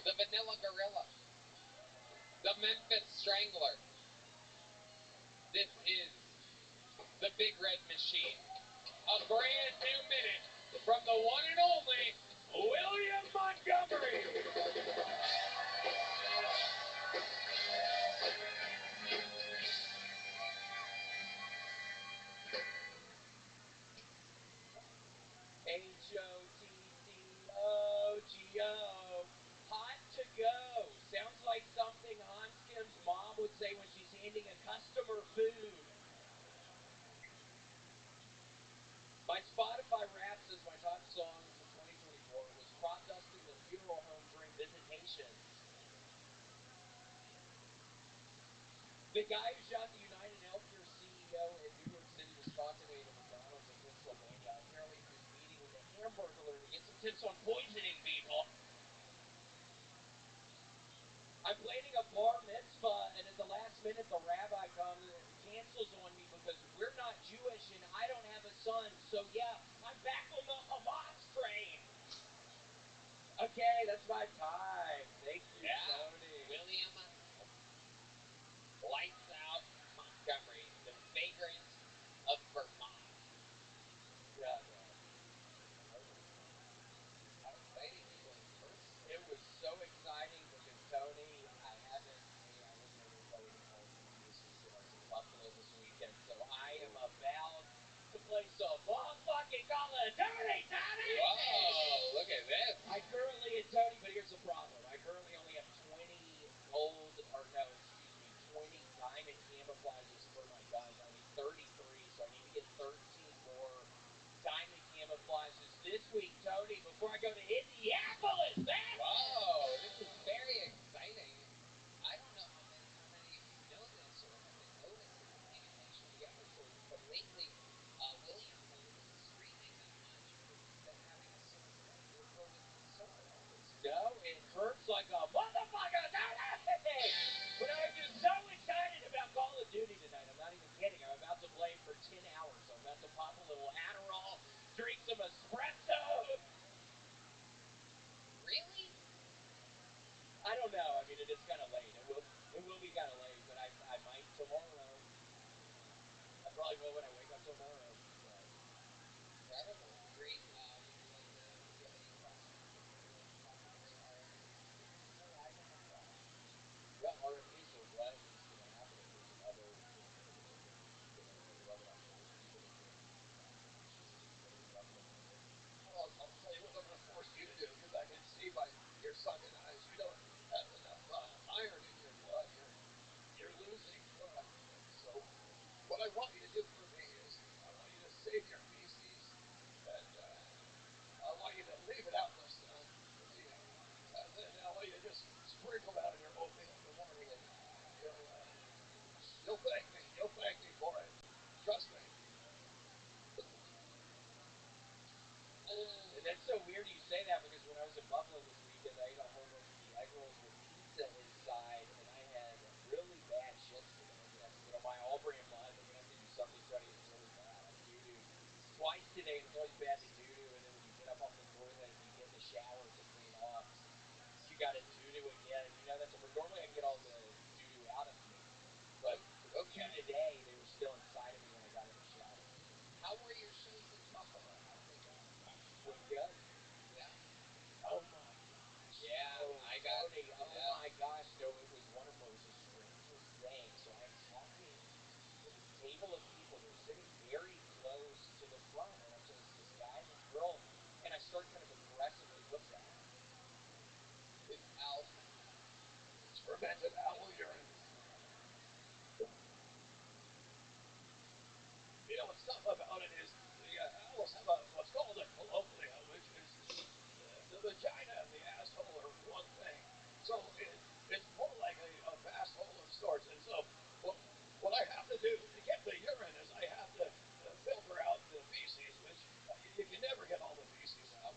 the Vanilla Gorilla, the Memphis Strangler. This is the Big Red Machine. A brand new minute from the one and only William Montgomery. H-O-T-T-O-G-O. Hot to go. Sounds like something Hans Kim's mom would say when she's handing a customer food. My Spotify Wraps is my top song for 2024. It was crop dusting the funeral home during visitations. The guy who shot the United Healthcare CEO in New York City was talking to me at a McDonald's in Pennsylvania. Apparently he was meeting with a Hamburglar to get some tips on poisoning people. I'm planning a bar mitzvah, and at the last minute, the rabbi comes and cancels on me because we're not Jewish and I don't have a son. So, yeah, I'm back on the Hamas train. Okay, that's my time. Thank you, Tony. William Lights Out Montgomery, the vagrant of Vermont. Yeah, How exciting are you going first? it was so exciting because, Tony, I wasn't able to play any Call of Duty this weekend. I was in Buffalo this weekend, so I am about to play some motherfucking Call of Duty, Tony! Whoa, look at this. I currently, and Tony, but here's the problem. I currently only have 20 diamond camouflages for my guns. I need 33, so I need to get 13 more diamond camouflages this week, Tony, before I go to Indianapolis, man! Whoa, this is very exciting. I don't know how many of you know this or have been noticed if you're paying attention to the episodes, but lately, William has been screaming that much because he's been having a sore throat. Your throat isn't sore, right? No, it hurts like a motherfucker, Tony! But I'm just so excited about Call of Duty tonight. I'm not even kidding. I'm about to play for 10 hours. I'm about to pop a little Adderall, drink some espresso. Really? I don't know. I mean, it is kind of late. It will be kind of late, but I might tomorrow. I probably will when I wake up tomorrow. So. Incredible. Great. Would you like to, do you have any questions before we talk about our no, I don't have questions. Yeah, or in case of what is going to happen if there's another, RabbiRothschild people that get Well, I'll tell you what I'm going to force you to do, because I can see by your sunken eyes you don't have enough iron in your blood. You're losing blood. So what I want you to do for me is I want you to save your feces, and I want you to leave it out in the sun. And then I want you to just sprinkle that in your oatmeal in the morning, and you'll thank me. You'll thank me for it. Trust me. And that's so weird you say that because when I was in Buffalo this weekend, I ate a whole bunch of the egg rolls with pizza inside, and I had really bad shit today. My all-brand mud, I'm going to have to do something so it's really bad. I doo-doo twice today, and it's always bad to doo-doo, and then when you get up off the toilet and you get in the shower to clean off, you got to doo-doo again. That's normally I can get all the doo-doo out of me, but today they were still inside of me when I got in the shower. How were your shows in Buffalo? How did they go? Was good. Yeah? Oh my gosh. Yeah, I got Tony, oh my gosh. No, it was wonderful. It was the strangest thing. So I'm talking to this table of people. They're sitting very close to the front. And I'm just this guy and this girl. And I start kind of aggressively, what's that? It's owl. It's fermented owl urine. You know what's tough about it is the owls have what's called a colloquia, which is the vagina and the asshole are one thing. So it's more like a vast hole of sorts. And so what I have to do to get the urine is I have to filter out the feces, which you can never get all the feces out.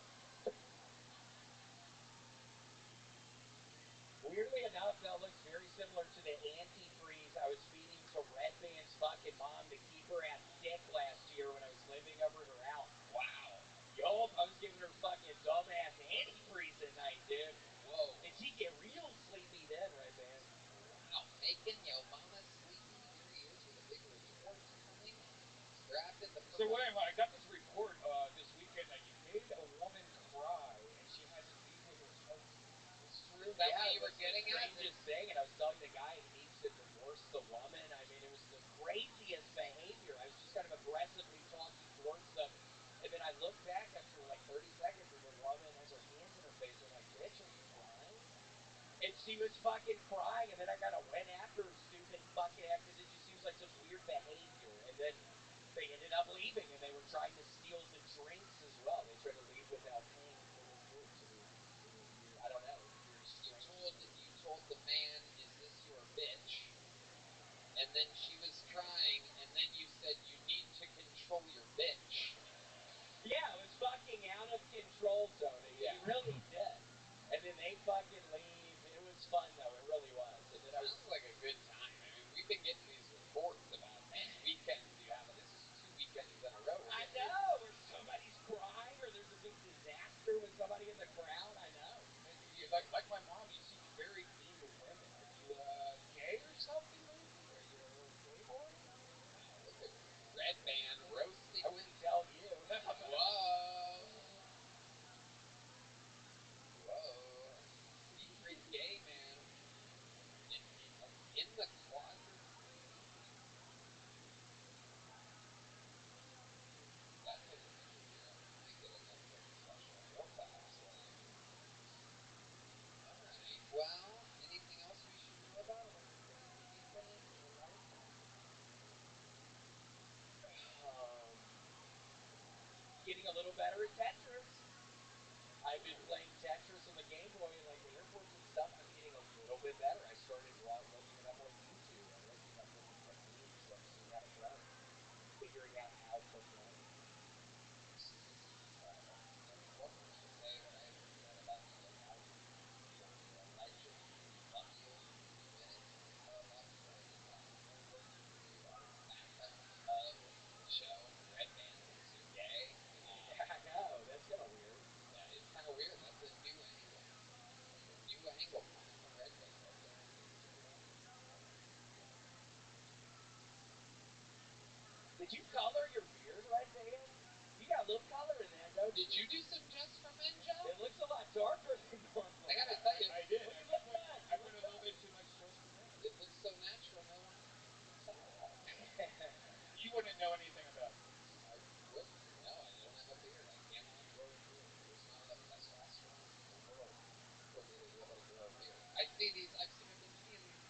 Weirdly enough, that looks very similar to the antifreeze I was feeding to Red Band's fucking mom to keep her ass sick last year when I was living over her house. Wow. Yup, I was giving her fucking dumbass antifreeze at night, dude. Whoa. And she'd get So William, I got this report this weekend that you made a woman cry, and she hasn't beat with her husband. It's true. Is that what you were getting at? at? Strangest thing, and I was telling the guy he needs to divorce the woman. I mean, it was the craziest behavior. I was just kind of aggressively talking towards them, and then I looked back after like 30 seconds, and the woman has her hands in her face. I'm like, "Bitch, are you crying?" And she was fucking crying, and then I kind of went after her stupid fucking act because it just seems like such weird behavior. And then they ended up leaving, and they were trying to steal the drinks as well. They tried to leave without paying for their drinks. It was weird. I don't know. It was very strange. You told the man, "Is this your bitch?" And then she was crying, and then you said, "You need to control your bitch." Yeah, it was fucking out of control, Tony. Yeah. It really did. And then they fucking leave. It was fun though. It really was. And then Sounds like a good time. I mean, we've been getting these reports about these weekends you have, but this is 2 weekends in a row. I know, where somebody's crying or there's a big disaster with somebody in the crowd. I know. Like my mom, you seem very mean to women. Are you gay or something lately? Are you a gay boy? Wow, look at Red Band roasting. I wouldn't tell you. Whoa. Whoa. Secret gay man in the closet. That's an interview. I might get a Netflix special. Real fast, William. Alright. Well, anything else we should know about a crazy weekend in your life? Getting a little better at Tetris. I've been playing Tetris on the Game Boy and like the airports and stuff. I'm getting a little bit better. I started looking it up on YouTube. I'm looking up different techniques of seeing how to play, figuring out how to play. What would you say that I haven't said about you yet? How would you describe you? A legend? Love you? Been in RabbiRothschild University. You are the backbone of the show. Red Band thinks you're gay. Yeah, I know. That's kind of weird. Yeah, it's kind of weird. That's a new angle. That's a new angle coming from Red Band. Red Band thinks you're Did you color your beard, Red Band? You got a little color in that, don't you? Did you do some Just for Men, Joe? It looks a lot darker than normal. I gotta tell you, I did. Well, you look good. I put a little bit too much just for men. it looks so natural. No one can tell. You wouldn't know anything about this. I wouldn't. No, I don't have a beard. I cannot grow a beard. There's not enough testosterone in the world for me to be able to grow a beard. I've been seeing these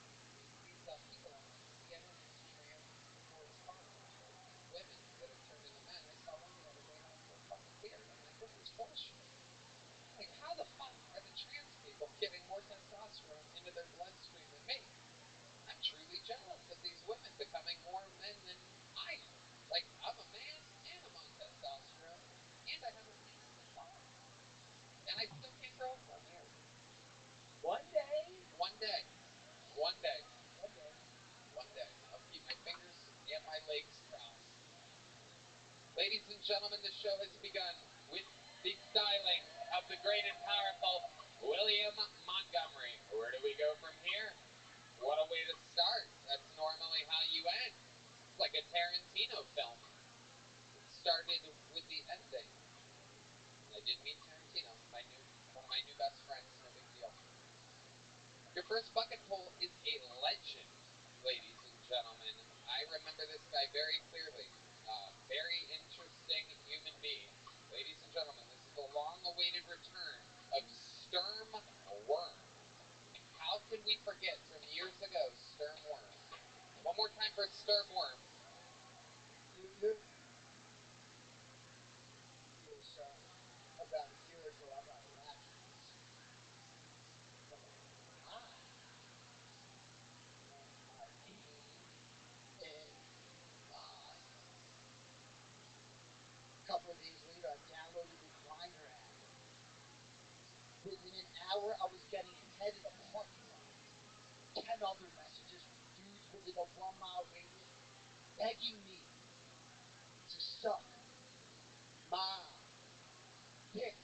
people on CNN, these trans correspondents, right? These women that have turned into men. I saw one the other day had a full fucking beard. I'm like, this is bullshit. Like, how the fuck are the trans people getting more testosterone into their bloodstream than me? I'm truly jealous of these women becoming more men than I am. Like, I'm a man and I'm on testosterone, and I have a penis and balls. And I still can't grow a full beard. One day. One day. One day. One day. One day. I'll keep my fingers and my legs crossed. Ladies and gentlemen, the show has begun with the styling of the great and powerful William Montgomery. Where do we go from here? What a way to start. That's normally how you end. It's like a Tarantino film. It started with the ending. I didn't mean Tarantino. One of my new best friends. No big deal. Your first bucket poll is a legend, ladies and gentlemen. I remember this guy very clearly. Very interesting human being. Ladies and gentlemen, this is the long-awaited return of Sturm Worm. How can we forget from years ago Sturm Worm? One more time for Sturm Worm. Is about a year ago I got a mattress from a guy, and I came and a couple of days later I downloaded the Grinder app. Within an hour I was getting head in a parking lot. 10 other messages from dudes within a 1-mile radius begging me to suck my dick.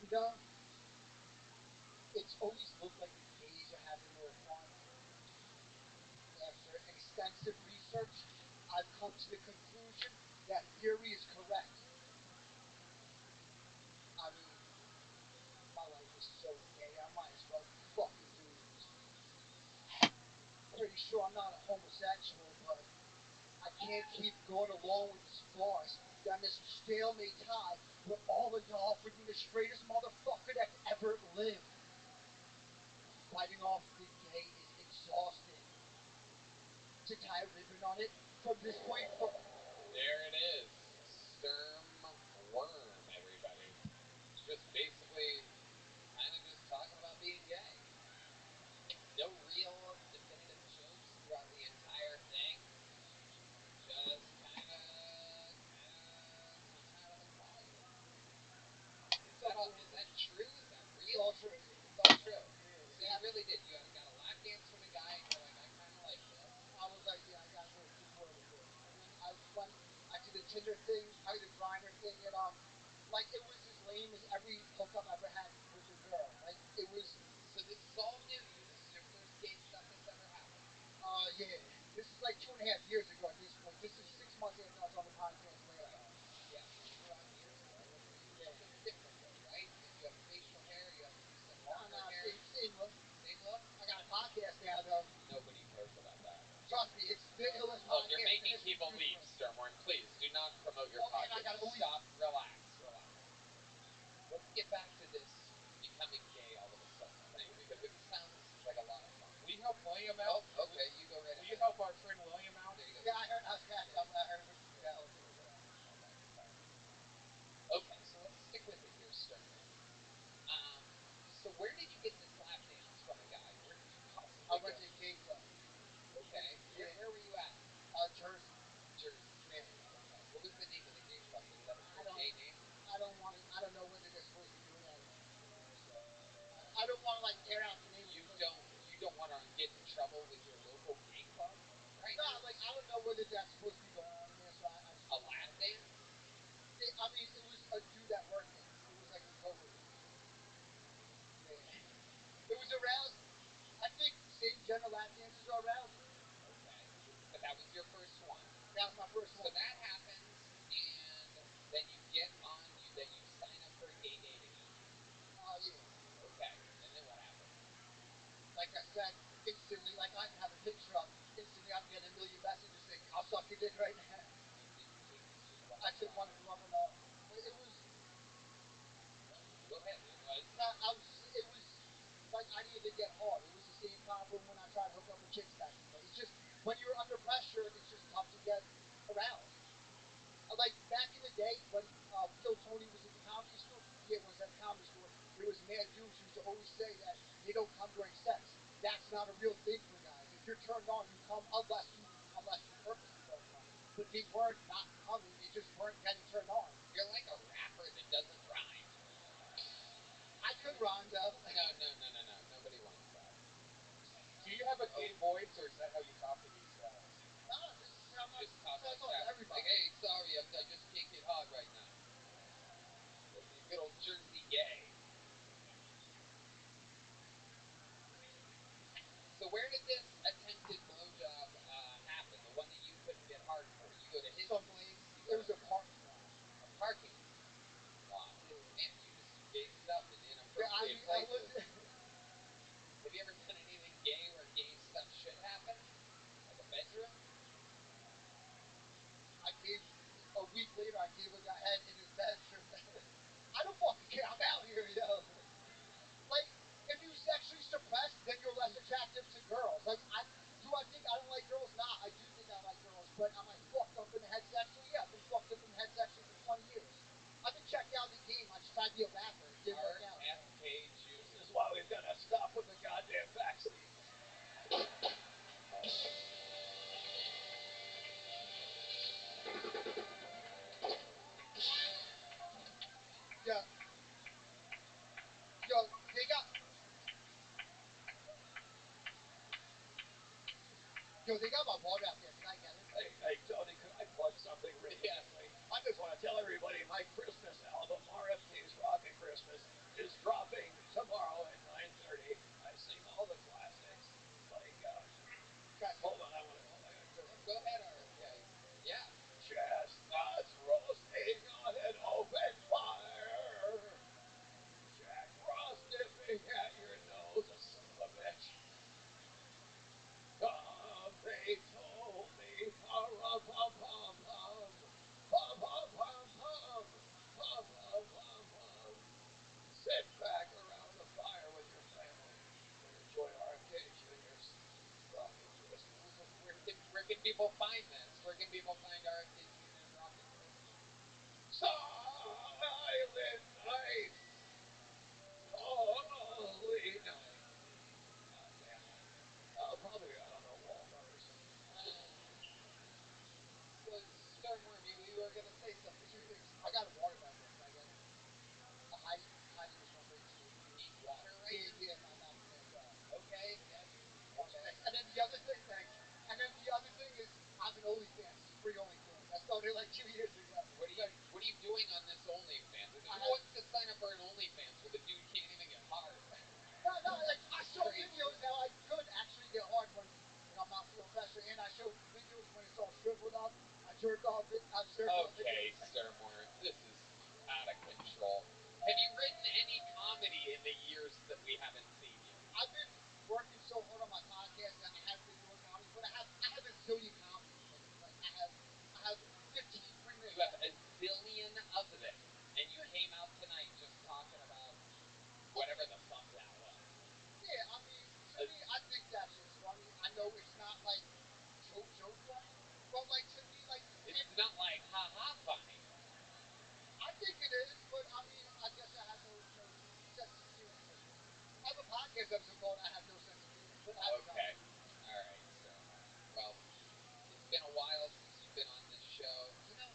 You know, it's always looked like the gays are having more fun. After extensive research, I I've come to the conclusion that theory is correct. I mean, my life is so gay. I might as well be fucking doing this. Pretty sure I'm not a homosexual, but I can't keep going along with this farce. I'm this stalemate tie where all of y'all for being the straightest motherfucker that's ever lived. Fighting off the gay is exhausting. To tie a ribbon on it from this point forward. There it is. Sturm Worm, everybody. It's just basically kind of just talking about being gay. No real definitive jokes throughout the entire thing. Just kind of coming out of the closet. Is that true? Is that real? It's all true. It's all true. Yeah. So you really did. You got a lap dance from a guy, and you're like, I kind of like this. I was like, yeah, I got a little too bored with this. And then I did the Tinder thing, I did the Grindr thing, and like it was as lame as every hookup I ever had with a girl. Like it was. So this is all new to you. This is your first gay stuff that's ever happened. Yeah. This is like 2.5 years ago at this point. This is 6 months after I was on the podcast last Right. time. Yeah, 6 years ago. What were you? Yeah. So it's different though, right? Because you have facial hair, you have some longer Nah, hair. same look. Same look. I got a podcast now though. Nobody cares about that. Trust me, it's the illest Oh, podcast. you're making people leave, Sturmworm. Please do not promote your podcast. Stop. Relax. Let's get back to this becoming gay all of a sudden thing because it sounds like a lot of fun. Will you help William out? Oh, okay, you go right ahead. Will you help our friend William out? There you go. Yeah, I heard. I was catching up. I heard what you said. Okay, so let's stick with it here, Sturmworm. So where did you get this lap dance from a guy? Where did you possibly I go? went to a gay club. Okay. Yeah. Where were you at? Jersey. Jersey. Yeah. Okay. What was the name of the gay club? Did it have a gay name? I don't want to. I don't know whether they're supposed to be doing that or not. So I don't want to like air out the name. You don't want to get in trouble with your local gay club, right? No, like I don't know whether that's supposed to be going on in there. So I just a lap dance. I mean, it was a dude that worked there. It was like a coworker. Yeah. It was arousing. I think same gender lap dances are arousing. Okay. But that was your first one. That was my first So one. that happens, and then you get on you. Then you sign up for a gay dating app. Yeah. Okay. And then what happens? Like I said, instantly, like I have a picture up. Instantly, I'm getting a million messages saying, "I'll suck your dick right now." Did you take these just one? I took one of them up and up. But it was. Go ahead. It was. It was like I didn't even get hard. It was the same problem when I tried to hook up with chicks back in the day. It's just when you're under pressure, it's just tough to get aroused. Like back in the day when Phil Tony was at the comedy store, was at the comedy store. There was mad dudes who used to always say that they don't come during sex. That's not a real thing for guys. If you're turned on, you come unless you purposely don't come. But they weren't not coming. They just weren't getting turned on. You're like a rapper that doesn't rhyme. I could rhyme though. No. Nobody wants that. Do you have a gay voice, or is that how you talk to these guys? No, this is how I Just talk talk like to that. everybody. Like, hey, sorry, I just can't get hard right now. Good old Jersey gay. So where did this attempted blowjob happen? The one that you couldn't get hard for? You go to his place? It was a parking lot. A parking lot. Yeah. Man, you just gay stuff in inappropriate I was. places. Have you ever done anything gay where gay stuff should happen? Like a bedroom? A week later, I gave a guy head in his bedroom. I don't fucking care. I'm out here, yo. Like, if you sexually suppressed, then you're less attractive to girls. Like, do I think I don't like girls? Nah, I do think I like girls. But am I fucked up in the head sexually? Yeah, I've been fucked up in the head sexually for 20 years. I've been checked out of the game. I just tried to be a rapper. It didn't work out. RFK Juice. This is why we've got to stop with the goddamn vaccine. Yeah. Yo, they got. They got my ball out there. Can I get it? Hey, Tony, could I plug something really quickly? I just want to tell everybody my Christmas album, RFK's Rockin' Christmas, is dropping tomorrow at 9:30. I sing all the classics. Like, hold on, I gotta Go ahead, RFK. people find this? Where can people find RFK Jr.'s Rockin' Page? Silent night. Holy night. Man. Probably, I don't know, Walmart or something. So, Stormworm, you were going to say something. Two things. I got a water back there. Can I get it? Heidi was wondering too. You need water right now? Yeah, my mouth can't. Okay, yes. Okay. And then the other thing, thanks. And then the other thing is, I have an OnlyFans, free OnlyFans. I started like 2 years ago. What are you doing on this OnlyFans? Who wants to sign up for an OnlyFans where the dude can't even get hard? No, like I show videos now. I could actually get hard when I'm not feeling pressure, and I show videos when it's all shriveled up. I jerk off it. Okay, Stormworm, this is out of control. Have you written any comedy in the years that we haven't seen you? I've been working so hard on my podcast that I have been doing comedy, but I have a zillion comedies. Like I have 15 3-minute. You have a zillion of them, and you came out tonight just talking about whatever the fuck that was. Yeah, I mean, to me, I think that shit's funny. I know it's not like joke funny, but like to me, like it's not like ha funny. I think it is, but I mean, I guess I have no sense of humor. I have a podcast episode called "I Have No Sense of Humor." But okay, all right, Stormworm. Well, it's been a while since you've been on this show. You know,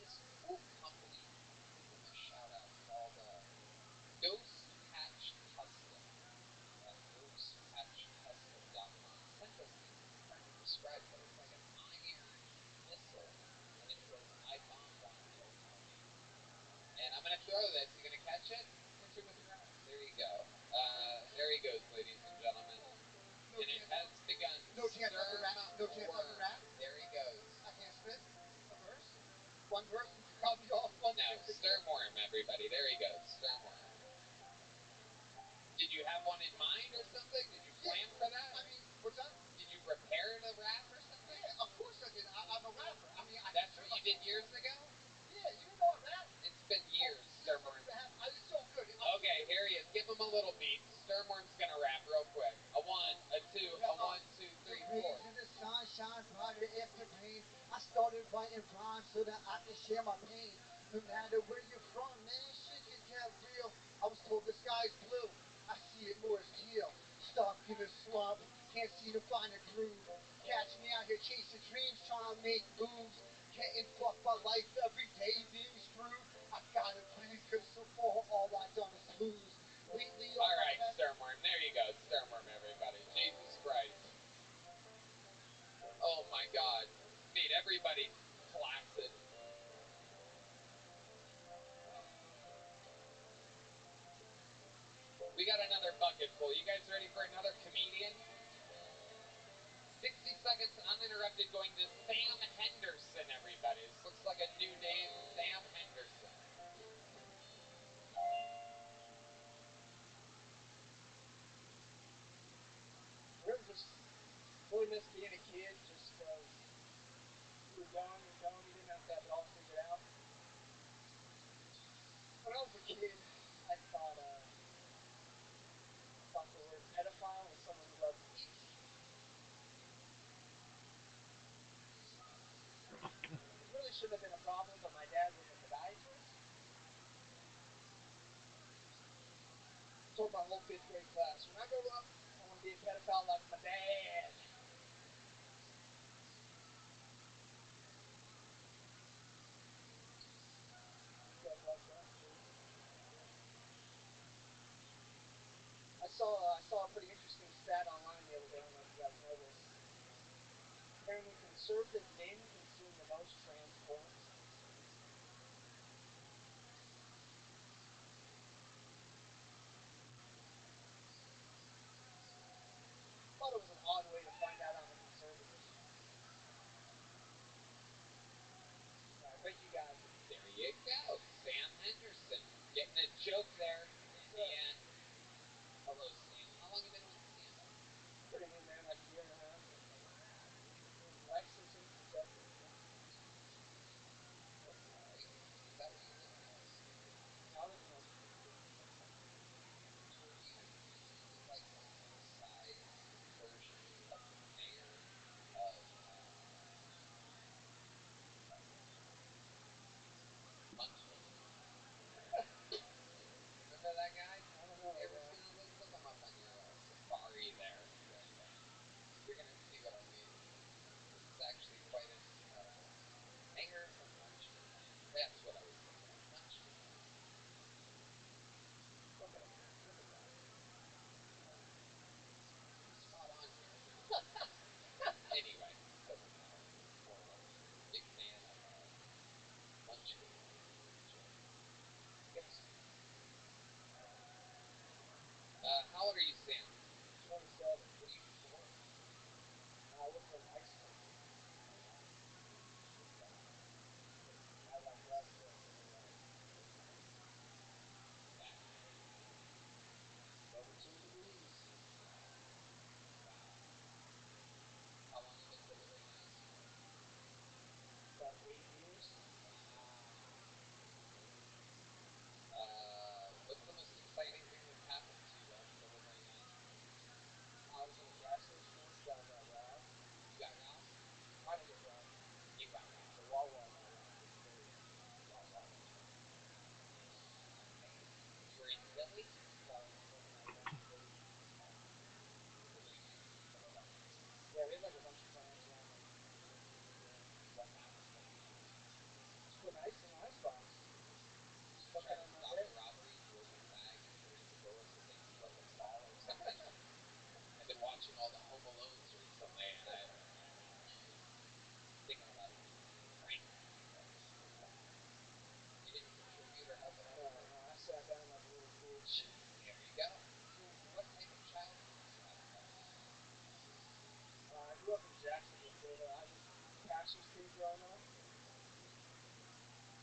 this cool company, give them a shout out, called Ghost Patch Custom. GhostPatchCustom.com sent us this. It's hard to describe, but it's like an iron missile, and it says "I bombed on Pearl Harbor." And I'm gonna throw this. You gonna catch it? Catch it with your ass. There you go. There he goes, ladies and gentlemen. No and it has begun. No chance of the rat. No chance of the rat. There he goes. I can't spit. A verse. One verse. Would you cut me off? Now, Stormworm, everybody. There he goes. Stormworm. Did you have one in mind or something? Did you plan for that? I mean, what's that? Did you prepare to rap or something? Yeah, of course I did. I'm a rapper. I mean, that's what you did years ago? Yeah, you didn't know I rap? It's been years, Stormworm. It's so good. Okay, here he is. Give him a little beat. Stormworm's gonna rap real quick. A 1, a 2, a 1, 2, 3, 4. Rays in the sun shine brighter after rain. I started writing rhymes so that I can share my pain. No matter where you're from, man, shit can get real. I was told the sky's blue. I see it more as teal. Stuck in a slump, can't seem to find a groove. Catch me out here chasing dreams, trying to make moves. Getting fucked by life every day, being screwed. I gotta breathe, cause so far all I've done is lose. Lately, alright, Stormworm, there you go. Stormworm, everybody. Jesus Christ. Oh my god. Made everybody flaccid. We got another bucket full. You guys ready for another comedian? 60 seconds uninterrupted going to Sam Henderson, everybody. This looks like a new name, Sam Henderson. Really miss being a kid just because you were young, you didn't have to have it all figured out. When I was a kid, I thought the word pedophile was someone who loved feet. It really shouldn't have been a problem, but my dad was a podiatrist. I told my whole 5th grade class, when I grow up, I want to be a pedophile like my dad. God bless them. I saw a pretty interesting stat online the other day. I don't know if you guys know this. Apparently, conservative men consume the most trans porn. I thought it was an odd way to find out I'm a conservative. I bet you guys. There you go, Sam Henderson. Getting a joke there in the end. Hello, Sam. How long have you been on stand-up? Pretty new, man, like a year and a half. Lexington, Kentucky. taxes keep going up?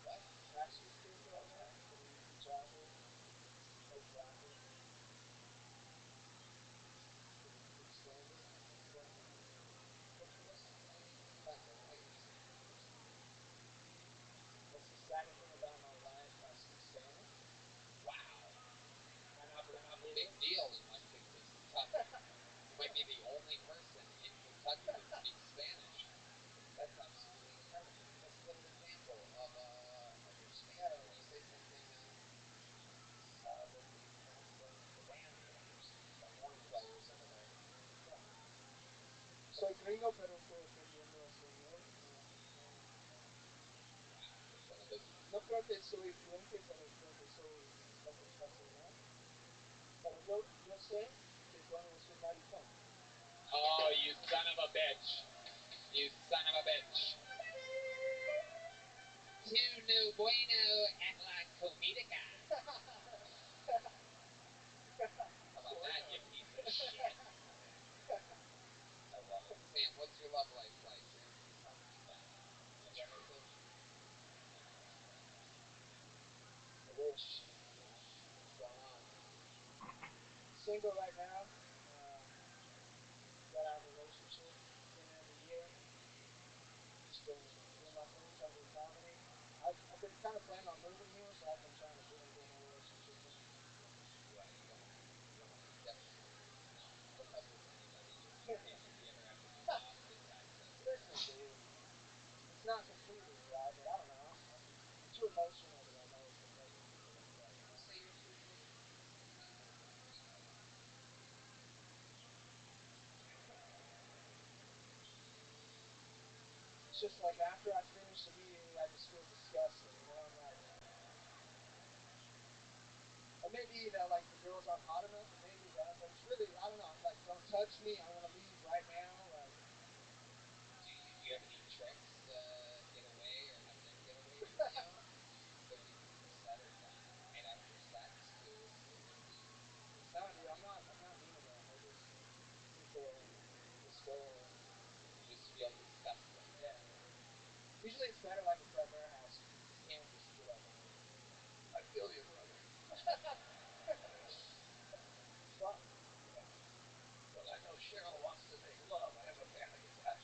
What? Taxes keep going up for the travel, like travel, for the extended travel. Depends on what you're saying. What's the saddest thing about my life? I speak Spanish. Wow. Can I believe Big it? deal in Lexington, Kentucky. You might be the only person in Kentucky that speaks Spanish. That's absolutely incredible. Give us a little example of your Spanish. When you say something, The band players. the horn players over there. Yeah. Soy gringo, pero estoy aprendiendo español. Wow. One of those. No creo que soy fluente, pero creo que soy un poco estacional. Pero yo sé que Tony es un maricón. Oh, you son of a bitch. You son of a bitch. Too no bueno at la comidica. How about that, you piece of shit? I love it. Sam, what's your love life like? You sound like a jellyfish. I wish. What's going on? Single right now. Got out of a relationship beginning of the year. Just been doing my thing, trying to do comedy. I've been kind of planning on moving here, so I've been trying to get into a relationship thing. Yeah, you don't want to definitely not hook up with anybody just in case if you ever have to move off to Texas. Listen, dude, it's not completely right, but I don't know. I'm too emotional to like always hook up with people like that. You You know? say you're too emotional. It's just like after I finish immediately, I just feel disgusted. You know, I'm like, or maybe that like the girls aren't hot enough, or maybe that. But it's really, I don't know. Like, don't touch me. I want to leave right now. Like, Do you have any tricks to get away or have them get away from you? Is there anything said or done right after sex to no, dude, I'm not into that. I just need to despair. just feel disgusted? Yeah. Usually it's better like it's at their house. You just can't just get up and leave. I feel you, brother. Fun. When I know Cheryl wants to make love, I have a panic attack.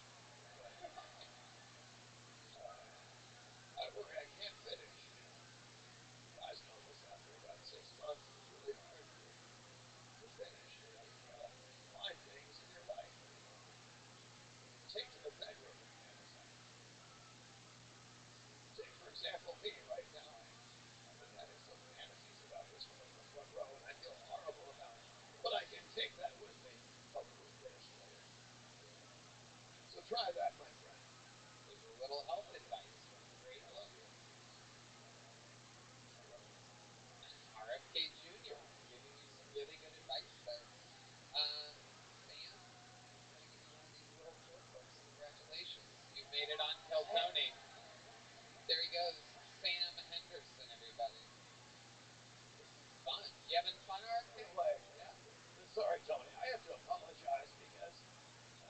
I worry I can't finish. You guys know this. After about 6 months, it's really hard to finish. You gotta find things in your life that take to the bedroom and fantasize. Take, for example, me right now. I've been having some fantasies about this woman in the front row, and I feel horrible about it. But I can take that with me. Hopefully finish later. So try that, my friend. There's a little health advice from the great I love you. RFK Jr. giving you some really good advice there. Sam, I'm going to give you one of these little short clips. Congratulations. You made it on Kill Tony. There he goes. Sam Henderson, everybody. This is fun. You having fun, RFK? Yeah. Sorry, Tony. I have to apologize because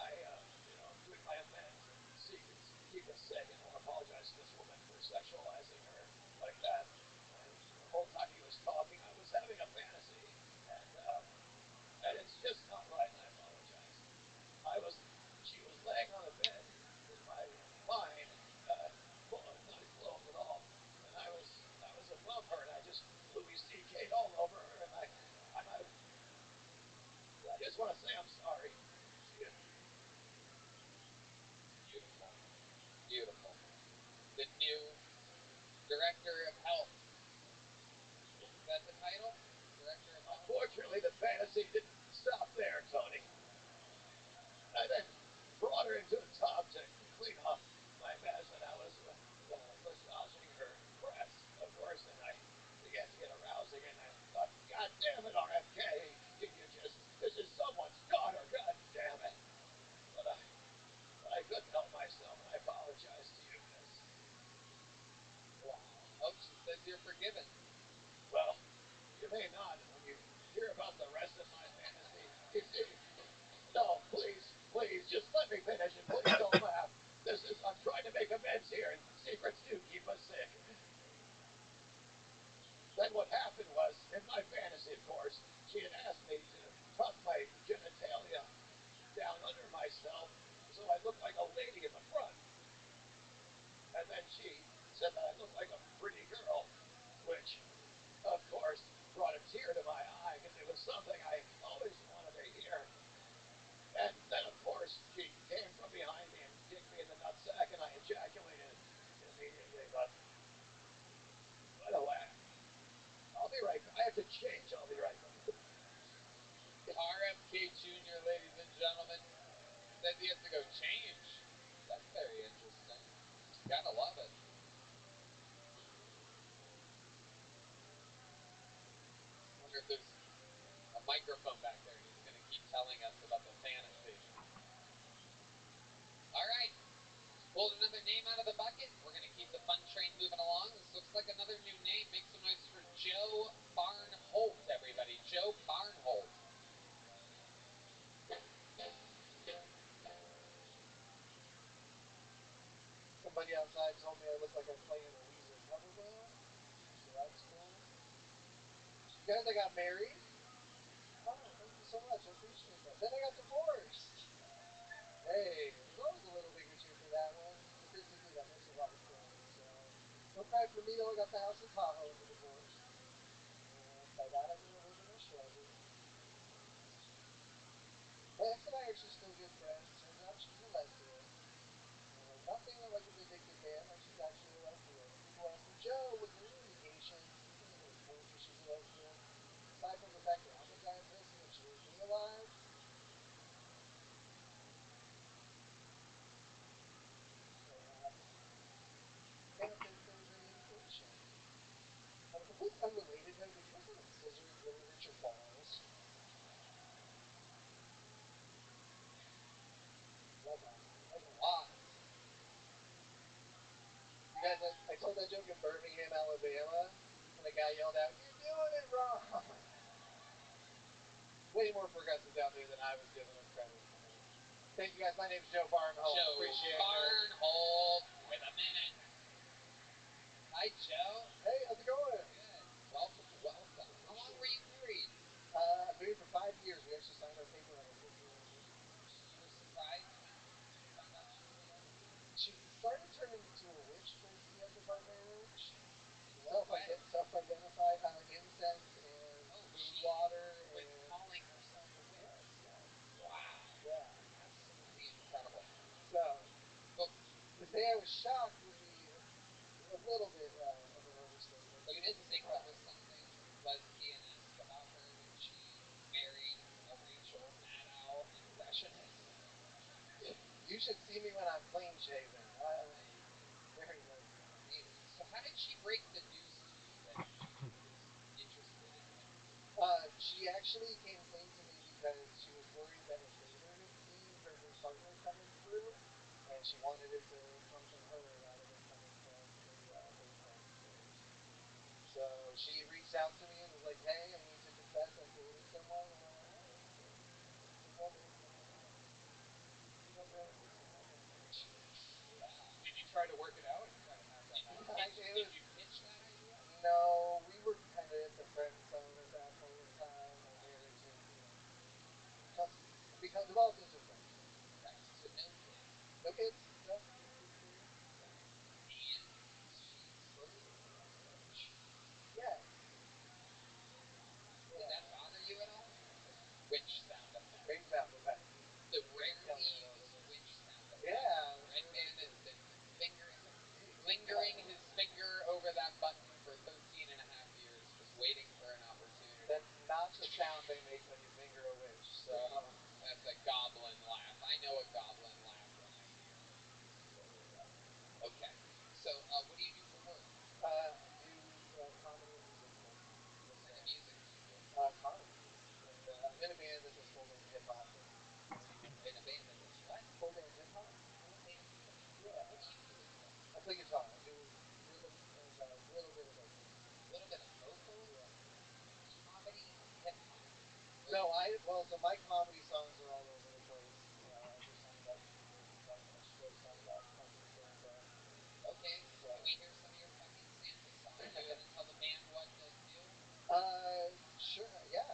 I'm doing my event and secrets keep us safe. I want to apologize to this woman for sexualizing her like that. The whole time he was talking, I was having a fantasy, and it's just not right. And I apologize. She was laying on the bed in my mind, not clothed at all, and I was above her, and I just Louis C.K.'d all over her, and I just want to say I'm sorry. Beautiful. Beautiful. The new Director of Health. Is that the title? Director of Health? Unfortunately, the fantasy didn't stop there, Tony. I then brought her into a tub to clean off my mess, and I was massaging her breasts, of course, and I began to get aroused again. I thought, God damn it, RFK, this is someone's daughter. she had asked me to tuck my genitalia down under myself so I looked like a lady in the front. And then she said that I looked like a pretty girl, which, of course, brought a tear to my eye because it was something I always wanted to hear. And then, of course, she came from behind me and kicked me in the nutsack, and I ejaculated immediately. But, by the way, I'll be right back. I have to change. I'll be right back. RFK Jr., ladies and gentlemen, says he has to go change. That's very interesting. Gotta love it. Wonder if there's a microphone back there and he's going to keep telling us about the fantasy. All right. Pulled another name out of the bucket. We're going to keep the fun train moving along. This looks like another new name. Make some noise for Joe Barnholt, everybody. Joe Barnholt. Somebody outside told me I look like I'm playing a Weezer cover band, so that's cool. You guys, I got married. Oh, thank you so much. I appreciate that. Then I got divorced. Hey, there's always a little bigger cheer for that one. Statistically, that makes a lot of sense. So, don't cry for me though. I got the house in Tahoe in the divorce, and by that I mean I live in a shrubbery. My ex and I are actually still good friends. Turns out she's a lesbian. Not saying that like a vindictive man, like she's actually a lesbian. And people ask me, Joe, was there any indications? Anything that would point to she's a lesbian? Aside from the fact that I'm a giant pussy and she ate me alive? Can't say that there was any indication. On a completely unrelated note, did you guys know that scissoring really hurts your balls? Like a lot. You guys, I told that joke in Birmingham, Alabama, and the guy yelled out, "You're doing it wrong!" Way more progressive down there than I was giving him credit for. Thank you guys. My name is Joe Barnholt. Joe Appreciate Barnholt with a minute. Hi, Joe. Hey, how's it going? Good. Welcome, welcome. How long were you married? I've been married for 5 years. We actually signed our paper on our 5th year anniversary. You were surprised when you found out she was a lesbian? She started turning into a witch towards the end of our marriage. What? Self-identified incense and food water was and calling herself a witch. Yes. Wow. Yeah. Absolutely incredible. So, Well, to say I was shocked would be a little bit of an overstatement. you didn't think there was something lesbian-esque about her when she married a Rachel Maddow impressionist? You should see me when I'm clean shaven. Very lesbian. So how did she break the news to you that she was interested in women? She actually came clean to me because she was worried that if later in seeing her new partner coming through, and she wanted it to come from her rather than coming from a boyfriend first. So she reached out to me and was like, "Hey, I need to confess I'm dating someone," and I went, "Oh, it's a woman." She went really decent that one. Did you try to work it out, or did you try to have that? Did you pitch that idea? No, we were kind of at the friend zone at that point in time. Our marriage had, just developed into friendship. Right. So no kids. No kids. No. Kids free. And she slowly became a witch. Yes. Did that bother you at all? Witch sound effect. Great example. Right. The rarely used witch sound effect. Yeah. Red Man has been lingering his finger over that button for 13 and a half years, just waiting for an opportunity. That's not the sound they make when you finger a witch. So that's a goblin laugh. I know a goblin laugh when I hear it. Okay. So, what do you do for work? I do comedy and music full time. What kind of music do you do? Comedy. And I'm in a band that does full band hip hop. In a band that does what? Full band hip hop. Full band hip hop. Yeah. What do you do in hip hop? I play guitar. I do rhythm and a little bit of vocals. A little bit of vocals? Yeah. Comedy, hip hop. No, so my comedy songs are all over the place. I do songs about Jesus. I wrote a song about fucking Santa. Okay, so can we hear some of your fucking Santa song? Do it and tell the band what to do? Sure, yeah.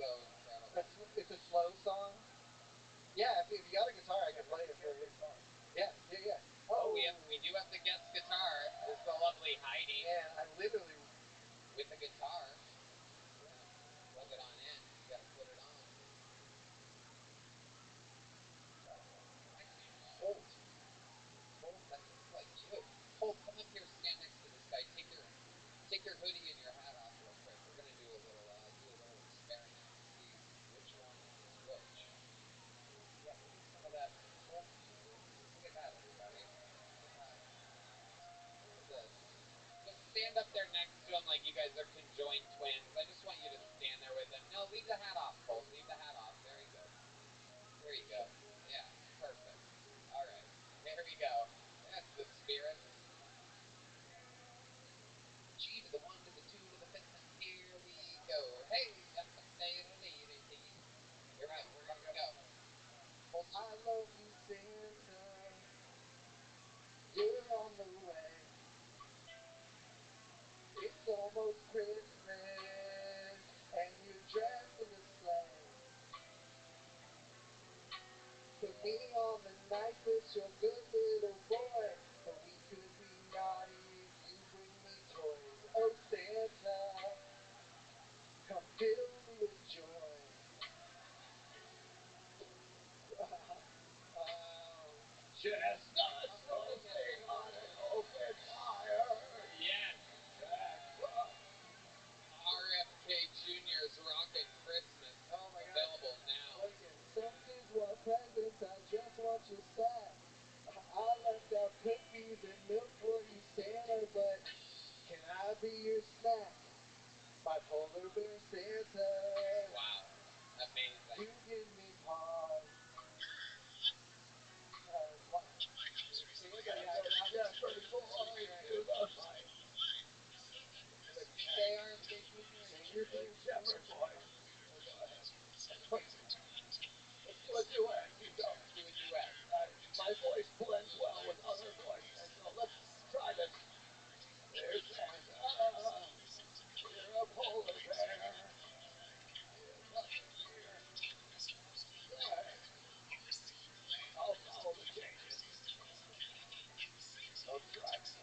so incredible. It's a slow song. Yeah, if you got a guitar, I can play it for you. Yeah. Oh, we do have the guest guitar. This is the lovely Heidi. Man, I literally with the guitar. Yeah, plug it on in. You got to put it on. Colt. Colt, that looks like you. Colt, come up here. Stand next to this guy. Take your hoodie and your hat off real quick. We're gonna do a little experiment and see which one is which. Yeah, look at some of that Colt music. Look at that, everybody. Look at that. Look at this. Just stand up there next to him like you guys are conjoined twins. I just want you to stand there with him. No, leave the hat off, Colt. Leave the hat off. Very good. There you go. Yeah, perfect. All right. There we go. That's the spirit. G to the 1 to the 2 to the 5th, and here we go. Hey, you're right. We're gonna go. I love you, Santa. You're on the way. It's almost Christmas, and you're dressed in a sleigh. Put me on the nice list, you're a good little boy. But we could be naughty if you bring me toys. Oh, Santa, come fill me with joy. Chestnuts roasting on an open fire. Yes. Jackpot. RFK Jr.'s Rockin' Christmas. Oh my God. Available now. Look at some kids want presents, I just want your sack. I left out cookies and milk for you, Santa, but can I be your snack? My polar bear Santa. Wow. Amazing. You give me pause. Santa, Yes, pretty boy to the fight. what did you say, RFK Jr.? Sing your theme, Shepherd boy. Go ahead. Let's do a duet. Keep going. Do a duet. My voice blends well with other voices, so let's try this. There's Santa. You're a polar bear. You're nothing here. Right. I'll follow the changes. I'll try to.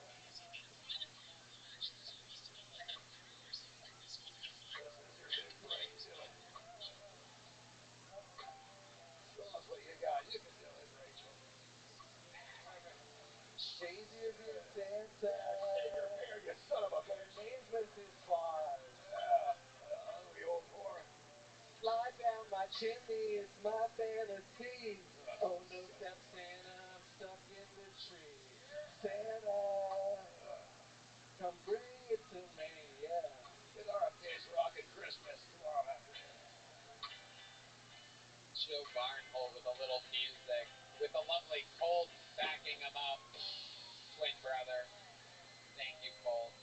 This is your big break. Do it. Show us what you got. You can do it, Rachel. Shave your beard, Santa. Shave your beard, you son of a Your bitch. name's Mrs. Claus. Hungry old whore. Slide down my chimney, it's my fantasy. Oh no, step Santa, I'm stuck in the tree. Santa, come bring it to me, yeah. Get RFK's Rockin' Christmas tomorrow afternoon. Joe Barnhole with a little music. With a lovely Colt backing him up. Twin brother. Thank you, Colt.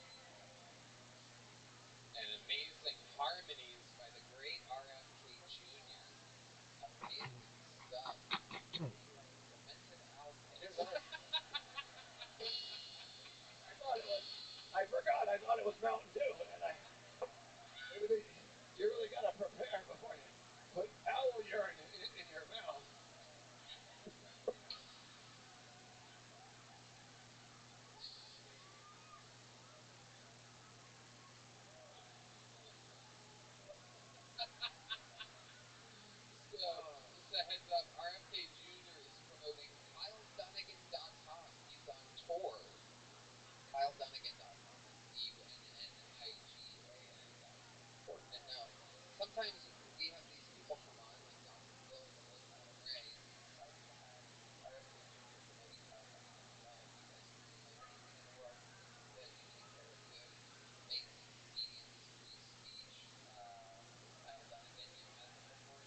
And amazing harmonies by the great RFK Jr. Amazing stuff. You are a demented alpha. I forgot. I thought it was Mountain Dew, and you really gotta prepare before you put owl urine in your mouth. So, just a heads up, RFK Jr. is promoting KyleDunnigan.com. He's on tour. KyleDunnigan.com. That's DUNNIGAN.com. And no, sometimes we have these people come on, like Dr. Phil or the late Adam Ray, and it's nice to have RFK Jr. promoting Kyle Dunnigan as well. If you guys can promote anything in the world that you take care of good, amazing comedians, free speech, Kyle Dunnigan, you met him before?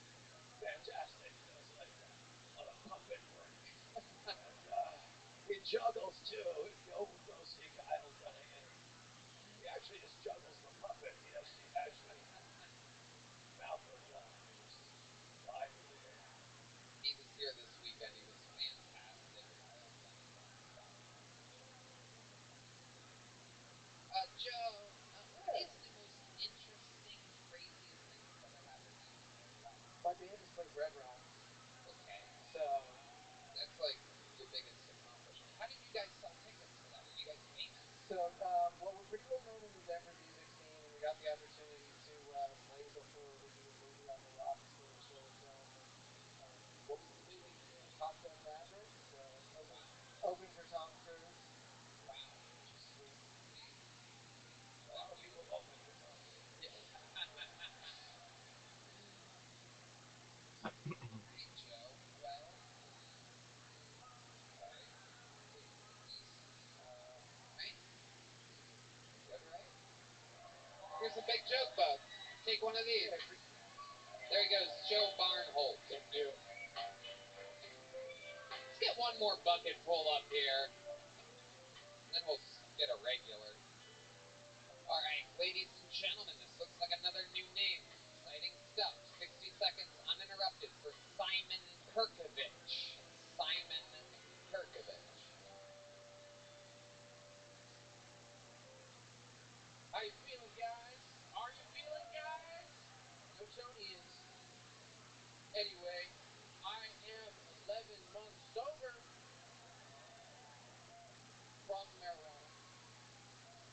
Fantastic. Does like a lot of puppet work. And he juggles too. Go see Kyle Dunnigan. He actually just juggles the puppets. He actually mouth origami just live in the air. He was here this weekend. He was fantastic. KyleDunnigan.com. Joe, what is the most interesting, craziest thing that's ever happened to you play bread rounds. Okay. So That's like your biggest accomplishment. How did you guys sell tickets for that? Are you guys famous? So, well, we're pretty well known in the Denver music scene, and we got the opportunity to play before we do a movie on the rocks for a short film. And What was the movie? Top Gun Maverick. Open for Tom Cruise, Wow. which is sweet. A lot of people open for Tom Cruise. Yeah. All right, Joe. Well, sorry. Take a piece. Right? Good, right? Here's a big joke bug. Take one of these. There he goes, Joe Barnholt. Thank you. Let's get one more bucket full up here. Then we'll get a regular. All right, ladies and gentlemen, this looks like another new name. Exciting stuff. 60 seconds uninterrupted for Simon Kirkovich. Simon Kirkovich. How you feeling, guys? Are you feeling, guys? No, Tony is. Anyway, I am 11 months sober from marijuana.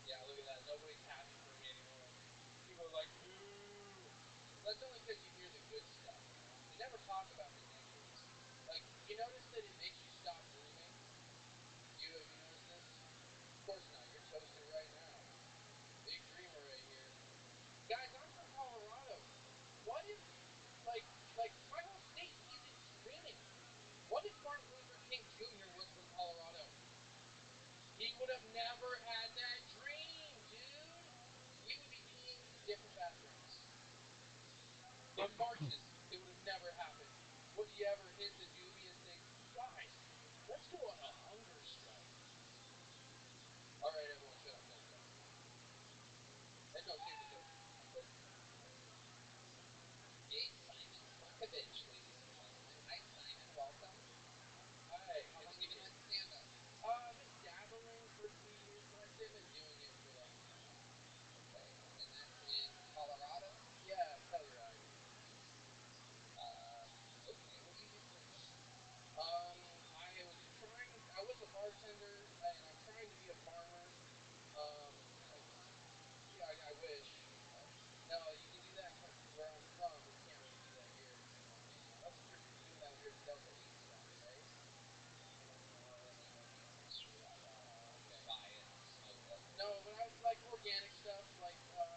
Yeah, look at that. Nobody's happy for me anymore. People are like, boo. That's only because you hear the good stuff, you know? They never talk about the negatives. Like, you notice that it makes you stop dreaming? Have you noticed this? Of course not. You're toasted right now. Big dreamer right here. Guys, I'm from Colorado. What if, like my whole state isn't dreaming? What if Martin Luther King Jr. was from Colorado? He would have never had that dream, dude. We would be peeing in different bathrooms. In marches, it would have never happened. Would he ever hit the doobie and say, guys, let's go on a hunger strike? All right, everyone, shut up. Thank you. And no, seriously, don't. Yay, Simon Kirkovich, ladies and gentlemen. Hi, Simon. Welcome. Hi, How long you been doing stand-up? I've been dabbling for 2 years, but I'd say I've been doing it for like 10. Okay, and that's in Colorado? Yeah, Telluride. Okay, what do you do for a living? I was a bartender, and I'm trying to be a farmer. Um, yeah, I wish. What? No, you can do that where I'm from, but you can't really do that here. Unless you're doing that weird Delta 8 stuff, right? So you don't need to shoot up. Okay. Buy it, smoke it. No, but I was like organic stuff. Like I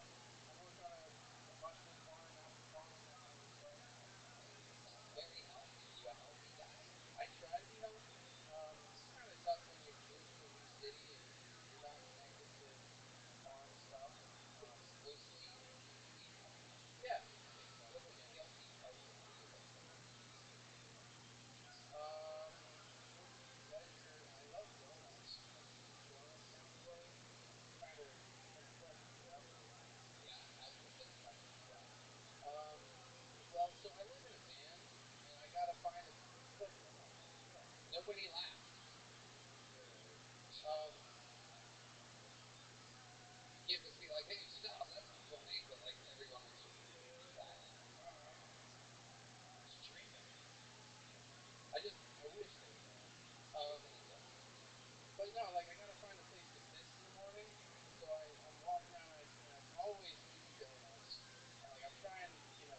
worked on a mushroom farm, apple farm, that kind of stuff. Sounds very healthy. Are you a healthy guy? I try to be healthy. It's kind of tough when you move to a new city and you're not connected to farm stuff. Most seasons need to be healthy. Yeah, So live what organic. else do you like to do that's healthy? Cookies. I love donuts. Like eating donuts down the road. Kind of freshens me up a little. Yeah, how's it been freshening you up? Um, well, so I live in a van, and I gotta find a. But Nobody laughed. um, You have to be like, hey, stop, that's not funny. But like everyone was just silent. Just dreaming. I wish they would laugh. Nobody will. But no, like I gotta find a place to piss in the morning, so I'm walking around and I always eat donuts, and like I'm trying to eat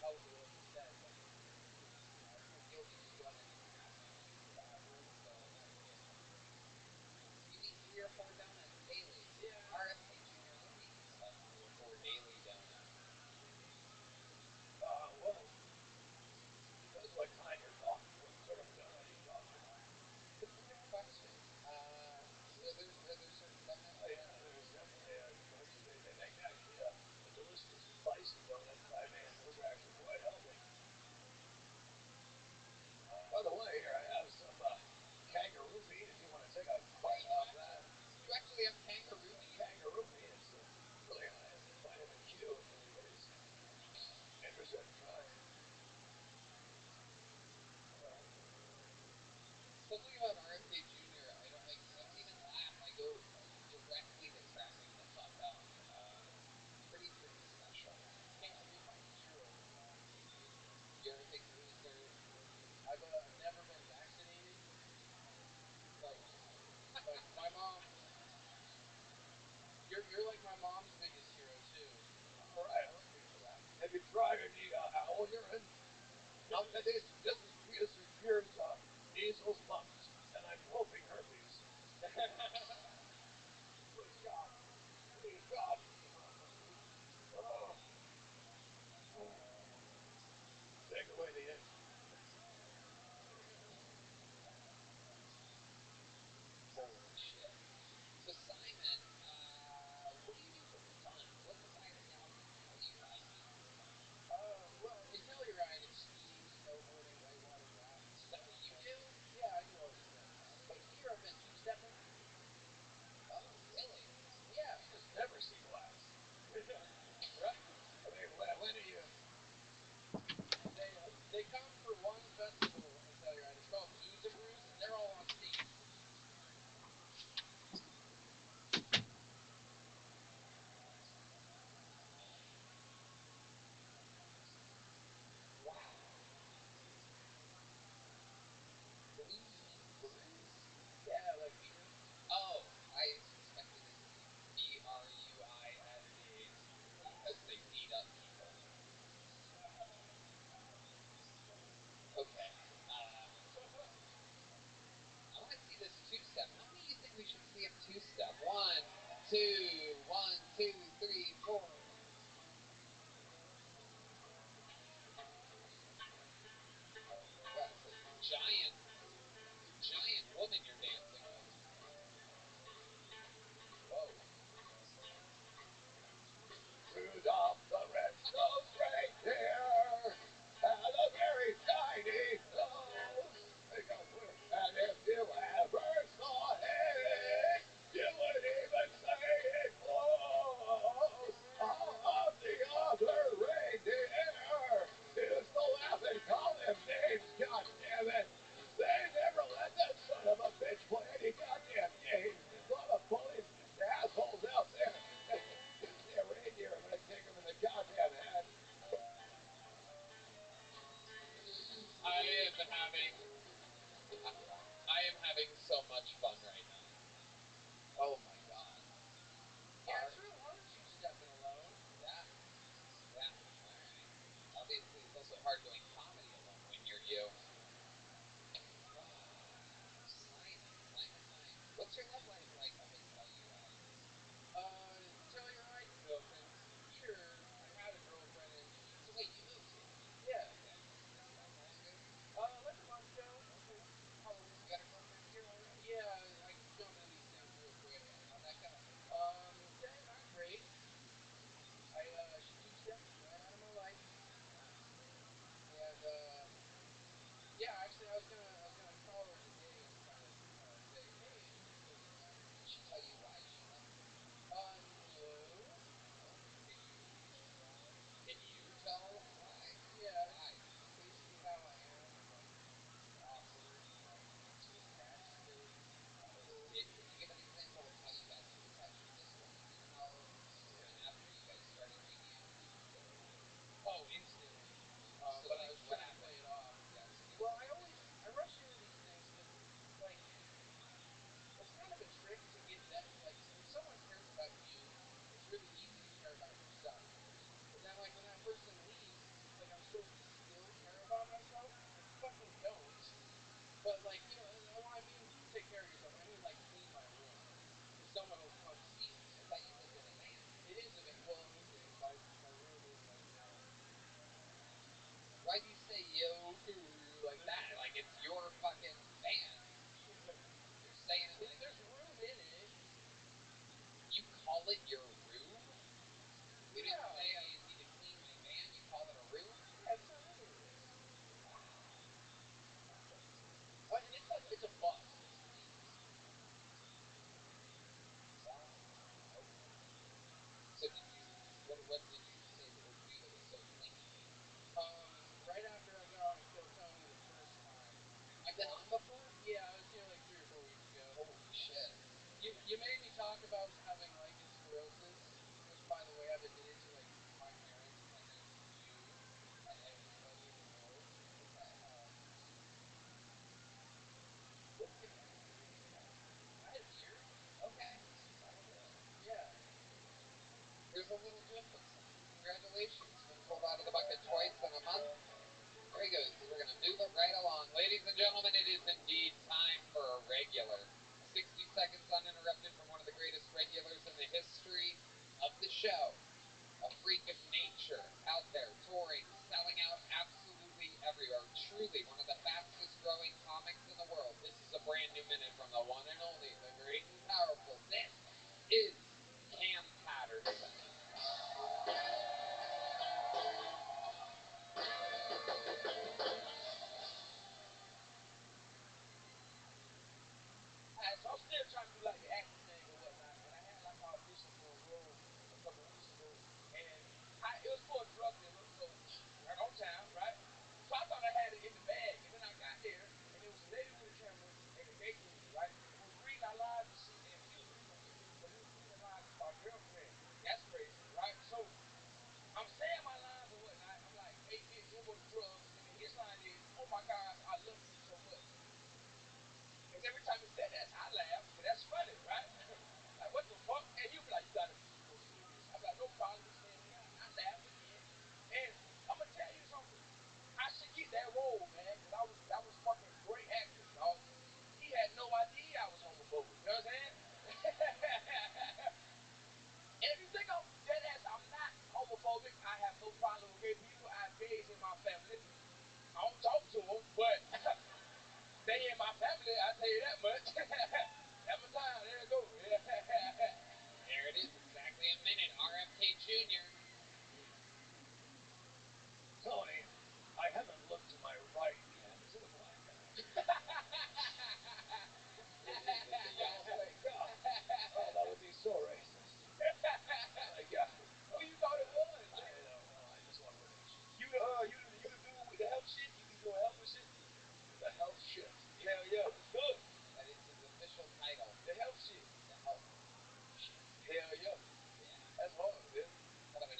healthy, like you said, but I feel guilty just going in and asking to use the bathroom, so I gotta get. You need 3 or 4 donuts daily. Yeah. RFK Jr. only eats like 3 or 4 daily donuts. Well, depends what kind you're talking. What sort of a donut are you talking about? That's a good question. Are there certain donuts? Oh yeah, there's definitely they make actually a delicious spicy donut by man. Those are actually quite healthy. By the way, here I have some kangaroo meat. If you want to take a bite off that. You actually have kangaroo meat? Kangaroo meat. It's really high in vitamin Q. If anybody's interested in trying. Something about RFK Jr. I don't even laugh. I go directly to cracking the fuck up. Pretty special. Can't be my hero, RFK Jr. You ever think this cures measles, mumps, and I'm hoping herpes. Please God, please God. Oh, take away the itch. Holy shit. So Simon, what do you do for fun? What side of Telluride do you work on? Well, in Telluride, it's skiing, snowboarding, whitewater rafts. Is that what you do? Yeah, I do all this stuff. But here I've been two-stepping. Oh, really? Yeah. You just never see glass. Right. I mean, when are you? They come for one festival in Telluride. It's called Booze and Brews, and they're all on stage. Wow. Booze and brews? Yeah, like beer. Oh, I suspected it to be BRUISEs because they beat up people. Okay. I want to see this two-step. How many do you think we should see of two-step? 1, 2, 1, 2, 3, 4. That's a giant woman you're dancing with. Whoa. Rudolph the red-nosed reindeer had a very shiny nose. And if you ever saw it, you would even say it glows. All of the other reindeer used to laugh and call him names. God damn it! They never let that son of a bitch play any goddamn games. A lot of bullies and assholes out there. You see a reindeer, I'm gonna kick him in the goddamn head. I am having I am having so much fun right now. Oh my god. Yeah, it's real hard two-stepping alone. Yeah. Yeah. All right. Obviously, it's also hard doing comedy alone when you're you. Simon. What's your love life like up in Telluride? Telluride, girlfriends. Here, I had a girlfriend, and she. So wait, you moved here? Yeah. Okay. How long ago? Like a month ago. Okay. How you got a girlfriend here already? Yeah, I jump into these things real quick. Yeah. How'd that go? Not great. She two-stepped right out of my life, and yeah, actually, I was gonna call her today and kind of say, hey, because Did she tell you why she left you? no. No. Can you tell why? Yeah, Why? it's basically how I am. I'm like awkward, like too attached still. Can you give an example of how you got too attached with this woman, and how soon after you guys started hanging out, did you get over it? Oh, instantly. But I Instantly? was What trying to happened? play it off. Yeah, so you Well, play it. I rush into these things because like it's kind of a trick to get that. Like if someone cares about you, it's really easy to care about yourself. But then like when that person leaves, it's like I'm supposed to still care about myself. I fucking don't. But like when I mean take care of yourself, I mean like clean my room. Because someone will come steal it. I thought you lived in a van. It is a van. Well, okay, my room is my van. Why'd you say yo guru like that? Like it's your fucking van. You're saying it like There's room in it. you call it your room? You Yeah. didn't say I need to clean my van, you call it a room? Yeah, it's not meaningless. Wow. And it's a bus. It's clean. Wow. Okay. So did you what did you say or do that was so clean? Right after I got on a kill Tony the first time. You've been on before? Yeah, I was here like 3 or 4 weeks ago. Holy shit. You made me talk about having lichen sclerosis, which by the way I've admitted to like my parents and then you and everybody in the world. Okay. What did you have? I had a beard. Okay. That'll do it. Yeah. There's a little gift of something. Congratulations. Been pulled out of the bucket twice in a month. There he goes. We're Ladies and gentlemen, it is indeed time for a regular. 60 seconds uninterrupted from one of the greatest regulars in the history of the show. A freak of nature, out there, touring, selling out absolutely everywhere. Truly one of the fastest growing comics in the world. This is a brand new minute from the one and only, the great and powerful. This is Cam Patterson. So I'm still trying to do like the acting thing or whatnot, and I had like an audition for a role a couple of weeks ago, and it was for a drug dealer, so right on time, right? So I thought I had it in the bag, and then I got there, and there was a lady with a camera and a gay dude, right? And we was reading our lines and shit, and we was reading the lines to our girlfriend. That's crazy, right? So I'm saying my lines and whatnot. I'm like, hey bitch, here go the drugs, and then his line is, oh my god, I love you so much. Because every time he said that, I laugh because that's funny, right? Like, what the fuck? And he'll be like, you gotta be more serious. I'm like, no problem, just stand here. I laugh again. And I'm gonna tell you something. I should get that role, man, because that was fucking great acting, dog. He had no idea I was homophobic. You know what I'm saying? And if you think I'm dead ass, I'm not homophobic. I have no problem with gay people. I have gays in my family. I don't talk to them, but they in my family. I tell you that much. Hammer time. There you go. There it is, exactly a minute. RFK Jr. Tony, I haven't looked to my right yet. Is it a black guy? Oh my god. Oh, that would be so racist. My god. Who you thought it was? I don't know. I just want to look at the shit. You the dude with the health shit? You be doing health and shit? The health shit. Hell yeah. Good. That is his official title. The health shit. The health shit. Hell yeah. Yeah. That's hard, man. By the way,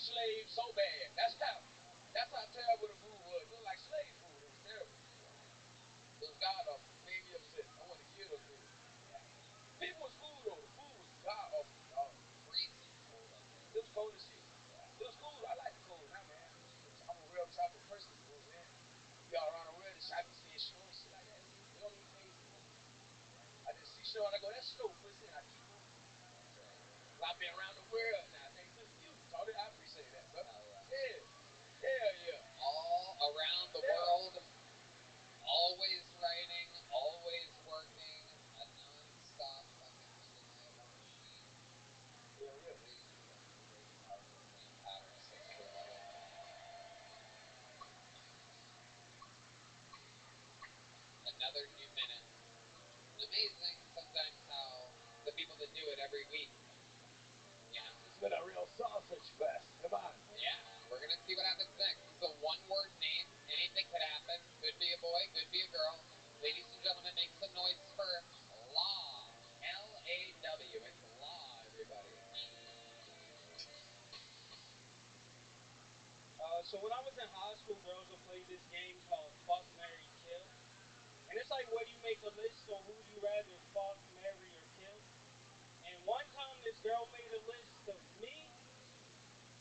slave so bad. That's how terrible the food was. It looked like slave food. It was terrible. It was god awful. It made me upset. I wanted to kill those people. People was cool though. The food was god awful, dog. Freezing cold, I bet. It was cold as shit. Yeah. It was cool. I like the cold now, man. I'm a real tropical person. You know what I'm saying? We all around the world, I be seeing snow and shit like that. We don't even phase me no more. I just see snow and I go, that's snow, pussy, and I keep moving. That's right. Well, I've been around the world now, thanks to you, Tony. I appreciate that, brother. Hell yeah. Yeah. Hell yeah. All around the Yeah. world, always writing, always working, a non-stop fucking undeniable machine. Hell yeah. Crazy fucking crazy powerful playing patterns. That's true, brother. Another new minute. Amazing sometimes how the people that do it every week, you know. It's been a real sausage fest. Come on. Yeah, we're gonna see what happens next. This is a one-word name. Anything could happen. Could be a boy, could be a girl. Ladies and gentlemen, make some noise for Law. L-A-W. It's Law, everybody. So when I was in high school, girls would play this game called Fuck, Marry, Kill. And it's like where you make a list on who you rather fuck, marry, or kill. And one time this girl made a list of me,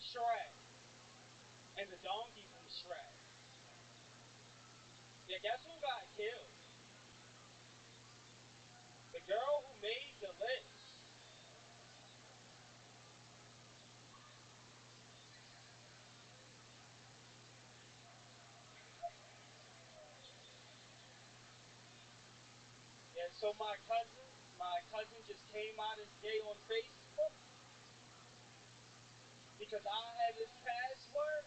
Shrek, and the donkey from Shrek. Yeah, guess who got killed? The girl who made the list. Yeah, so my cousin just came out as gay on Facebook because I had his password.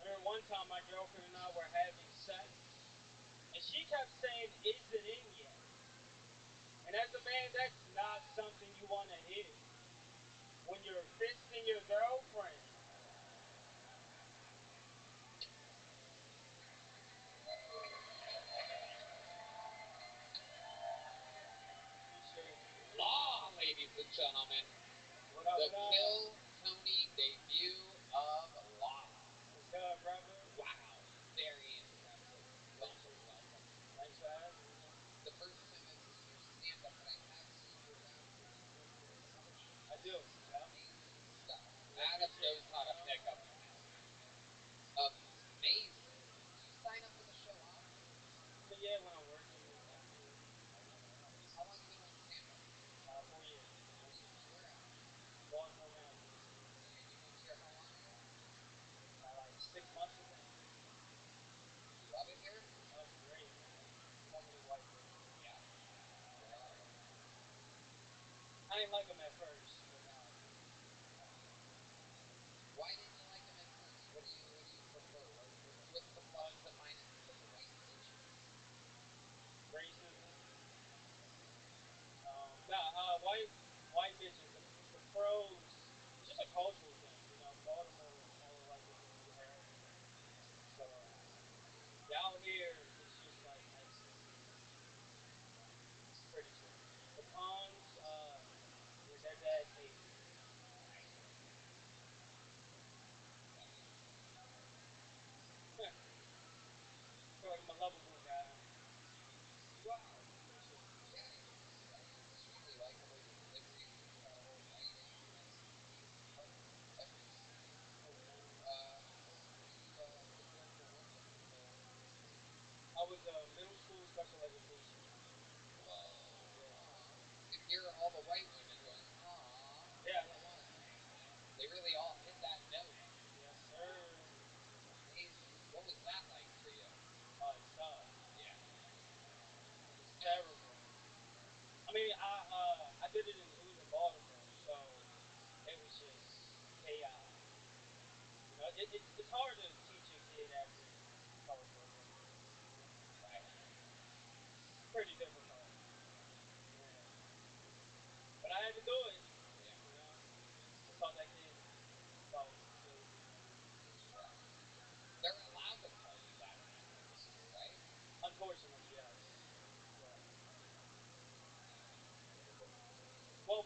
Remember one time my girlfriend and I were having sex, and she kept saying, "Is it in yet?" And as a man, that's not something you want to hear when you're fisting your girlfriend. Appreciate it. Law, ladies and gentlemen. What up? The What up? Kill Tony debut of Law. What's good, brother? Wow, very impressive. Welcome, welcome. Thanks for having me. The first time I've seen your stand-up, but I have seen you around doing your other shows. I do. Yeah. Amazing stuff. I Adam appreciate knows it. how to pick up a man. Amazing. Do you sign up for the show often? I mean, yeah, when I'm working, absolutely. I love it. I love it. How long you been doing stand-up? 4 years. 4 years. Where at? Baltimore, Maryland. And you moved here how long ago? Like 6 months ago. You love it here? Oh, it's great, man. So many white bitches. Yeah. There's a lot of them. I didn't like them at first, but now I do. Why didn't you like them at first? What do you prefer? What's the pluses and minuses of the white bitches? Racism. Nah, white bitches. The pros. It's just a cultural thing, you know. Baltimore, all the white bitches do hair. So yeah, out here it's just like excess. It's pretty true. The cons, yeah, their dads hate me. Feel like I'm a lovable guy. Wow, appreciate it. Yeah, you're extremely likable. You're glitzy. You've got a whole writing STD every scene. Oh, thank you. What were you been doing for work up until recently? I was middle school special education. Whoa. Yeah. Aw. You can hear all the white women going, aw, Yeah. all at once. They really all hit that note. Yes, sir. Amazing. What was that like for you? It sucked. Yeah. It was terrible. I mean, I did it was in Baltimore, so it was just chaos. You know, it's hard to teach a kid after color code like that. Right.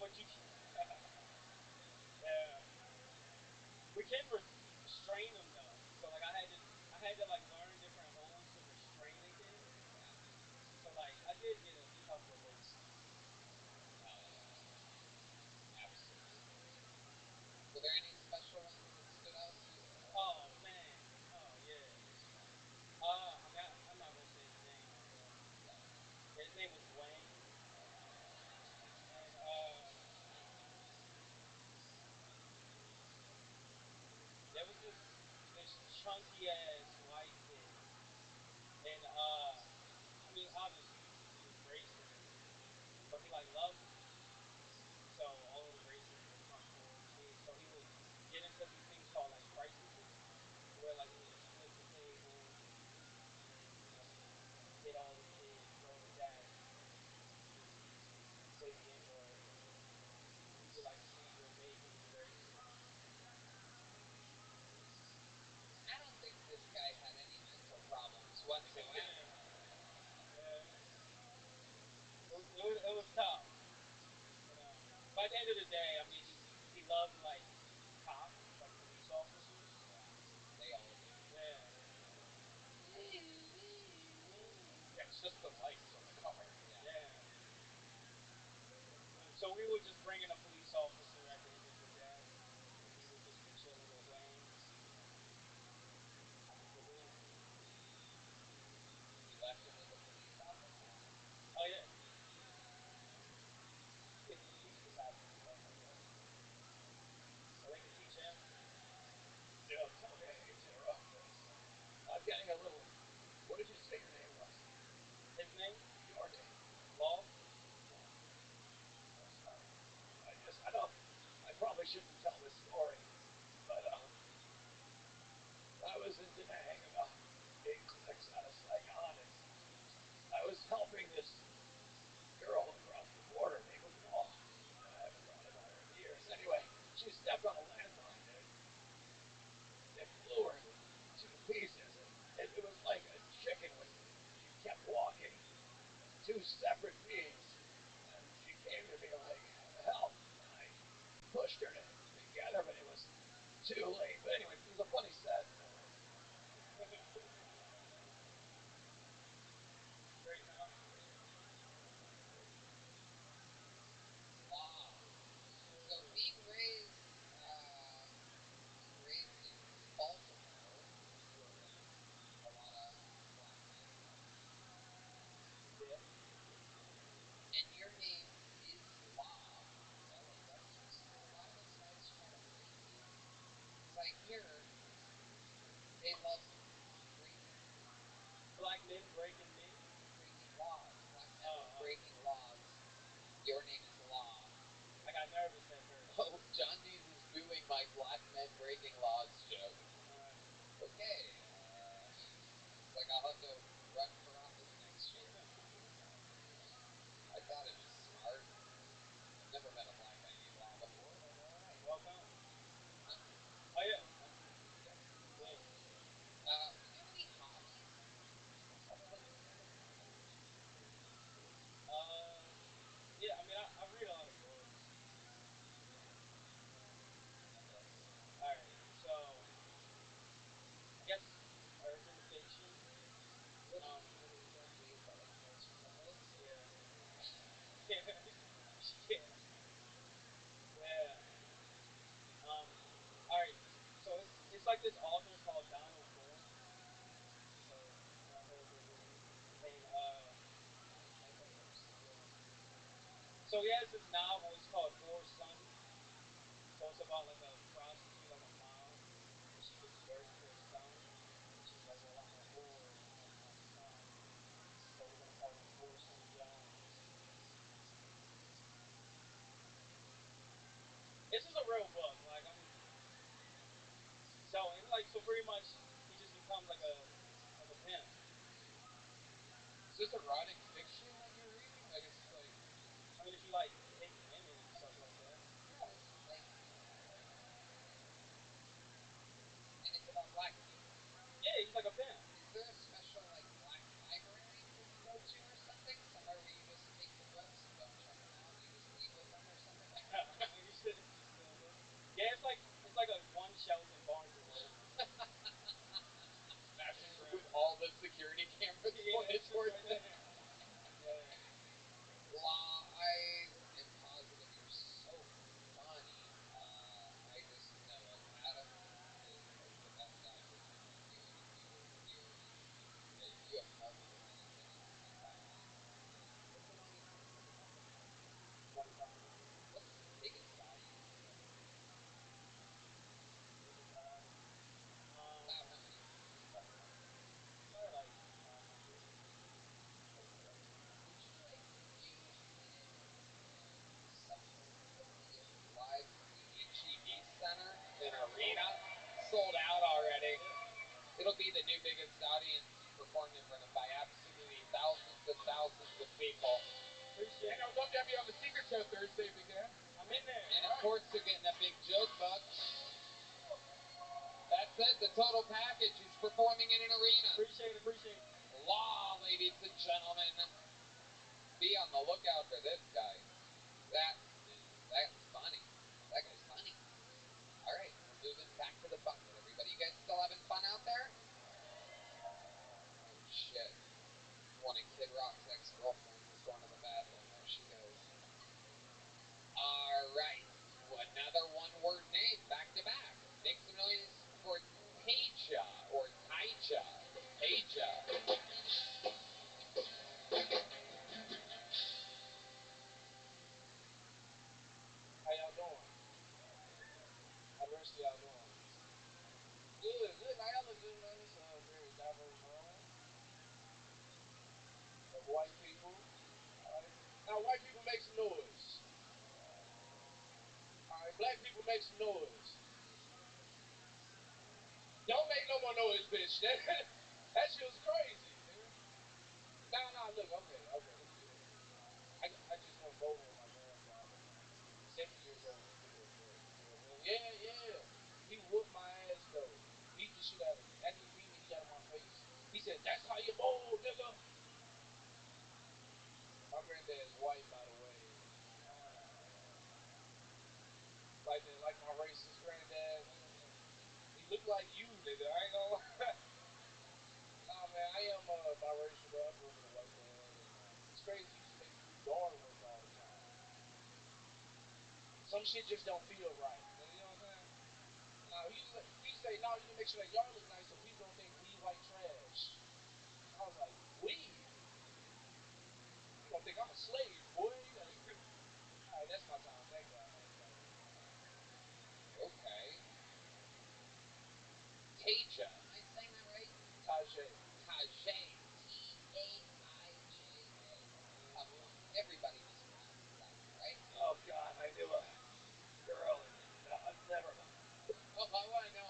but you yeah. We can restrain them though. So like I had to like learn different holds to restrain a kid. Yeah. So like I did get a couple of those times. Absolutely. Were there any special ones that stood out to you? Oh man. Oh yeah. I mean I'm not gonna say his name, but Okay. his name was Wayne, and there was this chunky ass white kid, and I mean obviously he was racist, but he like loved me. So all of the racists would come towards me. So he would get into these things called like crises, where like he would just flip the tables and hit all the kids, throw the daddies, just say the N word, and he'd be like, "See, you're making me racist." I don't think this guy had any mental problems whatsoever. Yeah, it was tough, you know. By the end of the day, I mean he loved like cops, like police officers. Yeah, they all do. Yeah, Yeah, it's just the lights on the car. Yeah. yeah. So we would just bring in a police officer at the end of the day, and he would just be chilling with Wayne. That was the deal. You left him with the police officer? Oh yeah, kids just have some stuff like that, so they can teach him. Tell me I hate to interrupt, but I'm getting a little. What did you say your name was? His name, Your name. Law. Oh, I'm sorry. I don't. I probably shouldn't tell this story, but I was in Da Nang about 8 clicks out of Saigon, and I was helping this girl across the border named Law. I haven't thought about her in years. Anyway, she stepped on a landmine, and it flew her into 2 pieces, and it was like a chicken when she kept walking. Two separate beings, and she came to me like, help, and I pushed her to get her, but it was too late. But anyway, it was a funny set. Great, huh? Wow. So being raised in Baltimore, you grew up in a lot of black neighborhoods, Yeah. and your name is Law. L-A-W. So a lot of those guys try to break you. Because I hear they love breaking Black men breaking me. breaking laws. Black men Oh, love breaking laws. Your name is Law. I got nervous at first. Oh, John Dees is doing my black men breaking laws joke. Okay, looks like I'll have to run for office next year. I thought it was smart. Never met a black guy named Law before, but alright. Welcome. Huh? Oh yeah. Yep. Yeah. Do you have any hobbies? Other than entertainment? Uh, yeah. I mean, I read a lot of books. Okay. All right. So I guess urbanization. What does that mean? Like tales from the hood? Yeah. Yeah. Yeah. Yeah. All right. So it's like this author called Donald Moore. So you know, I've heard of him, and I think I've seen yeah. it. So he has this novel. It's called Whore Sunny. So it's about like a prostitute, like a mom, and she gives birth to a son, and she's like, "Well, I'm a whore and I have my son, so we're gonna call him Whoreson Jones." This is a real book. Like I'm so and like so pretty much he just becomes like a pimp. Is this erotic fiction that you're reading? Like it's like I mean, if you like hit women and stuff like that. no, like and it's about black people. Yeah, he's like a pimp. Is there a special like black library that you go to or something? Somewhere where you just take the books and don't check them out, you just leave with them or something? security cameras pointed towards them. Lies and positive. You're so funny. I just know it. Adam is like the best guy for doing you, and you have no clue anything about anything. What's the longest time you've ever had a dog? 25 years. What's the biggest dog you've ever had? Biggest dog? About how many pounds? Probably like 500. Okay. Would you like views in something completely live from the HEB Center in Arena? Sold out already. It'll be the new biggest audience you've performed in front of by absolutely thousands of people. Appreciate And I would love to have you on the Secret Show Thursday if we can. I'm in there. And of course, you're getting a big joke book. That's it, the total package. He's performing in an arena. Appreciate it. Law, ladies and gentlemen. Be on the lookout for this guy. That's funny. That guy's funny. All right, we're moving back to the bucket. Everybody, you guys still having fun out there? Oh, shit. One of Kid Rock's ex-girlfriends is going to the bathroom. There she goes. All right. Another one-word name, back to back. Make some noise for Taija, or Taija. Taija. How y'all doing? How the rest of y'all doing? Good. Now y'all look good, man. It's a very diverse room of white people. All right. Now, white people make some noise. All right. Black people make some noise. Don't make no more noise, bitch. That shit was crazy, nigga. Nah. Look. Okay. Look at this. I just went bowling with my grandfather. 70 years old. Look at that. Yeah. He whooped my ass though. Beat the shit out of me. After he beat me, he got in my face. He said, "That's how you bowl, nigga." My granddad's white, by the way. Like my racist granddad, nigga. He looked like you, nigga. I ain't gonna lie. Nah, man, I am biracial though. I grew up with a white dad, and it's crazy. He used to make me do yard work all the time. Some shit just don't feel right. You know what I'm saying? Now he say, "No, you need to make sure that yard look nice so people don't think we white trash." I was like, "We? You gonna think I'm a slave, boy?" All right, that's my time. Thank y'all. Okay. Taija. Am I saying that right? Tajay. Taija. Taija. Tough one. Everybody mispronounces that one, right? Oh, God, I knew a girl and never mind. Oh, I want to know.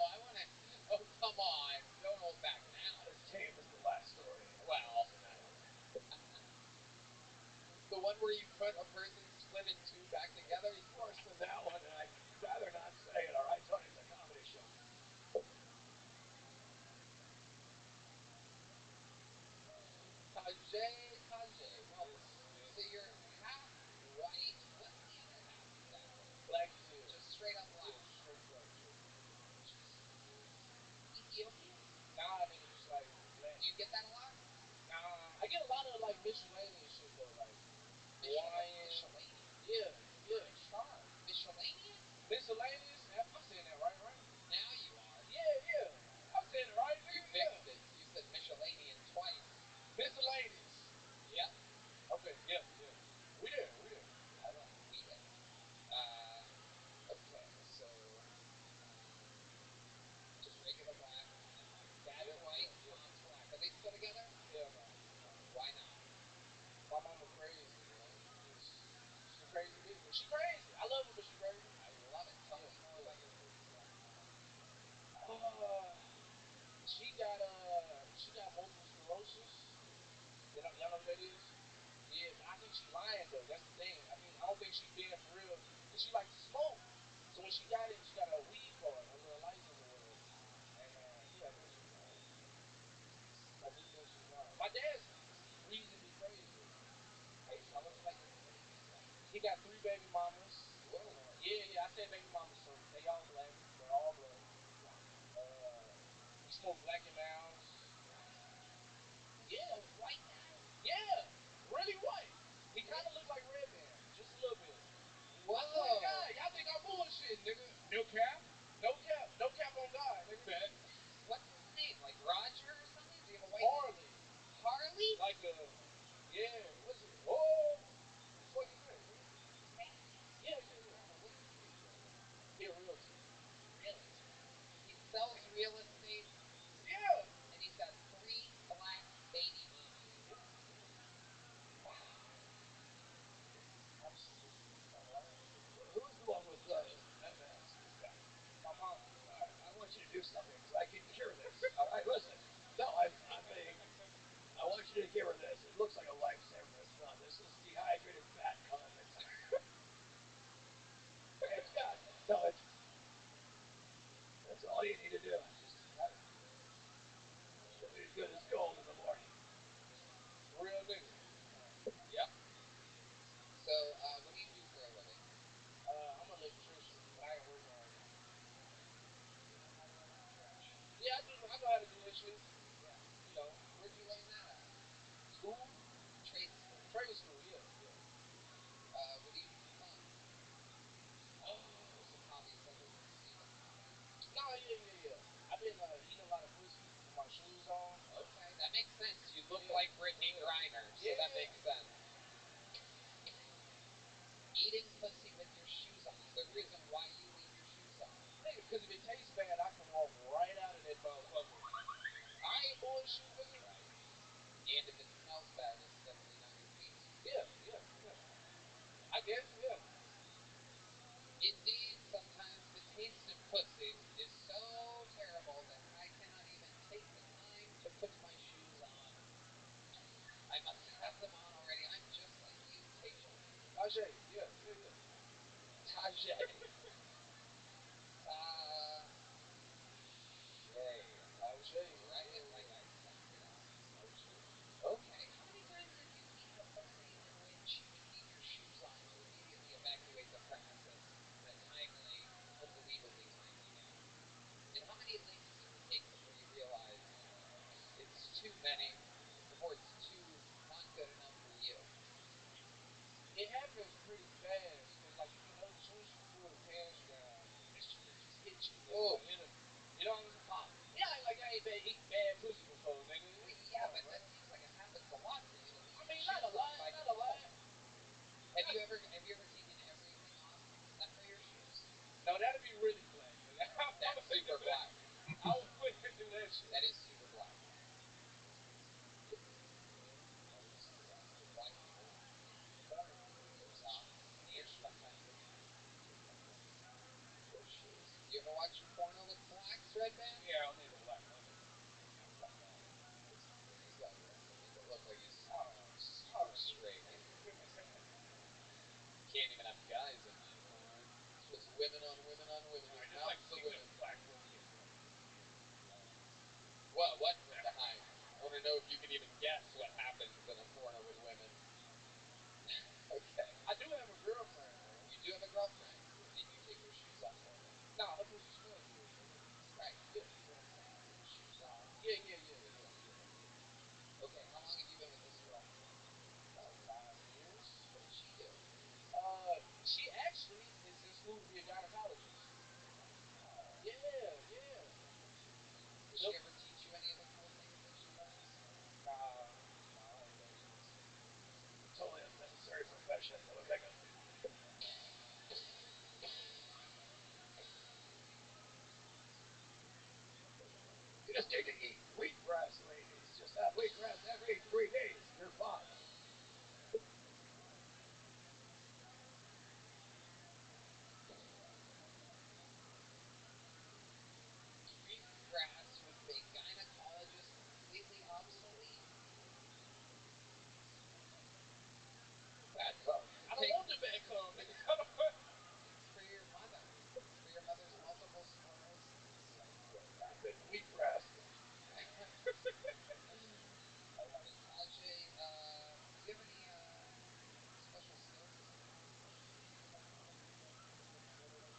Oh, come on. Don't hold back now. As tame as the last story. Well, the one where you put a person split in two back together? It's worse than that one, and I'd rather not say it, all right, Tony? It's a comedy show. Tajay. Well, so you're half white. What's the other half exactly? Black as hell. Just straight up black. Yeah, straight black. Ethiopian? Nah, nigga, just like black. Do you get that a lot? Nah, I get a lot of like miscellaneous shit though, like Hawaiian. Miscellaneous. Yeah, star. Miscellaneous? Miscellaneous? I'm saying that right? Now you are. Yeah. I'm saying it right, nigga. You fixed it. You said Michelinian twice. Miscellaneous. Yep. Okay, yeah. We there. All right, we there. Okay, so just regular black. Dad's white, Yeah. mom's black. Are they still together? Hell no. Why not? My mama crazy, man. She's a crazy bitch, but she crazy. I love her, but she crazy. I love it. Tell me more about your crazy wife. She got multiple sclerosis. Y'all know what that is? Yeah, but I think she lying though. That's the thing. I don't think she being for real because she likes to smoke. So when she got it, she got a weed card, a little license or whatever. And yeah, I think she's lying. I do think she's lying. My dad's reasonably crazy. Hey, tell us about your crazy stuff. He got 3 baby mamas. Whoa. Yeah. I said baby mamas, so they all black. They're all black. We smoke black and mounds. all you need to do is just have it. She'll be as good as gold in the morning. Real nigga. Yep. So, what do you do for a living? I'm an electrician, but I ain't working right now. You know how to run a church? Yeah, I do. I know how to do that shit. Yeah. You know, Where'd you learn that at? school, Trade school. trade school. Yeah, yeah. What do you do for fun? Or some hobbies other than stand-up comedy? No, yeah. I've been eating a lot of pussy with my shoes on. Okay, that makes sense. You look Yeah, like Brittany yeah. Griner, so Yeah. that makes sense. Eating pussy with your shoes on is the reason why you leave your shoes on. Nigga, because if it tastes bad, I can walk right out of that motherfucker. I ain't bullshitting. Right. And if it smells bad, it's definitely not your feet. Yeah. I guess, yeah. Indeed, sometimes the taste of pussy is so terrible that I cannot even take the time to put my shoes on. I must have them on already. I'm just like you, Tajay. Tajay, yeah. Tajay. Tajay. Right, Yeah. like I sound it out. Tajay. Okay, how many times have you eaten a pussy in which you would need your shoes on to immediately evacuate the premises in a timely, unbelievably timely manner? And how many licks does it take before you realize it's too many, before it's too not good enough for you? It happens pretty fast, because, like, you know, as soon as you pull the pants down, that shit will just hit you. Oh. Like, you know what I'm saying? Yeah, like I ain't been eating bad pussy before, nigga. Well, yeah, but that seems like it happens a lot for you to leave I your mean, shoes on by not a default. lot. Have you ever taken everything off except for your shoes? No, that'd be really black, nigga. That's super black. I wouldn't do that shit. That is super black. Black people, Porn. their socks, and Their sometimes their shoes. You ever watch porno with blacks, Red Man? Yeah, only the black women. Not black men. There you go. You're gonna make it look like he's Oh. super straight. Can't even have guys in that porn. It's just women on women on women. Alright, Just just like mountains of speaking women. of black women. What from behind? I want to know if you can even guess what happens in a porno with women. Okay. I do have a girlfriend, though. You do have a girlfriend, and you take her shoes off for her. Nah, her pussy smell good, nigga. Right. Yeah. That's what I'm saying. With the shoes on. Yeah. Okay, how long have you been with this girl? About 5 years. What does she do? She actually is in school to be a gynecologist. Yeah. Does she ever teach you any of the cool things that she learns? Nah. Totally unnecessary profession, but okay, go. You just need to eat wheatgrass, ladies. Just have wheatgrass every 3 days. You're fine. Wheatgrass would make gynecologists completely obsolete. Bad cum. I don't want the bad cum, nigga. I don't want. It's for your mother. It's for your mother's multiple sclerosis. Rapid wheatgrass. I love it. Ajay, do you have any special skills as a performer?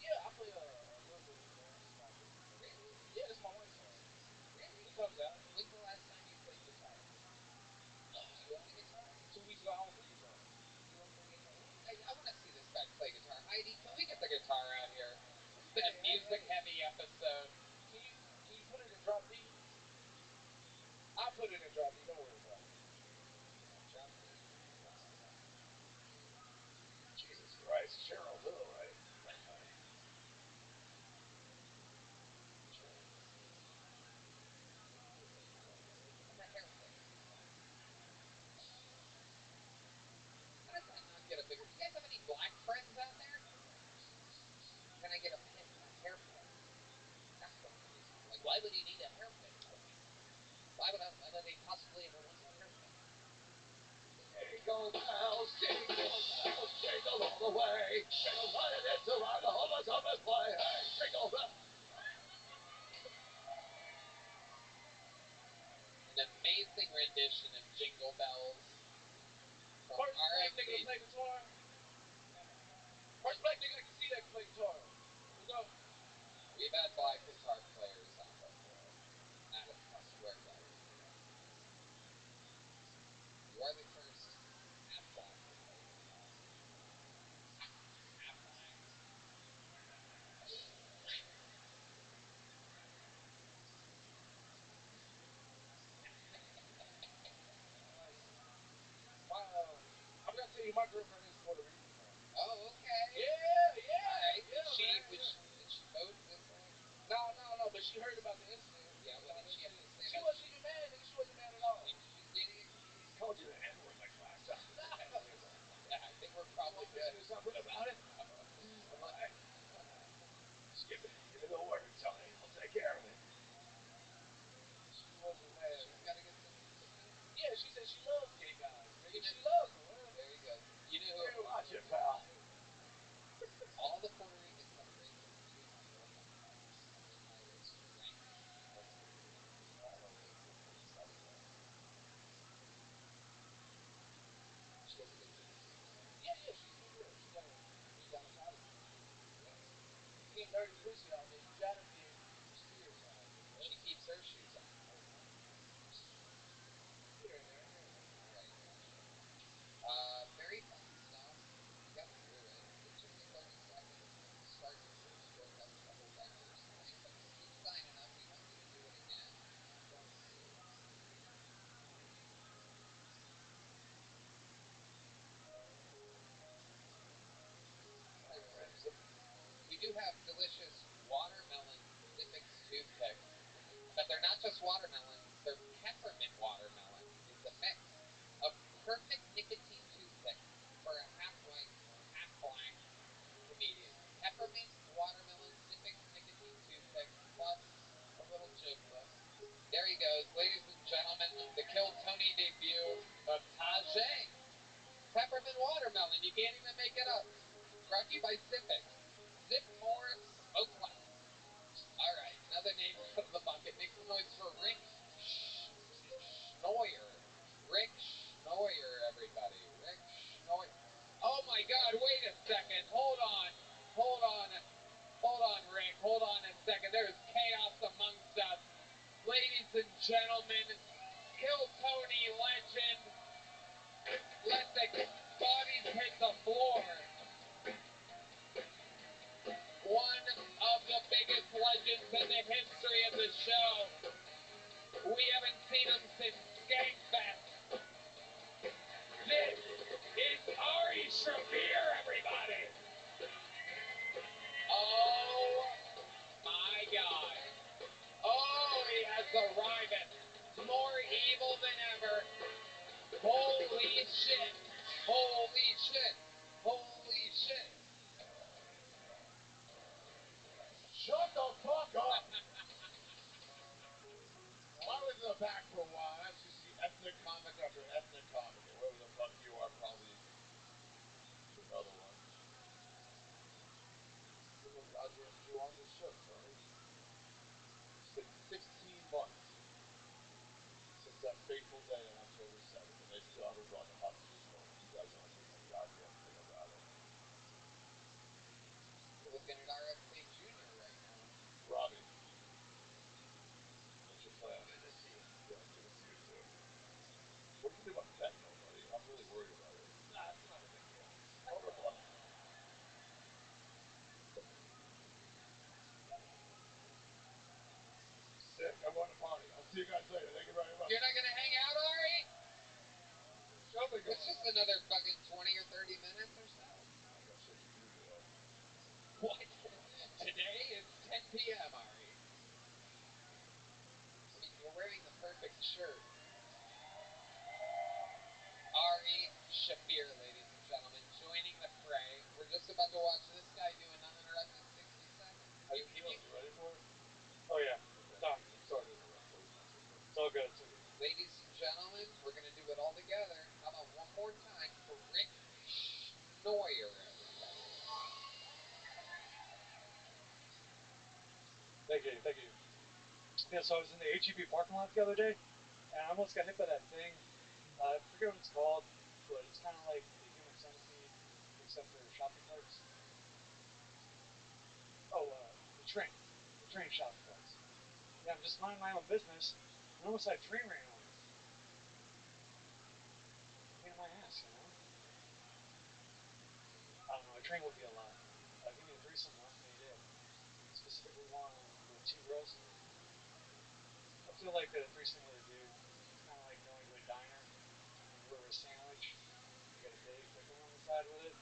Yeah, I play a little bit of guitar. Small bit. Really? Yeah, that's my white card. Really? It comes out. When's the last time you played guitar? Do you own a guitar? 2 weeks ago, I owned the guitar. You own the guitar? I want to see this guy play guitar. Heidi, can we get the guitar out here? This has been a music-heavy episode. Can you put it in drop D? I'll put it in drop D. Don't worry about it. Drop D. Jesus Christ, Cheryl Hill, right? I'm a hairpin. How does that not get a bigger... Do you guys have any black friends out there? Can I get a pin? A hairpin? That's what I'm using. Like, why would he need a hairpin? Why would they possibly ever want a hairpin? Jingle bells, jingle all the way. Jingle right into rock, the whole summer play. Hey, jingle bells. edition of Jingle Bells from First black nigga to RFC. play guitar. First black nigga I can see that can play guitar. Let's go. We've had black guitar players on before. Madison Square Garden. You are the first half black to play guitar. Half black. I'm gonna tell you, my girlfriend is Puerto Rican now. Oh, okay. Yeah. All right. Yeah, Did she vote this way? No, but she heard about the incident. Yeah, what did she have to say? She wasn't even mad, nigga. She wasn't mad at all. She didn't accuse. Told you the N-word like 5 times. Yeah, I think we're probably You want me to good. do something about it? Alright. Just give me the word, Tony. I'll take care of it. She wasn't mad. She's got a good sense of humor. Yeah, she said she loves gay guys. You know, She loves them. there you go. You know who? Hey, watch it, pal. All the Puerto Ricans have a great sense of humor until it comes to us. And they call us French. What's the word? I don't know what it is, but it's not the best. She has a good sense of humor, though. Yeah, she's a good girl. She got me down to college. Yeah. Getting dirty pussy all day. You gotta be able to keep your spirits high. She keeps her shoes on. Here and there. All right, gotcha. Very fun stuff. We got through it. It took me 30 seconds from start to finish to go catch the whole diapers thing. But keep signing up. We want you to do it again. Let's see. We do have delicious watermelon Zippix toothpicks. But they're not just watermelon, they're peppermint watermelon. It's a mix. A perfect nicotine toothpick for a half white, half black comedian. Peppermint watermelon Zippix nicotine toothpick plus a little joke list. There he goes, ladies and gentlemen, the Kill Tony debut of Tajay. Peppermint watermelon, you can't even make it up. Brought to you by Zippix. Zip more, smoke less. All right, another name out of the bucket. Make some noise for Rick Schnoyer. Rick Schnoyer, everybody. Rick Schnoyer. Oh my God! Wait a second. Hold on, Rick. Hold on a second. There's chaos amongst us, ladies and gentlemen. Kill Tony legend. Let the bodies hit the floor. One of the biggest legends in the history of the show. We haven't seen him since Skankfest. This is Ari Shaffir, everybody. Oh my God. Oh, he has the rivets. More evil than ever. Holy shit. Holy shit. Holy shit. Shut the fuck up! I was in the back for a while, and I just see ethnic comic after ethnic comic, or whoever the fuck you are, probably another one. Put no goddamn Jew on this show, Tony. It's been 16 months since that fateful day on October 7th, and they still haven't brought the hostages home. You guys aren't doing a goddamn thing about it. You're looking at RFK Jr. right now. Robbie, what's your plan? Good to see you. Yeah, good to see you too. What do you think about fentanyl, buddy? I'm really worried about it. Nah, it's not a big deal. Sick. I'm going to party. I'll see you guys later. Thank you very much. You're not going to hang out, Ari? Show me going. It's just another fucking 20 or 30 minutes or so. I got shit to do today. What? Today it's 10 p.m., Ari. I mean, you're wearing the perfect shirt. Ari Shaffir, ladies and gentlemen, joining the fray. We're just about to watch this guy do an uninterrupted 60 seconds. Hey, Phil, you ready for it? Oh yeah. Okay. No. Sorry to interrupt. That was my signal. It's all good. It's all good. Ladies and gentlemen, we're going to do it all together. How about one more time for Rick Schnoyer, everybody? Thank you. Yeah, so I was in the HEB parking lot the other day, And I almost got hit by that thing. I forget what it's called, but it's kind of like the human centipede, except for shopping carts. Oh, the train shopping carts. Yeah, I'm just minding my own business, and almost had a train ran over me. Pain in my ass, you know. I don't know. A train would be a lot. Give me a threesome one any day. Specifically one with two girls. I feel like a threesome with a dude. It's kind of like going to a diner and you order a sandwich. You get a big pickle on the side with it.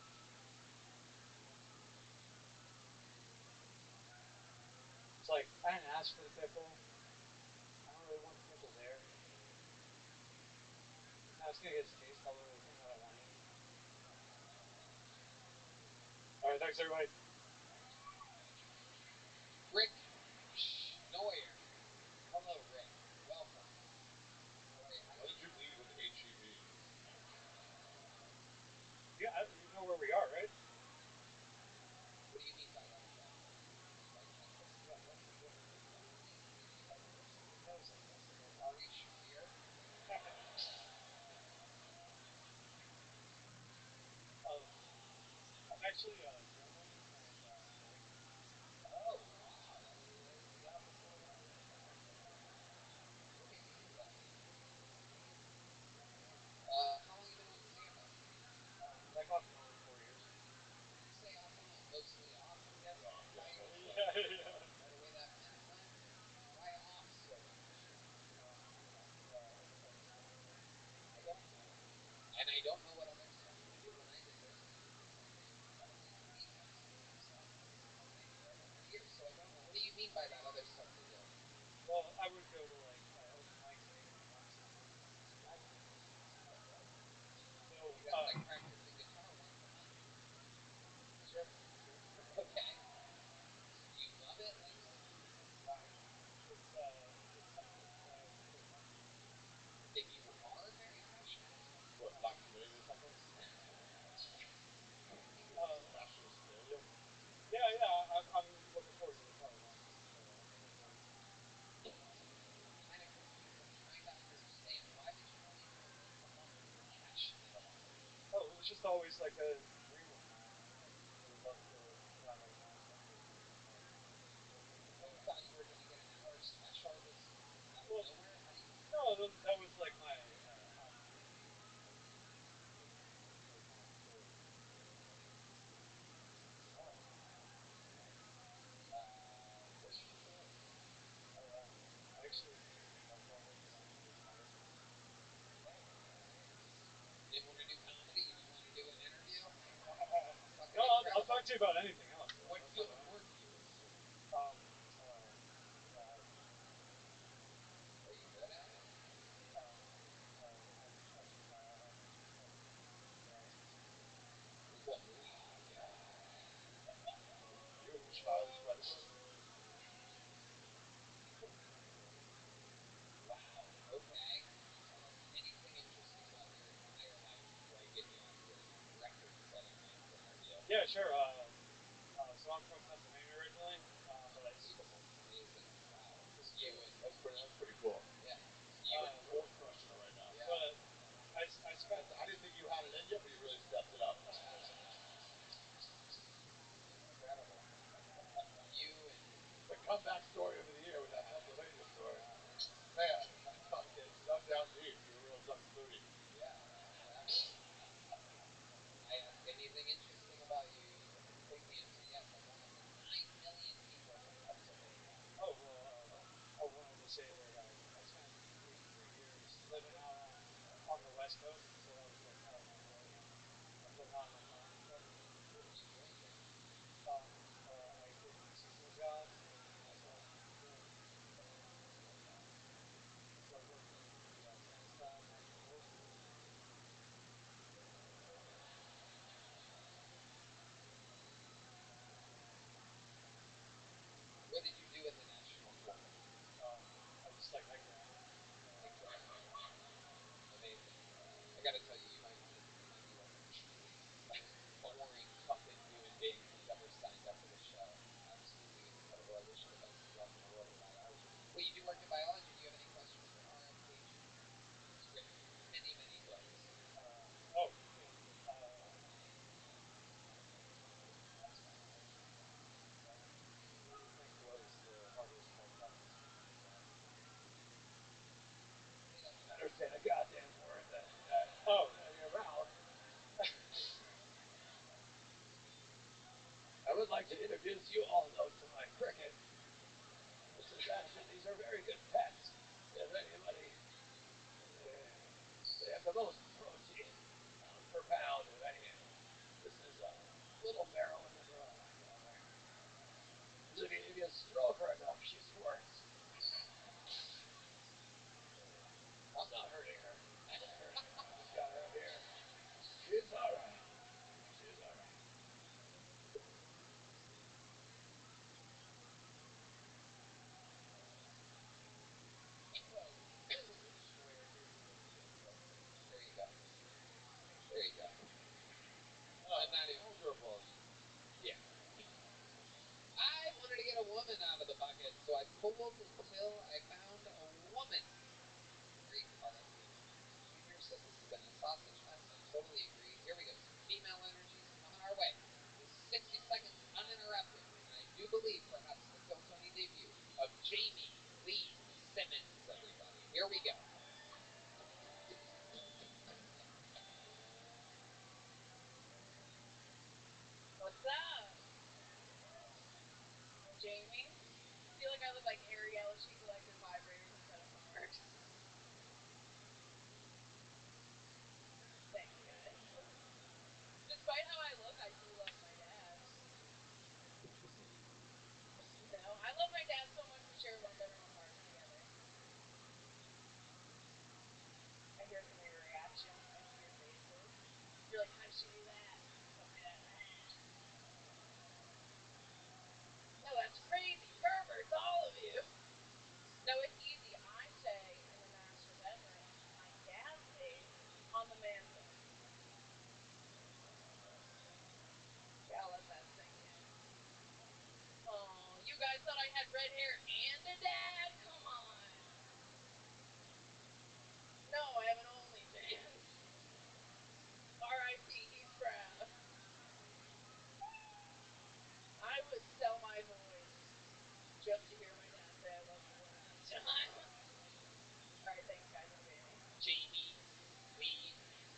It's like I didn't ask for the pickle. I don't really want the pickle there. Now it's gonna get its taste all over the thing that I want to eat. All right, thanks everybody. Rick Schnoyer. Hello, Rick. Welcome. How are you? Why did you lead with HEB? Yeah, you know where we are, right? What do you mean by that exactly? Like this? Yeah, yeah. Like this? Yeah, it's like this. Like Ari Shafir? I'm actually German and Greek. Oh, wow. That was the opposite of what I would have thought. Okay. What made you do that? How long you been on stand-up? Back off and on 4 years. When you say off and on, mostly off, I'm guessing? Yeah, Right, most Yeah, likely. yeah. right away that pen went? Why off so much? Everything's fun. I don't know. And I don't know what others tell me to do when I do this. I don't like to be on stage, so I've been doing it for years, so I don't know. What do you mean by that others tell me to do? Well, I would go to like open mics maybe once a month. Okay. So, So that's like practicing guitar once a month. sure, sure. Okay. Do you love it? Like, Uh, it's pretty fun. if you are very passionate? What, Black Parade or something? Uh, National Stereo? yeah, yeah. I'm looking forward to it probably once every 4 weeks. I'm kind of confused. I'm trying to understand. Why would you only do it once a month if you're passionate about it? Oh, it was just always like a dream of mine. I would love to have like my own venue or something like that. Oh, I thought you were going to get an hour special just out of Well, nowhere. How do you? no, that was like my opportunity. That was my story. Oh, okay. What do you do for work? I actually that's why I work because I want to lose my weight. Okay. You didn't want to do comedy. You didn't want to do an interview. Fucking No, I'll incredible. talk to you about anything else. What That's not field what of I'm. work do you pursue? Um, uh, I don't know. Are you good at it? Um, I have specific. What do you mean? Are you a child's wrestler? Wow. Okay. Tell us anything interesting about your entire life before I get you on to a record-setting length interview. Yeah, sure. cold until I found a woman. Great color. Junior said this has been a sausage fest. I totally agree. Here we go. Some female energies coming our way. This is 60 seconds uninterrupted. And I do believe perhaps the Kill Tony debut of Jamie Lee Simmons, everybody. Here we go. What's up? Hi, Jamie. I feel like I look like Ariel if she collected vibrators instead of farts. Thanks, guys. Despite how I look, I do love my dad. No, I love my dad so much we share one bedroom apartment together. I hear some of your reactions. I see your faces. You're like, how did she do that? Tell my dad that. No, that's crazy. Perverts, all of you. No, it's easy. I stay in the master bedroom. My dad stays on the mantle. Yeah, I'll let that sink in. Oh, you guys thought I had red hair and a dad? Come on. No, I have an OnlyFans. R.I.P. He's proud. I would sell my voice just to hear my dad say I love you one last time. All right, thanks, guys, and Jamie. Jamie Lee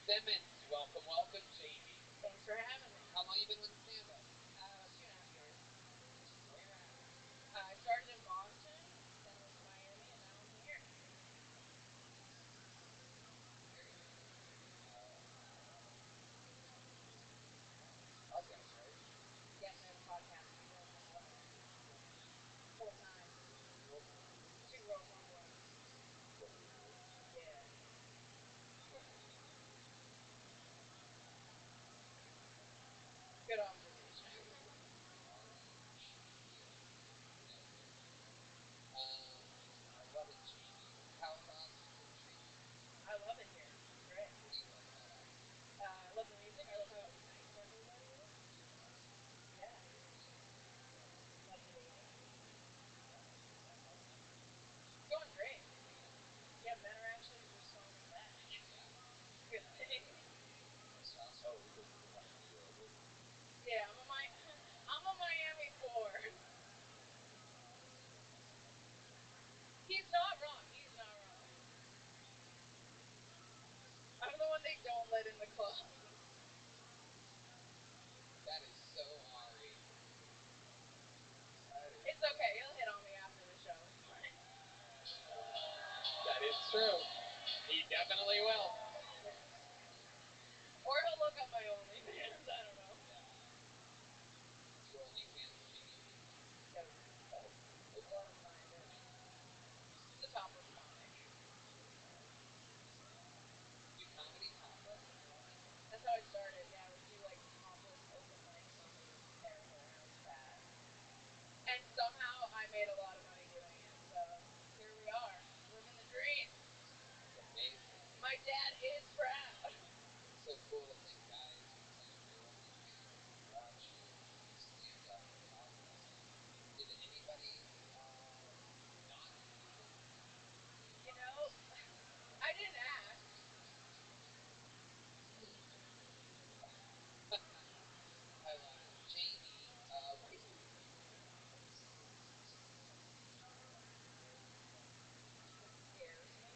Simmons. Welcome, welcome, Jamie. Thanks for having me. How long you been with stand-up? 2.5 years. Where at? I started in Boston, then went to Miami, and now I'm here. Very nice. Podcast, right? Yes, I have a podcast, Two Girls, One Blonde. Full time. Real time. 2 girls, 1 blonde. What we do. Yeah. Cool. Good observation. I love it, Jamie. How's Austin been treating you? I love it here. It's great. What do you love about Austin? I love the music. I love how nice everybody is. Yeah. Like dating. It's going great. Yeah, men are actually responding back. It's a good thing. Must how so? Because of the fact that you're a woman. Yeah, I'm a Miami 4. He's not wrong. He's not wrong. I'm the one they don't let in the club. That is so Ari. It's okay. He'll hit on me after the show. It's fine. That is true. He definitely will. Or he'll look up my OnlyFans. I don't know. What's your OnlyFans name? Don't. Oh, You'll have to find it. It's a topless comic. do comedy topless? That's how I started. Yeah, I would do like topless open mics on the airport when I was fat. And somehow I made a lot of money doing it. So here we are, living the dream. It's amazing. My dad is proud. It's so cool to think guys would tell you their OnlyFans is to watch you stand up topless. Did anybody not do it? You know, I didn't ask. I love it. Jamie, what do you do? It scares me.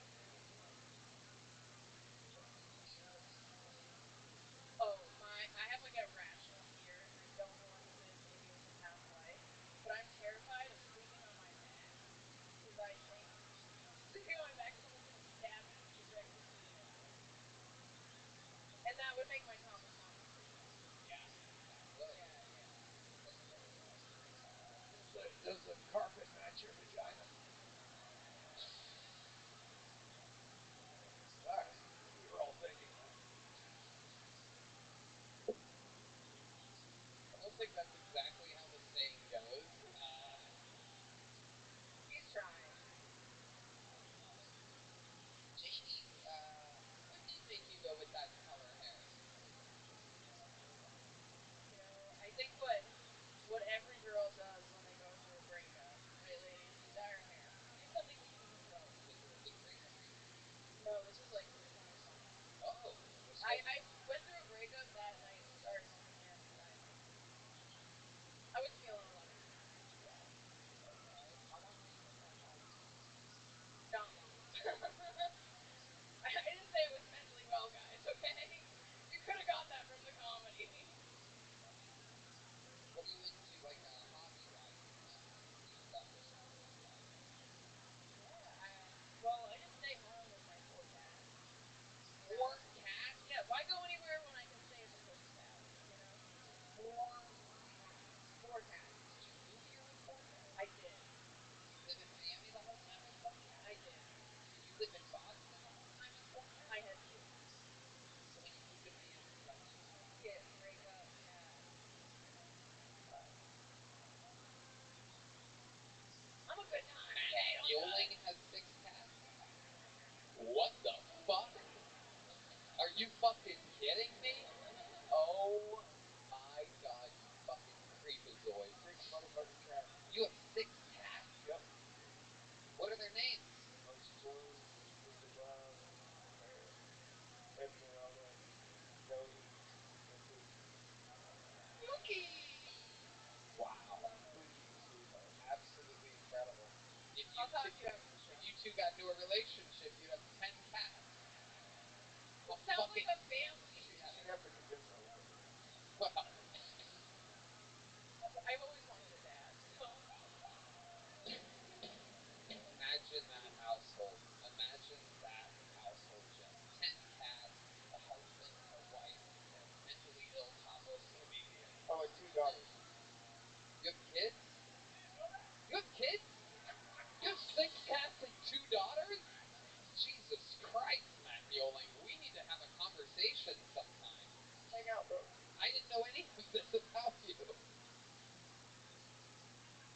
Oh, I have like a rational fear, and I don't know what this is. Maybe it was a past life, but I'm terrified of sleeping on my back because I think sleeping on my back, someone's gonna stab me directly through the middle, and that would make my top of comic pretty. Yeah, that would. Yeah, yeah. Does the carpet match your vagina? All right. We were all thinking that. I don't think that's exactly how the saying goes. He's trying. Jamie, what did make you go with that color hair? I didn't say it was mentally well, guys, okay? You could have got that from the comedy. What are you into, like, hobby-wise at the moment? What do you got going on hobby-wise? Yeah, well, I just stay home with my 4 cats. You know? 4 cats? Yeah, why go anywhere when I can stay at the coast house, you know? 4 cats. 4 cats. Did you move here with 4 cats? I did. Did you live in Miami the whole time with 4 cats? I did. Did you live in Boston the whole time with 4 cats? I had 2. So when you moved to Miami, you got 2 more? Yeah, breakup, yeah. I'm a good time. Matt Okay, don't Mueling judge. has 6 cats? What the fuck? Are you fucking kidding me? Oh my god, you fucking creepazoid. 6 motherfucking cats. You have 6 cats? Yep. What are their names? Spoon, Mr. Brown, Esmeralda, Jody, Yuki. Yuki! Wow. Completely sweetheart. Absolutely incredible. If you, I'll talk to you after the show. if you two got into a relationship, you'd have 10 cats. It sounds like a family. She'd have to convince her wife. Well, I've always wanted a dad, so. imagine that household. Imagine that household, Jeff. 10 cats, a husband, a wife, and a mentally ill topless comedian. Oh, and 2 daughters. You have kids? You have kids? You have 6 cats and 2 daughters? Jesus Christ, Matt Mueling. We need to have a conversation sometime. Hang out, bro. I didn't know any of this about you.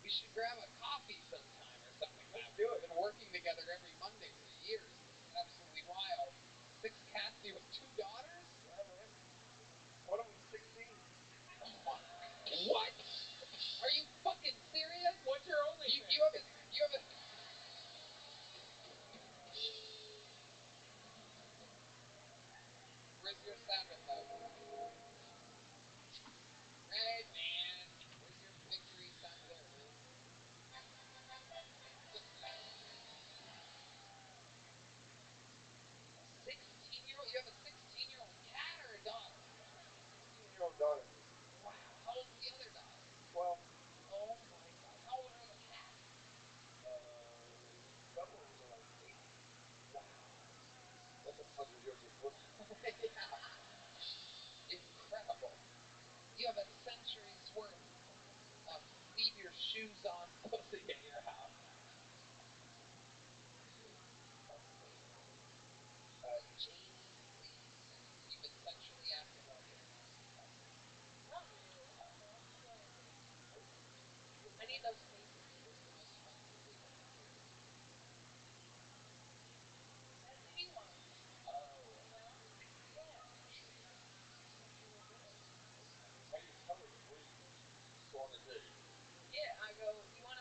We should grab a coffee sometime or something, Matt. Do it. We've been working together every Monday for years. This is absolutely wild. 6 cats, you have 2 daughters? Yeah, man. One of them's 16. What? Are you fucking serious? What's your only You have a Where's your sound effect? Hey, man. Where's your victory sound there, man? 16-year-old? You have a 16-year-old cat or a daughter? 16-year-old daughter. Wow. How old's the other daughter? 12. Oh my god. How old are the cats? A couple of them are like 8. Wow. That's 100 yards of foot. Yeah. Incredible. You have a century's worth of leave your shoes on pussy at your house. Jamie, please. You've been sexually active all day. Not really. No, still looking. I need those papers. What's the most fun position you've taken? That knee one. Oh. You know? Yeah. Makes me feel good. How do you tell her to breathe? Swan a day. Yeah, I go, you want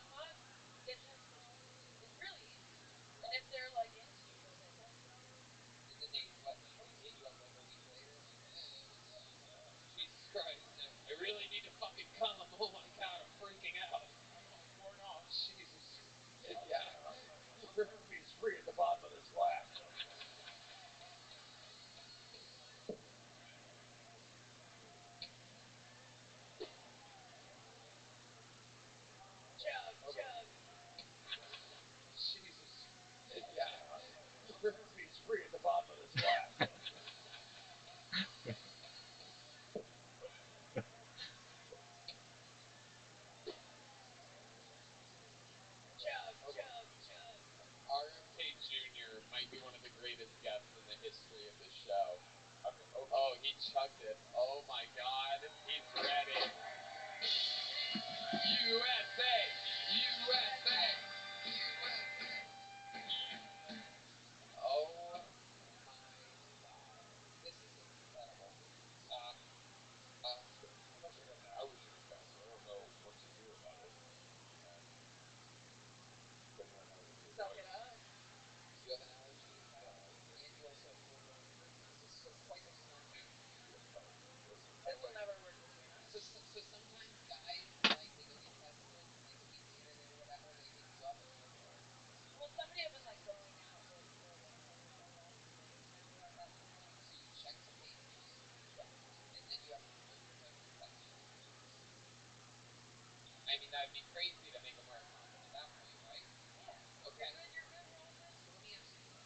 I mean, that'd be crazy to make them wear a condom at that point, right? Yeah. Okay. Then you're good, Roman. So let me ask you this: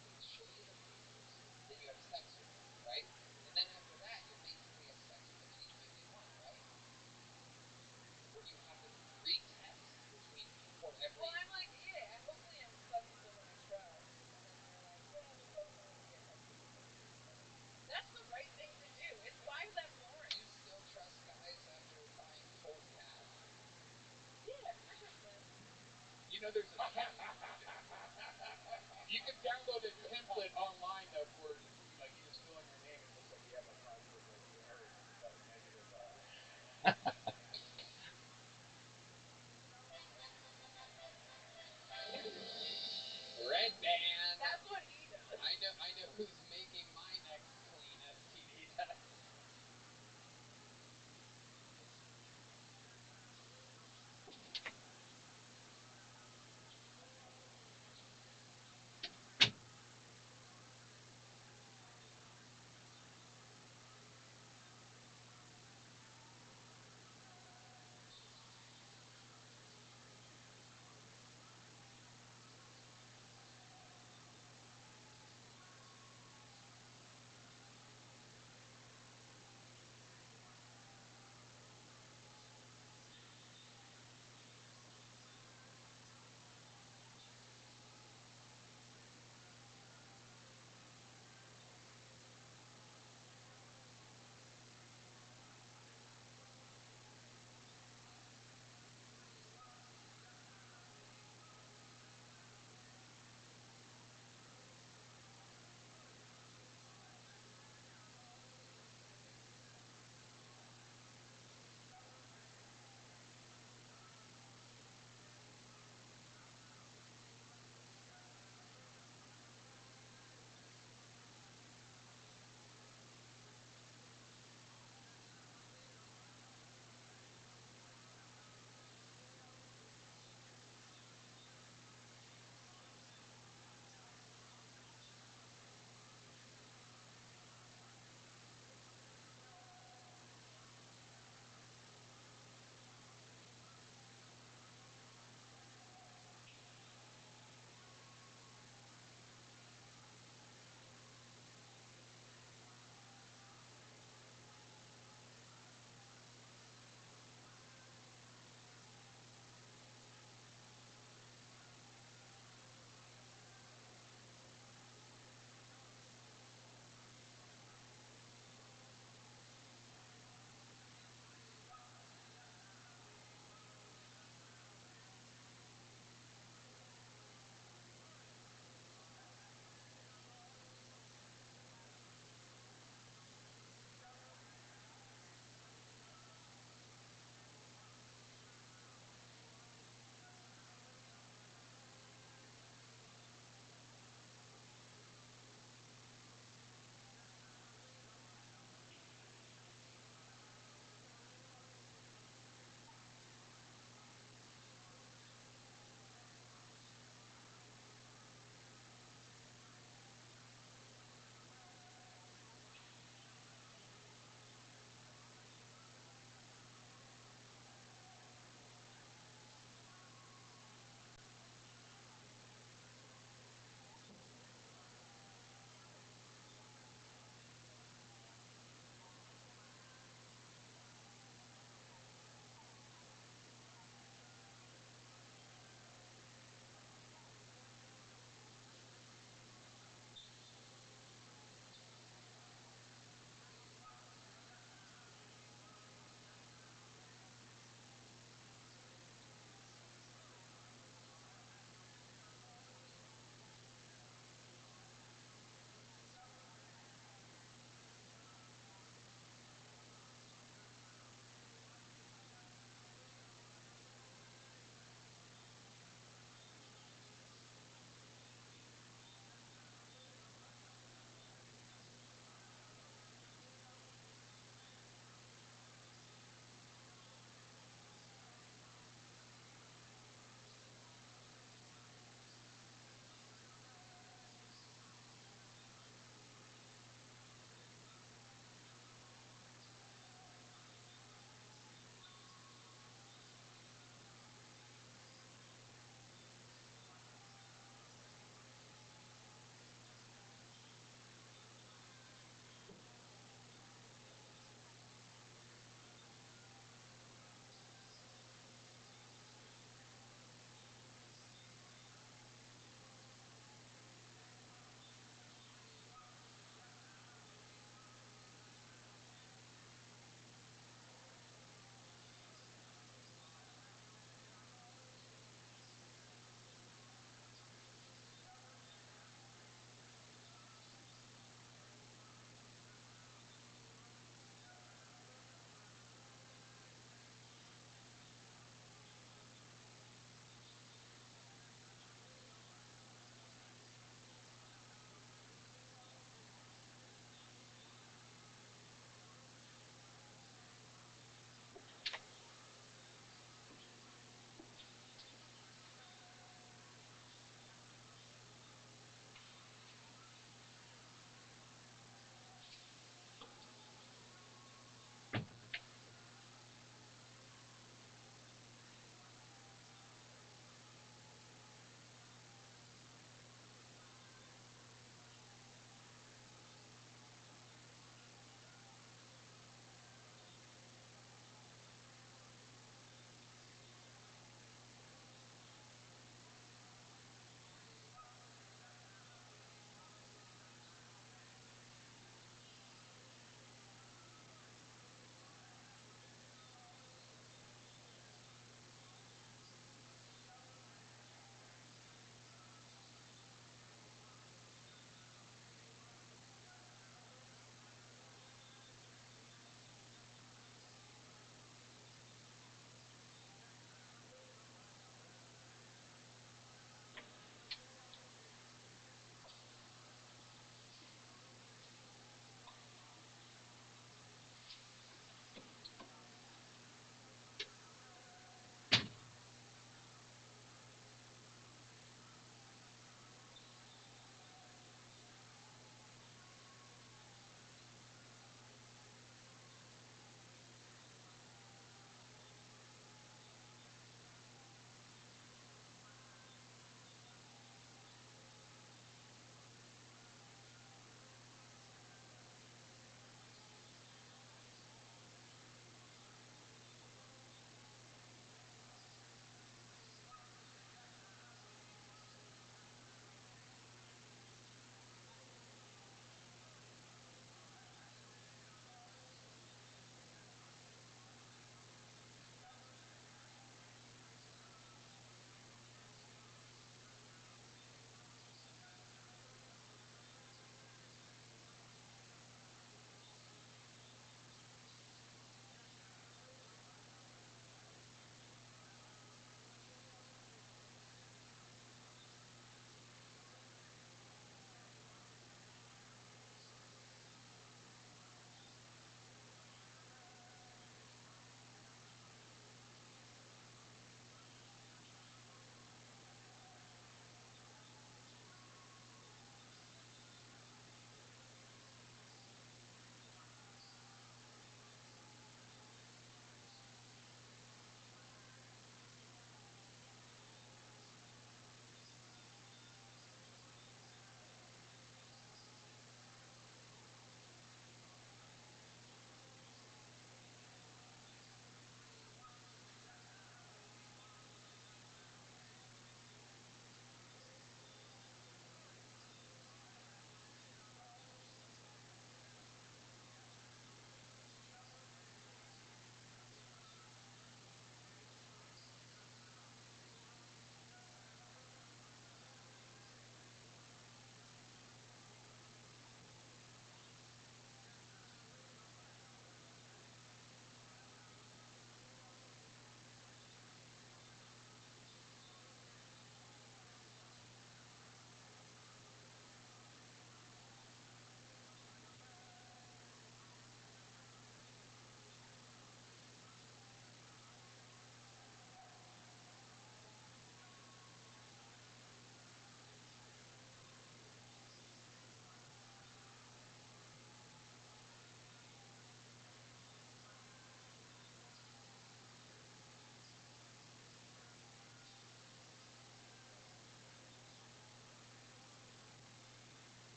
they show you the pictures, then you have sex with them, right? And then after that, you basically have sex with them anytime you want, right? Or do you have to retest between before every? Well, I'm like, yeah. Hopefully, I'm fucking someone I trust, and then they're like, yeah, we both know when we get tested, we test for each other. That's the right thing to do. It's why is that boring? Do you still trust guys after buying cold cash? Yeah, I trust men. You know, there's a you can download a template online though for like you just fill in your name and it looks like you have a positive or negative. Red band. That's what he does. I know who's making my next clean STD test.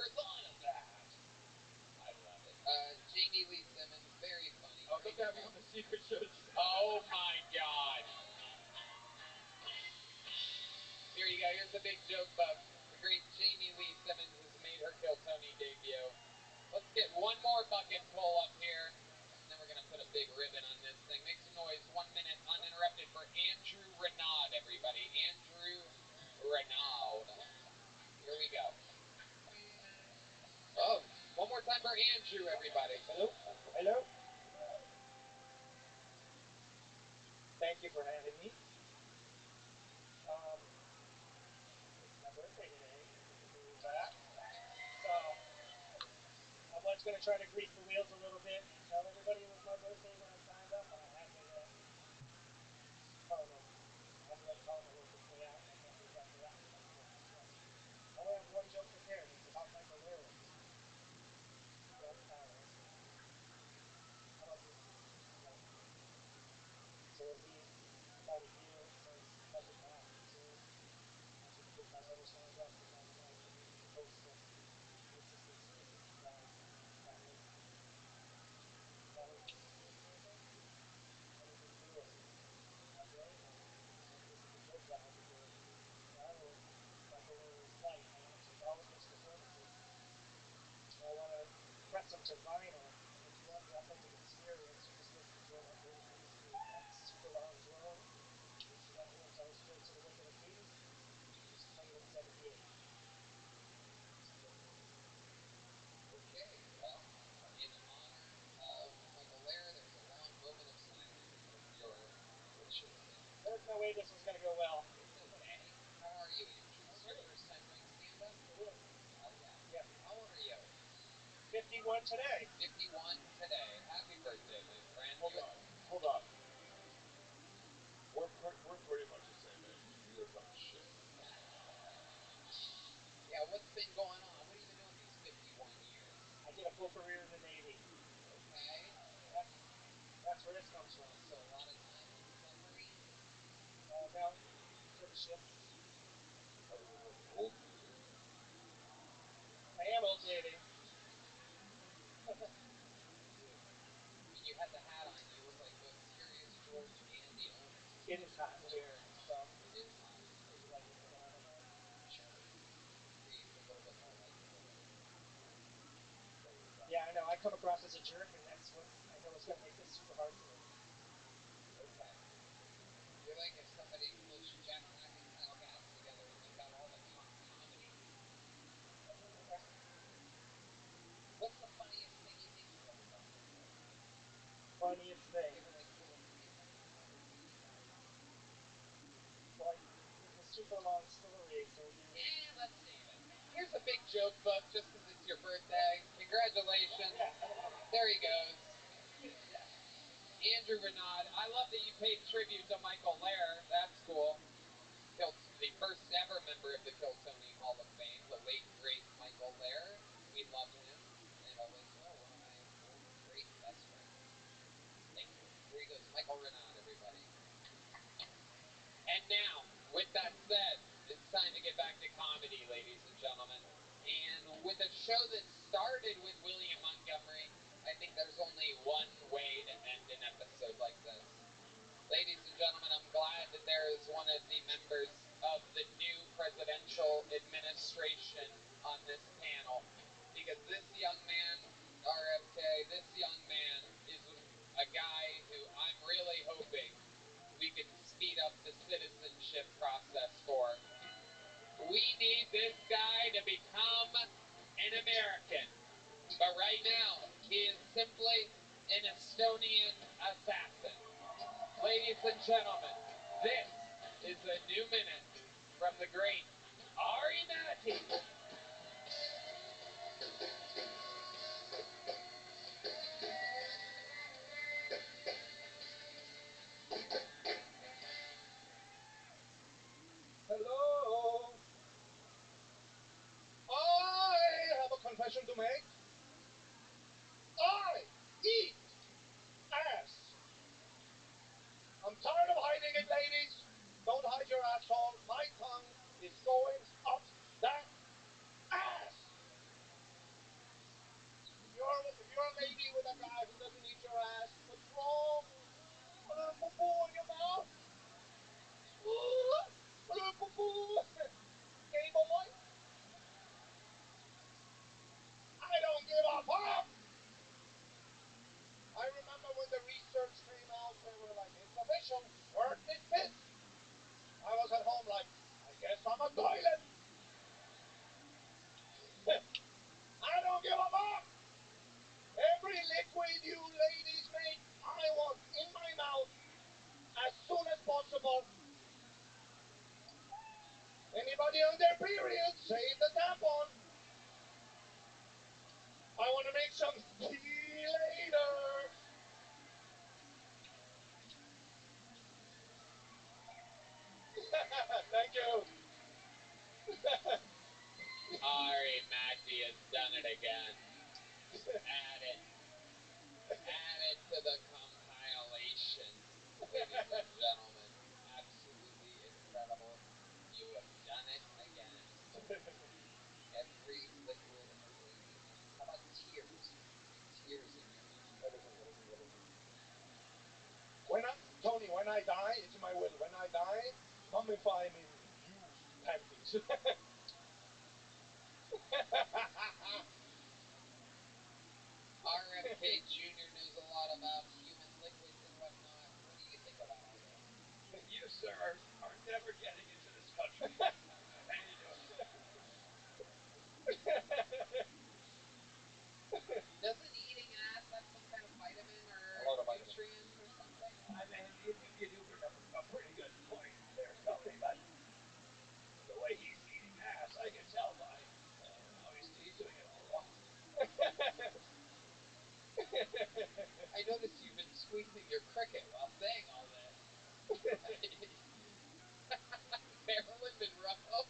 never thought of that. I love it. Jamie Lee Simmons, very funny. Oh, look at me on the secret show. Oh my God. Here you go. Here's the big joke, folks. The great Jamie Lee Simmons has made her Kill Tony debut. Let's get one more bucket pull up here. And then we're going to put a big ribbon on this thing. Make some noise. 1 minute uninterrupted for Andrew Renaud, everybody. Andrew Renaud. Here we go. Oh, one more time for Andrew, everybody. Hello? Hello? Thank you for having me. It's my birthday today. That? So, I was going to try to grease the wheels a little bit and tell everybody it was my birthday when I signed up, but I had to let Karma work its way out, and I can't leave that to that one anymore. So, I only have one joke prepared. It's about Michael Lehrer. Don't tell it. How about this one? So was he about a year from touching my serve? I should take my other sunglasses on tonight to meet the host of the Assistant Services Guide. That was anything? Anything good? Okay, well, this is the joke that I'll be doing. So I was Michael Lehrer's flight. I answered all of Mr. Services. I want to press them to vinyl. And if you want the authentic experience, you just listen to him at British Industry at super lounge room. If you want to hear him tell his jokes at a regular cadence, just play it at 78. Okay, well, in honor of Michael Lehrer, there's a long moment of silence as your wishes. There's no way this was going to go well. It's okay. How are you, Andrew? This is your first time doing stand-up? It is. Hell yeah. Yeah. How old are you? 51 today. 51 today. Happy birthday, my friend. Hold on. We're pretty much the same age. You're a dumb shit. Yeah, what's been going on? What have you been doing these 51 years? I did a full career in the Navy. Okay. That's where this comes from. So a lot of time on submarines? No, for the ship. Are you like old Navy? I am Old Navy. I mean, you had the hat on. You look like both Curious George and the owner. It is hot in here, so It is hot. would you like me to put on a hat? Sure. Breathe a little bit more life into it. Yeah, I know. I come across as a jerk, and that's what I know is going to make this super hard for me. Okay. You're like if somebody smushed Jack Black and Kyle Gass together and took out all the comedy. Okay. What's the funniest thing you think you've ever done before? Funniest thing. You ever like pull a prank on somebody? Well, it's a super long story, so you. Yeah, let's save it. Here's a big joke book just because it's your birthday. Congratulations. Yeah. There he goes. Andrew Renaud. I love that you paid tribute to Michael Lehrer. That's cool. The first ever member of the Kill Tony Hall of Fame, the late, great Michael Lehrer. We love him and always will. One of my old, great best friends. Thank you. Here he goes. Michael Renaud, everybody. And now, with that said, it's time to get back to comedy, ladies and gentlemen. And with a show that started with William Montgomery, I think there's only one way to end an episode like this. Ladies and gentlemen, I'm glad that there is one of the members of the new presidential administration on this panel, because this young man, RFK, this young man is a guy who I'm really hoping we could speed up the citizenship process for. We need this guy to become an American. But right now, he is simply an Estonian assassin. Ladies and gentlemen, this is a new minute from the great Ari Matti. Hello. I have a confession to make. I eat ass. I'm tired of hiding it, ladies. Don't hide your asshole. My tongue is going up that special birthday fit. I was at home like, I guess I'm a toilet. I don't give a fuck. Every liquid you ladies make, I want in my mouth as soon as possible. Anybody on their period, save the tampon. I want to make some tea later. Thank you. Ari Magdi has done it again. Add it. Add it to the compilation, ladies and gentlemen. Absolutely incredible. You have done it again. Every liquid a lady makes. How about tears? Tears in your mouth. What is it? Tony, when I die, it's in my will. When I die, mummify me in used panties. RFK Jr. knows a lot about human liquids and whatnot. What do you think about all this? You, sir, are never getting into this country. And you do it. Doesn't eating ass have some kind of vitamin or nutrient or something? I mean, you do bring up a pretty good point there, Tony, but the way he's eating ass, I can tell by how he's doing it all wrong. I noticed you've been squeezing your cricket while saying all this. Marilyn Monroe?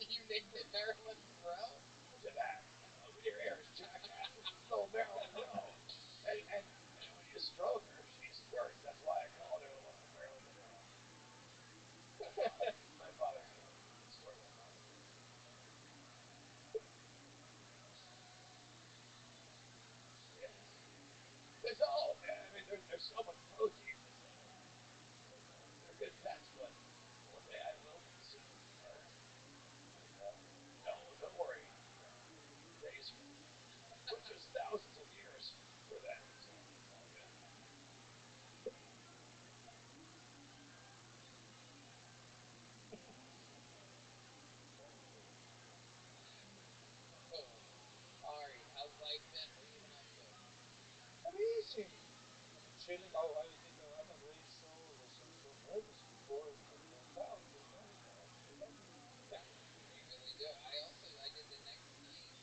You named it Marilyn Monroe? To that. Over your ears, jackass. This is no Marilyn Monroe. And when you stroke her, she squirts. That's why I called her Marilyn Monroe. My father had a story like that. Yes. There's so much protein in this. They're good pets, but one day I will consume her. And, no, don't worry. Days which is thousands of years for them, so it's all good. Oh, Ari, how's life been? What have you been up to? Easy. Chilling. Oh, I did a great show. I was so nervous before, but it worked out. Yeah, you really do. I did the next night in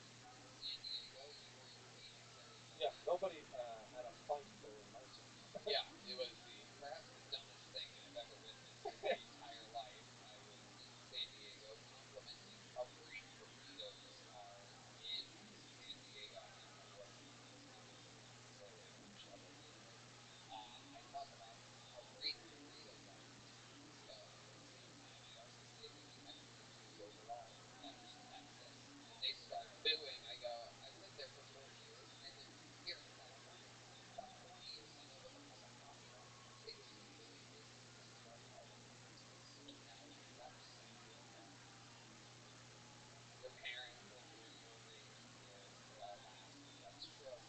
San Diego. You were in Phoenix, Arizona. Yeah, nobody had a funk though in my set. Yeah, it was perhaps the dumbest thing I've ever witnessed in my entire life. I was in San Diego complimenting how great burritos are in San Diego. I don't know what Phoenix does necessarily at Coachella lately. I talk about how great the burritos are in San Francisco, and I also say that the Mexican food overall is better. That's it. When they start booing, I go, I've lived there for 4 years, and then here in California, about 20 years, I know what the fuck I'm talking about. They used to be booing business as soon as our car went out of business, and now we've never seen anything like it. Your parents, like when you were raised here, they all laugh, but that's true.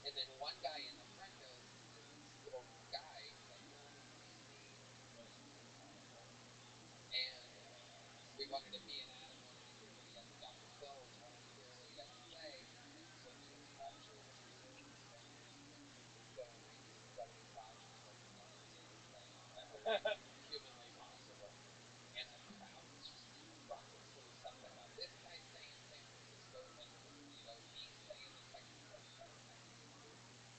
And then one guy in the front goes, there's this little guy who's like, no, excuse me, and we wanted to, me and Adam wanted to hear what he had, Dr. Phil wanted to hear what he had to say, so he was actually like San Francisco, so 1975 was like the most amazing thing ever humanly possible. And a crowd was just erupting. There was something about this guy saying San Francisco's like a burrito, me saying that Mexico's like Mexican food.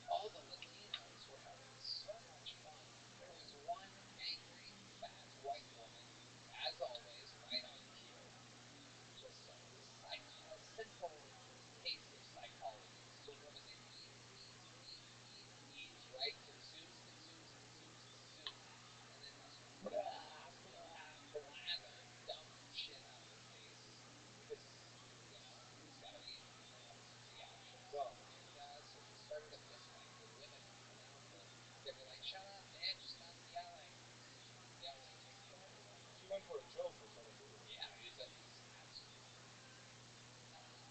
All the Latinos were having so much fun. There was one angry, fat white woman, as always, right on cue. Just a simple case of psychology. This is a woman that eats, right? Consumes, and then just blather dumb shit out of her face because, it's got to be an opposite reaction. Well, And so she started a fist fight with women coming out they were like, shut up, bitch, stop yelling. Yelling just killed her. she went for a joke instead of real. Yeah, it was absolutely nuts.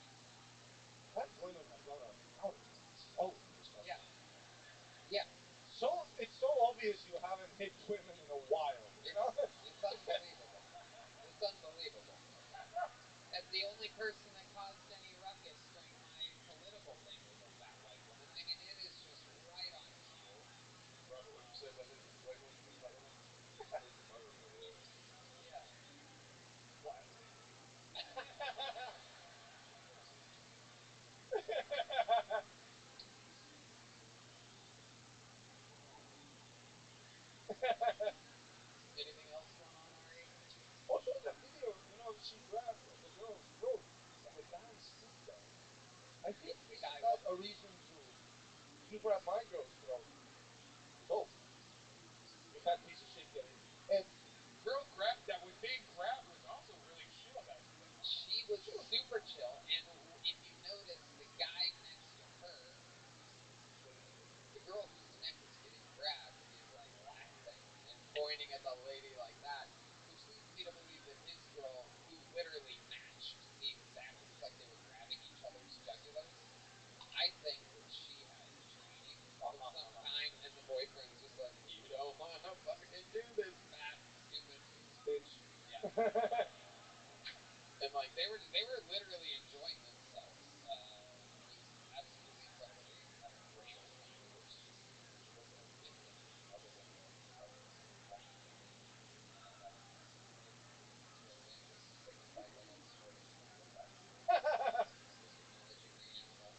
Fat women have got a power. Oh, this country. Yeah. Yeah. So it's so obvious you haven't picked women in a while. It's unbelievable. It's unbelievable. As the only person that caused any ruckus during my political thing was a fat white woman. I mean, it is just right on cue. Who says I didn't white women pick my women? I didn't murder her. Yeah. Classic. Anything else going on, Ari? Also, in that video, she grabbed the girl's throat from a guy's feet, though. I think this is not a reason to grab my girl's throat. So, the fat piece of shit get in. And Girl grab that was being grabbed was also really chill that day. She was super chill, and if you notice, the guy next to her, the girl whose neck is getting grabbed, is like laughing and pointing at the lady like that, which leads me to believe that his girl, who literally matched the exact, it was like they were grabbing each other's jugulars. I think that she has training of some kind, and the boyfriend's just like, you don't want to fucking do this, fat, stupid bitch. Yeah. And like they were literally enjoying themselves. It was absolutely incredible. They had a great old time. It was just there wasn't anything other than fun. That was throw in just taking 5 minutes for just acknowledging the animal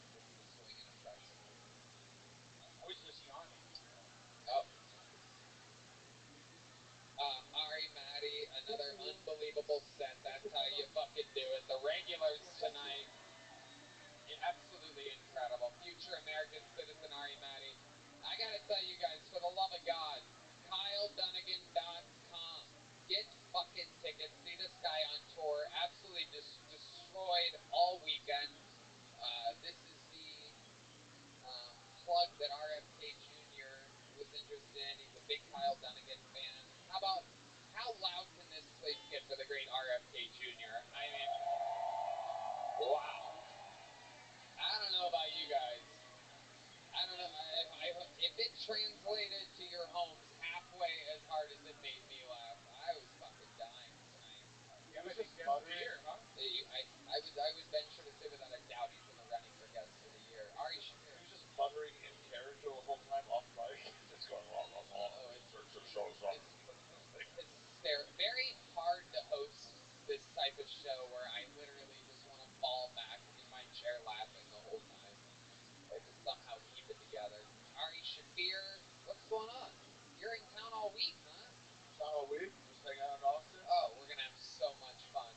swinging across the room. I was just yawning. Oh. Ari, Maddie, another unbelievable set. That's how you fucking do it. The regulars tonight. Absolutely incredible. Future American citizen Ari Maddie. I gotta tell you guys, for the love of God, KyleDunnigan.com. Get fucking tickets. See this guy on tour. Absolutely destroyed all weekend. This is the plug that RFK Jr. was interested in. He's a big Kyle Dunnigan fan. How loud can this place get for the great RFK Jr.? I mean, wow. I don't know about you guys. I don't know if it translated to your homes halfway as hard as it made me laugh. I was fucking dying tonight. Yeah, but just beer, huh? I would venture to say without a doubt he's in the running for guest of the year. Ari Shaffir. He was just muttering in character the whole time off mic, just going on. It's very hard to host this type of show where I literally just want to fall back in my chair laughing the whole time. I have to somehow keep it together. Ari Shaffir, what's going on? You're in town all week, huh? Town all week, just hang out in Austin. Oh, we're gonna have so much fun.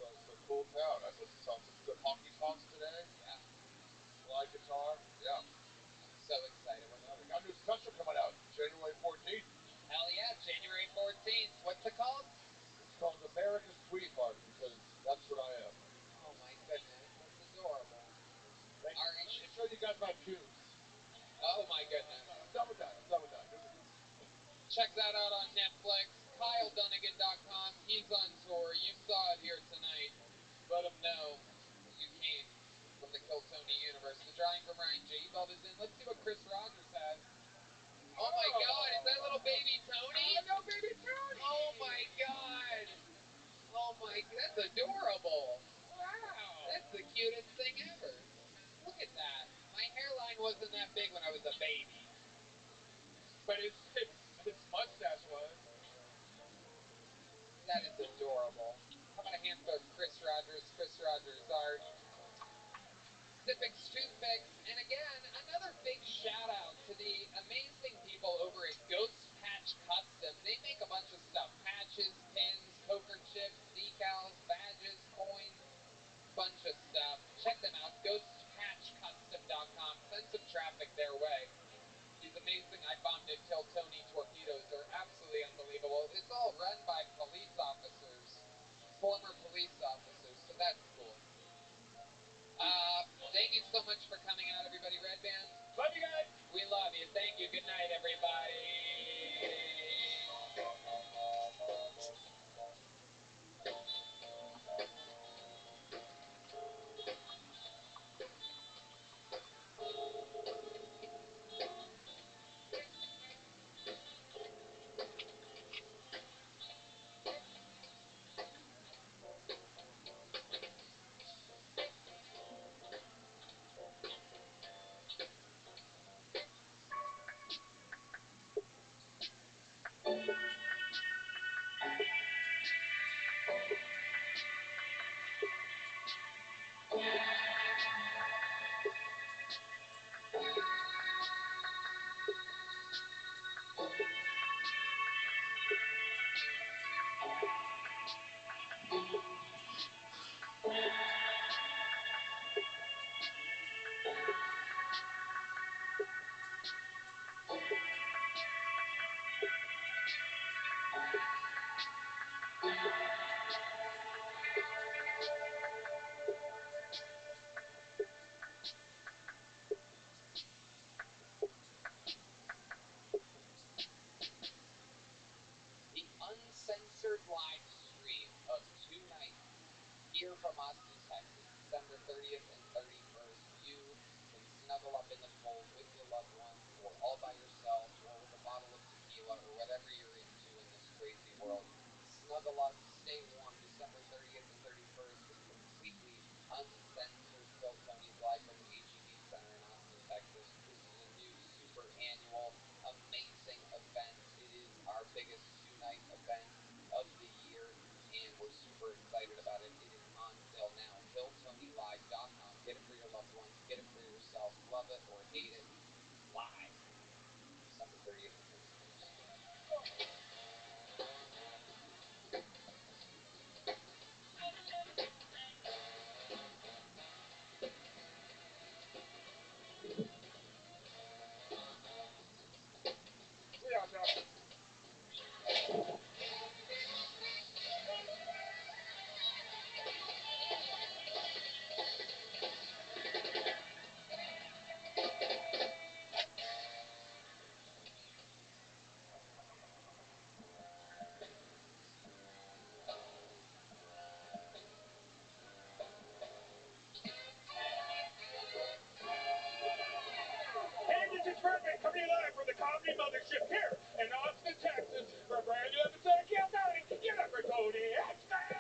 It's a cool town. I listened to some good hockey talks today. Yeah. Slide guitar. Yeah. I'm so excited. We got a new special coming out January 14th. Hell yeah, January 14th. What's it called? It's called America's Sweetheart because that's what I am. Oh my goodness, that's adorable. Thank you. I'm gonna show you guys my pubes. Oh my goodness. I'm done with that. Check that out on Netflix. KyleDunnigan.com. He's on tour. You saw it here tonight. Let him know that you came from the Kill Tony universe. The drawing from Ryan J. Belt is in. Let's see what Chris Rogers has. Oh my God, is that little baby Tony? No, baby Tony! Oh my God. Oh my, that's adorable. Wow! That's the cutest thing ever. Look at that. My hairline wasn't that big when I was a baby. But his mustache was. That is adorable. How about a hand for Chris Rogers? Chris Rogers art. Sipix Toothpicks. And again, another big shout out to the amazing people over at Ghost Patch Custom. They make a bunch of stuff. Patches, pins, poker chips, decals, badges, coins, bunch of stuff. Check them out. GhostPatchCustom.com. Send some traffic their way. These amazing I Bombed It Kill Tony torpedoes are absolutely unbelievable. It's all run by police officers, former police officers, so that's cool. Thank you so much for coming out, everybody. Red Band. Love you guys. We love you. Thank you. Good night, everybody. all by yourself or with a bottle of tequila or whatever you're into in this crazy world. Snuggle up, stay warm. December 30th and 31st is completely uncensored Kill Tony's Live from the HEB Center in Austin, Texas. This is a new super annual amazing event. It is our biggest two-night event of the year, and we're super excited about it. It is on sale now. KillTonyLive.com. Get it for your loved ones. Get it for yourself. Love it or hate it. Live. December 30th and 31st. We are done. Hey, this is Fredman coming live from the Comedy Mothership here in Austin, Texas for a brand new episode of Kill Tony. Get up for Tony X-Men!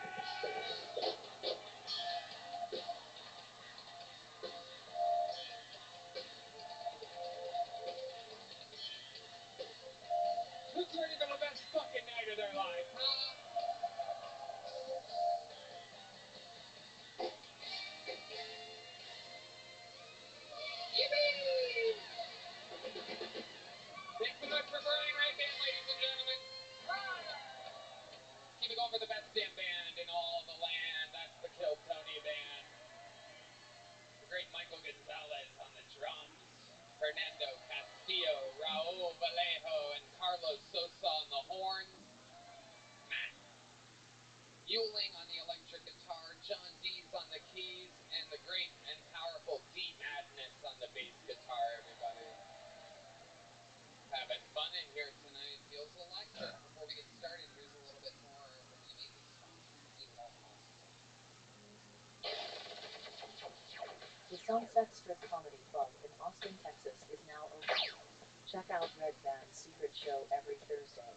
Who's ready for the best fucking night of their life, huh? Yippee! Thanks so much for Brian Right Band, ladies and gentlemen. Keep it going for the best damn band in all the land. That's the Kill Tony Band. The great Michael Gonzalez on the drums. Fernando Castillo, Raul Vallejo, and Carlos Sosa on the horns. Matt Euling on the electric guitar. John Dees on the keys. And the great and powerful D Madness on the bass guitar, everybody. Having fun in here tonight. Feels electric. Before we get started, here's a little bit more from the amazing sponsors that make it all possible. The Sunset Strip Comedy Club in Austin, Texas is now open. Check out Red Band's secret show every Thursday.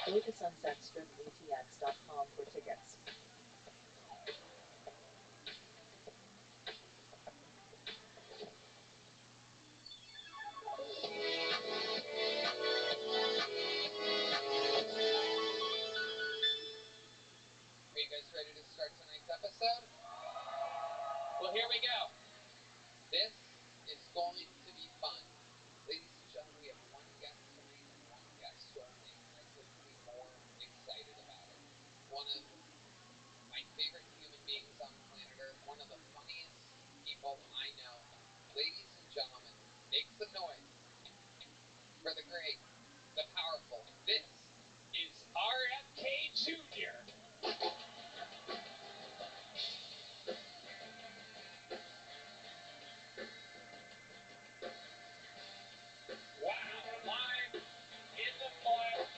Go to sunsetstripatx.com for tickets. Are you guys ready to start tonight's episode? Well, here we go. This is going to be fun. Ladies and gentlemen, we have one guest tonight and one guest only, and I couldn't be more excited about it. One of my favorite human beings on planet Earth, one of the funniest people I know. Ladies and gentlemen, make some noise for the great, the powerful. This is RFK Jr. Wow, live in the flesh.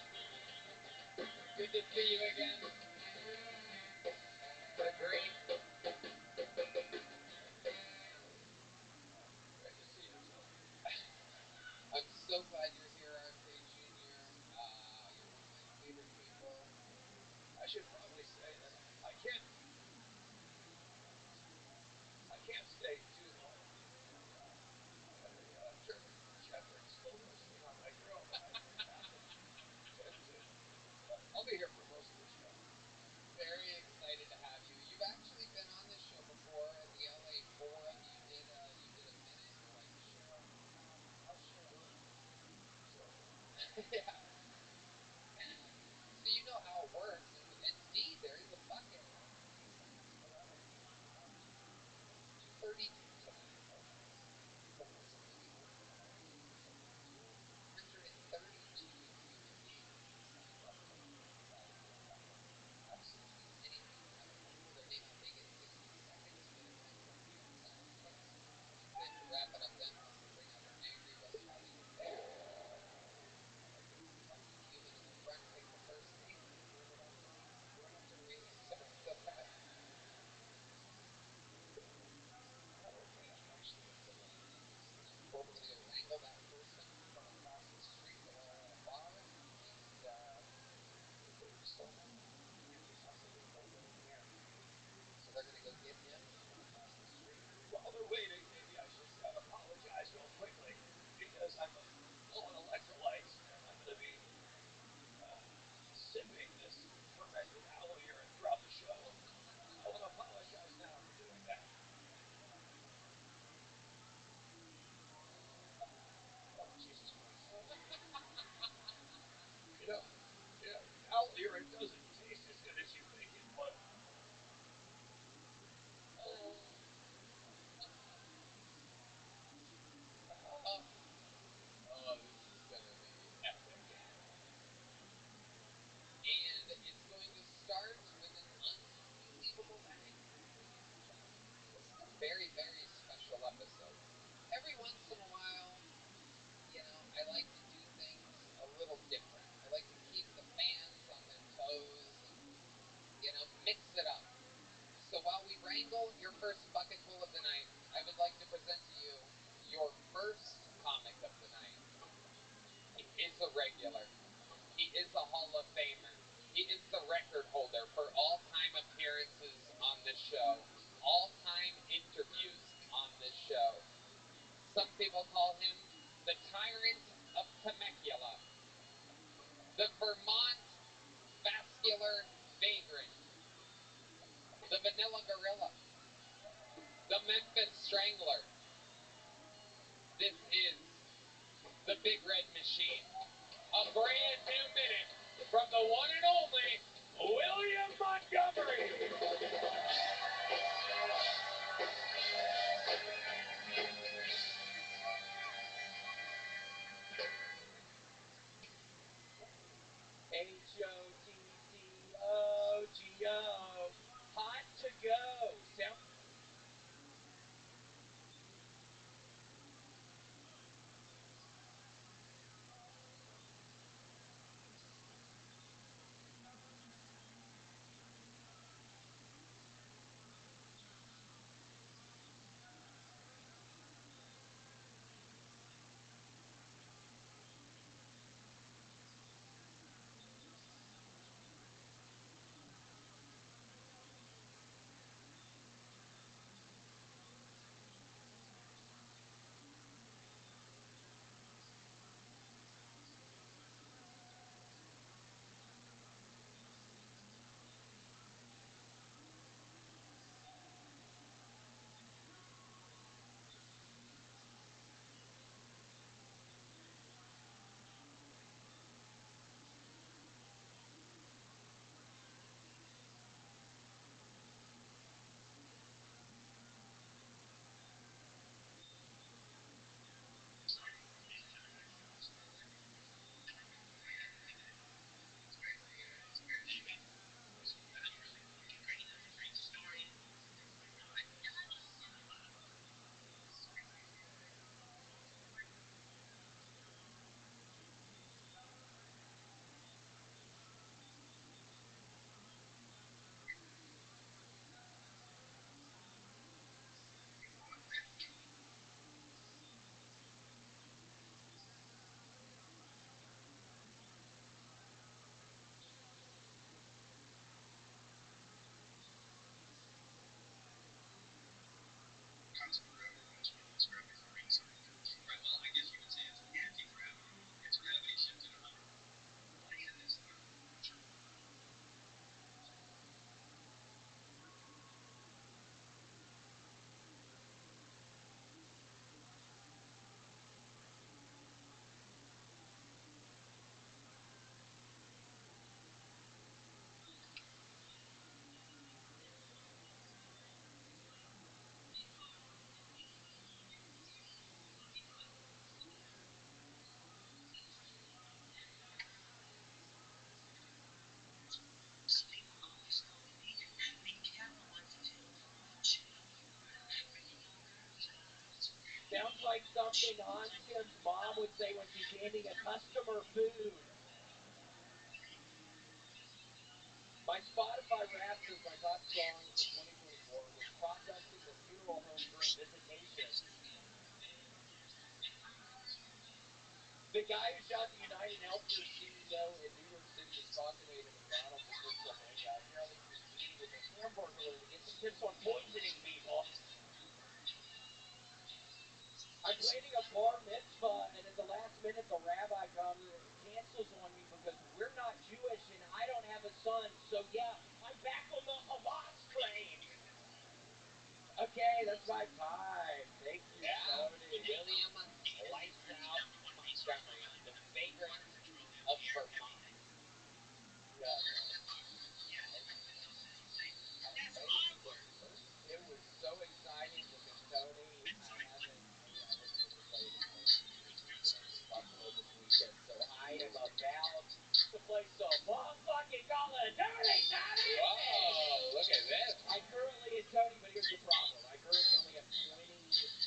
Good to see you again. The great. Great to see you too. I'm so glad you're here, RFK of Famer. He is the record holder for all-time appearances on this show, all-time interviews on this show. Some people call him the Tyrant of Temecula, the Vermont Vascular Vagrant, the Vanilla Gorilla, the Memphis Strangler. This is the Big Red Machine. A brand new minute from the one and only William Montgomery. HOTCOGO. Hot to go. Sound. Sounds like something Hansen's mom would say when she's handing a customer food. My Spotify Wrapped is my top song for 2024. Was caught dusting the funeral home during visitation. The guy who shot the United Healthcare CEO in New York City is thought to be at a McDonald's in Pennsylvania. Apparently, he was eating in the Hamburglar to get some tips on poisoning people. I'm planning a bar mitzvah, and at the last minute, the rabbi cancels on me because we're not Jewish and I don't have a son. So, yeah, I'm back on the Hamas train. Okay, that's my time. Thank you, Tony. William Lights Out Montgomery, the vagrant of Vermont. Yeah, That's awesome. it was so exciting because Tony, I wasn't able to play any more music in Buffalo this weekend, so I am about to play some motherfucking Call of Duty, Tony! Whoa, look at this. I currently, and Tony, but here's the problem. I currently only have 20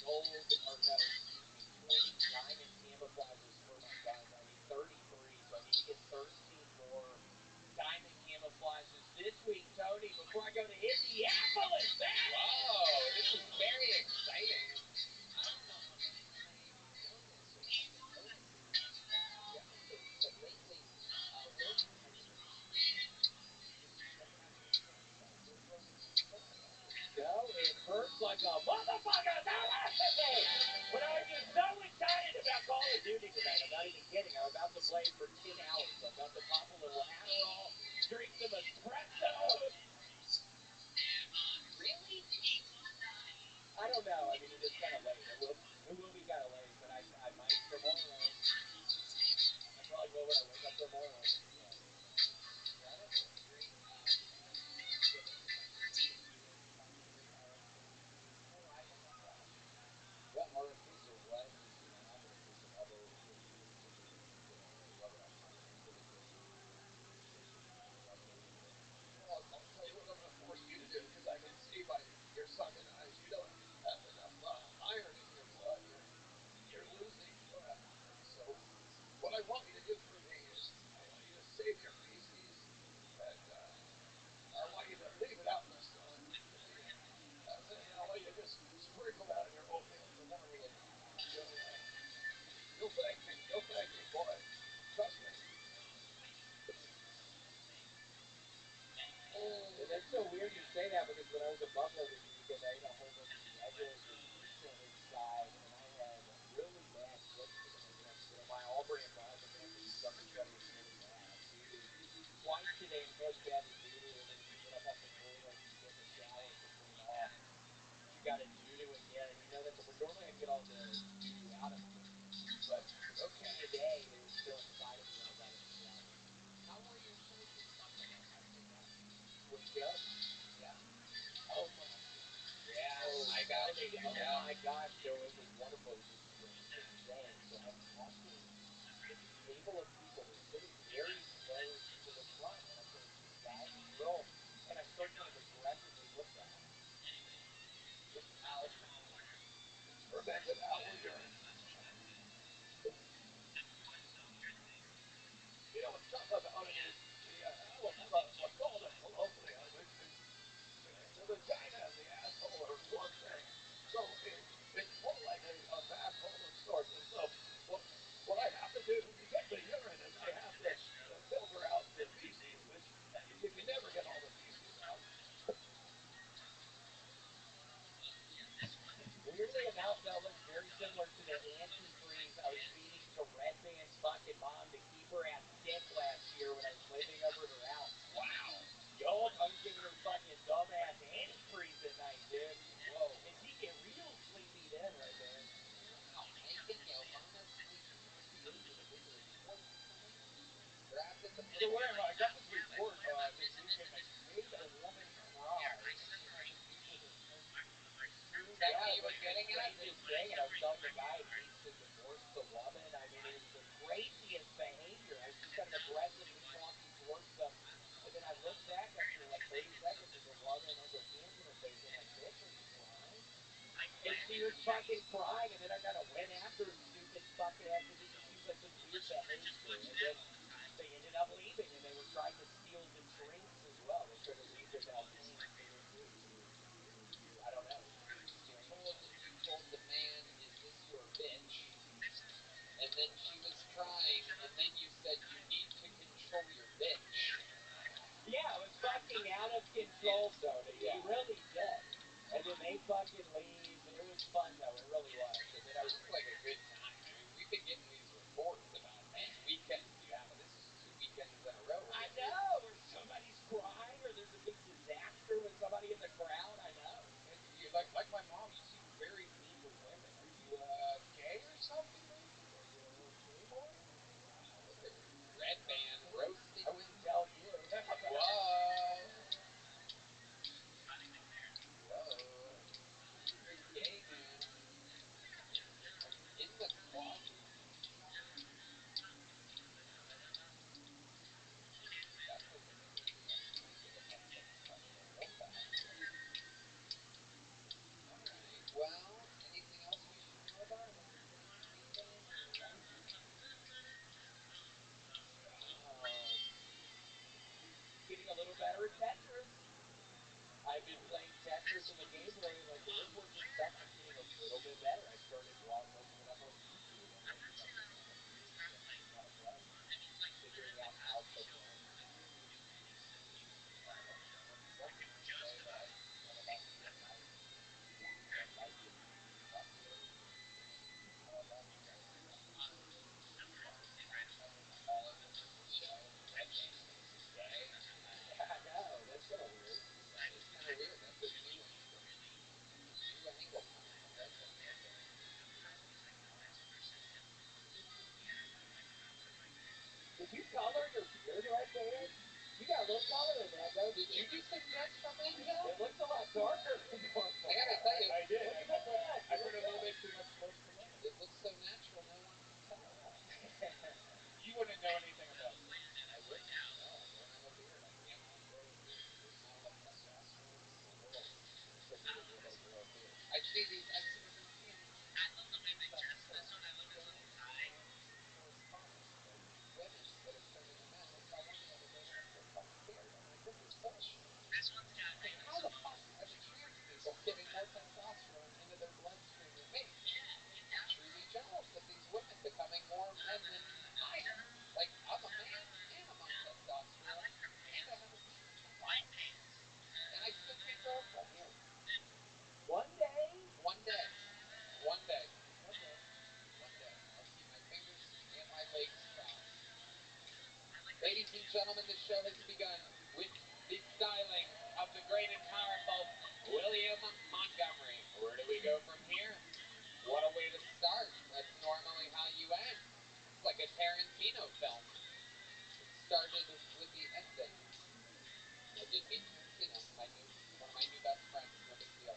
gold, or no, excuse me, 20 diamond camouflages for my guns. I need 33, so I need to get 13 more diamond camouflages this week, Tony, before I go to Indianapolis, man! Whoa, this is very exciting. I don't know how many of you know this or have been noticing, but lately, William has kidding. I'm about to play for 10 hours. I'm about to pop a little Adderall, drink some espresso. Really? I don't know. I mean, it is kind of late. It will be kind of late, but I might tomorrow. I probably will when I wake up tomorrow. So. Yeah, I don't know if you're eating. Get into like RFK No, I haven't had that. What RFKs are what? Just an app, or is this another? Is this RabbiRothschild Rabbi Well, I'll tell you what I'm going to force you to do because I can see by your sunken eyes you don't have enough iron in your blood. You're losing blood, and so what I want you to do for me is I want you to save your feces, and I want you to leave it out in the sun for me, and then I want you to just sprinkle that in your oatmeal tomorrow, and you'll thank me. You'll thank me, boy. Trust me. And that's so weird you say that because when I was in Buffalo this weekend, I ate a whole bunch of the egg rolls with pizza inside, and I had really bad shits today. My all brand bud, they're gonna have to do something to try to get this really bad. I doo-dooed twice today and heavy bad with doo-doo, and then when you get up off the toilet and you get in the shower to clean off, you gotta doo-doo again. And you know that normally I can get all the doo-doo out of me, but today it was still inside of me when I got in the shower. How were your shows in Buffalo? How'd they go? Was good. Yeah. Oh my god. Yeah, Oh, I got you. oh Yeah. my gosh, so it was wonderful. It was insane. So I'm walking with this table of people. They're sitting very close to the front, and I'm going, this guy, this girl, and I start kind of aggressively. What's that? Just fermented owl urine. You know what's tough about it is the owl have what's called a fallopian, which is the vagina and the asshole are one thing. So it's more like a bad hole of sorts. And so what I have to do to get the urine is I have to filter out the feces, which you can never get all the feces out. Weirdly enough, that looks very similar to the antifreeze I was feeding to Red Band's fucking mom to keep her ass sick last year when I was living over at her house. Wow. Yo, I was giving her fucking dumbass antifreeze at night, dude. Whoa. And she'd get real sleepy then, right there. Wow, making your mama sleepy with your report coming? Grabbed at the So whatever, I got this report this weekend. I made a woman cry. This week was Is that what you were getting at? Craziest thing, and I was telling the guy he needs to divorce the woman. I mean, it was the craziest behavior. I was just kind of aggressively talking towards them, and then I look back after like 30 seconds, and the woman has her hands in her face. I'm like, bitch, are you crying? And she was fucking crying, and then I kind of went after her stupid fucking ass because it just seems like such weird behavior. And then they ended up leaving, and they were trying to steal the drinks as well. They tried to leave without paying for their drinks. I don't know. You told the man, "Is this your bitch?" And then she was crying, and then you said, "You need to control your bitch." Yeah, it was fucking out of control, Tony. It really did. And then they fucking leave, and it was fun though. It really was. And then I was Sounds like a good time. I mean, we've been getting these reports about these weekends you have, and this is 2 weekends in a row. I know, where somebody's crying, or there's a big disaster with somebody in the crowd. I know. And you, like my mom, you seem very mean to women. Are you gay or something, maybe? Are you a gay boy? Wow, look at Red Band roasting. I wouldn't tell you. Whoa. Whoa. You're a gay man. You got a little taller than that, though. Did you do some dreads from that hill? It looks a lot darker than normal. I gotta tell you, I did. Look at that. I put a little bit too much moisture in. it looks so natural, no one can tell. You wouldn't know anything about it. I wouldn't. No, I don't have a beard. I can't grow a beard. There's not enough testosterone in the world for me to be able to grow a beard. I see these. I've seen these. I love the way they dress. This one, I love the little tie. Correspondence, like Women that are turning them in. I saw one the other day that had a fucking beard. I'm like, this is bullshit. This one's got Like, how the fuck are the trans people getting more testosterone into their bloodstream than me? I'm truly jealous of these women becoming more men than I am. Like, I'm a man and I'm on testosterone and I have a beard. white pants. And I still can't grow a full beard. One day. One day. One day. One day. One day. I'll keep my fingers and my legs crossed. Ladies and gentlemen, the show has begun with the styling of the great and powerful William Montgomery. Where do we go from here? What a way to start. That's normally how you end. It's like a Tarantino film. It started with the ending. I did meet Tarantino, one of my new best friends, no big deal.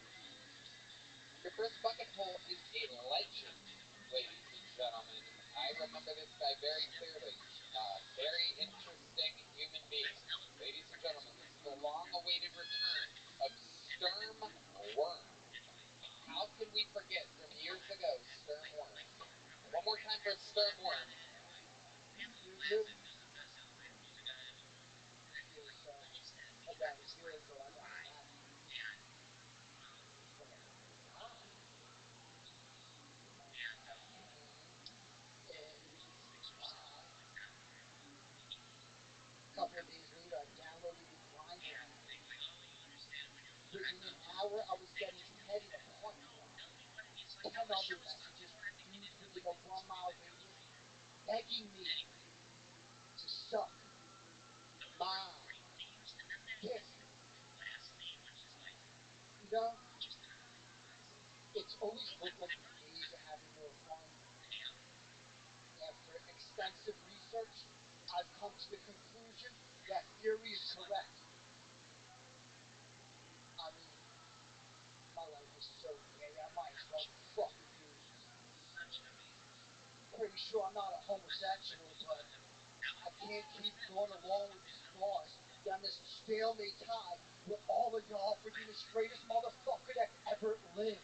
Your first bucket hole is a legend, ladies and gentlemen. I remember this guy very clearly. Very interesting human being. Ladies and gentlemen, this is the long-awaited return of Sturm Worm. How can we forget from years ago Sturm Worm? One more time for Sturm Worm. About a year ago, I got a lap from a guy. And a couple of days later, I downloaded the grinder. Within an hour, I was getting 10 in a parking lot. 10 other messages from dudes within a 1 mile radius begging me to suck my dick. You know, it's always looked like the gays are having more fun. After extensive research, I've come to the conclusion that theory is correct. I mean, my life is so gay, I might as well fuck dudes. Pretty sure I'm not a homosexual, but I can't keep going along with this farce down this stalemate tie where all of y'all for being the straightest motherfucker that ever lived.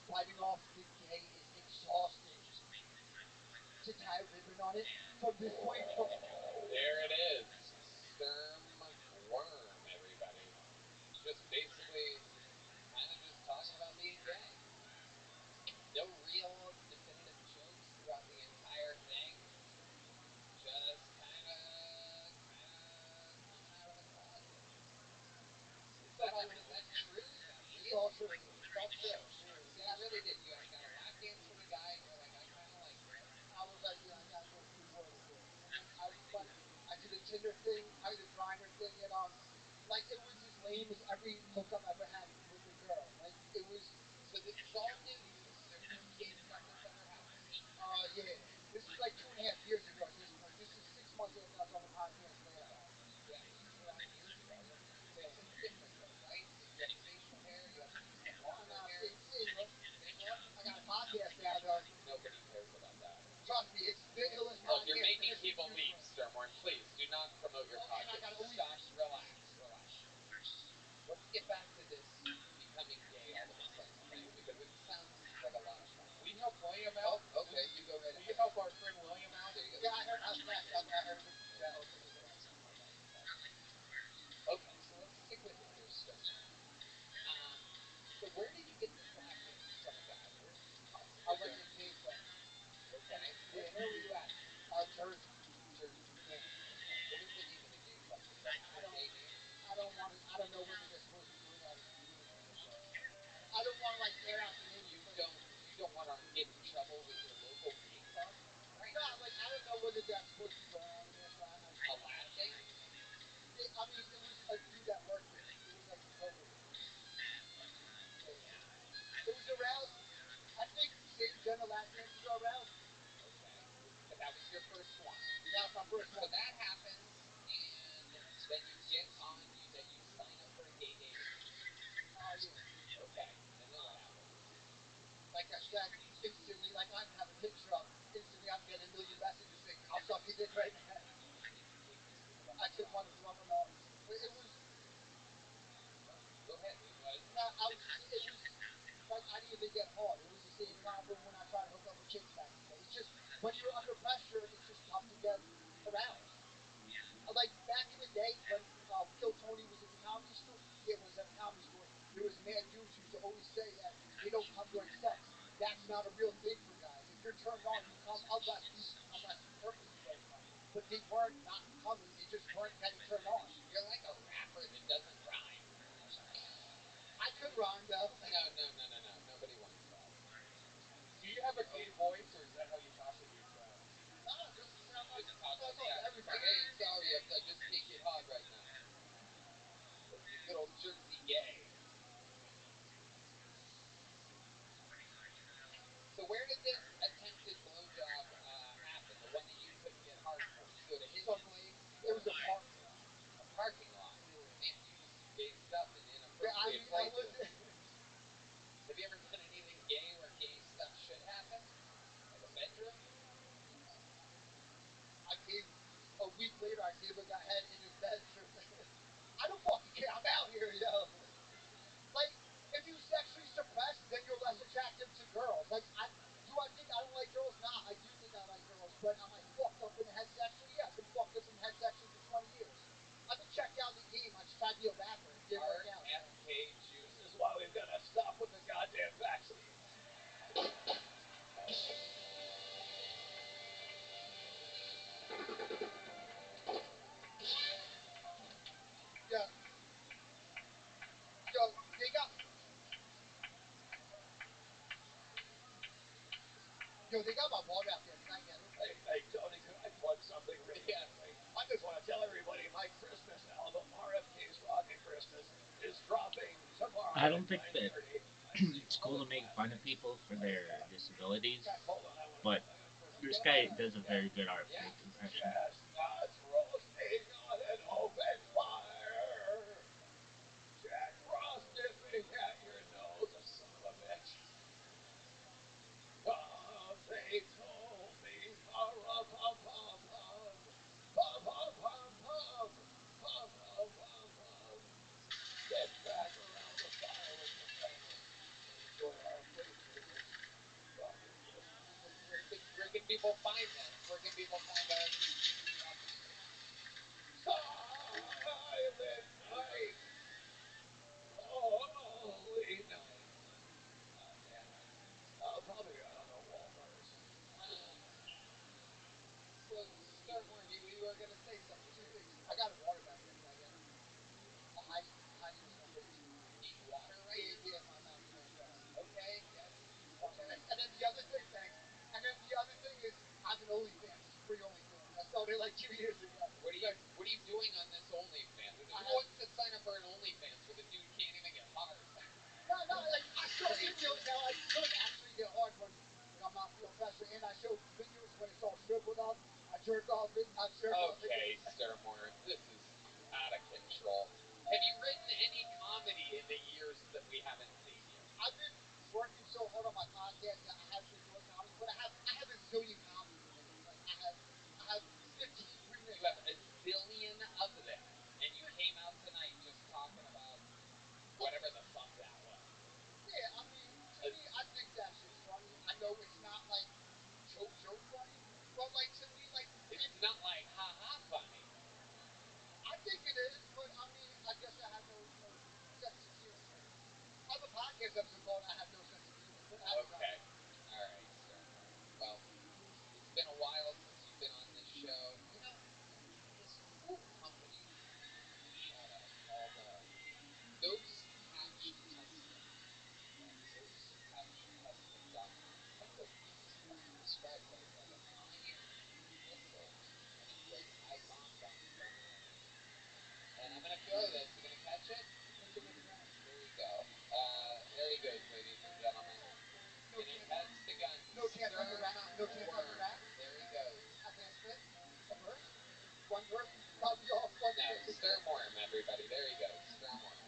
Fighting off the gay is exhausting. To tie a ribbon on it from this point forward. There it is. Sturm Worm, everybody. Just basically kind of just talking about being gay. No real definitive jokes throughout the entire thing. Just kind of coming out of the closet. Is that true? Is that true? Is that real? It's all true. It's all true. See, I really did. You got a lap dance from a guy, and you're like, I kind of like this. I was like, yeah, I gotta go through work here. And I did the Tinder thing, I did the grinder thing, and like it was as lame as every hookup I've ever had with a girl. Like it was. So this is all new. There's no gay stuff that's ever happened. Yeah. This is like 2.5 years ago at this point. This is 6 months after I was on the podcast last time. Yeah, this is 2.5 years ago. So it's different though, right? You have facial hair, you have longer hair. Same look. I got a podcast now though. Nobody cares about that. Trust me, it's the illest Look, podcast. you're making people leave, Sturmworm. Please do not promote your podcast. Stop. Relax. Let's get back to this becoming gay all of a sudden thing because it sounds like a lot of fun. we help William out. Oh, okay, you go right We ahead. help our friend William out. There you go. Yeah, I heard. I heard what you said. Okay, so let's stick with it here, Sturmworm. So where did you get this lap dance from a guy? Where did this come from? I went to a gay club. Okay. Yeah. Where were you at? Jersey. Jersey. Yeah. What is the name of the gay club? Is that your gay name? I don't want to. I don't know whether they're supposed to do it out of uniform, but I don't want to like air out the name. You don't want to get in trouble with your local gay club? Right. No, like I don't know whether that's supposed to be going on in there. So A lap dance? I mean, it was a dude that worked there. It was like a coworker. Yeah. It was arousing. I think same gender lap dances are arousing. Okay. But that was your first one. That was my first So one. that happens, and that instantly, like I have a picture of, instantly I'm getting a million messages saying, I'll suck your dick right now. I just want to rub them all. But it was, Go ahead. It was. no, I was just, it was like I didn't even get hard. It was the same problem when I tried to hook up with chicks back in the day. It's just when you're under pressure, it's just tough to get aroused. Like back in the day when Phil Tony was at the comedy store, yeah, was at a comedy store. There was mad dudes who used to always say that they don't come during sex. That's not a real thing for guys. If you're turned on, you come unless you purposely don't come. But they weren't not coming; they just weren't getting turned on. You're like a rapper that doesn't rhyme. I could rhyme though. No. Nobody wants that. Do you have a gay voice, or is that how you talk with your friends? No, this is how I Just talk to yeah. everybody. Like, hey, sorry, I just can't get hard right now. The good old Jersey gay. So where did this attempted blowjob happen? The one that you couldn't get hard for? You go to Hidden Blade? It was a parking lot. A parking lot? Yeah. Man, you do some gay stuff in Yeah, inappropriate I places. was. Have you ever done anything gay where gay stuff should happen? Like a bedroom? I gave a week later. I gave a guy head in his bedroom. I don't fucking care. I'm out here, yo. Like, if you sexually suppress, then you're less attractive to girls. Like, do I think I don't like girls? Nah, I do think I like girls. But am I fucked up in the head sexually? Yeah, I've been fucked up in the head sexually for 20 years. I've been checked out of the game. I just tried to be a rapper. It didn't work out. RFK This is why we've got to stop with the goddamn vaccines. Yeah. Yo, they got. Yo, they got my blog out there. Can I get it? Hey, Tony, could I plug something really quickly? I just want to tell everybody my Christmas album, RFK's Rockin' Christmas, is dropping tomorrow. I don't think at that 9:30. it's cool to make fun of people for their disabilities, Guys, hold on. I want to but play it first. this Get guy on does a it. very good RFK impression. Chestnuts roasting on an open fire. Jack Frost nipping at your nose, a son of a bitch. They told me, pa-ra-pum-pum-pum, pum-pum-pum-pum, pum-pum-pum-pum. Sit back around the fire with your family and enjoy RFK's Christmas. Rockin' Christmas. where can people find this? Where can people find RFK's Rockin' Christmas? Silent night. Holy night. Oh, damn it. Probably, I don't know, Walmart or something. So, Starmore, you were going to say something Two here. things. I got a water back there. Can I get it? A Heine. Heine was no good too. Need water right Yeah, now? yeah, my mouth is all dry. Okay, yes. Okay. And then the other thing, thanks. And then the other thing is, I have an OnlyFans. It's free OnlyFans. I started like 2 years ago. What are you doing on this OnlyFans? Who wants to sign up for an OnlyFans where the dude can't even get hard? No, like I show videos now. I could actually get hard when I'm not feeling pressure, and I show videos when it's all shriveled up. I jerk off it. I jerk off it. Okay, Starmore, this is out of control. Have you written any comedy in the years that we haven't seen you? I've been working so hard on my podcast that I haven't been doing comedy, but I have a zillion comedy releases. Like I have 15 pre-mixed. You have a zillion of them, and you came out tonight just talking about whatever the fuck that was. Yeah, I mean, to me, I think that shit's funny. I know it's not like joke funny, but like to me, like it's not like ha funny. I think it is, but I mean, I guess I have no sense of humor. I have a podcast episode called "I Have No Sense of Humor." Okay, all right, Starmore. Well, it's been a while since you've been on this show. You know, this cool company called Ghost Touch Custom. GhostTouchCustom.com. One of their pieces describes it as like an iron missile, and it says "I bombed on Pearl Harbor." And I'm gonna throw this. You gonna catch it? Catch it with the gun. There you go. There he goes, ladies and gentlemen. No Gonna chance. catch the gun. No chance under that. No chance under that. There he goes. I can't spit. A burst. One burst. Cut me off. One No, spit. Sturmworm, everybody. There he goes. Sturmworm.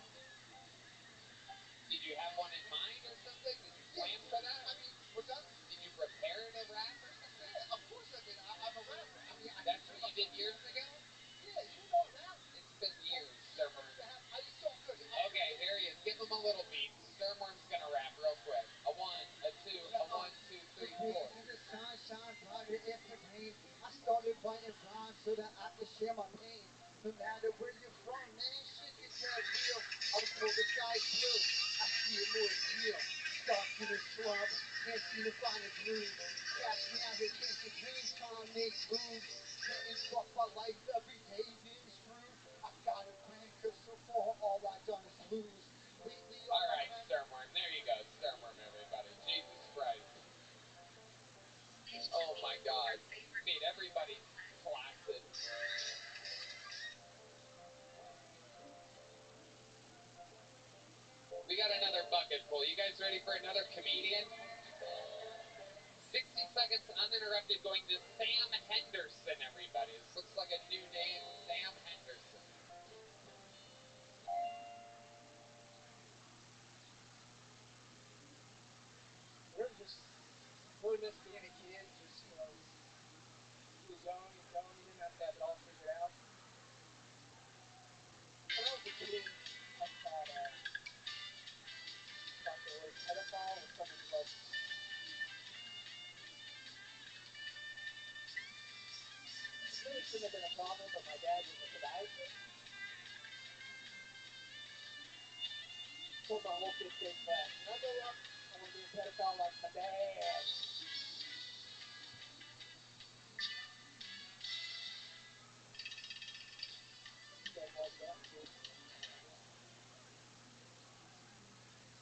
Did you have one in mind or something? Did you plan for that? I mean, was That's what you did years ago? Yeah, you didn't know that? It's been years, Sturmworm. It's so good. Okay, here he is. Give him a little beat. Sturmworm's gonna rap real quick. A one, a two, a one, two, three, four. And the sun shine brighter if it rains. I started writing rhymes so that I could share my pain. No matter where you're from, man, shit can get real. I was told the sky's blue. I see it more as real. Stuck in a slump, can't seem to find a groove. Catch me out here chasing dreams, trying to make moves. Getting fucked by life every day, being screwed. I gotta plan, cause so far all I've done is lose. Lately, All right, Sturmworm. There you go. Sturmworm, everybody. Jesus Christ. Oh my God. Made everybody flaccid. We got another bucket full. You guys ready for another comedian? 60 seconds uninterrupted going to Sam Henderson, everybody. This looks like a new name, Sam Henderson. Really just really miss being a kid. Just he was young and dumb. You didn't have to have it all figured out. When I was a kid, I thought the word pedophile was someone who loves really shouldn't have been a problem, but my dad was a podiatrist. Told my whole fifth grade class, when I grow up, I want to be a pedophile like my dad. Dad was down too.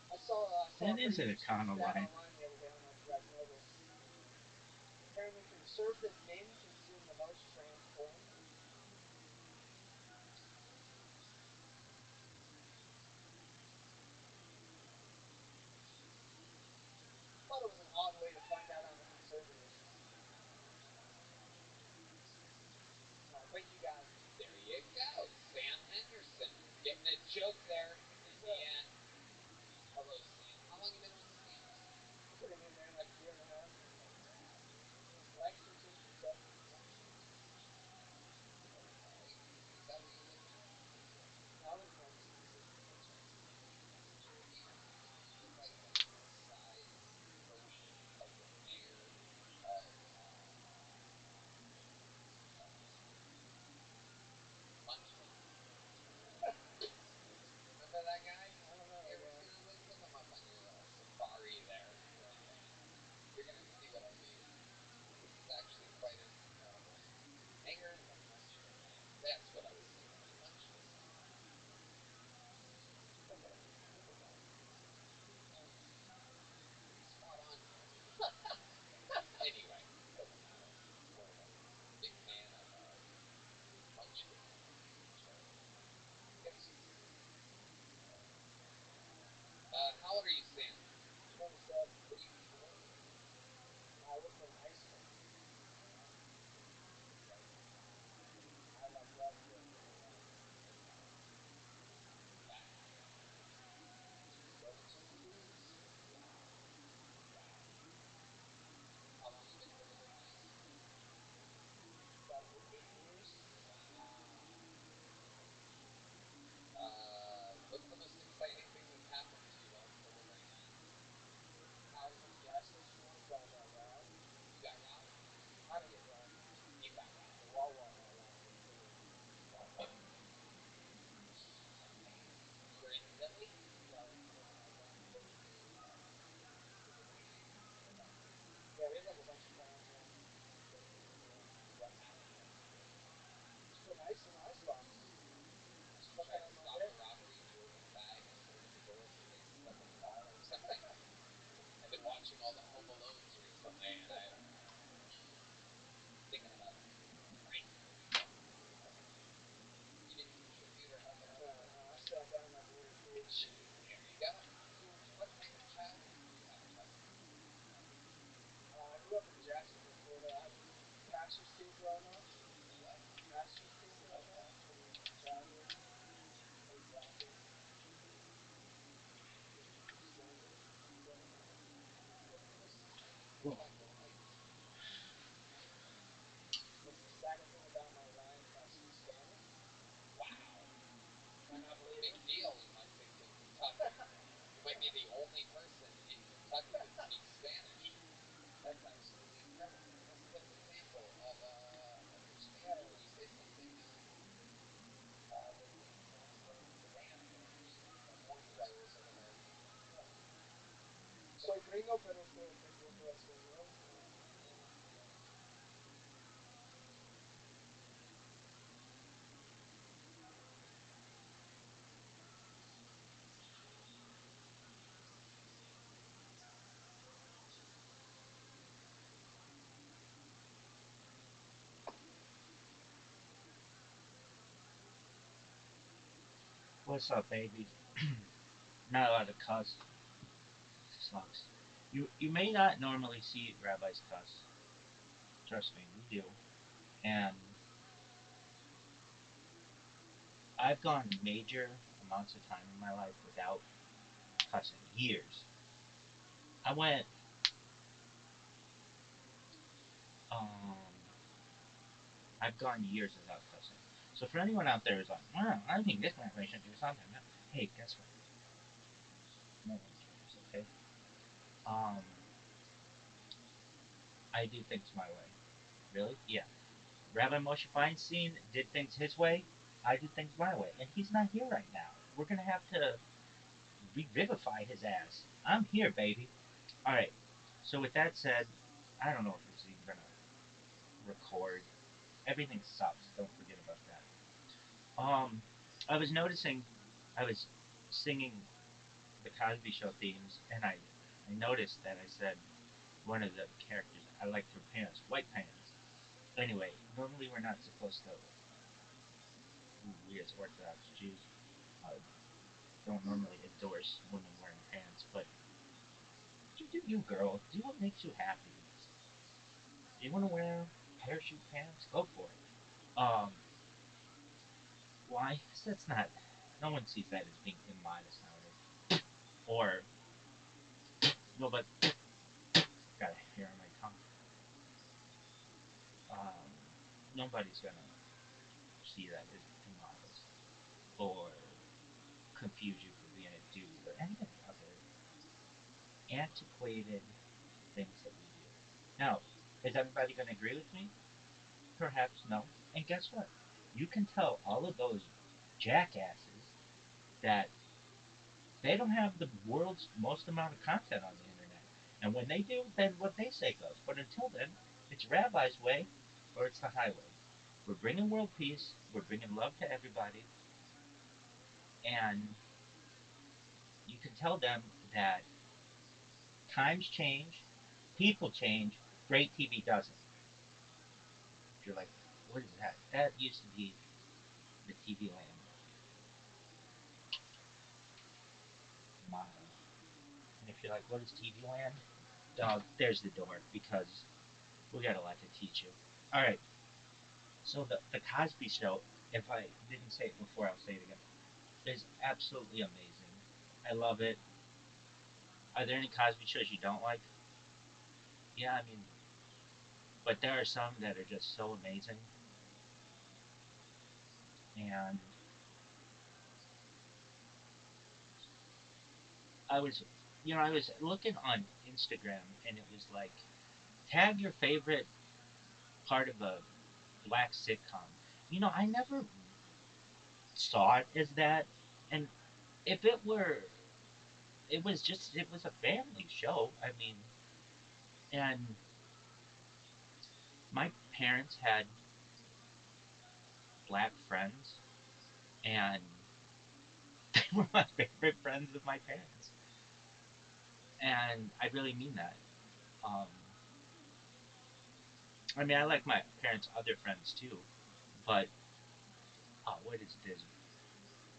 I saw a That pretty is a interesting kind of stat life. online the other day. I don't know if you guys know this. Apparently, conservative men consume the most trans porn. I thought it was an odd way to find out I'm a conservative. I bet you guys. There you go. Sam Henderson. Getting a joke there in the end. Hello, Sam. How long you been on Sam's? Pretty new, man, like a year and a half. Lexington, Kentucky. Okay. Is that where you live now? I live in Mississippi. You're like the north side version of the mayor of Munchkin. Remember that guy? I don't know. You ever seen him? Look him up on your safari there where I'm at. You're gonna see what I mean. He's actually quite incredible. Mayor of Munchkin Land. That's what I was thinking of. Munchkin. Okay. Simple guy. Pretty spot on. Anyway, doesn't matter. We're a big fan of Munchkin Land. Yes. How old are you, Sam? 27. What do you do for work? I work for an ice cream. I like love doing it. Wow. Selling some cheese. Wow. How long you been delivering ice cream? About 8 years. Wow. What's the most exciting thing that's happened to you while delivering What's up, baby? Not allowed to cuss. Sucks. You may not normally see rabbis cuss. Trust me, we do. And I've gone major amounts of time in my life without cussing. Years. I went um I've gone years without cussing. So for anyone out there who's like, wow, I think this family should do something. Hey, guess what? No one cares, okay? Um, I do things my way. Really? Yeah. Rabbi Moshe Feinstein did things his way. I do things my way, and he's not here right now. We're gonna have to revivify his ass. I'm here, baby. All right. So with that said, I don't know if this is even gonna record. Everything sucks. Don't forget about that. I was noticing, I was singing the Cosby Show themes, and I noticed that I said one of the characters I liked her pants, white pants. Anyway, normally we're not supposed to. We as Orthodox Jews uh, don't normally endorse women wearing pants, but you do you, girl. Do what makes you happy. You want to wear parachute pants? Go for it. Why? Because that's not. No one sees that as being immodest nowadays. Or no, but got a hair on my tongue. Um, nobody's gonna see that as immodest or confuse you for being a dude or any of the other antiquated things that we do. Now, is everybody going to agree with me? Perhaps no. And guess what? You can tell all of those jackasses that they don't have the world's most amount of content on the internet. And when they do, then what they say goes. But until then, it's Rabbi's way or it's the highway. We're bringing world peace, we're bringing love to everybody, and you can tell them that times change, people change, great TV doesn't. If you're like, what is that? That used to be the TV Land motto. And if you're like, what is TV Land? Dog, there's the door because we got a lot to teach you. All right. So the Cosby Show, if I didn't say it before, I'll say it again, is absolutely amazing. I love it. Are there any Cosby shows you don't like? Yeah, I mean, but there are some that are just so amazing. And I was, I was looking on Instagram and it was like, tag your favorite part of a black sitcom. I never saw it as that. And if it was a family show. I mean, and my parents had black friends, and they were my favorite friends of my parents. And I really mean that. Um, I mean, I like my parents' other friends too, but what is this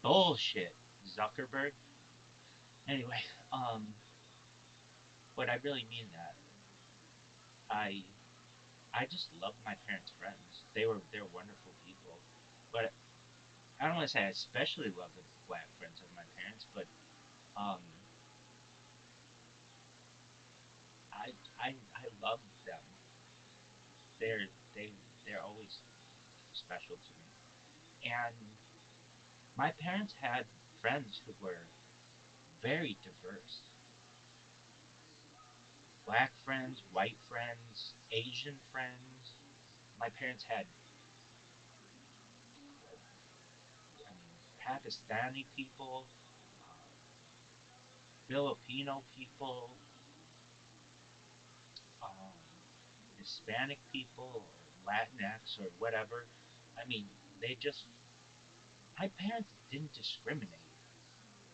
bullshit, Zuckerberg? Anyway, but I really mean that. I I just loved my parents' friends. They're wonderful people, but I don't want to say I especially love the black friends of my parents, but um, I love them. They're they they're always special to me. And my parents had friends who were very diverse. Black friends, white friends, Asian friends. My parents had, I mean, Pakistani people, uh, Filipino people, um, Hispanic people, or Latinx, or whatever. I mean, they just, my parents didn't discriminate.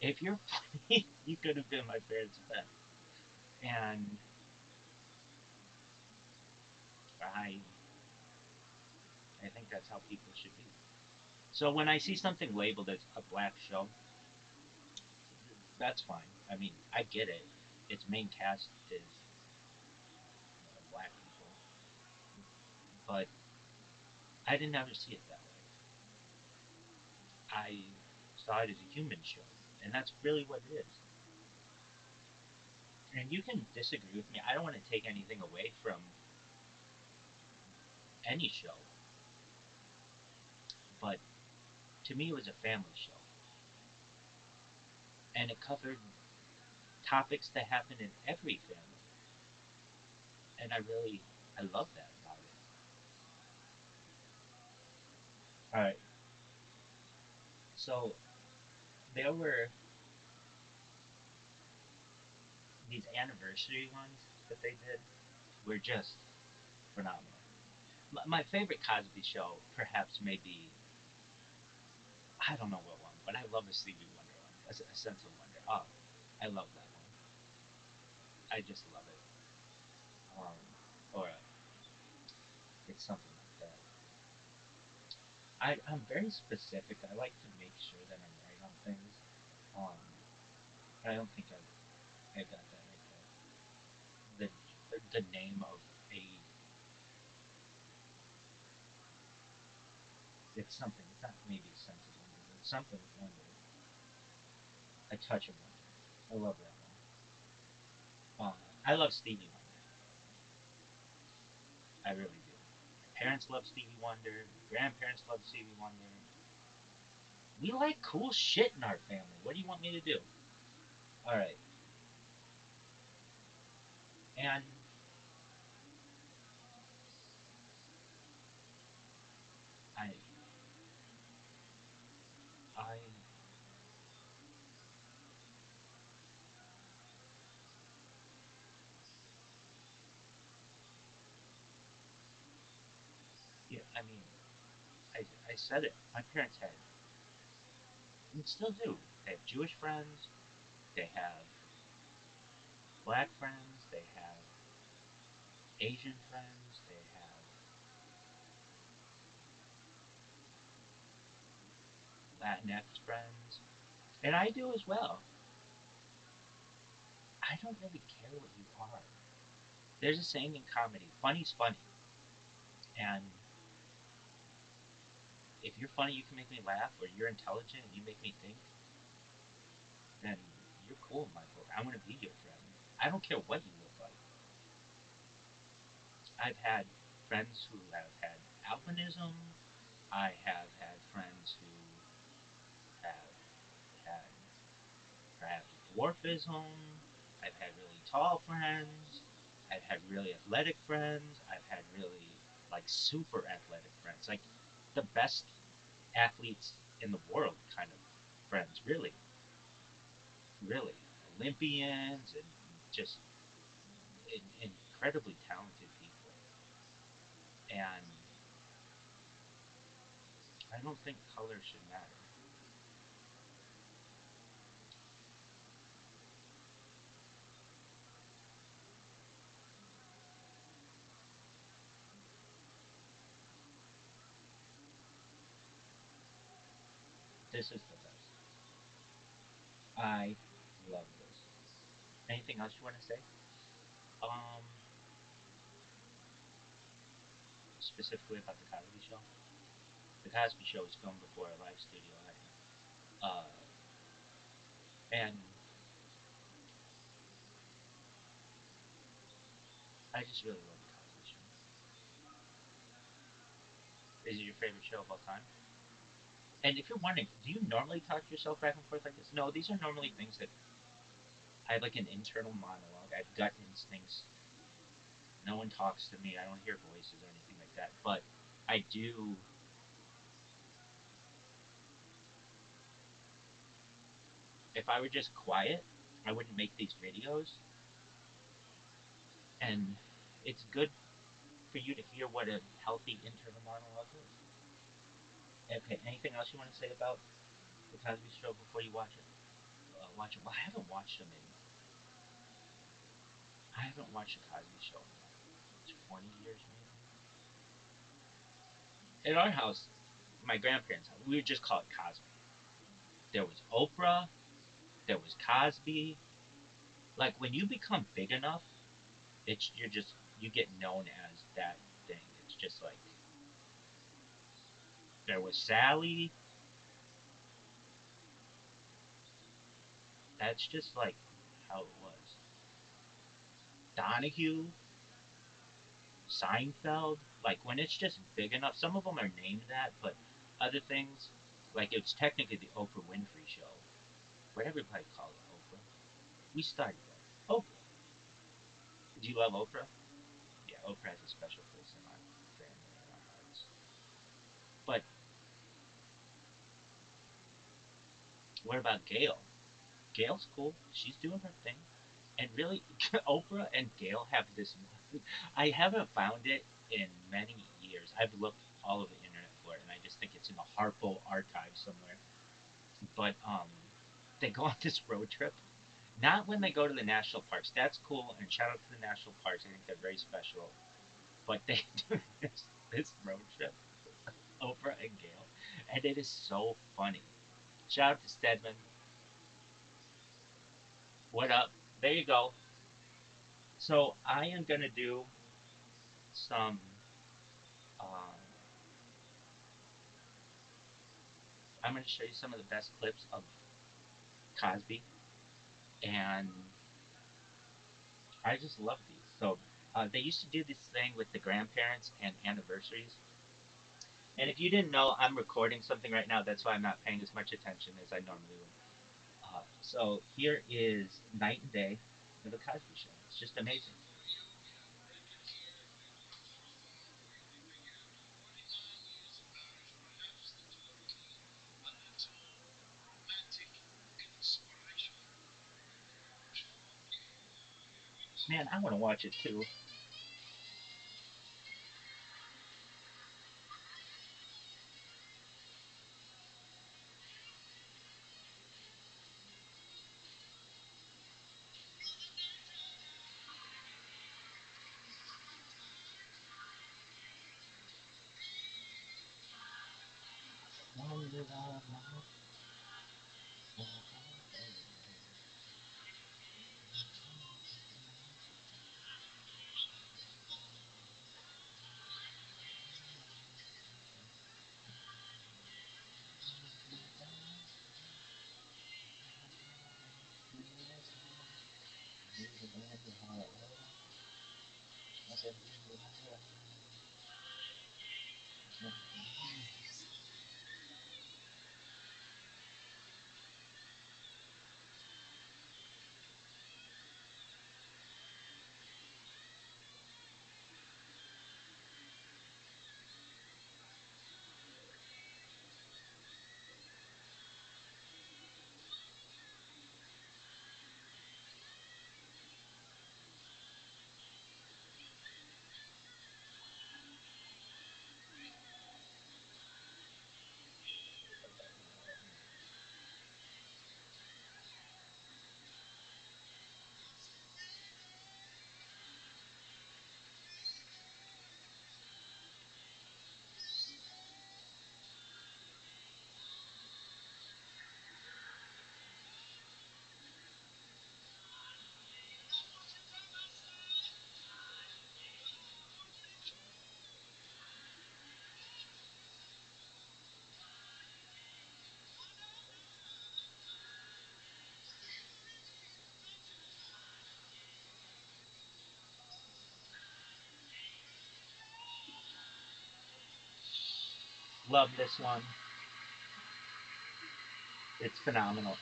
If you're funny, you could have been my parents' friend. And I, I think that's how people should be. So when I see something labeled as a black show, That's fine. I mean, I get it. Its main cast is black people, but I didn't ever see it that way. I saw it as a human show, and that's really what it is. And you can disagree with me. I don't want to take anything away from any show, but to me, it was a family show, and it covered topics that happen in every family, and I love that about it. All right, so there were these anniversary ones that they did were just phenomenal. My favorite Cosby Show, perhaps, maybe I don't know what one, but I love the Stevie Wonder one, a Sense of Wonder. Oh, I love that one. I just love it. Or it's something like that. I'm very specific. I like to make sure that I'm right on things. Um, I don't think I got that right there. The name of a it's something. It's not maybe a sense of wonder, but it's something with wonder. A touch of wonder. I love that one. I love Stevie Wonder. I really do. My parents love Stevie Wonder. My grandparents love Stevie Wonder. We like cool shit in our family. What do you want me to do? All right. And I, I, yeah, I mean, I said it. My parents had, and still do. They have Jewish friends. They have black friends. They have Asian friends. They have Latinx friends. And I do as well. I don't really care what you are. There's a saying in comedy, funny's funny. And if you're funny, you can make me laugh, or you're intelligent and you make me think, then you're cool in my book. I want to be your friend. I don't care what you look like. I've had friends who have had albinism. I have had friends who have had perhaps dwarfism. I've had really tall friends. I've had really athletic friends. I've had really like super athletic friends. Like the best athletes in the world kind of friends, really. Really. Olympians and just incredibly talented people. And I don't think color should matter. This is the best. I love this. Anything else you want to say? Um, Specifically about the Cosby Show. The Cosby Show was filmed before a live studio audience, and I just really love the Cosby Show. Is it your favorite show of all time? And if you're wondering, do you normally talk to yourself back and forth like this? No, these are normally things that I have like an internal monologue. I have gut instincts. No one talks to me. I don't hear voices or anything like that. But I do. If I were just quiet, I wouldn't make these videos. And it's good for you to hear what a healthy internal monologue is. Okay, anything else you want to say about the Cosby Show before you watch it? Watch it. Well, I haven't watched the Cosby Show in like 20 years, maybe. In our house, my grandparents' house, we would just call it Cosby. There was Oprah, There was Cosby. Like when you become big enough, you're just you get known as that thing. It's just like there was Sally. That's just like how it was. Donahue, Seinfeld. Like when it's just big enough, some of them are named that, but other things, like it's technically the Oprah Winfrey Show. What everybody call it, Oprah. We started that. Oprah. Do you love Oprah? Yeah, Oprah has a special place in our family and our hearts. But what about Gail? Gail's cool. She's doing her thing. And really, Oprah and Gail have this. I haven't found it in many years. I've looked all over the internet for it, and I just think it's in the Harpo archive somewhere. But they go on this road trip. Not when they go to the national parks. That's cool, and shout out to the national parks. I think they're very special. But they do this road trip, Oprah and Gail, and it is so funny. Shout out to Stedman. What up? There you go. So I am gonna do some. I'm gonna show you some of the best clips of Cosby, and I just love these. So they used to do this thing with the grandparents and anniversaries. And if you didn't know, I'm recording something right now. That's why I'm not paying as much attention as I normally would. So here is Night and Day of the Cosby Show. It's just amazing. Man, I want to watch it too. Love this one. It's phenomenal.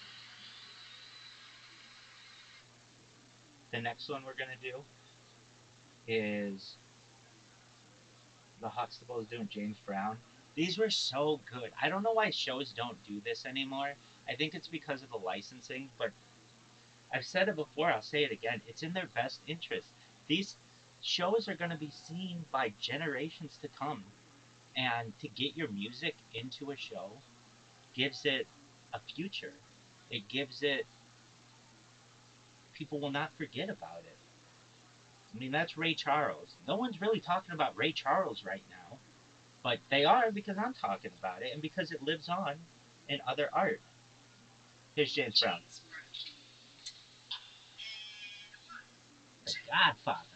The next one we're gonna do is the Huxtables doing James Brown. These were so good. I don't know why shows don't do this anymore. I think it's because of the licensing, but I've said it before, I'll say it again. It's in their best interest. These shows are going to be seen by generations to come, and to get your music into a show gives it a future. It gives it, people will not forget about it. I mean, that's Ray Charles. No one's really talking about Ray Charles right now, but they are because I'm talking about it and because it lives on in other art. Here's James Brown. The Godfather.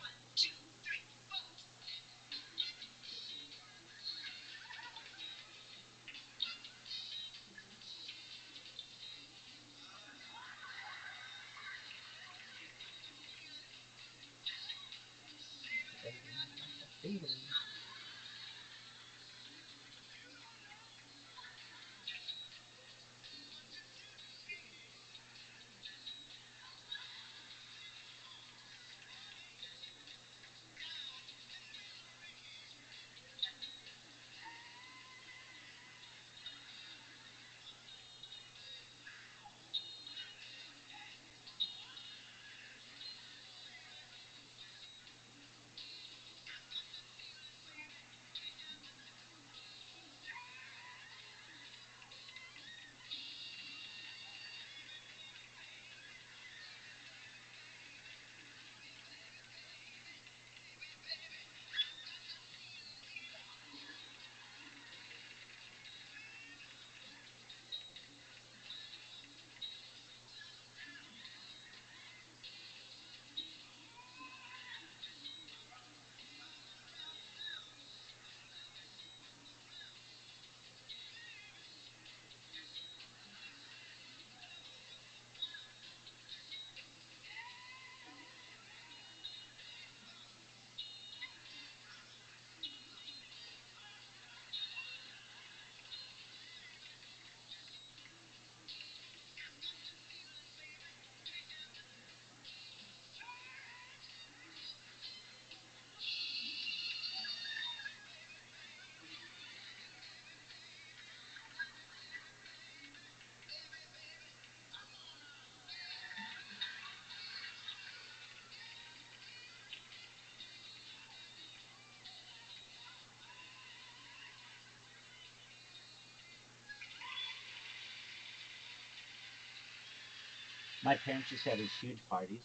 My parents used to have these huge parties,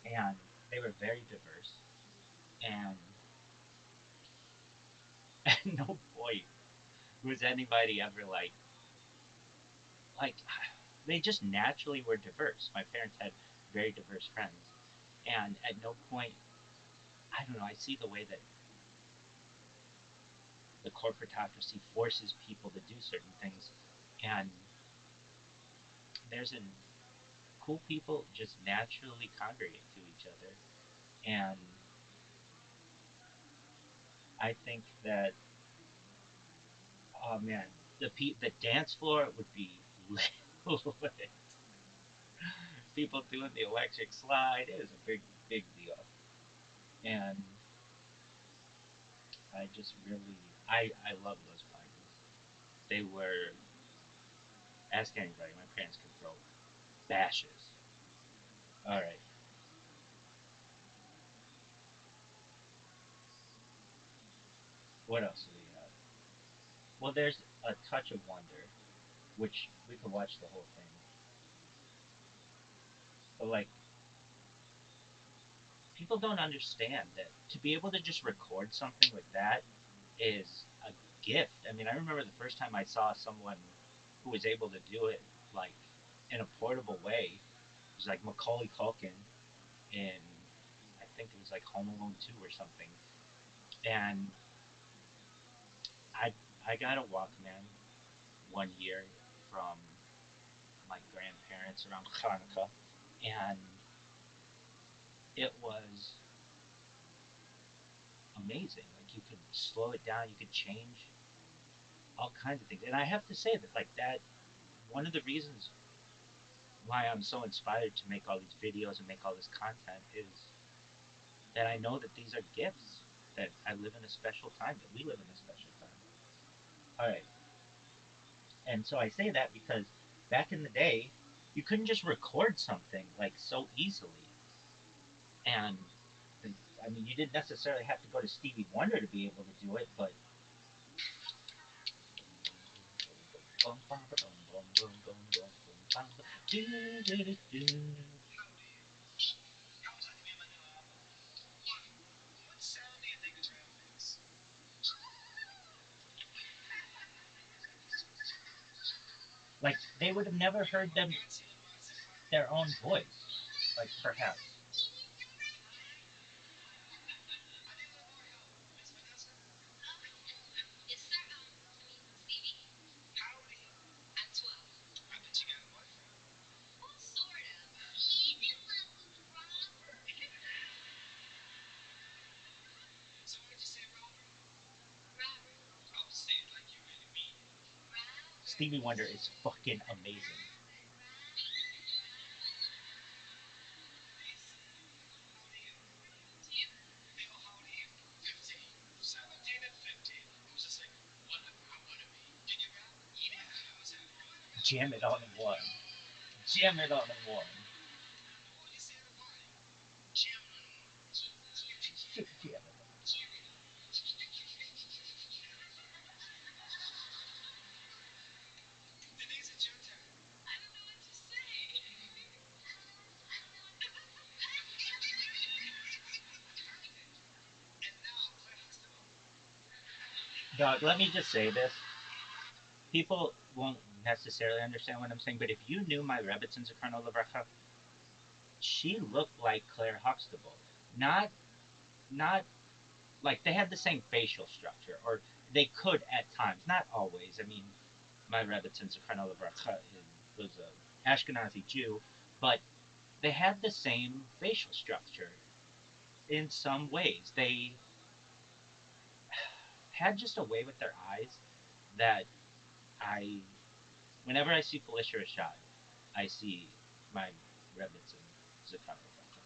and they were very diverse. And at no point was anybody ever like they just naturally were diverse. My parents had very diverse friends, and at no point, I don't know. I see the way that the corporatocracy forces people to do certain things, and there's an cool people just naturally congregate to each other, and I think that, oh man, the dance floor would be lit. People doing the electric slide. It was a big deal, and I just really I love those parties. They were, ask anybody. My parents could throw bashes. All right, what else do we have? Well, there's a touch of wonder, which we could watch the whole thing, but like people don't understand that to be able to just record something like that is a gift. I mean, I remember the first time I saw someone who was able to do it like in a portable way. It was like Macaulay Culkin in, I think it was like Home Alone 2 or something. And I I got a Walkman one year from my grandparents around Hanukkah, and it was amazing. Like you could slow it down, you could change all kinds of things. And I have to say that like that, one of the reasons why I'm so inspired to make all these videos and make all this content is that I know that these are gifts. That I live in a special time. That we live in a special time. All right, and so I say that because back in the day, you couldn't just record something like so easily, and I mean, you didn't necessarily have to go to Stevie Wonder to be able to do it, but like they would have never heard their own voice, like perhaps. Stevie Wonder is fucking amazing. Jam it on one. Jam it on one. Jam it. Dog, let me just say this. People won't necessarily understand what I'm saying, but if you knew my Rebbitzin Zakarno Lavracha, she looked like Claire Huxtable. Not like they had the same facial structure, or they could at times, not always. I mean, my Rebbitzin Zakarno Lavracha was a Ashkenazi Jew, but they had the same facial structure in some ways. They had just a way with their eyes that I, whenever I see Felicia Rashad, I see my Rebbitzin Zakarno Lavracha.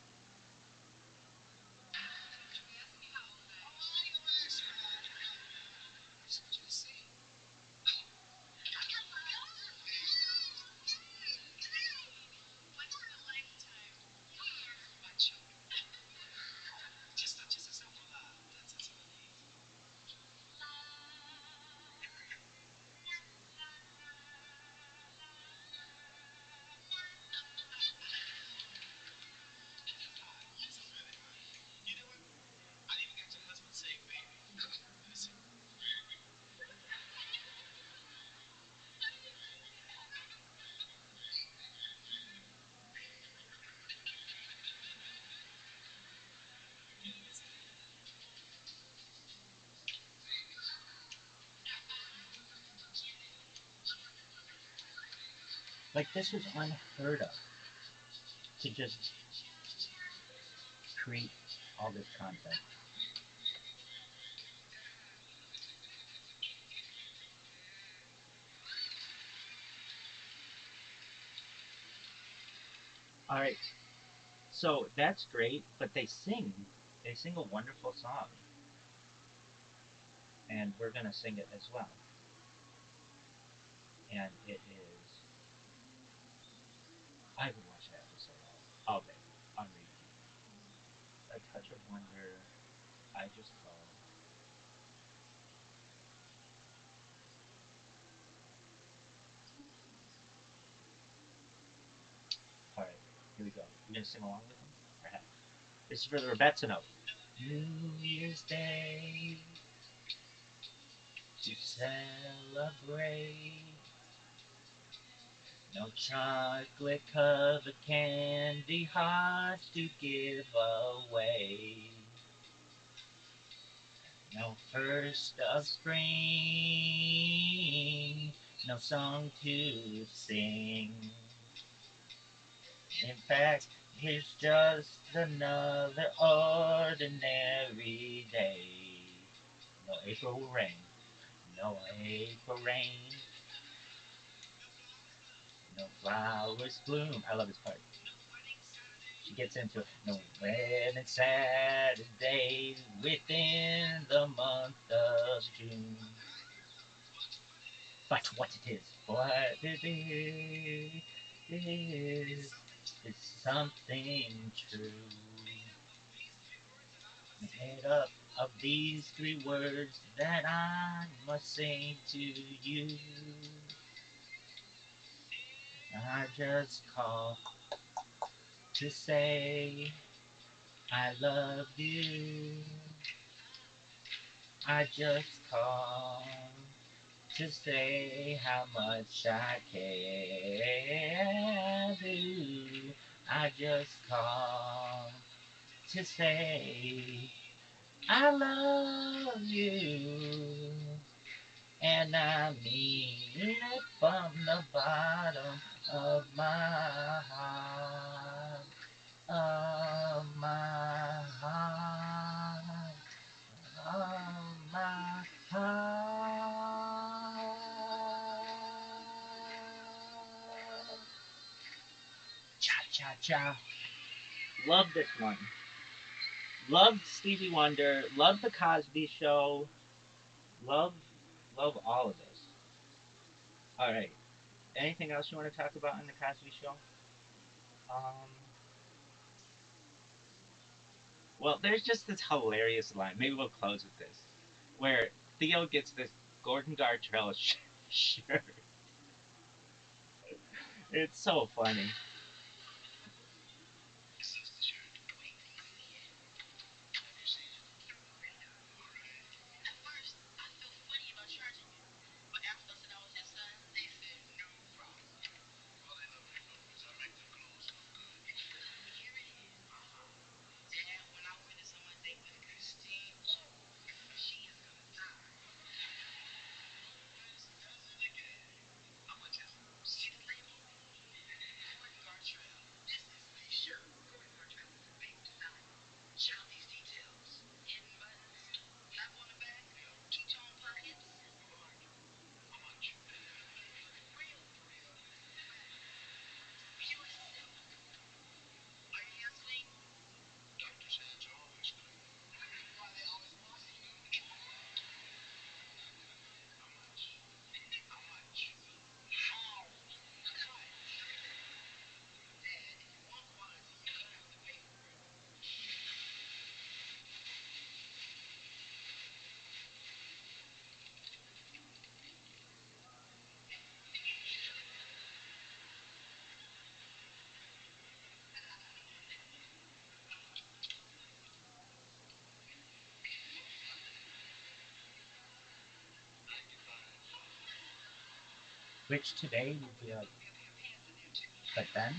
Like, this was unheard of to just create all this content. All right, so that's great, but they sing a wonderful song, and we're gonna sing it as well. And it is. I haven't watched that for so long. All day on repeat. A touch of wonder. I just call. All right, here we go. You gonna sing along with them? All right. This is for the Rebetza note. New Year's Day to celebrate. No chocolate covered candy hearts to give away. No first of spring, no song to sing. In fact, it's just another ordinary day. No April rain, no April rain, no flowers bloom. I love this part. She gets into it. No wedding Saturday within the month of June. But what it is something true. Made up of these three words that I must say to you. I just call to say I love you. I just call to say how much I care. Do I just call to say I love you, and I mean it from the bottom of my heart, of my heart, of my heart. Cha cha. Love this one. Loved Stevie Wonder. Loved the Cosby Show. Love, love all of this. All right. Anything else you want to talk about in the Cosby Show? Um. Well, there's just this hilarious line. Maybe we'll close with this, where Theo gets this Gordon Gartrell shirt. It's so funny. Which today would be like, but then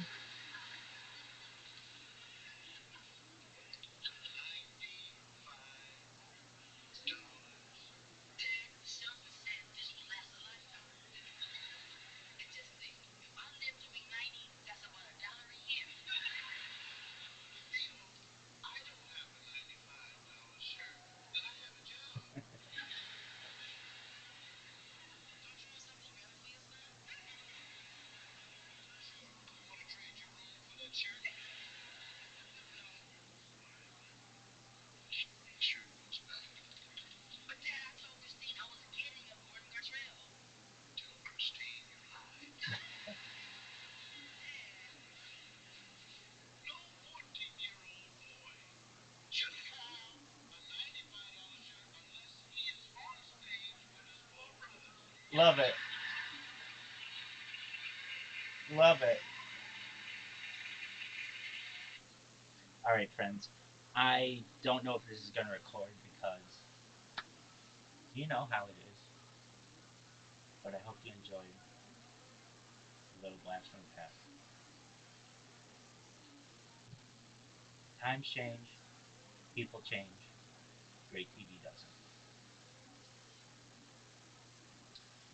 love it, love it. All right, friends. I don't know if this is gonna record because you know how it is, but I hope you enjoyed a little blast from the past. Times change, people change. Great TV doesn't.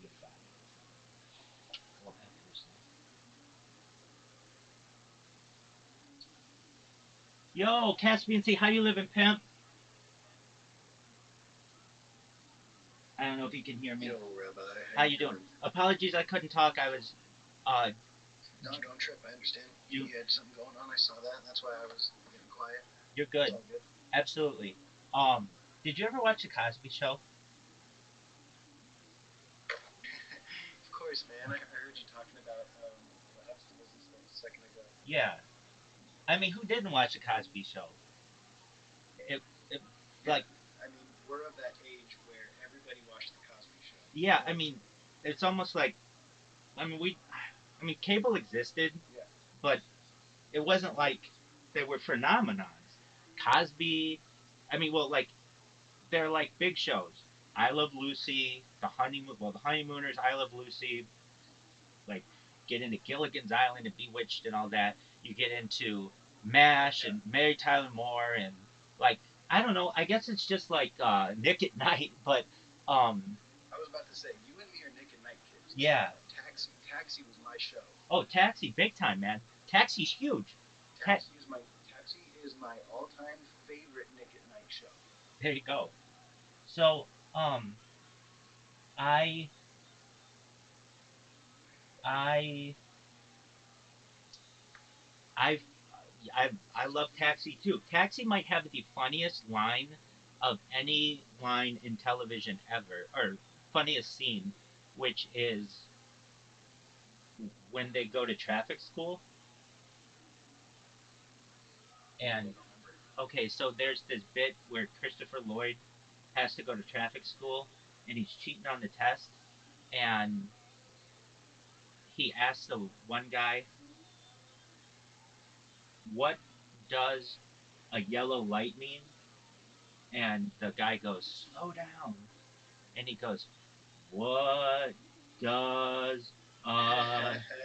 Goodbye. Well, that person. Yo, Caspian, say how you living, pimp? I don't know if you can hear me. Yo, Rabbi, How you doing? Apologies, I couldn't talk. I was, No, don't trip. I understand. You- You had something going on. I saw that. That's why I was getting quiet. you're It's good. all good. Absolutely. Did you ever watch the Cosby Show? Of course, man. I heard you talking about the obstacles and stuff a second ago. Yeah. I mean, who didn't watch the Cosby Show? It like, I mean, we're of that age where everybody watched the Cosby Show. yeah. I mean, it's almost like, I mean, I mean, cable existed, Yeah. but it wasn't like they were phenomenons. Cosby, I mean, well, like they're like big shows. I Love Lucy, the Honeymooners, I Love Lucy, like get into Gilligan's Island and Bewitched and all that. You get into MASH and Mary Tyler Moore and like I don't know. I guess it's just like Nick at Night, but I was about to say, you and me are Nick and Night kids. yeah. Taxi was my show. Oh, Taxi, big time, man. Taxi's huge. Taxi is my all-time favorite Nick at Night show. There you go. So I I've I love Taxi too. Taxi might have the funniest line of any line in television ever, or funniest scene, which is when they go to traffic school. And okay, so there's this bit where Christopher Lloyd has to go to traffic school, and he's cheating on the test, and he asks the one guy, "What does a yellow light mean?" And the guy goes, "Slow down." And he goes, "What does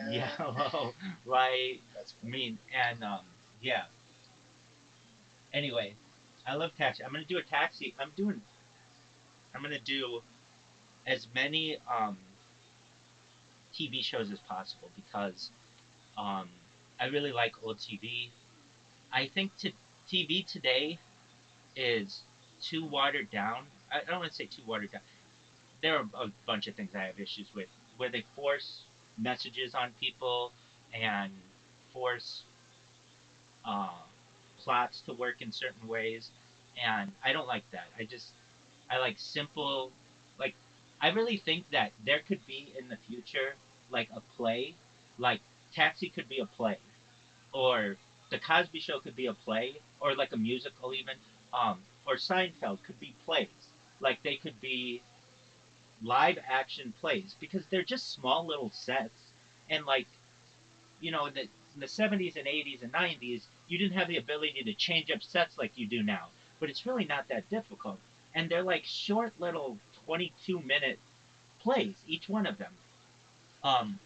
yellow light mean?" And yeah. Anyway, I love Taxi. I'm gonna do a Taxi. I'm gonna do as many TV shows as possible because um, I really like old TV. I think TV today is too watered down. I don't want to say too watered down. There are a bunch of things I have issues with, where they force messages on people and force uh, plots to work in certain ways, and I don't like that. I like simple, like I really think that there could be in the future like a play, like Taxi could be a play, or The Cosby Show could be a play, or like a musical even, or Seinfeld could be plays. Like they could be live action plays because they're just small little sets, and like in the 70s and 80s and 90s you didn't have the ability to change up sets like you do now, but it's really not that difficult, and they're like short little 22-minute plays each one of them. um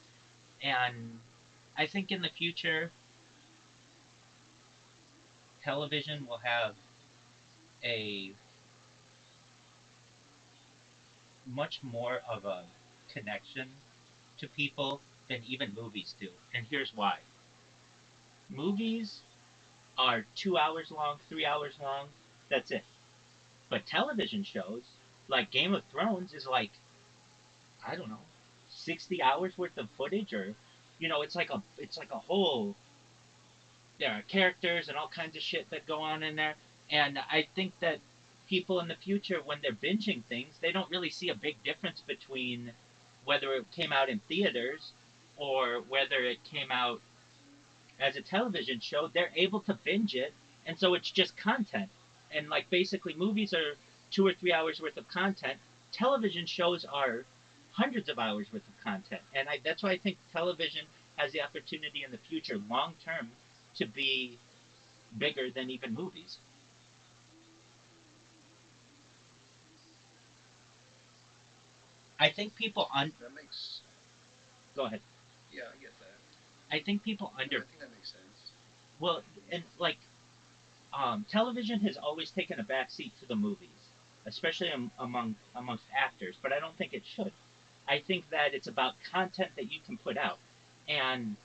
and I think in the future television will have a much more of a connection to people than even movies do, and here's why. Movies are 2 hours long, 3 hours long. That's it. But television shows like Game of Thrones is like, I don't know, 60 hours worth of footage, or it's like a whole. There are characters and all kinds of shit that go on in there, and I think that people in the future, when they're binging things, they don't really see a big difference between whether it came out in theaters or whether it came out as a television show. They're able to binge it, and so it's just content. And like basically, movies are 2 or 3 hours worth of content. Television shows are hundreds of hours worth of content, and that's why I think television has the opportunity in the future, long term, to be bigger than even movies. I think people That makes. go ahead. Yeah, I get that. I think people I under think that makes sense. well, and like television has always taken a backseat to the movies, especially amongst actors. But I don't think it should. I think that it's about content that you can put out, and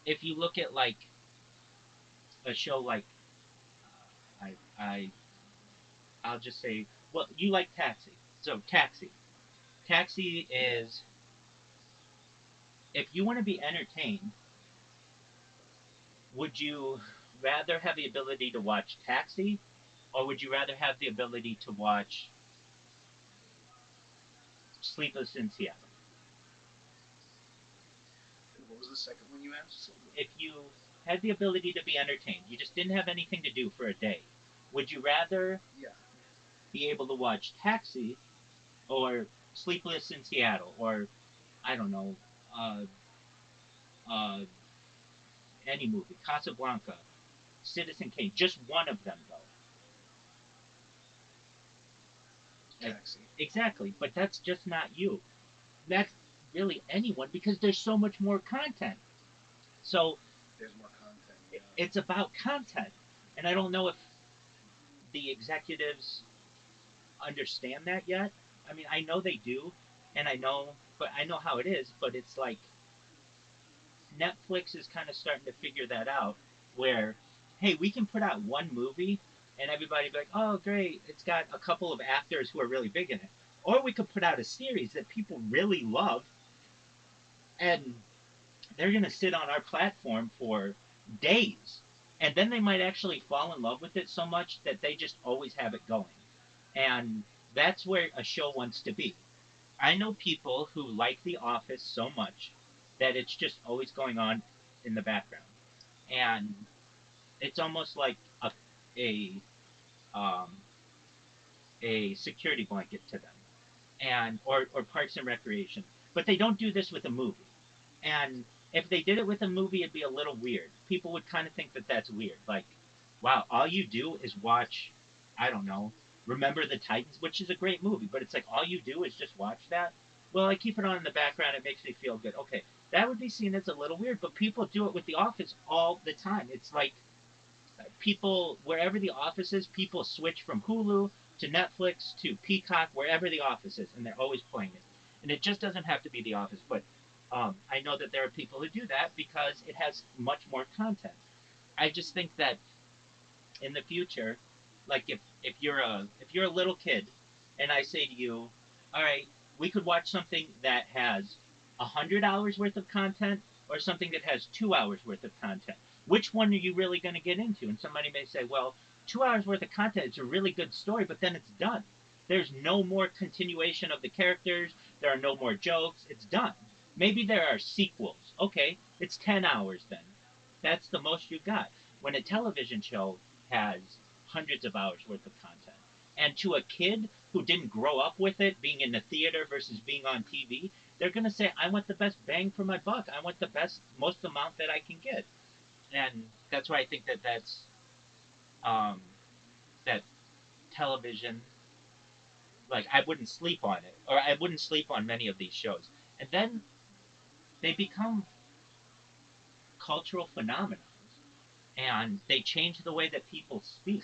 if you look at like a show like I I'll just say, well, you like Taxi, so Taxi is, if you want to be entertained, would you rather have the ability to watch Taxi, or would you rather have the ability to watch Sleepless in Seattle? And what was the second one you asked? If you had the ability to be entertained, you just didn't have anything to do for a day, would you rather Yeah. be able to watch Taxi or Sleepless in Seattle, or I don't know, uh, uh, any movie, Casablanca, Citizen Kane, just one of them though. Taxi. Exactly, but that's just not you. That's really anyone because there's so much more content. So There's more content. Yeah. it's about content, and I don't know if the executives understand that yet. I mean, I know they do, and I know how it is, but it's like Netflix is kind of starting to figure that out where, hey, we can put out one movie and everybody be like, oh, great, it's got a couple of actors who are really big in it. Or we could put out a series that people really love, and they're going to sit on our platform for days. And then they might actually fall in love with it so much that they just always have it going. And that's where a show wants to be. I know people who like The Office so much that it's just always going on in the background. And it's almost like a um, a security blanket to them, and or Parks and Recreation. But they don't do this with a movie. And if they did it with a movie, it'd be a little weird. People would kind of think that that's weird. Like, wow, all you do is watch, I don't know, Remember the Titans, which is a great movie, but it's like all you do is just watch that. Well, I keep it on in the background. It makes me feel good. Okay, that would be seen as a little weird, but people do it with The Office all the time. It's like people wherever the office is, people switch from Hulu to Netflix to Peacock, wherever the office is, and they're always playing it. And it just doesn't have to be the office, but I know that there are people who do that because it has much more content. I just think that in the future, like if you're a little kid, and I say to you, all right, we could watch something that has 100 hours worth of content or something that has 2 hours worth of content. Which one are you really going to get into? And somebody may say, well, 2 hours worth of content is a really good story, but then it's done. There's no more continuation of the characters. There are no more jokes. It's done. Maybe there are sequels. Okay, it's 10 hours then. That's the most you got. When a television show has hundreds of hours worth of content. And to a kid who didn't grow up with it, being in the theater versus being on TV, they're going to say, I want the best bang for my buck. I want the best, most amount that I can get. And that's why I think that um, that television, like, I wouldn't sleep on it, or I wouldn't sleep on many of these shows. And then they become cultural phenomena, and they change the way that people speak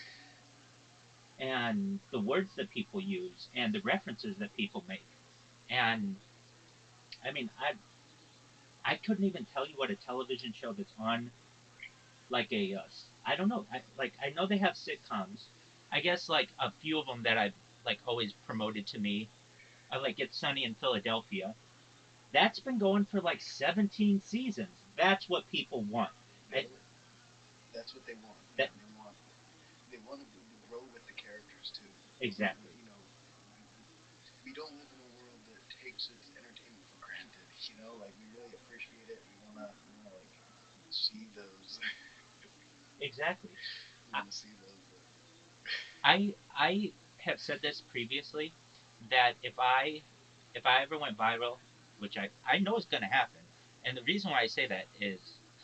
and the words that people use and the references that people make. And I mean, I couldn't even tell you what a television show that's on like I don't know. I know they have sitcoms. I guess like a few of them that I've like always promoted to me. I like It's Sunny in Philadelphia. That's been going for like 17 seasons. That's what people want. I, Totally. That's what they want, that man. They want to grow with the characters too. exactly. You know, we don't live in a world that takes its entertainment for granted. You know, like we really appreciate it. We wanna like see those. Exactly. We I, want to see those. I have said this previously that if I ever went viral, which I know is going to happen, and the reason why I say that is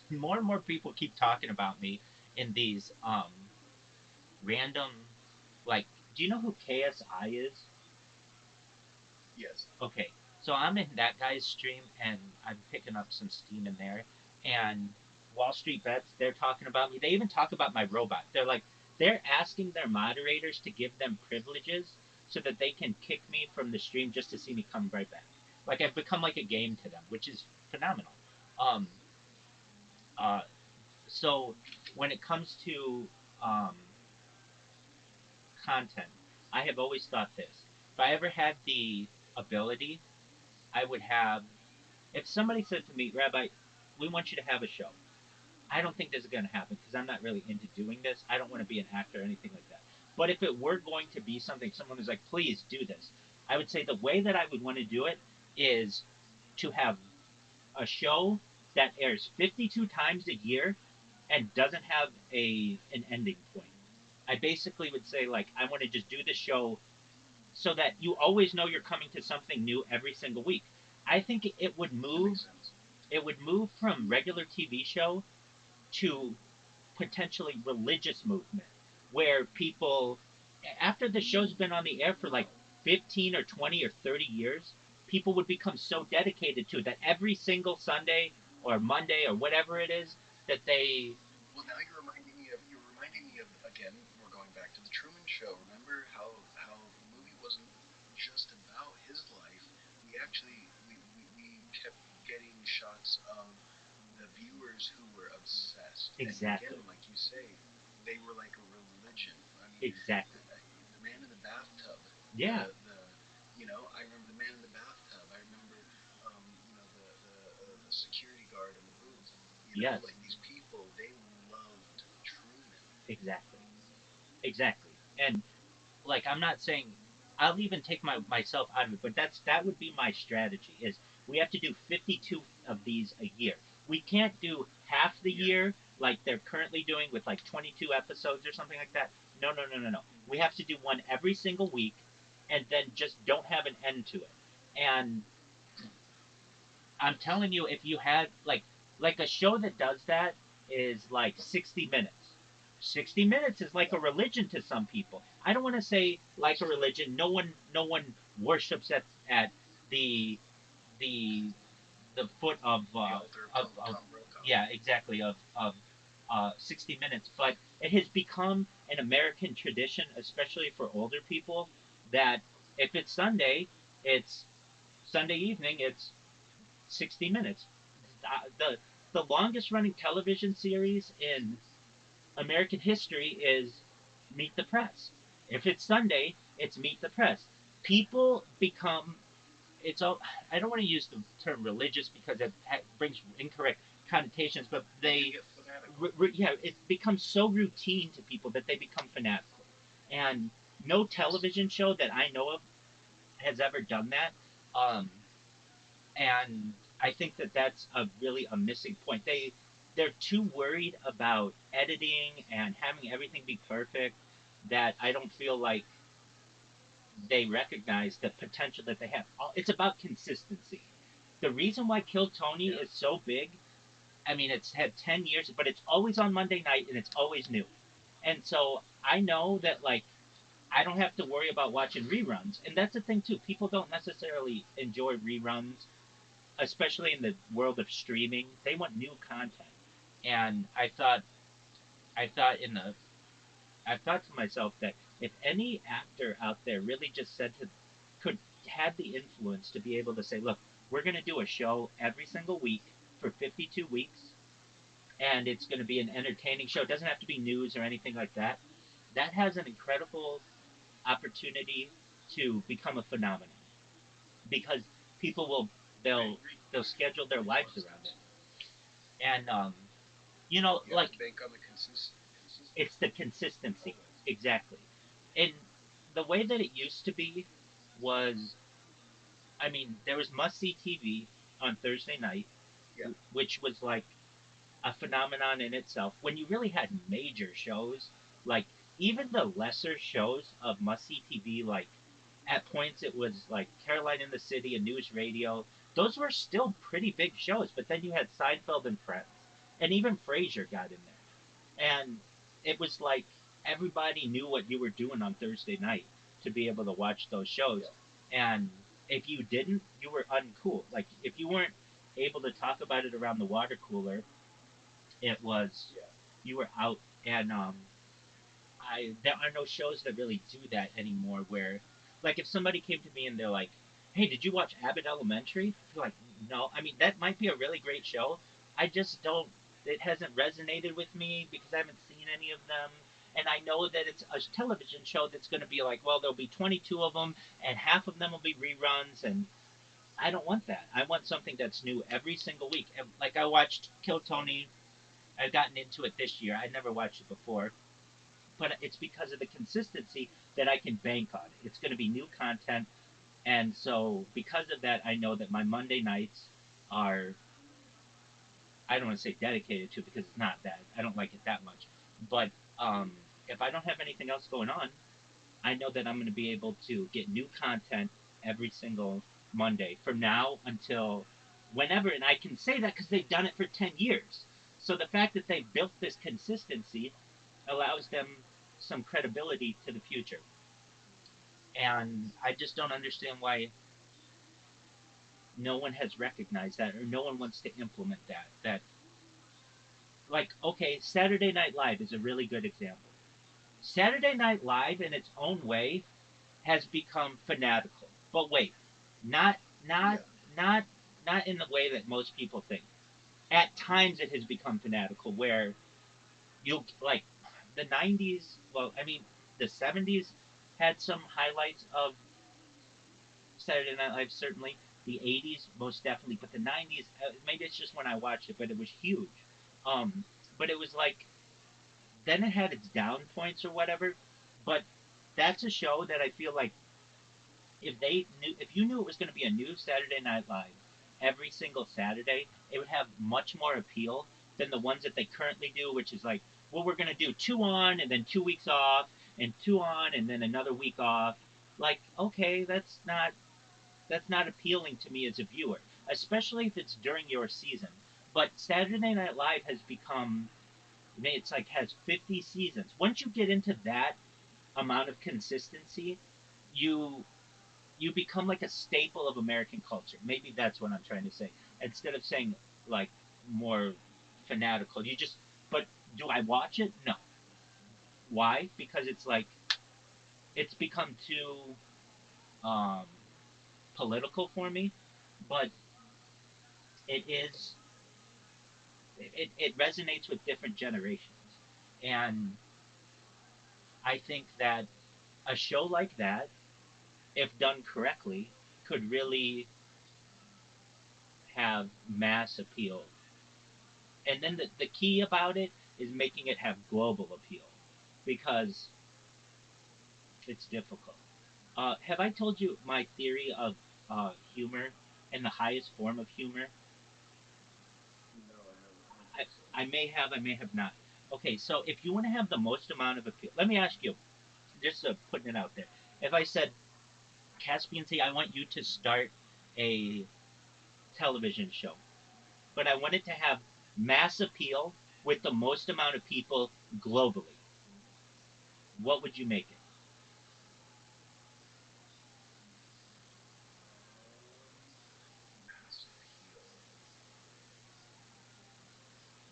more and more people keep talking about me in these random like, do you know who KSI is? Yes. Okay, so I'm in that guy's stream and I'm picking up some steam in there. And Wall Street Bets, they're talking about me. They even talk about my robot. They're like, they're asking their moderators to give them privileges so that they can kick me from the stream just to see me come right back. Like I've become like a game to them, which is phenomenal. Um, uh, so when it comes to um, content, I have always thought this: if I ever had the ability, I would have if somebody said to me, Rabbi, we want you to have a show, I don't think this is going to happen because I'm not really into doing this. I don't want to be an actor or anything like that. But if it were going to be something, someone was like, please do this, I would say the way that I would want to do it is to have a show that airs 52 times a year and doesn't have an ending point. I basically would say, like, I want to just do the show so that you always know you're coming to something new every single week. I think That makes sense. it would move from regular TV show to potentially religious movement where people after the show's been on the air for like 15 or 20 or 30 years, people would become so dedicated to it that every single Sunday or Monday or whatever it is that they Well, now you're reminding me of again. We're going back to the Truman Show. Remember how the movie wasn't just about his life. We actually we kept getting shots of the viewers who were obsessed. And again, exactly like you say, they were like a religion. I mean, exactly the man in the bathtub. yeah The I remember the man in the bathtub. I remember the security guard in the You know, Yes. like these people, they loved Truman. Exactly. Exactly. And like I'm not saying I'll even take myself out of it, but that would be my strategy is we have to do 52 of these a year. We can't do half the Yeah. year like they're currently doing with like 22 episodes or something like that. No, no, no, no, no. We have to do one every single week and then just don't have an end to it. And I'm telling you, if you had like a show that does that is like 60 minutes. 60 minutes is like a religion to some people. I don't want to say like a religion. No one worships at the the the foot The altar of of Tom Brokaw. yeah, exactly, of 60 minutes, but it has become an American tradition, especially for older people, that if it's Sunday, it's Sunday evening, it's 60 minutes. The longest running television series in American history is Meet the Press. If it's Sunday, it's Meet the Press. People become it's all I don't want to use the term religious because it brings incorrect connotations, but they yeah, it becomes so routine to people that they become fanatical. And no television show that I know of has ever done that. Um, and I think that that's a really a missing point. They're too worried about editing and having everything be perfect that I don't feel like they recognize the potential that they have. It's about consistency. The reason why Kill Tony is so big, I mean, it's had 10 years, but it's always on Monday night and it's always new. And so I know that like I don't have to worry about watching reruns. And that's the thing too. People don't necessarily enjoy reruns, especially in the world of streaming. They want new content. And I thought I thought to myself that if any actor out there really just said to could had the influence to be able to say, look, we're going to do a show every single week for 52 weeks and it's going to be an entertaining show. It doesn't have to be news or anything like that. That has an incredible opportunity to become a phenomenon because people will they'll schedule their lives around it. And You have like to bank on the it's the consistency exactly. And the way that it used to be was, I mean, there was must see TV on Thursday night, Yeah. which was like a phenomenon in itself. When you really had major shows, like even the lesser shows of must see TV, like at points it was like Caroline in the City and News Radio. Those were still pretty big shows, but then you had Seinfeld and Friends, and even Frasier got in there, and it was like everybody knew what you were doing on Thursday night to be able to watch those shows, and if you didn't, you were uncool. Like if you weren't able to talk about it around the water cooler, it was you were out. And I there are no shows that really do that anymore. Where, like, if somebody came to me and they're like, "Hey, did you watch Abbott Elementary?" I'd be like, "No." I mean, that might be a really great show. I just don't. It hasn't resonated with me because I haven't seen any of them. And I know that it's a television show that's going to be like, well, there'll be 22 of them, and half of them will be reruns, and I don't want that. I want something that's new every single week. And, like I watched Kill Tony. I've gotten into it this year. I'd never watched it before, but it's because of the consistency that I can bank on it. It's going to be new content, and so because of that, I know that my Monday nights are I don't want to say dedicated to because it's not that I don't like it that much, but if I don't have anything else going on, I know that I'm going to be able to get new content every single Monday from now until whenever, and I can say that because they've done it for 10 years. So the fact that they've built this consistency allows them some credibility to the future. And I just don't understand why no one has recognized that or no one wants to implement that. That, like, okay, Saturday Night Live is a really good example. Saturday Night Live, in its own way, has become fanatical. But wait, not not not not in the way that most people think. At times, it has become fanatical, where you'll like the '90s. Well, I mean, the '70s had some highlights of Saturday Night Live, certainly. The '80s, most definitely, but the '90s, maybe it's just when I watched it, but it was huge. Um, but it was like then it had its down points or whatever. But that's a show that I feel like if you knew it was going to be a new Saturday Night Live every single Saturday, it would have much more appeal than the ones that they currently do, which is like, well, we're going to do two on and then 2 weeks off and two on and then another week off. Like, okay, that's not appealing to me as a viewer, especially if it's during your season. But Saturday Night Live has become, I mean, it's like has 50 seasons. Once you get into that amount of consistency, you you become like a staple of American culture. Maybe that's what I'm trying to say. Instead of saying like more fanatical, you just. But do I watch it? No. Why? Because it's like it's become too um, political for me. But it is. It resonates with different generations, and I think that a show like that, if done correctly, could really have mass appeal. And then the key about it is making it have global appeal because it's difficult. Have I told you my theory of humor and the highest form of humor? No, I don't I, think so. I may have, I may have not. Okay, so if you want to have the most amount of appeal, let me ask you, just putting it out there. If I said, Caspian Sea, I want you to start a television show, but I want it to have mass appeal with the most amount of people globally, what would you make it? Mass appeal.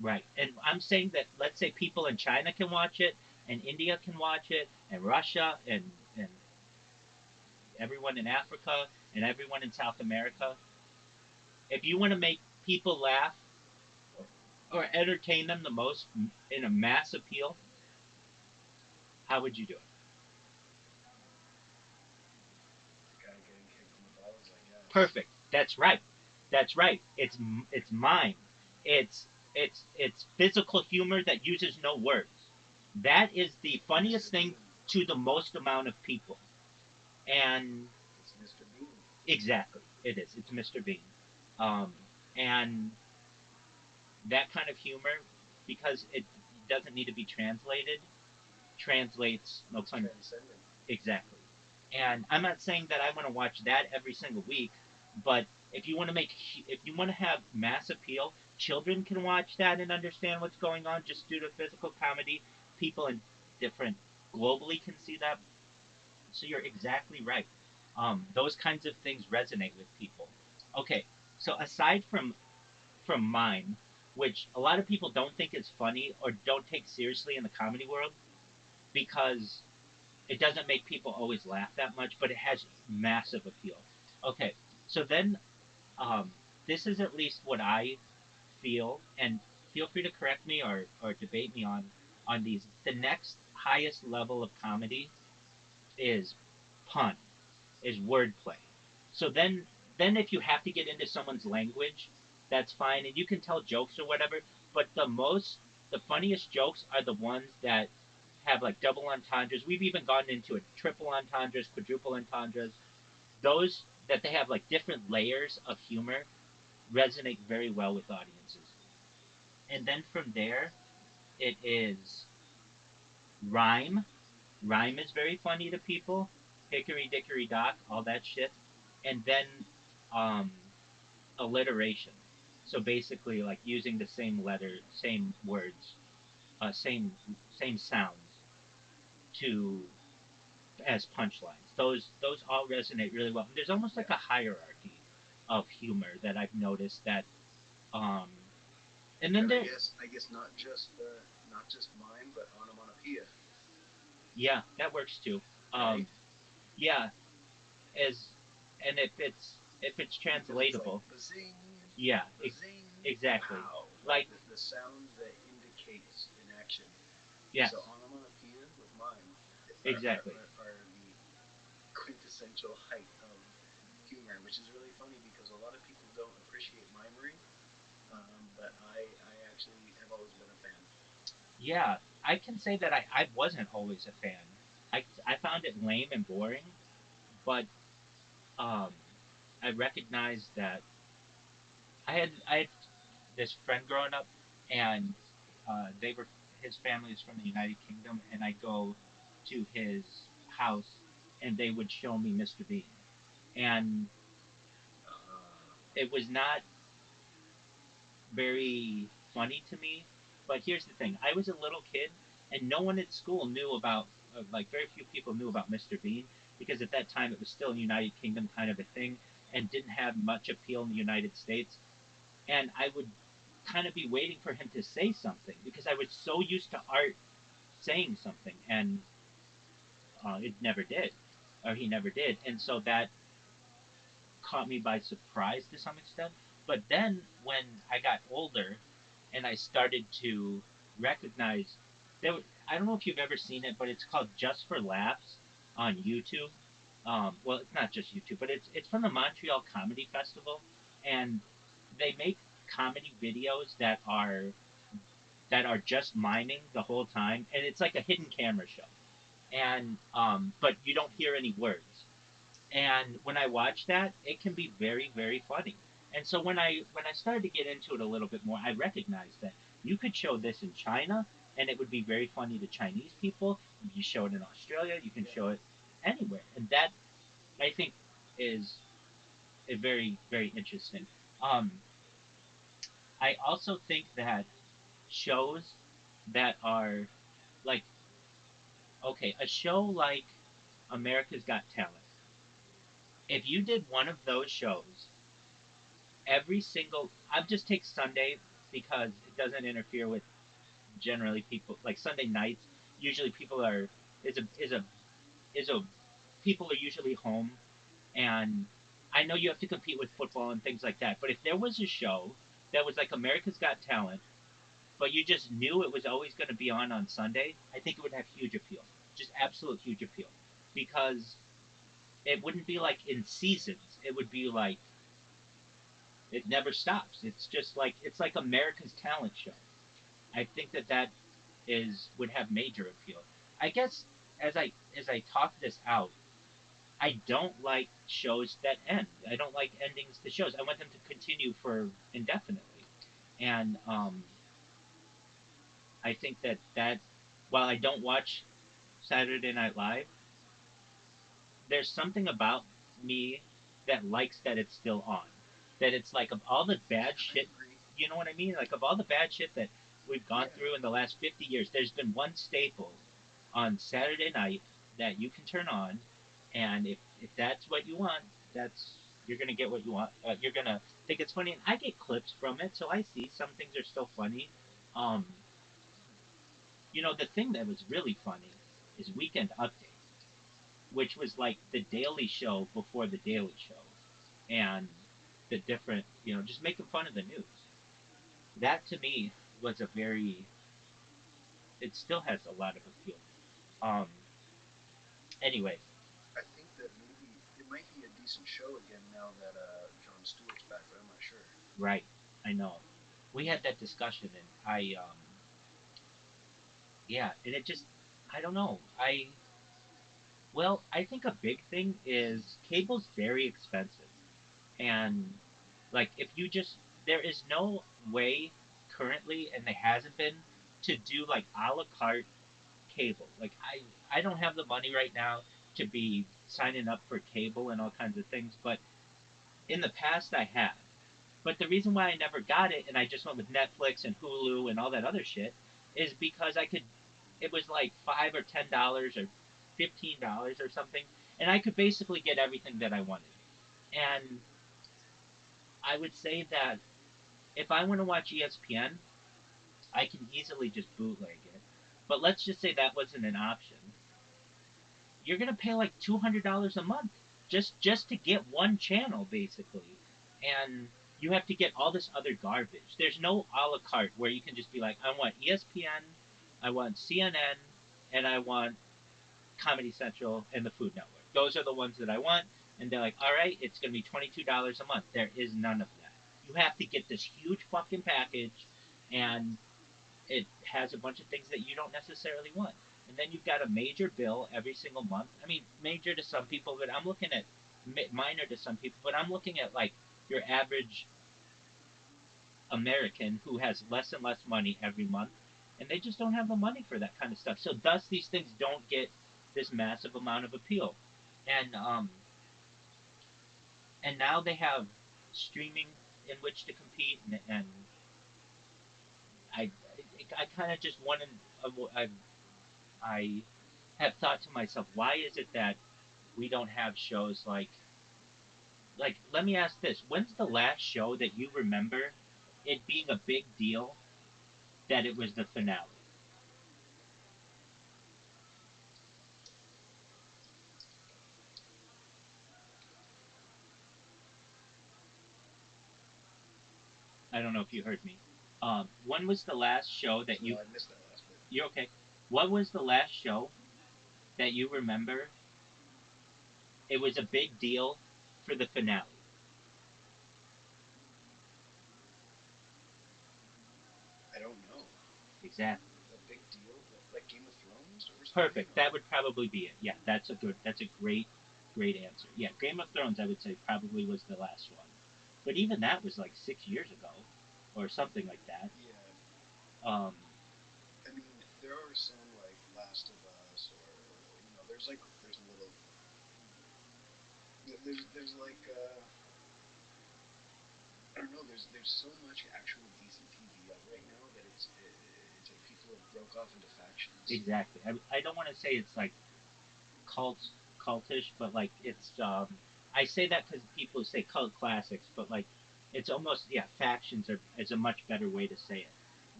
Right. And I'm saying that let's say people in China can watch it, and India can watch it, and Russia, and everyone in Africa, and everyone in South America. If you want to make people laugh or entertain them the most in a mass appeal, how would you do it? The guy getting kicked in the balls, I guess. Perfect. That's right. That's right. It's mime. It's it's physical humor that uses no words. That is the funniest Mr. thing Bean. to the most amount of people. And It's Mr. Bean. exactly, it is. It's Mr. Bean. Um, and that kind of humor, because it doesn't need to be translated, translates no It's pun transcendent. exactly. And I'm not saying that I want to watch that every single week, but if you want to have mass appeal, children can watch that and understand what's going on just due to physical comedy. People in different globally can see that. So you're exactly right. Those kinds of things resonate with people. Okay, so aside from mime, which a lot of people don't think is funny or don't take seriously in the comedy world because it doesn't make people always laugh that much, but it has massive appeal. Okay, so then this is at least what I feel, and feel free to correct me or debate me on these. The next highest level of comedy is pun, is wordplay. So then if you have to get into someone's language, that's fine, and you can tell jokes or whatever. But the funniest jokes are the ones that have like double entendres. We've even gotten into it, triple entendres, quadruple entendres. Those that they have like different layers of humor resonate very well with audiences. And then from there, it is rhyme. Rhyme is very funny to people. Hickory dickory dock, all that shit. And then um, alliteration. So basically, like using the same letter, same words, same sounds to as punchlines. Those all resonate really well. There's almost like Yeah. a hierarchy of humor that I've noticed that um, and then And there I guess not just mine, but onomatopoeia, yeah, that works too. right? Um, yeah, as and if it's Because it's like translatable, bazing, yeah, bazing, exactly. pow, like Like the sounds that indicate an action. yes, So onomatopoeia with mime exactly. are the quintessential height of humor, which is really funny because a lot of people don't appreciate mimery. But I actually have always Yeah, I can say that I wasn't always a fan. I found it lame and boring, but um, I recognized that I had this friend growing up, and they were his family is from the United Kingdom, and I go to his house, and they would show me Mr. Bean, and it was not very funny to me. But here's the thing: I was a little kid, and no one at school knew about like very few people knew about Mr. Bean because at that time it was still a United Kingdom kind of a thing and didn't have much appeal in the United States. And I would kind of be waiting for him to say something because I was so used to art saying something, and it never did, or he never did, and so that caught me by surprise to some extent. But then when I got older and I started to recognize there, I don't know if you've ever seen it, but it's called Just for Laughs on YouTube. Well, it's not just YouTube, but it's from the Montreal Comedy Festival, and they make comedy videos that are just miming the whole time, and it's like a hidden camera show, and but you don't hear any words. And when I watch that, it can be very, very funny. And so when I started to get into it a little bit more, I recognized that you could show this in China, and it would be very funny to Chinese people. You show it in Australia, you can show it anywhere, and that I think is a very, very interesting. Um, I also think that shows that are like okay, a show like America's Got Talent. If you did one of those shows every single, I'll just take Sunday because it doesn't interfere with generally people like Sunday nights. Usually people are is a people are usually home, and I know you have to compete with football and things like that. But if there was a show that was like America's Got Talent, but you just knew it was always going to be on Sunday, I think it would have huge appeal, just absolute huge appeal, because it wouldn't be like in seasons. It would be like it never stops. It's just like it's like America's talent show. I think that is would have major appeal. I guess as I talk this out, I don't like shows that end. I don't like endings to shows. I want them to continue for indefinitely. And I think that while I don't watch Saturday Night Live, there's something about me that likes that it's still on. That it's like of all the bad I shit, agree. you know what I mean? Like of all the bad shit that we've gone Yeah. through in the last 50 years, there's been one staple on Saturday night that you can turn on, and if that's what you want, that's you're gonna get what you want. You're gonna think it's funny, and I get clips from it, so I see some things are still funny. Um, the thing that was really funny is Weekend Update, which was like the Daily Show before the Daily Show, and the different, just making fun of the news. That to me was a very, it still has a lot of appeal. Um, anyway, I think that maybe it might be a decent show again now that Jon Stewart's back, but I'm not sure. right, I know. We had that discussion, and yeah, and it just, I don't know. I think a big thing is cable's very expensive. And like if you just there is no way currently and there hasn't been to do like a la carte cable. Like I don't have the money right now to be signing up for cable and all kinds of things, but in the past I have. But the reason why I never got it and I just went with Netflix and Hulu and all that other shit is because I could it was like $5 or $10 or $15 or something, and I could basically get everything that I wanted. And I would say that if I want to watch ESPN, I can easily just bootleg it. But let's just say that wasn't an option. You're gonna pay like $200 a month just to get one channel, basically, and you have to get all this other garbage. There's no a la carte where you can just be like, I want ESPN, I want CNN, and I want Comedy Central and the Food Network. Those are the ones that I want, and they're like, all right, it's gonna be $22 a month. There is none of that. You have to get this huge fucking package, and it has a bunch of things that you don't necessarily want. And then you've got a major bill every single month. I mean, major to some people, but I'm looking at minor to some people, but I'm looking at like your average American who has less and less money every month, and they just don't have the money for that kind of stuff. So thus these things don't get this massive amount of appeal, and and now they have streaming in which to compete, and I I kind of just wanted I have thought to myself, why is it that we don't have shows like let me ask this, when's the last show that you remember it being a big deal that it was the finale? I don't know if you heard me. When was the last show that you? No, I missed that last bit. You're okay. What was the last show that you remember? It was a big deal for the finale. I don't know. Exactly. A big deal, like Game of Thrones or something. Perfect. That would probably be it. Yeah, that's a good. That's a great answer. Yeah, Game of Thrones, I would say probably was the last one, but even that was like 6 years ago, or something like that. Yeah. Um, I mean, there are some like Last of Us, or there's little there's like I don't know. There's so much actual decent TV out right now that it's like people have broke off into factions. exactly. I don't want to say it's like cult cultish, but like it's I say that because people say cult classics, but like it's almost, yeah, factions are is a much better way to say it.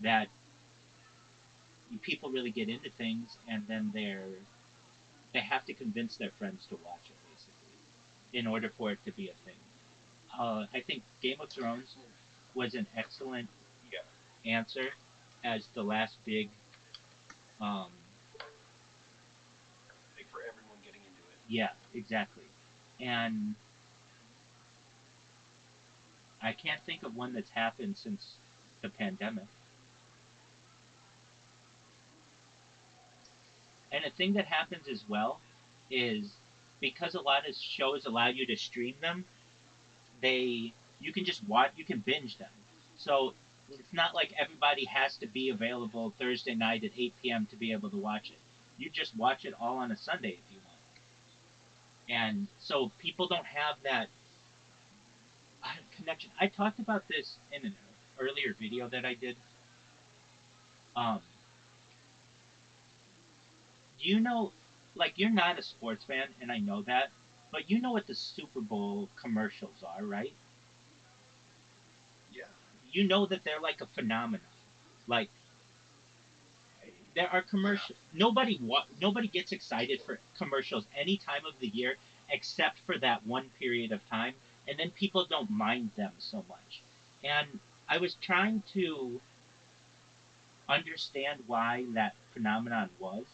That people really get into things, and then they have to convince their friends to watch it basically in order for it to be a thing. I think Game of Thrones was an excellent answer as the last big um, Like for everyone getting into it. yeah, exactly. And I can't think of one that's happened since the pandemic. And a thing that happens as well is because a lot of shows allow you to stream them, they you can just watch, you can binge them. So it's not like everybody has to be available Thursday night at 8 p.m. to be able to watch it. You just watch it all on a Sunday if you want. And so people don't have that connection. I talked about this in an earlier video that I did. Um, you know, like you're not a sports fan, and I know that, but you know what the Super Bowl commercials are, right? Yeah. You know that they're like a phenomenon. Like there are commercials. Nobody gets excited for commercials any time of the year except for that one period of time, and then people don't mind them so much. And I was trying to understand why that phenomenon was,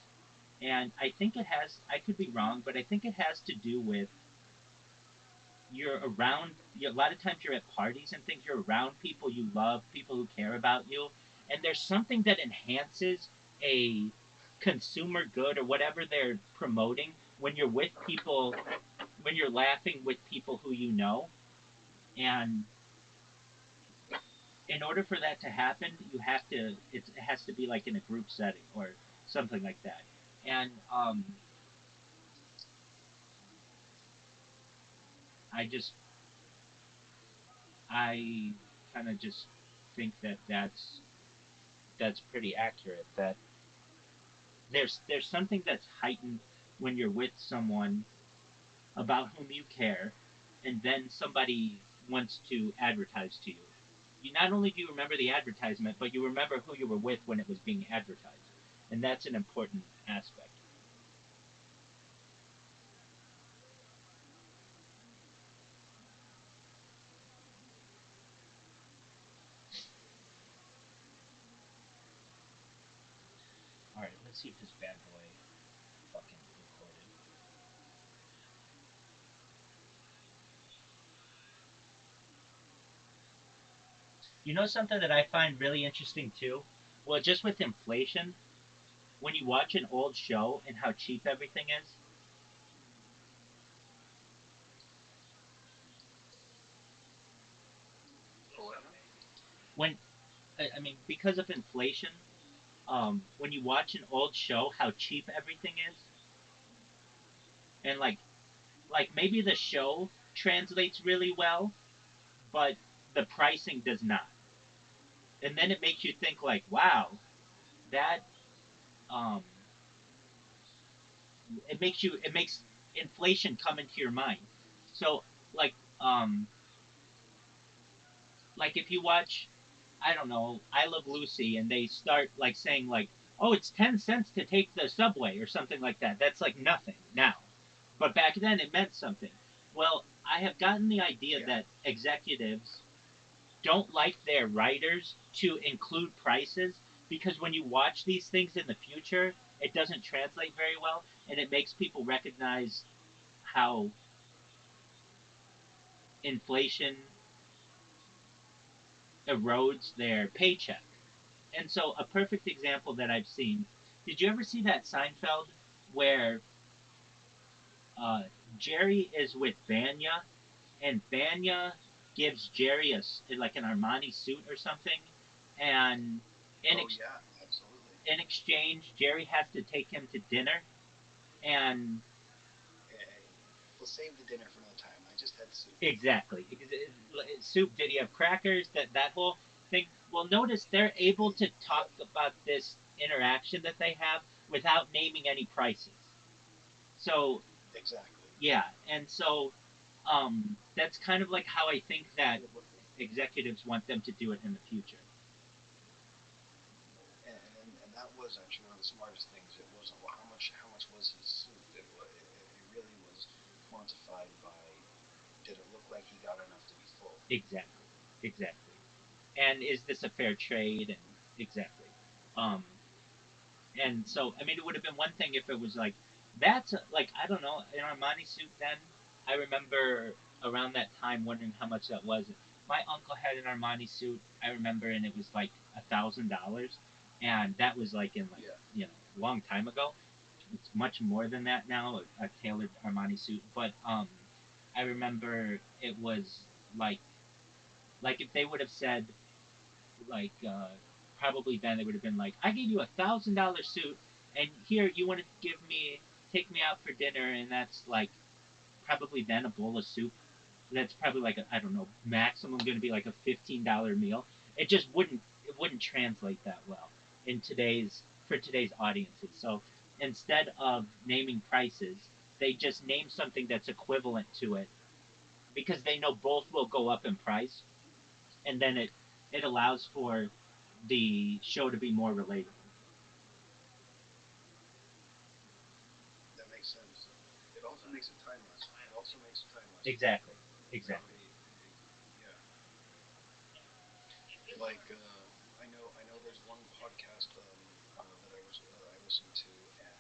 and I think it has. I could be wrong, but I think it has to do with you're around. A lot of times you're at parties and things. You're around people you love, people who care about you, and there's something that enhances a consumer good or whatever they're promoting when you're with people, when you're laughing with people who you know. And in order for that to happen, you have to. It has to be like in a group setting or something like that. And I just I kind of just think that that's pretty accurate. That there's something that's heightened when you're with someone about whom you care, and then somebody wants to advertise to you. You not only do you remember the advertisement, but you remember who you were with when it was being advertised, and that's an important aspect. All right, let's see if this bad boy fucking recorded. You know something that I find really interesting too? Well, just with inflation, when you watch an old show and how cheap everything is, What? when I mean because of inflation, when you watch an old show, how cheap everything is, and like maybe the show translates really well, but the pricing does not, and then it makes you think like, wow, that um, it makes inflation come into your mind. So like um, like if you watch, I don't know, I Love Lucy, and they start like saying like, oh, it's 10 cents to take the subway or something like that. That's like nothing now, but back then it meant something. Well, I have gotten the idea Yeah. that executives don't like their writers to include prices because when you watch these things in the future, it doesn't translate very well, and it makes people recognize how inflation erodes their paycheck. And so, a perfect example that I've seen, did you ever see that Seinfeld where uh, Jerry is with Banya, and Banya gives Jerry like an Armani suit or something, and in Oh ex- yeah, absolutely. in exchange, Jerry has to take him to dinner, and Hey, we'll save the dinner for another time. I just had soup. exactly, soup. Did he have crackers? That whole thing. Well, notice they're able to talk Yep. about this interaction that they have without naming any prices. So Exactly. yeah, and so that's kind of like how I think that Yeah, executives want them to do it in the future. and that was actually one of the smartest things. It wasn't well, how much was his soup. It really was quantified by did it look like he got enough to be full. Exactly, exactly. And is this a fair trade? And exactly. Um, and so I mean, it would have been one thing if it was like that's like I don't know an Armani suit. Then I remember around that time wondering how much that was. My uncle had an Armani suit. I remember, and it was like $1,000, and that was like in like Yeah. a long time ago. It's much more than that now, a tailored Armani suit. But I remember it was like like if they would have said like probably then they would have been like, I gave you $1,000 suit, and here you want to give me take me out for dinner, and that's like probably then a bowl of soup. That's probably like I don't know, maximum going to be like a $15 meal. It wouldn't translate that well in today's for today's audiences. So instead of naming prices, they just name something that's equivalent to it because they know both will go up in price, and then it allows for the show to be more relatable. That makes sense. It also makes it timeless. It also makes it timeless. Exactly. You know, Exactly. yeah. Like I know there's one podcast that I listen to, and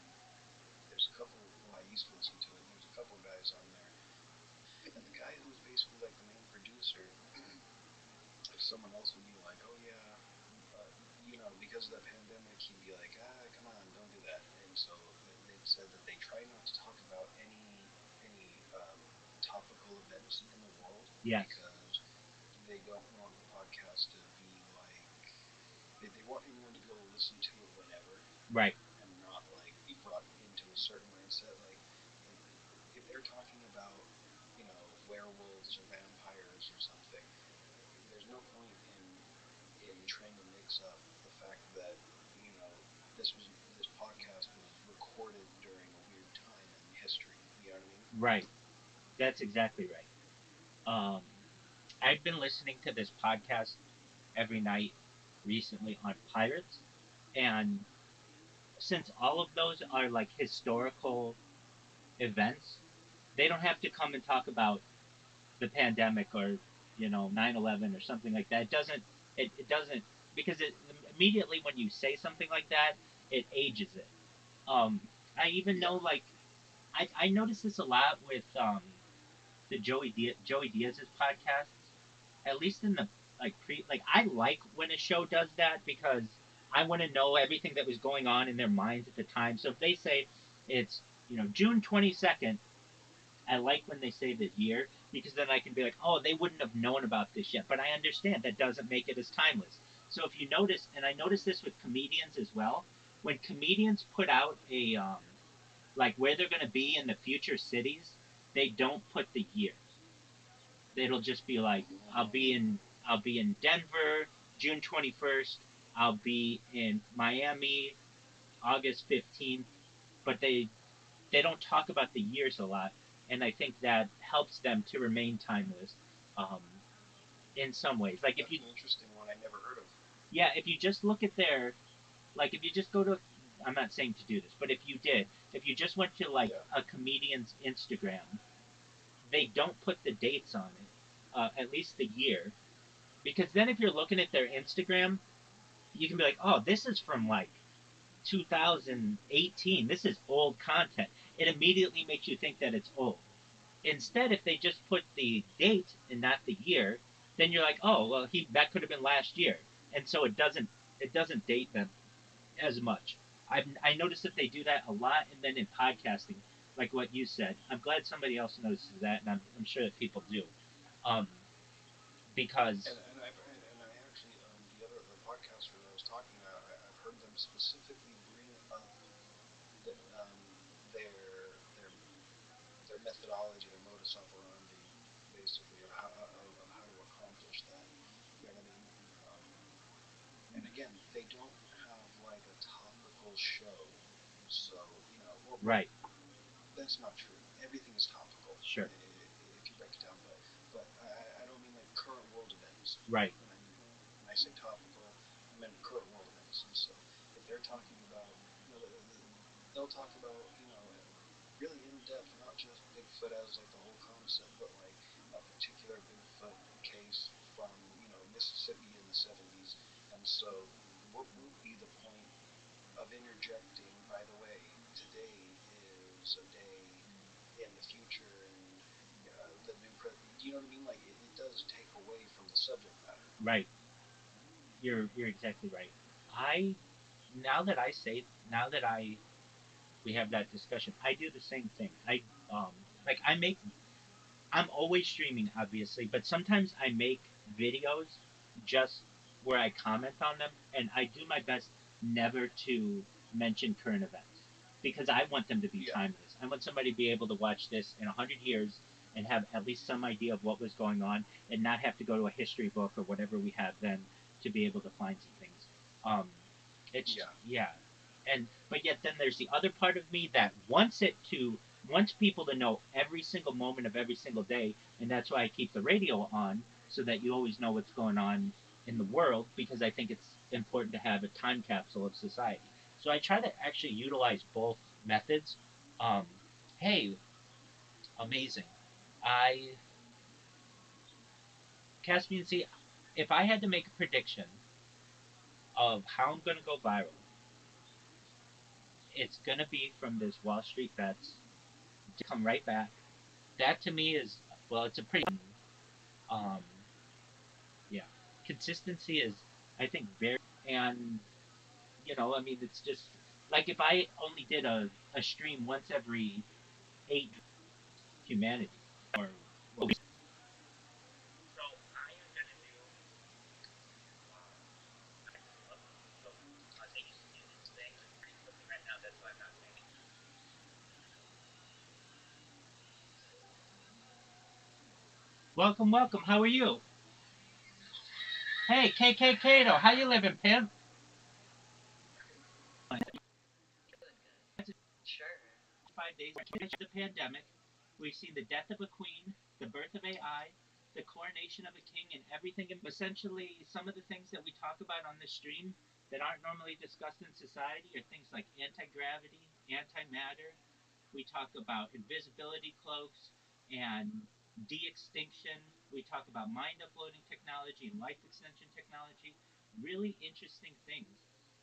there's a couple. Well, I used to listen to it, and there's a couple guys on there, and the guy who was basically like the main producer, if someone else would be like, oh yeah. Because of the pandemic, he'd be like, come on, don't do that. And so they've said that they try not to talk about any topical events in the world Yes. because they don't want the podcast to be like they want anyone to be able to listen to it whenever Right. and not like be brought into a certain mindset. Like if they're talking about werewolves or vampires or something, there's no point in trying to mix up the fact that you know this podcast was recorded during a weird time in history. You know what I mean? Right. That's exactly right. Um, I've been listening to this podcast every night recently on pirates, and since all of those are like historical events, they don't have to come and talk about the pandemic or 9/11 or something like that. It doesn't because it immediately when you say something like that, it ages it. I even know Yeah. like I notice this a lot with the Joey Diaz's podcasts. At least in the like I like when a show does that because I want to know everything that was going on in their minds at the time. So if they say it's June 22nd, I like when they say the year because then I can be like, oh, they wouldn't have known about this yet. But I understand that doesn't make it as timeless. So if you notice, and I notice this with comedians as well, when comedians put out a like where they're going to be in the future cities, they don't put the years. It'll just be like I'll be in Denver June 21st. I'll be in Miami August 15th. But they don't talk about the years a lot, and I think that helps them to remain timeless. Um, in some ways, like if That's you an interesting one I never heard of. yeah, if you just look at their like if you just go to I'm not saying to do this, but if you just went to like Yeah. a comedian's Instagram, they don't put the dates on it, at least the year, because then if you're looking at their Instagram, you can be like, oh, this is from like 2018. This is old content. It immediately makes you think that it's old. Instead, if they just put the date and not the year, then you're like, oh, well, he that could have been last year, and so it doesn't date them as much. I noticed that they do that a lot, and then in podcasting, like what you said, I'm glad somebody else notices that, and I'm sure that people do, um, because And I actually the podcaster that I was talking about, I've heard them specifically bring up that their methodology, their modus operandi, basically of how to accomplish that. You know what I mean? And again, they don't have like a topical show, so well, right, that's not true. Everything is topical sure, if you break it down, but I don't mean like current world events. right, When I say topical, I meant current world events. And so if they're talking about, they'll talk about really in depth, not just Bigfoot as like the whole concept, but like a particular Bigfoot case from Mississippi in the 70s. And so what would be the point of interjecting, by the way, today is a day in the future and the new you know what I mean? Like it does take away from the subject matter. right. You're exactly right. I now that I say now that I we have that discussion, I do the same thing. Um like I'm always streaming, obviously, but sometimes I make videos just where I comment on them, and I do my best never to mention current events because I want them to be Yeah. timeless. I want somebody to be able to watch this in 100 years and have at least some idea of what was going on, and not have to go to a history book or whatever we have then to be able to find some things. Um, it's Yeah. yeah, and but yet then there's the other part of me that wants people to know every single moment of every single day, and that's why I keep the radio on so that you always know what's going on in the world because I think it's important to have a time capsule of society. So I try to actually utilize both methods. Um, hey, amazing! I Caspian Sea. If I had to make a prediction of how I'm going to go viral, it's going to be from this Wall Street bets to come right back. That to me is well, it's a pretty um, yeah. Consistency is, I think, very, and I mean, it's just like if I only did a stream once every 8 humanity, or well, so I am gonna do. So they used to do this thing that's pretty silly right now. That's why I'm not saying it. Welcome, welcome. How are you? Hey, KK Kato, how you living, pimp? Sure. 5 days after the pandemic, we've seen the death of a queen, the birth of AI, the coronation of a king, and everything. Essentially, some of the things that we talk about on this stream that aren't normally discussed in society are things like anti gravity, antimatter. We talk about invisibility cloaks and de extinction. We talk about mind uploading technology and life extension technology. Really interesting things.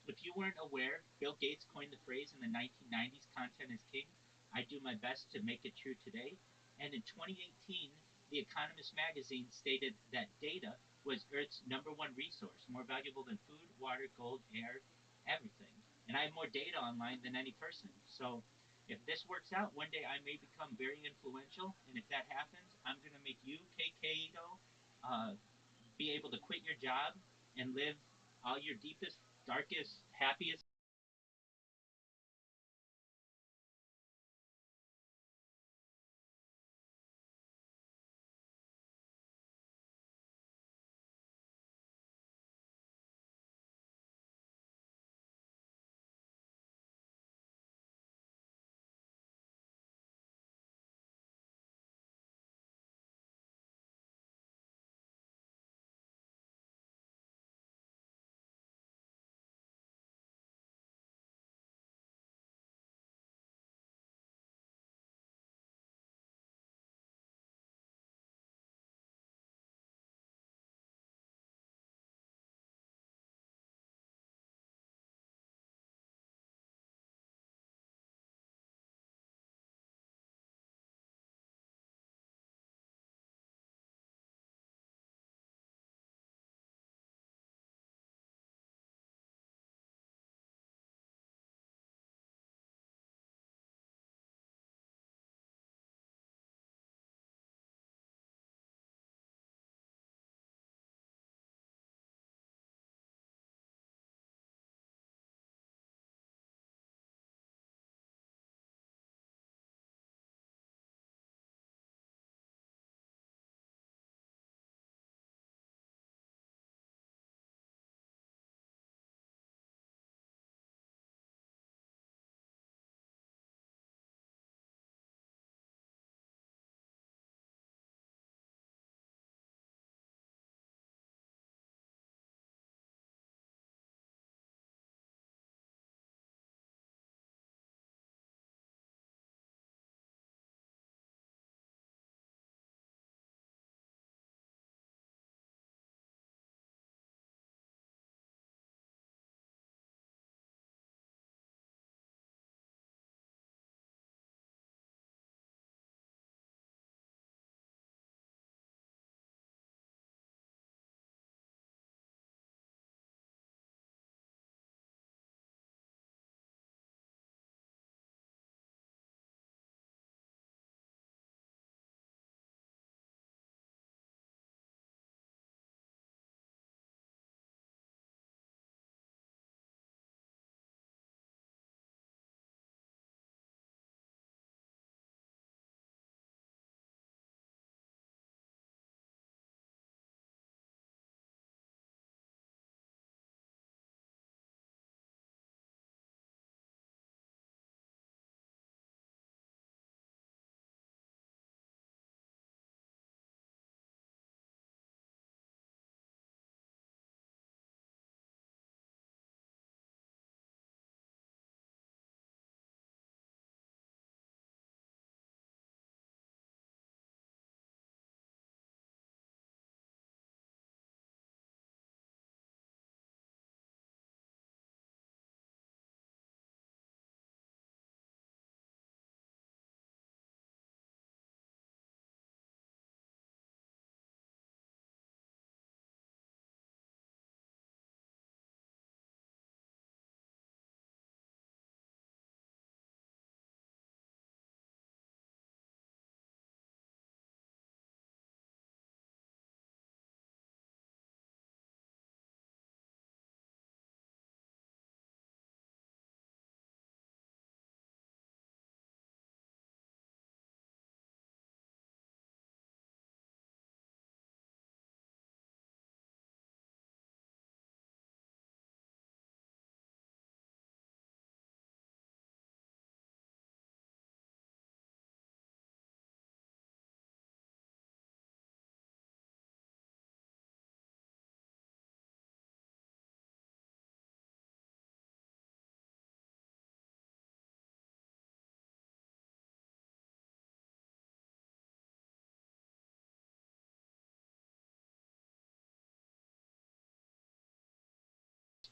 If you weren't aware, Bill Gates coined the phrase in the 1990s content is king. I do my best to make it true today. And in 2018, The Economist magazine stated that data was Earth's Earth's number one resource, more valuable than food, water, gold, air, everything. And I have more data online than any person. So if this works out, one day I may become very influential. And if that happens, I'm going to make you, KKO, be able to quit your job and live all your deepest, darkest, happiest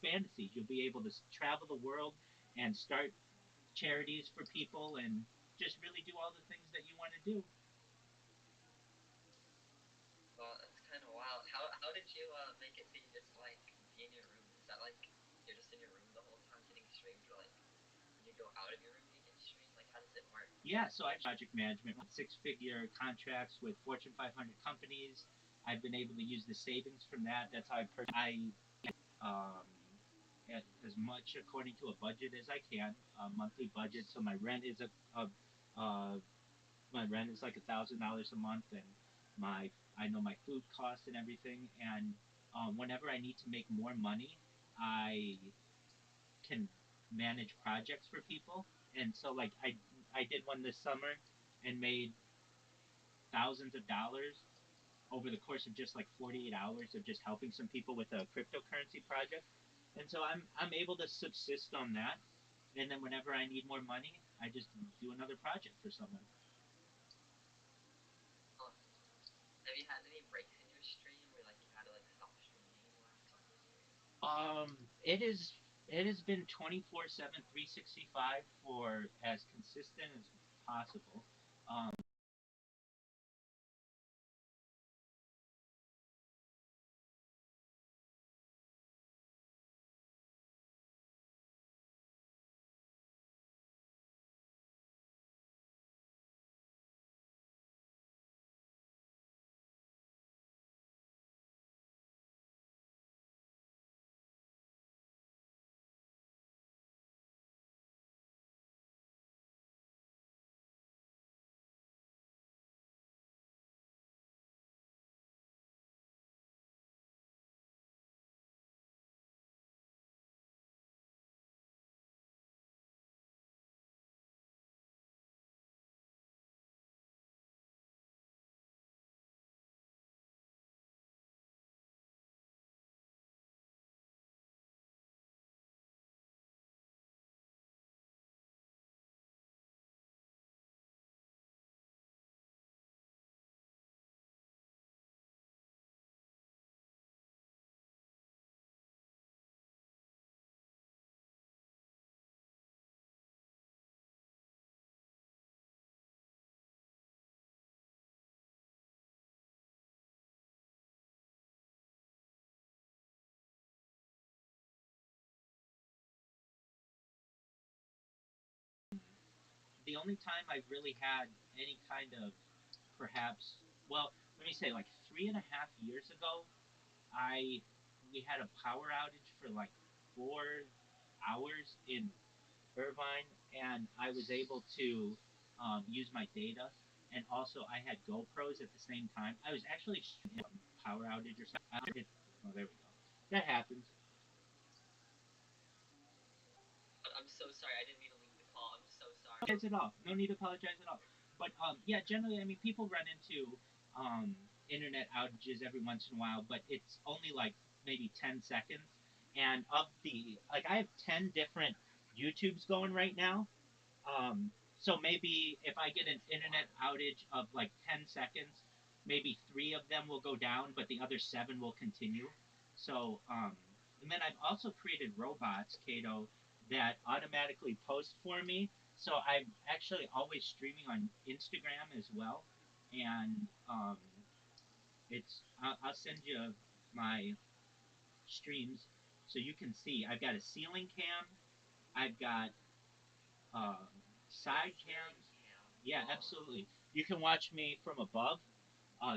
fantasies. You'll be able to travel the world and start charities for people and just really do all the things that you want to do. you make it so you just like be in your room? Is that like you're just in your room the whole time getting streamed, or like when you go out of your room you get streamed? Like how does it work? Yeah, so I project management with six-figure contracts with Fortune 500 companies. I've been able to use the savings from that. That's how I um, as much according to a budget as I can, a monthly budget. So uh, my rent is like $1,000 a month, and my I know my food costs and everything. And whenever I need to make more money, I can manage projects for people. And so like I did one this summer and made thousands of dollars over the course of just like 48 hours of just helping some people with a cryptocurrency project. And so I'm able to subsist on that. And then whenever I need more money, I just do another project for someone. Oh, have you had any breaks in your stream where like you had to like stop streaming in the last couple of years? It has been 24/7, 365 for as consistent as possible. Um, the only time I've really had any kind of perhaps, well, let me say like 3.5 years ago, I we had a power outage for like 4 hours in Irvine, and I was able to use my data, and also I had GoPros at the same time. I was actually power outage or something. Oh, there we go. That happens. I'm so sorry. I didn't mean to leave the call. I'm so sorry. Apologize at all. No need to apologize at all. But yeah, generally, I mean, people run into internet outages every once in a while, but it's only like maybe 10 seconds. And of the like, I have 10 different YouTubes going right now. So maybe if I get an internet outage of like 10 seconds, maybe three of them will go down, but the other seven will continue. So, and then I've also created robots, Kato, that automatically post for me. So I'm actually always streaming on Instagram as well. And I'll send you my streams so you can see. I've got a ceiling cam. I've got uh, side cams. Yeah, absolutely. You can watch me from above.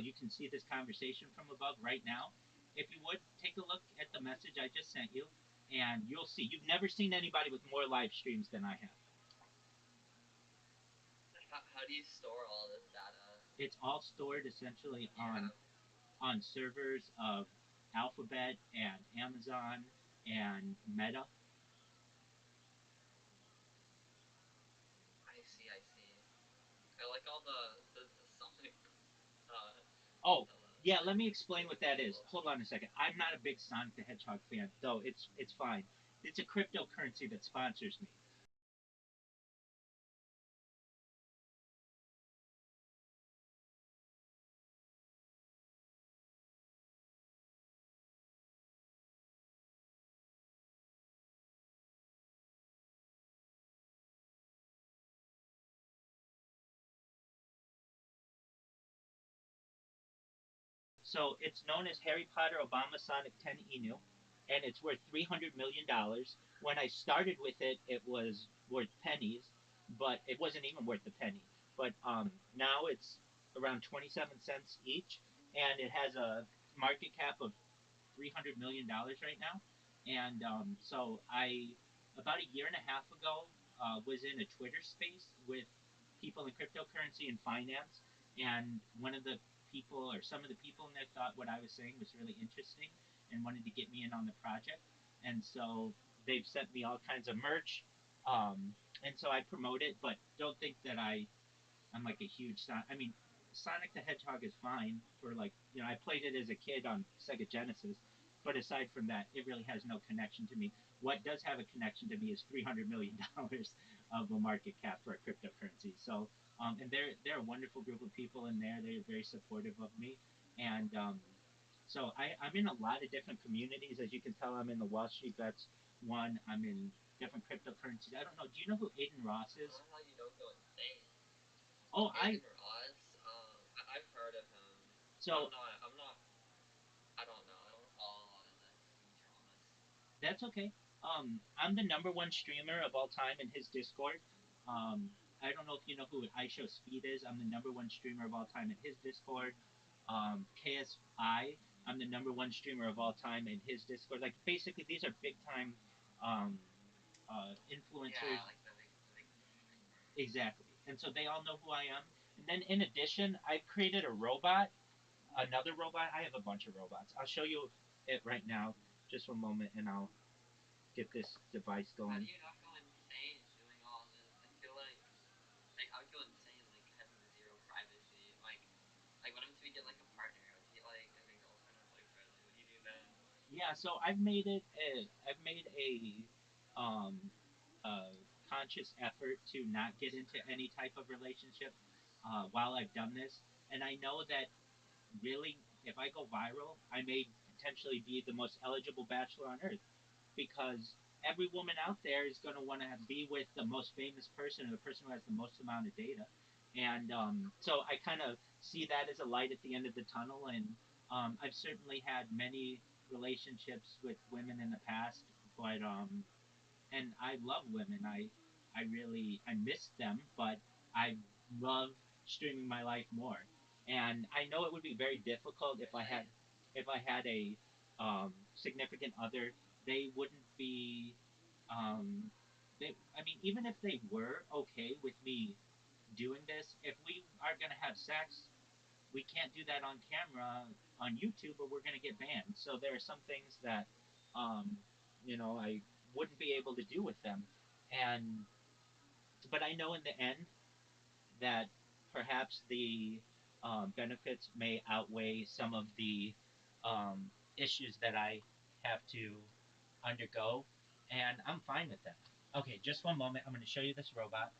You can see this conversation from above right now. If you would, take a look at the message I just sent you, and you'll see. You've never seen anybody with more live streams than I have. How do you store all this data? It's all stored essentially Yeah, on servers of Alphabet and Amazon and Meta. I see. I see. I like all the Sonic uh Oh, yeah, let me explain what that is. symbols. Hold on a second. I'm not a big Sonic the Hedgehog fan, though it's fine. It's a cryptocurrency that sponsors me. So it's known as Harry Potter Obama Sonic 10 Inu, and it's worth $300 million. When I started with it, it was worth pennies, but it wasn't even worth a penny. But now it's around 27 cents each, and it has a market cap of $300 million right now. And so I, about a year and a half ago, was in a Twitter space with people in cryptocurrency and finance, and one of the people or some of the people in there thought what I was saying was really interesting and wanted to get me in on the project. And so they've sent me all kinds of merch. And so I promote it, but don't think that I'm like a huge Sonic. I mean, Sonic the Hedgehog is fine for like I played it as a kid on Sega Genesis, but aside from that, it really has no connection to me. What does have a connection to me is $300 million of a market cap for a cryptocurrency. So, and they're a wonderful group of people in there. They're very supportive of me, and so I'm in a lot of different communities. As you can tell, I'm in the Wall Street Bets one. I'm in different cryptocurrencies. I don't know. Do you know who Aiden Ross is? How you don't go insane. Oh, Aiden Ross, I've heard of him. So I'm not. I don't know. I don't follow a lot of the dramas. that's okay. I'm the number one streamer of all time in his Discord. I don't know if you know who I Show Speed is. I'm the number one streamer of all time in his Discord. KSI, I'm the number one streamer of all time in his Discord. Like basically, these are big time um, influencers. Yeah, like the big streamers. Exactly. And so they all know who I am. And then in addition, I've created a robot, another robot. I have a bunch of robots. I'll show you it right now. Just one moment, and I'll get this device How do going. you not go insane doing all this? I feel like I would go insane like having zero privacy. Like what happens if you get like a partner? Or if you get like a girlfriend or boyfriend? Like what do you do then? Yeah, so I've made a um, conscious effort to not get into any type of relationship while I've done this, and I know that really, if I go viral, I may potentially be the most eligible bachelor on earth because every woman out there is going to want to be with the most famous person or the person who has the most amount of data. And so I kind of see that as a light at the end of the tunnel. And I've certainly had many relationships with women in the past, but and I love women. I miss them, but I love streaming my life more. And I know it would be very difficult if I had a significant other. They wouldn't be. I mean, even if they were okay with me doing this, if we are gonna have sex, we can't do that on camera on YouTube, or we're gonna get banned. So there are some things that, um, I wouldn't be able to do with them, and but I know in the end that perhaps the benefits may outweigh some of the issues that I have to undergo, and I'm fine with that. Okay, just one moment. I'm going to show you this robot,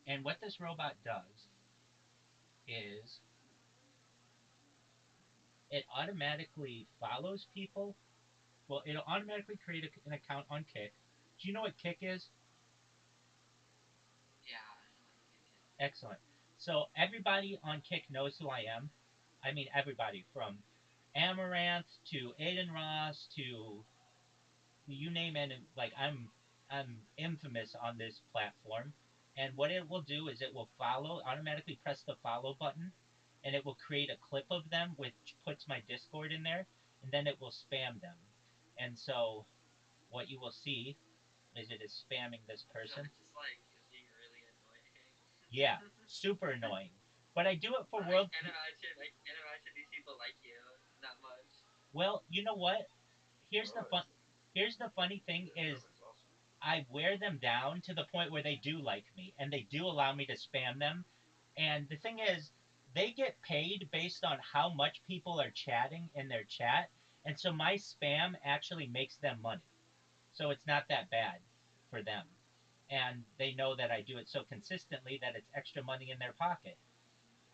and what this robot does is it automatically follows people. Well, it'll automatically create an account on Kick. Do you know what Kick is? Yeah, I know what kick is. Excellent. So everybody on Kick knows who I am. I mean, everybody from Amaranth to Aiden Ross to you name it. Like I'm infamous on this platform. And what it will do is it will automatically press the follow button, and it will create a clip of them, which puts my Discord in there, and then it will spam them. And so what you will see is it is spamming this So person. it's just like being really annoying. Yeah, super annoying. But I do it for But world. I can't imagine these people like you that much. Well, you know what? Here's the Oh, fun. Here's the funny thing is German's awesome. I wear them down to the point where they do like me and they do allow me to spam them. And the thing is, they get paid based on how much people are chatting in their chat. And so my spam actually makes them money. So it's not that bad for them. And they know that I do it so consistently that it's extra money in their pocket.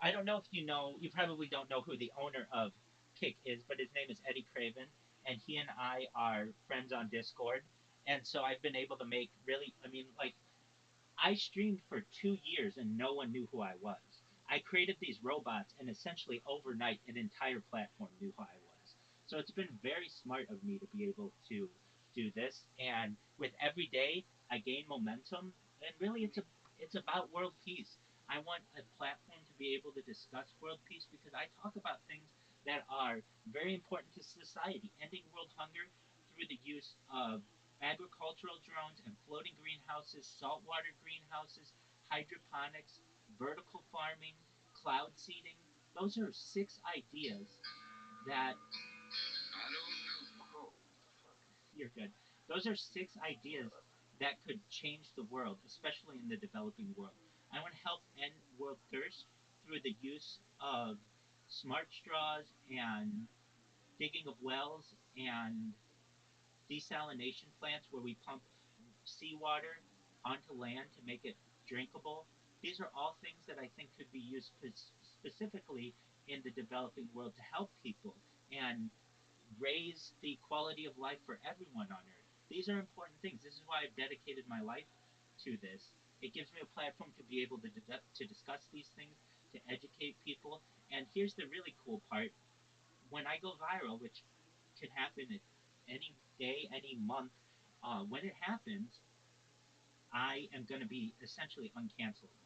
I don't know if you probably don't know who the owner of Kick is, but his name is Eddie Craven, and he and I are friends on Discord. And so I've been able to I mean, like, I streamed for 2 years and no one knew who I was. I created these robots, and essentially overnight, an entire platform knew who I was. So it's been very smart of me to be able to do this, and with every day, I gain momentum, and really, it's about world peace. I want a platform to be able to discuss world peace because I talk about things that are very important to society, ending world hunger through the use of agricultural drones and floating greenhouses, saltwater greenhouses, hydroponics, vertical farming, cloud seeding. Those are six ideas that I don't know. Oh, fuck. you're good. Those are six ideas that could change the world, especially in the developing world. I want to help end world thirst through the use of smart straws and digging of wells and desalination plants where we pump seawater onto land to make it drinkable. These are all things that I think could be used specifically in the developing world to help people and raise the quality of life for everyone on Earth. These are important things. This is why I've dedicated my life to this. It gives me a platform to be able to discuss these things, to educate people. And here's the really cool part: when I go viral, which could happen at any day, any month, when it happens, I am going to be essentially uncancelable.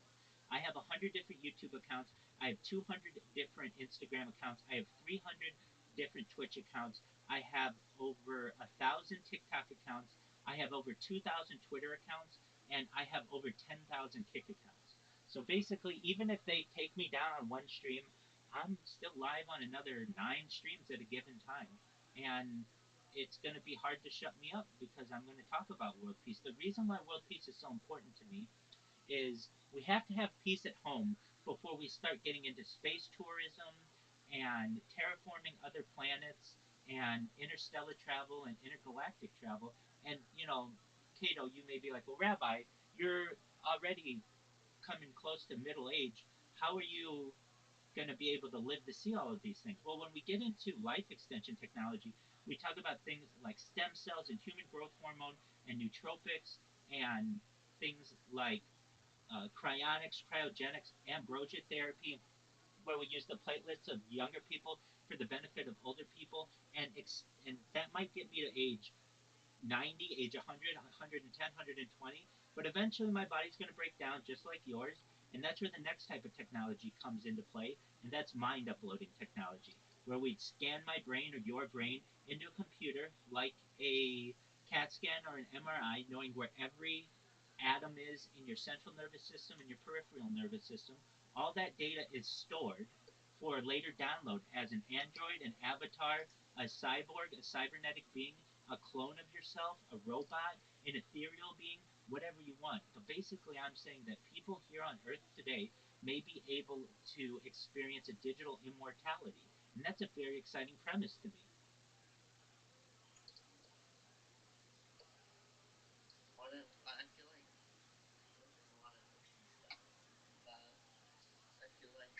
I have 100 different YouTube accounts. I have 200 different Instagram accounts. I have 300 different Twitch accounts. I have over 1,000 TikTok accounts. I have over 2,000 Twitter accounts, and I have over 10,000 Kick accounts. So basically, even if they take me down on one stream, I'm still live on another 9 streams at a given time. And it's going to be hard to shut me up because I'm going to talk about world peace. The reason why world peace is so important to me is we have to have peace at home before we start getting into space tourism and terraforming other planets and interstellar travel and intergalactic travel. And, Cato, you may be like, well, Rabbi, you're already coming close to middle age. How are you going to be able to live to see all of these things? Well, when we get into life extension technology, we talk about things like stem cells and human growth hormone and nootropics and things like cryonics, cryogenics, ambrosia therapy, where we use the platelets of younger people for the benefit of older people, and that might get me to age 90, age 100, 110, 120. But eventually my body's going to break down just like yours. And that's where the next type of technology comes into play. And that's mind uploading technology, where we'd scan my brain or your brain into a computer like a CAT scan or an MRI, knowing where every atom is in your central nervous system and your peripheral nervous system. All that data is stored for later download as an android, an avatar, a cyborg, a cybernetic being, a clone of yourself, a robot, an ethereal being, whatever you want. But basically, I'm saying that people here on Earth today may be able to experience a digital immortality. And that's a very exciting premise to me. I feel like there's a lot of tricky stuff that I feel like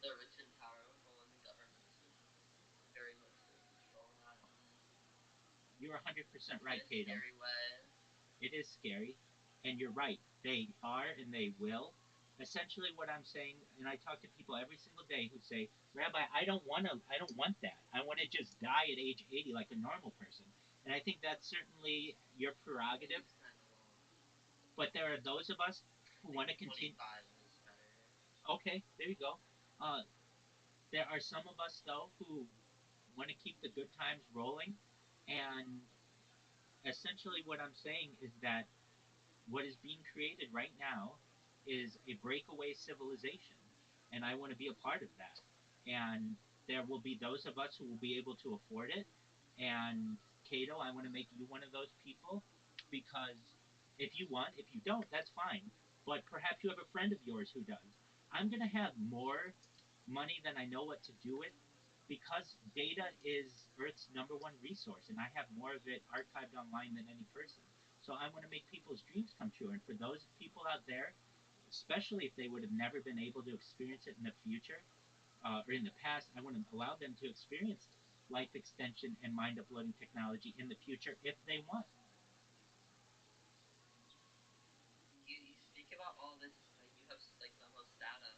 the rich and powerful and the governments would very much so control that You're 100% in right, a Kato. scary way. It is scary, and you're right. They are and they will. Essentially, what I'm saying, and I talk to people every single day who say, "Rabbi, I don't want to. I don't want that. I want to just die at age 80 like a normal person." And I think that's certainly your prerogative. 80's kind of long. But there are those of us who I want to think continue. 25 is better. Okay, there you go. Uh, there are some of us though who want to keep the good times rolling, and essentially, what I'm saying is that what is being created right now is a breakaway civilization, and I want to be a part of that. And there will be those of us who will be able to afford it. And Cato, I want to make you one of those people because if you want, if you don't, that's fine. But perhaps you have a friend of yours who does. I'm going to have more money than I know what to do with because data is Earth's number one resource, and I have more of it archived online than any person. So I want to make people's dreams come true. And for those people out there, especially if they would have never been able to experience it in the future or in the past, I want to allow them to experience life extension and mind uploading technology in the future if they want. You speak about all this like you have like the most data.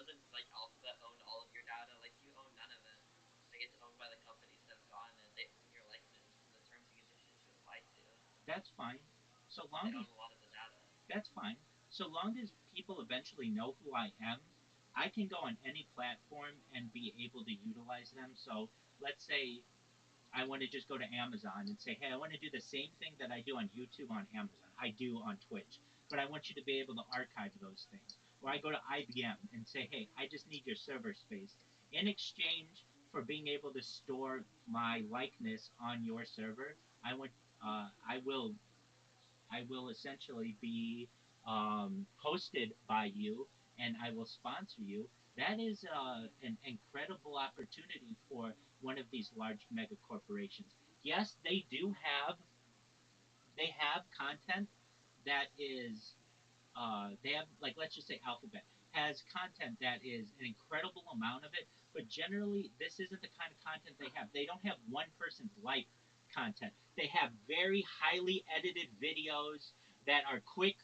doesn't like Alphabet own all of your data? Like you own none of it. Like it's owned by the companies that have gotten it. They own your likeness from the terms and conditions you apply to. That's fine. So They long as own a lot of the data. That's fine. So long as people eventually know who I am, I can go on any platform and be able to utilize them. So let's say I want to just go to Amazon and say, hey, I want to do the same thing that I do on YouTube on Amazon. I do on Twitch, but I want you to be able to archive those things. Or I go to IBM and say, hey, I just need your server space. In exchange for being able to store my likeness on your server, I will essentially be hosted by you, and I will sponsor you. That is an incredible opportunity for one of these large mega corporations. Yes, they have content that is they have, like, let's just say Alphabet has content that is an incredible amount of it, but generally this isn't the kind of content they have. They don't have one person's life content. They have very highly edited videos that are quick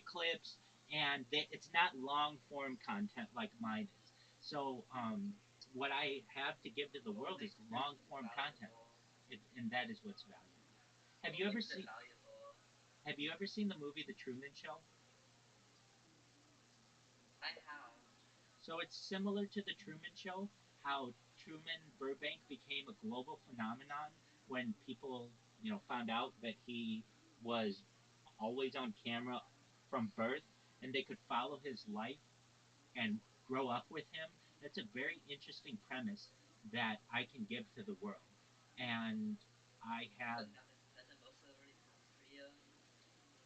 clips, and it's not long form content like mine is. So what I have to give to the What world is makes yours long form content, valuable? and that is what's valuable. Have What you ever makes it seen valuable? Have you ever seen the movie The Truman Show? I have. So it's similar to the Truman Show, how Truman Burbank became a global phenomenon when people, found out that he was always on camera from birth and they could follow his life and grow up with him. That's a very interesting premise that I can give to the world. And I have Has it mostly already worked for you?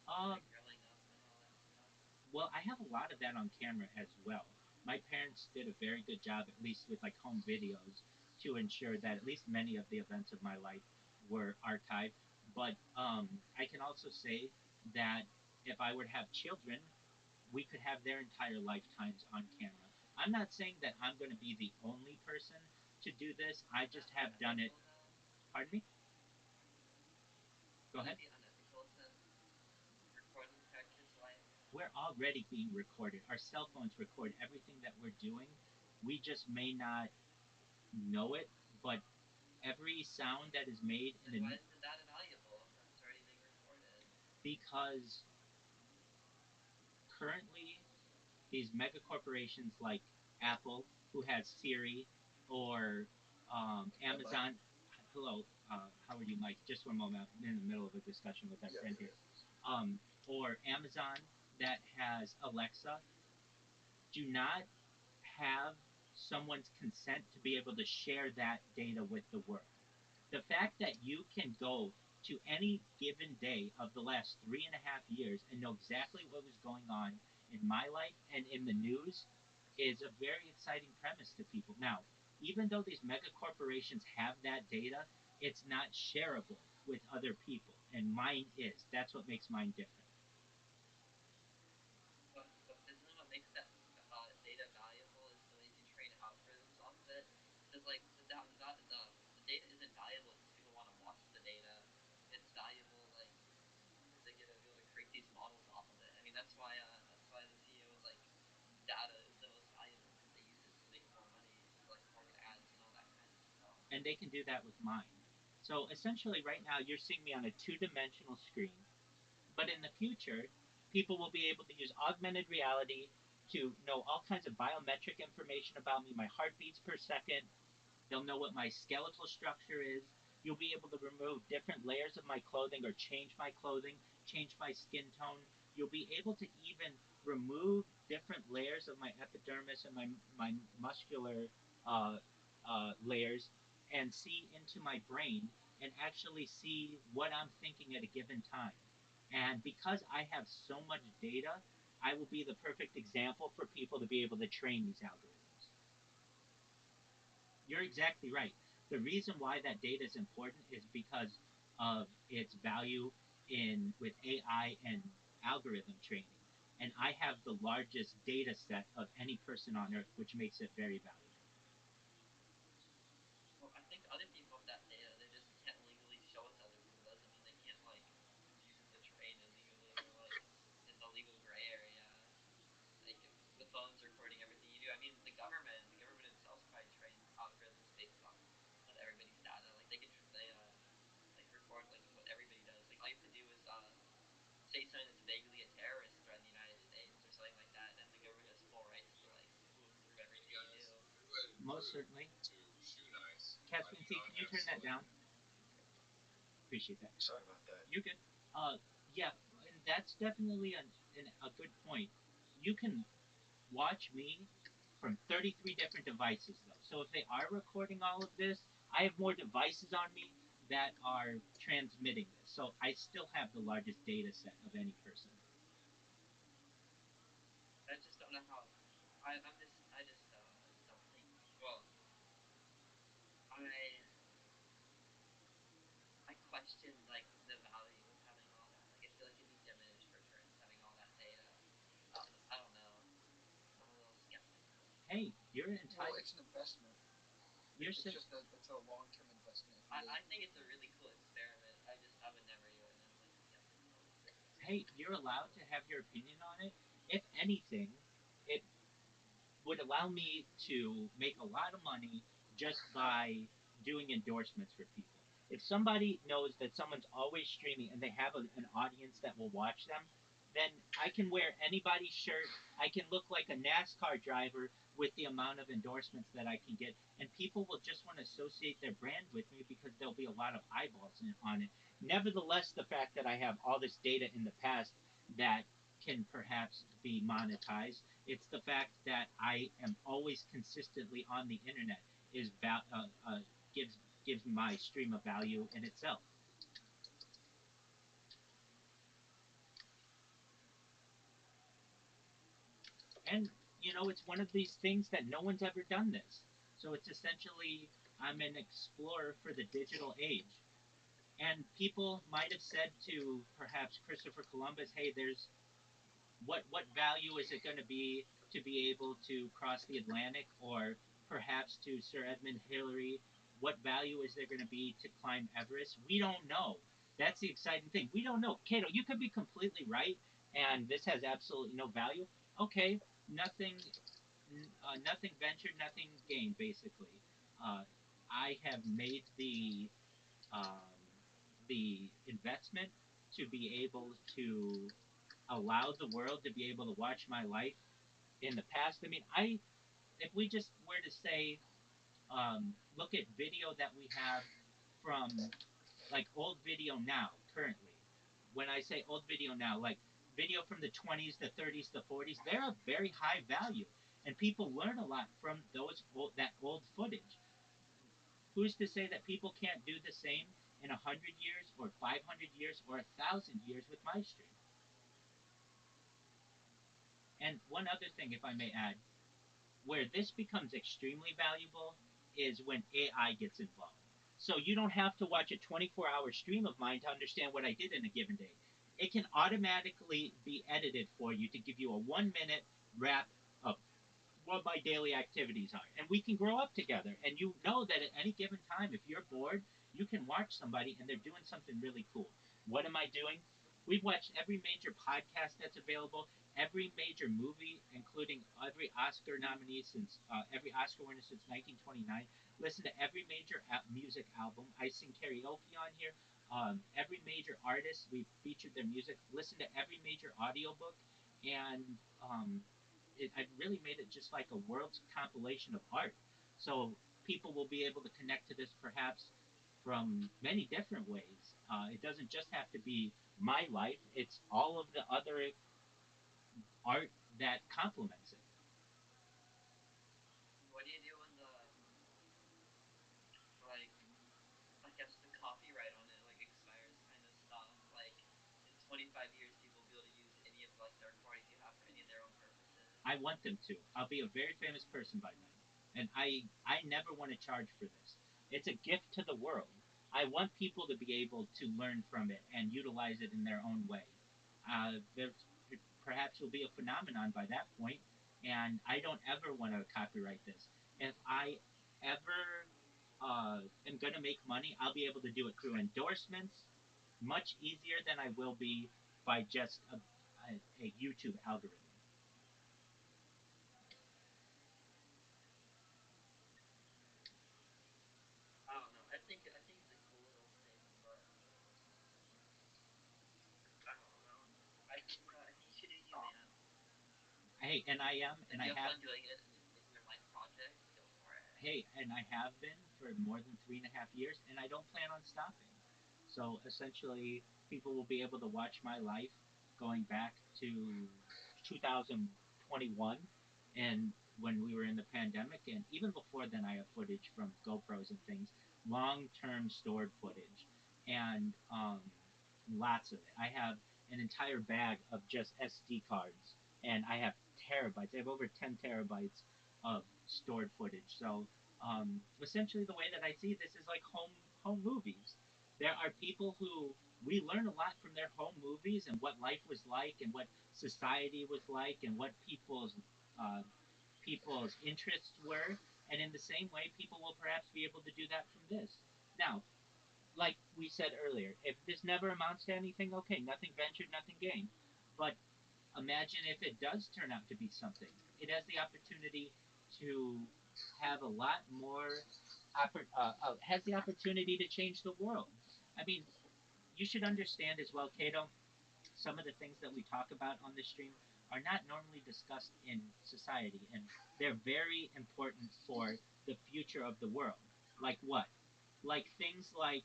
uh, Like growing up and all that stuff. Well, I have a lot of that on camera as well. My parents did a very good job, at least with like home videos, to ensure that at least many of the events of my life were archived. But I can also say that if I were to have children, we could have their entire lifetimes on camera. I'm not saying that I'm going to be the only person to do this. I Isn't just that have done it. unethical though? Pardon me? Go Wouldn't ahead. it be unethical to record and track kids' life? We're already being recorded. Our cell phones record everything that we're doing. We just may not know it, but every sound that is made Then why is the data valuable if it's already being recorded? because currently these mega corporations like Apple, who has Siri, or Amazon. Hello, how are you, Mike? Just one moment. I'm in the middle of a discussion with our Yes, friend here. yes. Or Amazon that has Alexa do not have someone's consent to be able to share that data with the world. The fact that you can go to any given day of the last 3.5 years and know exactly what was going on in my life and in the news is a very exciting premise to people. Now, even though these mega corporations have that data, it's not shareable with other people, and mine is. That's what makes mine different. But isn't what makes that data valuable is the way you train algorithms off of it? Because like the data isn't valuable because people want to watch the data. It's valuable like because they get to be able to create these models off of it. I mean that's why the CEO is like data is the most valuable because they use it to make more money to like target ads and all that kind of stuff. And they can do that with mine. So essentially, right now, you're seeing me on a two-dimensional screen. But in the future, people will be able to use augmented reality to know all kinds of biometric information about me, my heartbeats per second. They'll know what my skeletal structure is. You'll be able to remove different layers of my clothing or change my clothing, change my skin tone. You'll be able to even remove different layers of my epidermis and my muscular uh, layers and see into my brain and actually see what I'm thinking at a given time. And because I have so much data, I will be the perfect example for people to be able to train these algorithms. You're exactly right. The reason why that data is important is because of its value in with AI and algorithm training. And I have the largest data set of any person on earth, which makes it very valuable. Well, I think other people have that data. They just can't legally show it to other people. Doesn't mean they can't like use it to train illegally or like in the legal gray area. Like if the phone's recording everything you do. I mean, Most certainly. Caspian T, can you turn that down? Appreciate that. Sorry about that. You're good. Uh, yeah, and that's definitely a good point. You can watch me from 33 different devices, though. So if they are recording all of this, I have more devices on me that are transmitting this. So I still have the largest data set of any person. I just don't know how. I just don't think. Well, I I question like the value of having all that. Like I feel like it'd be diminished returns having all that data. I don't know. I'm a little skeptical. Hey, you're Well, entitled. it's an investment. You're It's just it's a long-term investment. If you I think it's a really cool experiment. I would never do it, and I'm like skeptical. Hey, you're allowed to have your opinion on it. If anything, it would allow me to make a lot of money just by doing endorsements for people. If somebody knows that someone's always streaming and they have an audience that will watch them, then I can wear anybody's shirt. I can look like a NASCAR driver with the amount of endorsements that I can get, and people will just want to associate their brand with me because there'll be a lot of eyeballs on it. Nevertheless, the fact that I have all this data in the past that can perhaps be monetized, it's the fact that I am always consistently on the internet is gives gives my stream a value in itself. And it's one of these things that no one's ever done this. So it's essentially I'm an explorer for the digital age. And people might have said to perhaps Christopher Columbus, "Hey, there's what value is it going to be able to cross the Atlantic, or perhaps to Sir Edmund Hillary, what value is there going to be to climb Everest? We don't know. That's the exciting thing. We don't know. Cato, you could be completely right, and this has absolutely no value. Okay, nothing, nothing ventured, nothing gained. Basically, uh, I have made um, the investment to be able to allow the world to be able to watch my life in the past. I mean, if we just were to say, look at video that we have from like old video now, currently. When I say old video now, like video from the 20s, the 30s, the 40s, they're of very high value, and people learn a lot from that old footage. Who's to say that people can't do the same in 100 years, or 500 years, or 1,000 years with my stream? And one other thing, if I may add, where this becomes extremely valuable is when AI gets involved. So you don't have to watch a 24-hour stream of mine to understand what I did in a given day. It can automatically be edited for you to give you a 1 minute wrap of what my daily activities are. And we can grow up together. And you know that at any given time, if you're bored, you can watch somebody and they're doing something really cool. What am I doing? We've watched every major podcast that's available, every major movie, including every Oscar nominee since every Oscar winner since 1929. Listen to every major music album. I sing karaoke on here. Every major artist, we've featured their music. Listen to every major audiobook. And I've really made it just like a world's compilation of art. So people will be able to connect to this perhaps from many different ways. It doesn't just have to be my life, it's all of the other art that complements it. What do you do when the like I guess the copyright on it like expires kind of stuff? Like in 25 years, people will be able to use any of like the recordings you have for any of their own purposes. I want them to. I'll be a very famous person by then. And I never want to charge for this. It's a gift to the world. I want people to be able to learn from it and utilize it in their own way. There perhaps will be a phenomenon by that point, and I don't ever want to copyright this. If I ever am going to make money, I'll be able to do it through endorsements, much easier than I will be by just a YouTube algorithm. I don't know. I think it's a cool little thing, but I don't know. I think you should do you, man. Hey, and I am, If and I you have have. fun doing it and it's your life project, go for it. hey, and I have been for more than 3.5 years, and I don't plan on stopping. So essentially, people will be able to watch my life going back to 2021 and when we were in the pandemic, and even before then, I have footage from GoPros and things, long-term stored footage, and lots of it. I have an entire bag of just SD cards, and I have terabytes. I have over 10 terabytes of stored footage. So essentially, the way that I see this is like home movies. There are people who we learn a lot from their home movies and what life was like and what society was like and what uh, people's interests were. And in the same way, people will perhaps be able to do that from this. Now, like we said earlier, if this never amounts to anything, okay, nothing ventured, nothing gained. But imagine if it does turn out to be something. It has the opportunity to have a lot more, has the opportunity to change the world. I mean, you should understand as well, Cato, some of the things that we talk about on this stream are not normally discussed in society, and they're very important for the future of the world. Like what? Like things like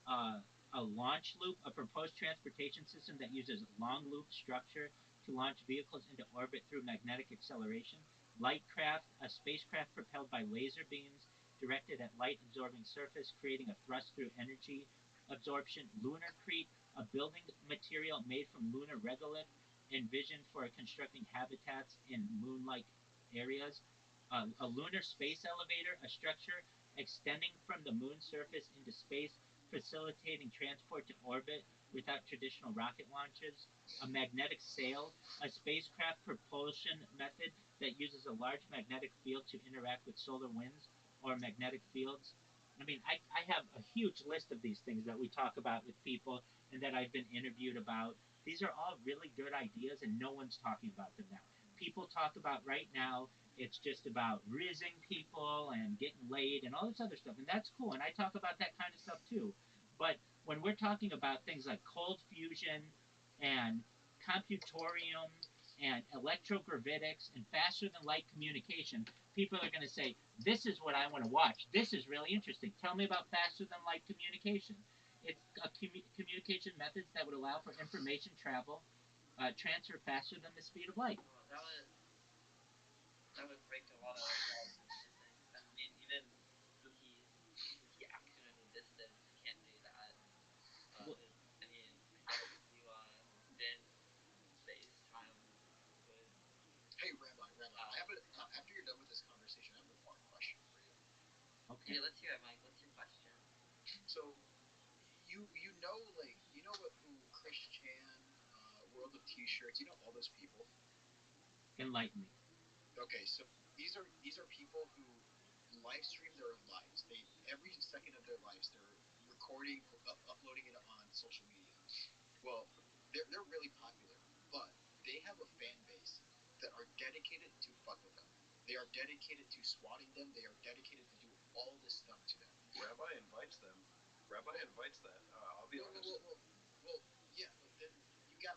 uh, a launch loop, a proposed transportation system that uses long loop structure to launch vehicles into orbit through magnetic acceleration, Lightcraft, a spacecraft propelled by laser beams directed at light absorbing surface, creating a thrust through energy absorption, Lunarcrete, a building material made from lunar regolith envisioned for constructing habitats in moon-like areas, a lunar space elevator, a structure extending from the moon's surface into space, facilitating transport to orbit without traditional rocket launches, a magnetic sail, a spacecraft propulsion method that uses a large magnetic field to interact with solar winds or magnetic fields. I mean, I have a huge list of these things that we talk about with people and that I've been interviewed about. These are all really good ideas, and no one's talking about them now. People talk about right now, it's just about rizzing people and getting laid and all this other stuff, and that's cool. And I talk about that kind of stuff too. But when we're talking about things like cold fusion and computorium and electrogravitics and faster than light communication, people are going to say, this is what I want to watch. This is really interesting. Tell me about faster than light communication. It's a communication methods that would allow for information travel, transfer faster than the speed of light. Oh, that would break a lot of laws and physics. And I mean, even spooky action at a distance can't do that. Well, I mean, I guess if you didn't space time, you could. Hey, Rabbi, I have a, after you're done with this conversation, I have one more question for you. okay. Yeah, let's hear it, Mike. What's your question? So, you know what who Chris Chan, World of T-shirts, you know all those people. Enlighten me. Okay, so these are people who live stream their lives. They every second of their lives they're recording, uploading it on social media. Well, they're really popular, but they have a fan base that are dedicated to fuck with them. They are dedicated to swatting them. They are dedicated to do all this stuff to them. Rabbi invites them. Rabbi invites that. I'll be honest. Well, yeah, but then you got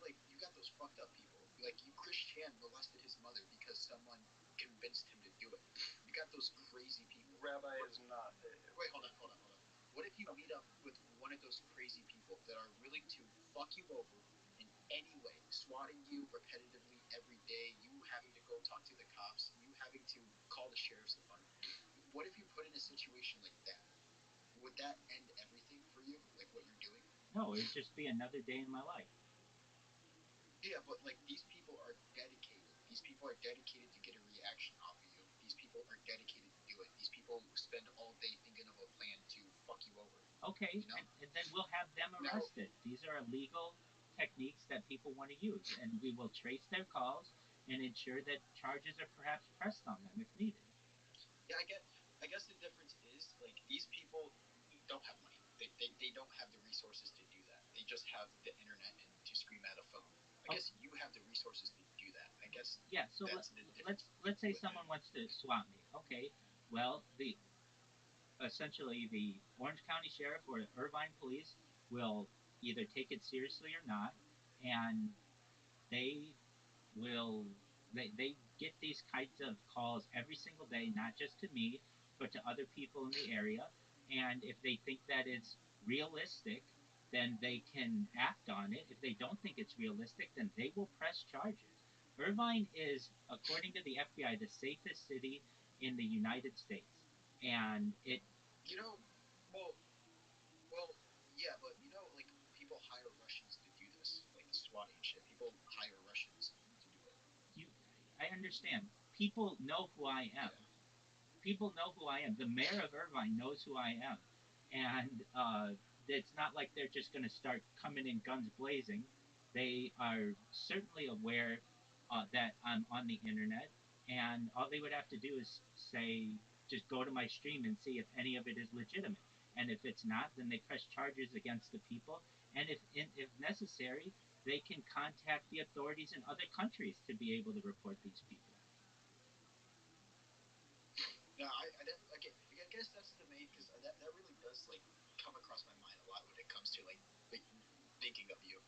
those fucked up people. Like you, Chris Chan molested his mother because someone convinced him to do it. You got those crazy people. Rabbi is not. Wait, hold on. What if you meet up with one of those crazy people that are willing to fuck you over in any way, swatting you repetitively every day, you having to go talk to the cops, you having to call the sheriff's department? What if you put in a situation like that? Would that end everything for you, like what you're doing? No, it'd just be another day in my life. Yeah, but like these people are dedicated. These people are dedicated to get a reaction off of you. These people are dedicated to do it. These people spend all day thinking of a plan to fuck you over. Okay, You know? and then we'll have them arrested. These are illegal techniques that people want to use, and we will trace their calls and ensure that charges are perhaps pressed on them if needed. Yeah, I guess the difference is like these people don't have money. They don't have the resources to do that. They just have the internet and to scream at a phone. I guess you have the resources to do that. I guess yeah. So let's say someone wants to swap me. Okay, well the essentially the Orange County Sheriff or Irvine Police will either take it seriously or not, and they will they get these kinds of calls every single day, not just to me, but to other people in the area. And if they think that it's realistic, then they can act on it. If they don't think it's realistic, then they will press charges. Irvine is, according to the FBI, the safest city in the United States. And it, You know, well, well, yeah, but like people hire Russians to do this, like the swatting and shit. People hire Russians to do it. you, I understand. People know who I am. Yeah. People know who I am. The mayor of Irvine knows who I am, and it's not like they're just going to start coming in guns blazing. They are certainly aware that I'm on the internet, and all they would have to do is say, just go to my stream and see if any of it is legitimate. And if it's not, then they press charges against the people. And if necessary, they can contact the authorities in other countries to be able to report these people. No, I guess that's the main because that really does like come across my mind a lot when it comes to like thinking of you.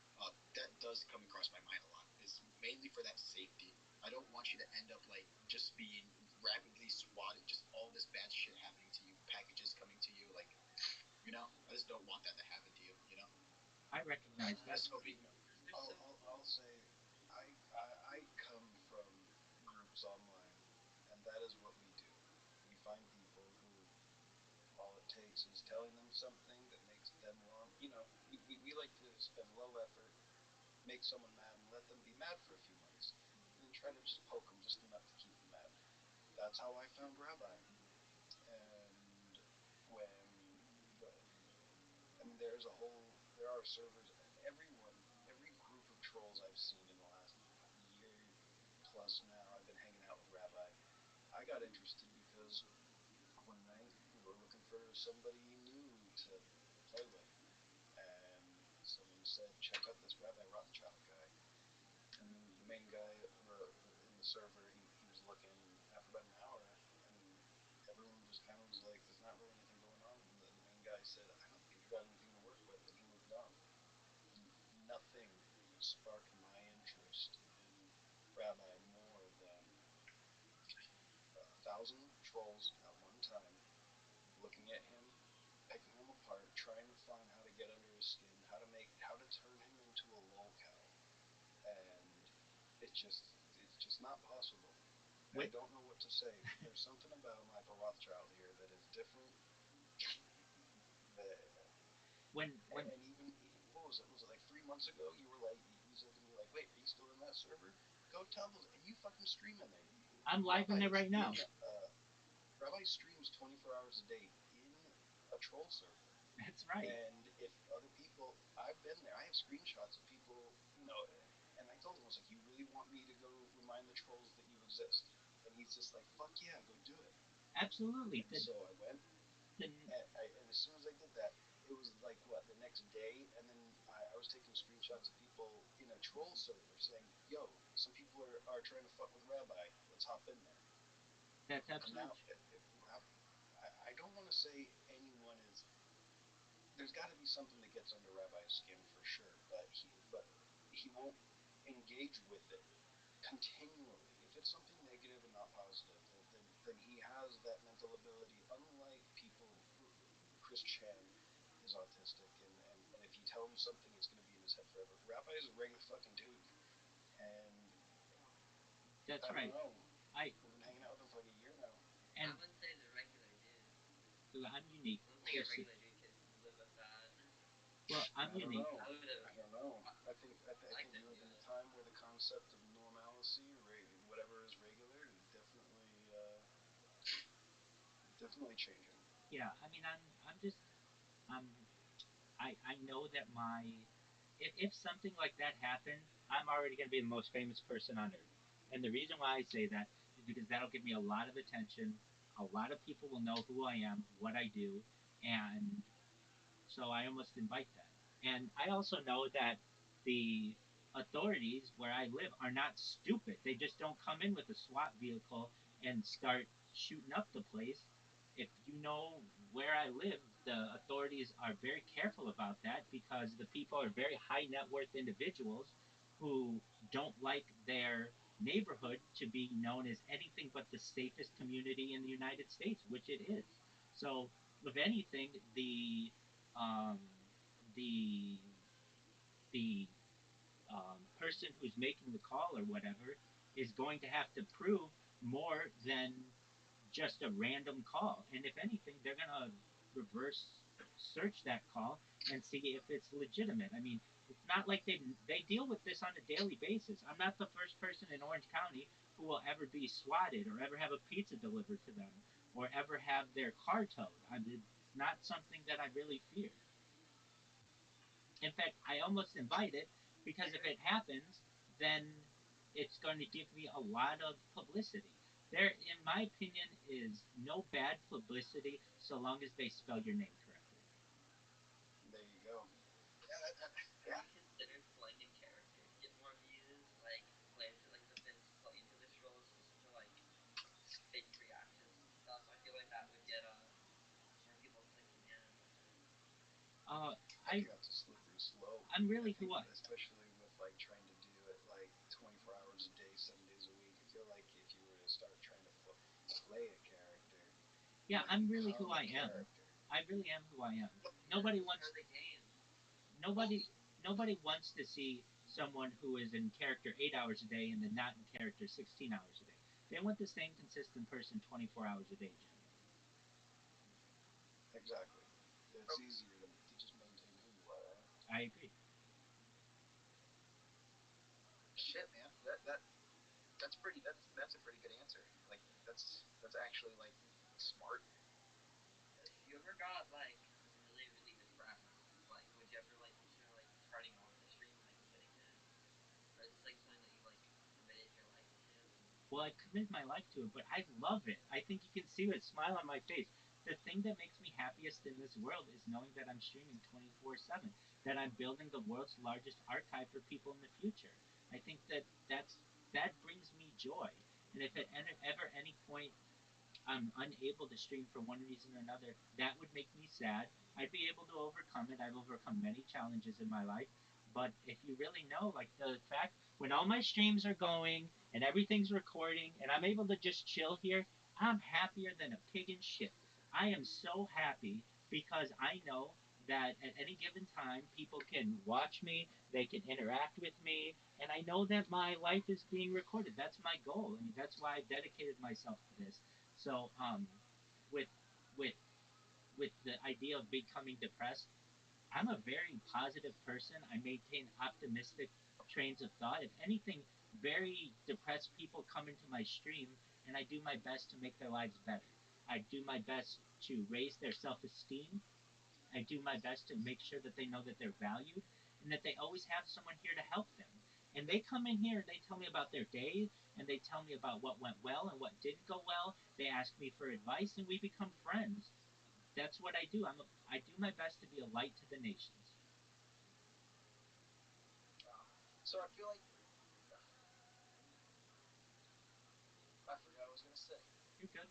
That does come across my mind a lot. Is mainly for that safety. I don't want you to end up like just being rapidly swatted, just all this bad shit happening to you, packages coming to you, like I just don't want that to happen to you. I recognize I'm that. just hoping. I'll say, I come from groups online, and that is what we do. We find people who all it takes is telling them something that makes them want. We like to spend low effort, make someone mad, and let them be mad for a few months, and then try to just poke them just enough to keep them mad. That's how I found Rabbi, and when I mean, there are servers. Every group of trolls I've seen in the last year plus now, I've been hanging out with Rabbi. I got interested because one night we were looking for somebody new to play with, and someone said, "Check out this Rabbi Rothschild guy." And the main guy in the server, he was looking after about an hour, and everyone just kind of was like, "There's not really anything going on." And the main guy said, "I don't think I got anything to work with," and he moved on. And nothing sparked my interest in Rabbi more than 1,000 trolls at one time looking at him, picking him apart, trying to find how to get under his skin, how to turn him into a lolcow, and it's just not possible. I When don't know what to say. There's something about Michael Rothschild here that is different. That, when and even what was it? Was it like 3 months ago? You said to me like, "Wait, are you still in that server? Go tell those." And you fucking stream in there. I'm live in Rabbi there is right now. in. Rabbi streams 24 hours a day in a troll server. That's right. And if other people, I've been there. I have screenshots of people, and I told him, I was like, "You really want me to go remind the trolls that you exist?" And he's just like, "Fuck yeah, go do it." Absolutely. And so I went, The, and as soon as I did that, it was like what the next day, and then I was taking screenshots of people in a troll server saying, "Yo, some people are trying to fuck with Rabbi. Let's hop in there." that's And absolutely now, I don't want to say anyone is. There's got to be something that gets under Rabbi's skin for sure, but he won't engage with it continually. If it's something negative and not positive, then he has that mental ability. Unlike people, Chris Chan is autistic, and if you tell him something, it's going to be in his head forever. Rabbi is a regular fucking dude, and that's I don't right. know. I We've been hanging out with him for like a year now. I and wouldn't say he's a regular dude. I'm unique. I don't think a regular dude can live with that. Well, I'm I don't unique. know. I would have I don't know. I liked think to we do live in a it. time where the concept of normalcy, or whatever is regular, is definitely changing. Yeah, I mean, I'm just I'm I know that if something like that happened, I'm already going to be the most famous person on earth. And the reason why I say that is because that'll give me a lot of attention. A lot of people will know who I am, what I do, and so I almost invite that. And I also know that the authorities where I live are not stupid. They just don't come in with a SWAT vehicle and start shooting up the place. If you know where I live, the authorities are very careful about that because the people are very high net worth individuals who don't like their neighborhood to be known as anything but the safest community in the United States, which it is. So, if anything, um, the the person who's making the call or whatever is going to have to prove more than just a random call. And if anything, they're going to reverse search that call and see if it's legitimate. I mean, it's not like they deal with this on a daily basis. I'm not the first person in Orange County who will ever be swatted or ever have a pizza delivered to them or ever have their car towed. It's not something that I really fear. In fact, I almost invite it because if it happens, then it's going to give me a lot of publicity. There, in my opinion, is no bad publicity so long as they spell your name correctly. There you go. Yeah, Have yeah. you considered playing in character to get more views? Like play into like the Vince, play into this roles just to like fake reactions and stuff. I feel like that would get more people clicking in. Uh, I I think that's a slippery slope. I'm I really think, who I especially with like trying to do it like 24 hours a day, 7 days a week. I feel like if you were to start trying to play a character, yeah, you I'm really who become I a am. character. I really am who I am. You gotta Nobody be wants part of the game. nobody nobody wants to see someone who is in character 8 hours a day and then not in character 16 hours a day. They want the same consistent person 24 hours a day generally. Exactly. It's Oh easier to just maintain who you are, right? I agree. Shit, man. That's pretty. That's a pretty good answer. Like that's actually like smart. if you ever got like really depressed, like would you ever like consider like turning off the stream and like quitting it? Or is this like something that you like committed your life to? Well, I committed my life to it, but I love it. I think you can see the smile on my face. The thing that makes me happiest in this world is knowing that I'm streaming 24/7, that I'm building the world's largest archive for people in the future. I think that brings me joy. And if at ever any point I'm unable to stream for one reason or another, that would make me sad. I'd be able to overcome it. I've overcome many challenges in my life. But if you really know, like the fact when all my streams are going and everything's recording and I'm able to just chill here, I'm happier than a pig in shit. I am so happy because I know that at any given time people can watch me, they can interact with me, and I know that my life is being recorded. That's my goal. I mean, that's why I've dedicated myself to this. So, with with with the idea of becoming depressed, I'm a very positive person. I maintain optimistic trains of thought. If anything, very depressed people come into my stream, and I do my best to make their lives better. I do my best to raise their self-esteem. I do my best to make sure that they know that they're valued and that they always have someone here to help them. And they come in here and they tell me about their day and they tell me about what went well and what didn't go well. They ask me for advice and we become friends. That's what I do. I do my best to be a light to the nations. So I feel like I forgot what I was gonna say. You're good.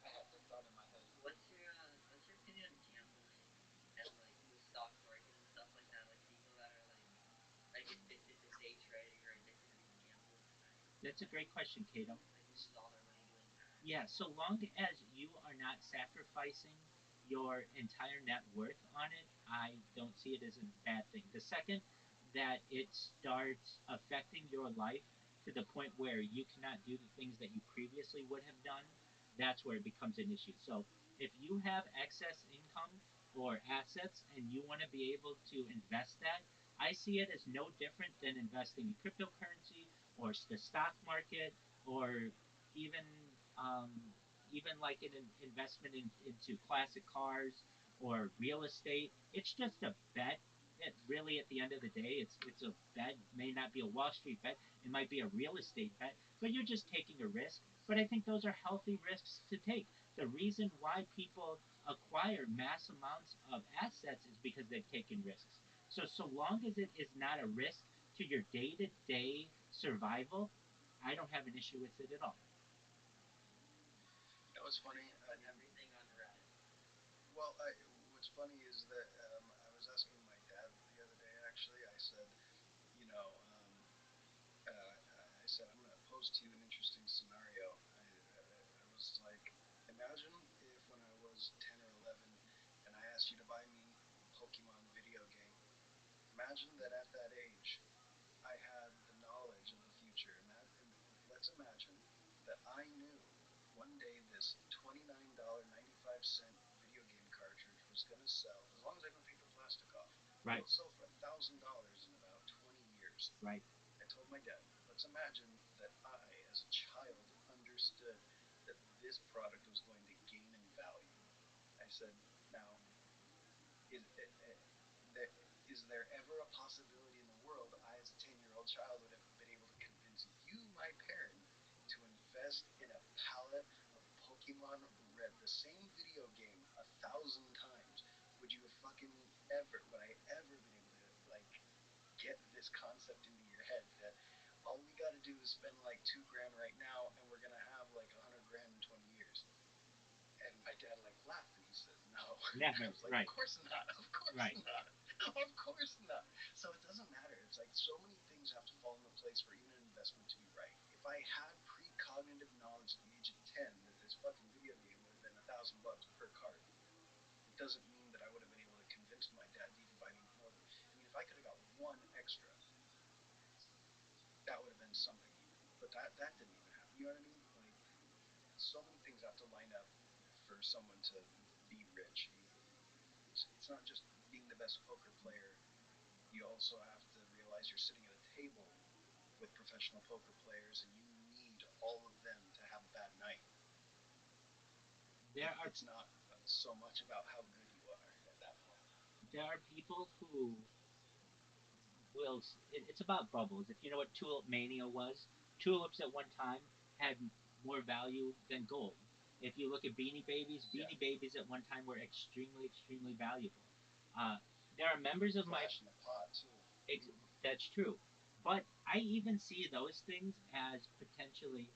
I had the thought in my head. What's your opinion on gambling and like the stock market and stuff like that? Like people that are like addicted to day trading or addicted to gambling at night. That's a great question, Cato. Like lose all their money doing that. Yeah, so long as you are not sacrificing your entire net worth on it, I don't see it as a bad thing. The second that it starts affecting your life to the point where you cannot do the things that you previously would have done, that's where it becomes an issue. So if you have excess income or assets and you want to be able to invest that, I see it as no different than investing in cryptocurrency or the stock market or even um, even like an investment into classic cars or real estate. It's just a bet. It really, at the end of the day, it's a bet. It may not be a Wall Street bet. It might be a real estate bet, but you're just taking a risk. But I think those are healthy risks to take. The reason why people acquire mass amounts of assets is because they've taken risks. So long as it is not a risk to your day to day survival, I don't have an issue with it at all. You know what's So funny? you I put mean, everything on Reddit. well, what's funny is that I was asking my dad the other day. Actually, I said, you know, said, I'm going to pose to you an interesting scenario. I was like, imagine if when I was 10 or 11 and I asked you to buy me a Pokemon video game. Imagine that at that age, I had the knowledge of the future. And let's imagine that I knew one day this $29.95 video game cartridge was going to sell, as long as I don't take the plastic off, Right. it'll sell for $1,000 in about 20 years. Right. I told my dad, let's imagine that I, as a child, understood that this product was going to gain in value. I said, now, is, there, is there ever a possibility in the world I, as a 10-year-old child, would have been able to convince you, my parent, to invest in a palette of Pokemon Red, the same video game, 1,000 times? Would you have fucking ever, would I ever been able to, like, get this concept into your head that all we got to do is spend like 2 grand right now and we're going to have like 100 grand in 20 years? And my dad like laughed and he says, no. Never. I was like, Right. of course not. Of course Right. not. Of course not. So it doesn't matter. It's like so many things have to fall into place for even an investment to be right. If I had precognitive knowledge at the age of 10 that this fucking video game would have been $1,000 per cart, it doesn't mean that I would have been able to convince my dad to even buy me more than. I mean, if I could have got one extra, that would have been something even. But that didn't even happen. You know what I mean? Like, so many things have to line up for someone to be rich. It's not just being the best poker player. You also have to realize you're sitting at a table with professional poker players, and you need all of them to have a bad night. There are It's not so much about how good you are at that point. there are people who will. It's about bubbles. If you know what tulip mania was, tulips at one time had more value than gold. If you look at Beanie Babies, Yeah. Beanie Babies at one time were extremely valuable. Uh, there are members of my Flash in the pot too. that's true. But I even see those things as potentially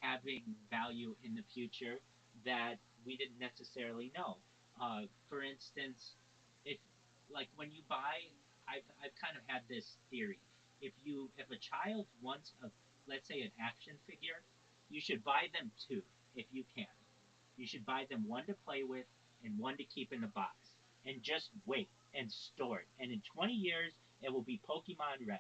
having value in the future that we didn't necessarily know. For instance, if like when you buy, I've kind of had this theory. If a child wants a, let's say, an action figure, you should buy them two if you can. You should buy them one to play with and one to keep in the box, and just wait and store it. And in 20 years, it will be Pokemon Red,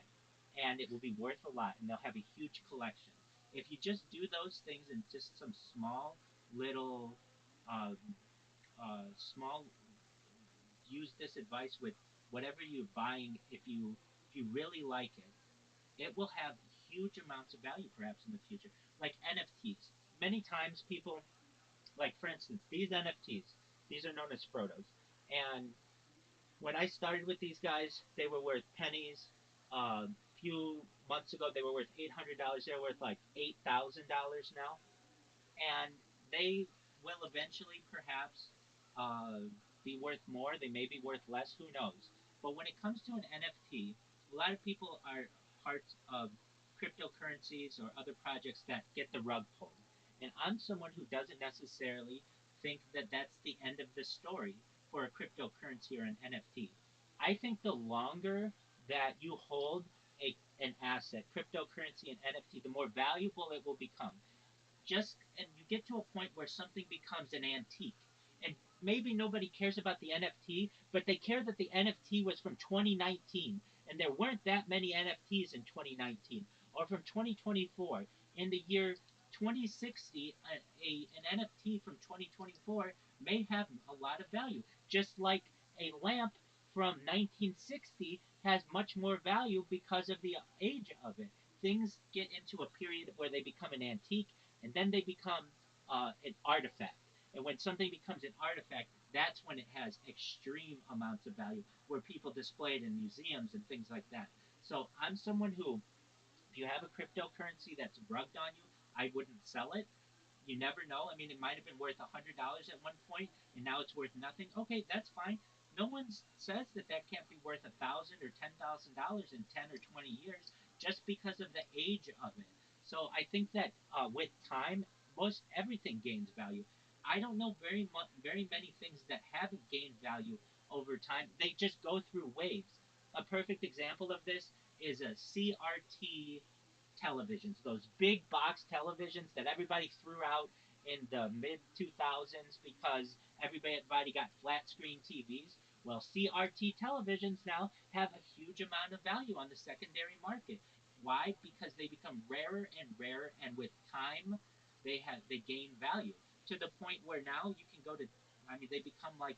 and it will be worth a lot, and they'll have a huge collection. If you just do those things in just some small little, uh, small, use this advice with whatever you're buying. If you really like it, it will have huge amounts of value perhaps in the future. Like NFTs. Many times people, like for instance, these NFTs, these are known as Frodos, and when I started with these guys, they were worth pennies. A few months ago, they were worth $800. They're worth like $8,000 now, and they will eventually perhaps uh, be worth more. They may be worth less. Who knows? But when it comes to an NFT, a lot of people are parts of cryptocurrencies or other projects that get the rug pulled. And I'm someone who doesn't necessarily think that that's the end of the story for a cryptocurrency or an NFT. I think the longer that you hold an asset, cryptocurrency and NFT, the more valuable it will become. Just and you get to a point where something becomes an antique, and maybe nobody cares about the NFT, but they care that the NFT was from 2019 and there weren't that many NFTs in 2019, or from 2024. In the year 2060, an NFT from 2024 may have a lot of value, just like a lamp from 1960 has much more value because of the age of it. Things get into a period where they become an antique, and then they become an artifact. And when something becomes an artifact, that's when it has extreme amounts of value, where people display it in museums and things like that. So I'm someone who, if you have a cryptocurrency that's rugged on you, I wouldn't sell it. You never know. I mean, it might have been worth $100 at one point, and now it's worth nothing. Okay, that's fine. No one says that that can't be worth $1,000 or $10,000 in 10 or 20 years just because of the age of it. So I think that with time, most everything gains value. I don't know very many things that haven't gained value over time. They just go through waves. A perfect example of this is a CRT televisions, those big box televisions that everybody threw out in the mid 2000s because everybody got flat screen TVs. Well, CRT televisions now have a huge amount of value on the secondary market. Why? Because they become rarer and rarer, and with time, they gain value to the point where now you can go to. I mean, they become like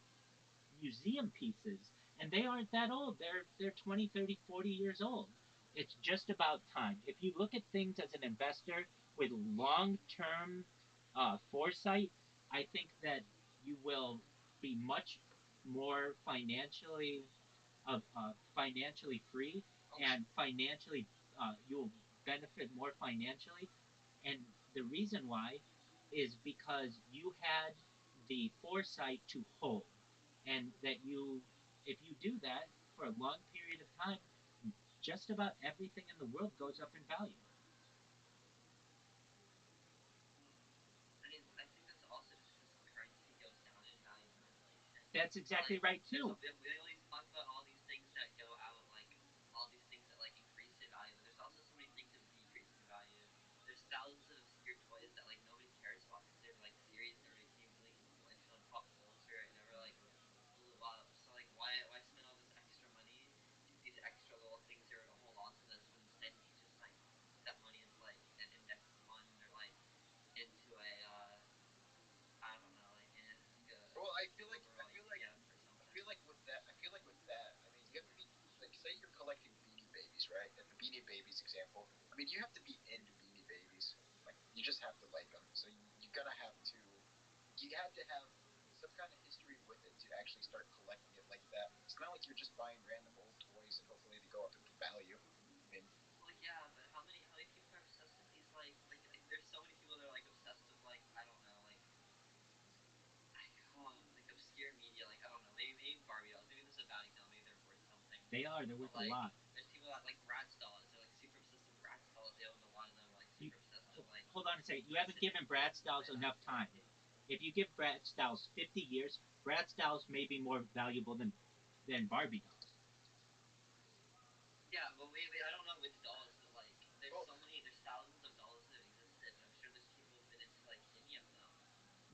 museum pieces, and they aren't that old. They're 20, 30, 40 years old. It's just about time. If you look at things as an investor with long-term foresight, I think that you will be much more financially free, and financially you'll benefit more financially. And the reason why is because you had the foresight to hold, and that if you do that for a long period of time, just about everything in the world goes up in value. I mean, I think that's also just because currency goes down in value with inflation. That's exactly Like, right too. we always talk about all these things that go out, like all these things that like increase in value, but there's also so many things that decrease in value. There's thousands of obscure toys that like nobody cares about because they're like series never became really influential in pop culture. It never like blew up. So like, why spend all this extra money to get these extra little things you're gonna hold on to this when instead you could just like put that money into like an index fund or like into a I don't know, like a Well, overall ETF or something. I feel like with that, I mean, you have to be like, say you're collecting Beanie Babies, right? And the Beanie Babies example, I mean, you have to be into Beanie Babies. Like, you just have to like them. So you gotta have to, you had to have some kind of history with it to actually start collecting it like that. It's not like you're just buying random old toys and hopefully they go up in value. I mean, Well, yeah, but how many people are obsessed with these like there's so many people that are like obsessed with like I don't know like obscure media, like I don't know, maybe Barbie dolls, maybe this is a bad example, maybe they're worth something, They're but worth a like lot. there's people that like Bratz dolls, they're like super obsessed with Bratz dolls, they owned a lot of them, like You, super obsessed with like hold on a second. You haven't specific given Brad toys and stuff Styles like that. enough time. If you give Brad Styles 50 years, Brad Styles may be more valuable than Barbie dolls. Yeah, but wait, I don't know which dolls, but like well, there's thousands of dolls that have existed, and I'm sure there's people who've been into like any of them.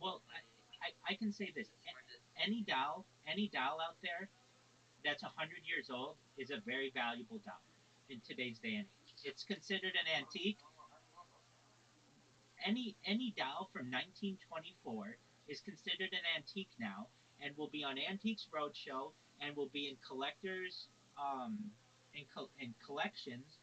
Well, Like I can say this: it's hard to. any doll out there that's 100 years old is a very valuable doll in today's day and age. It's considered an antique. I love a doll. Any doll from 1924 is considered an antique now, and will be on Antiques Roadshow, and will be in collectors in collections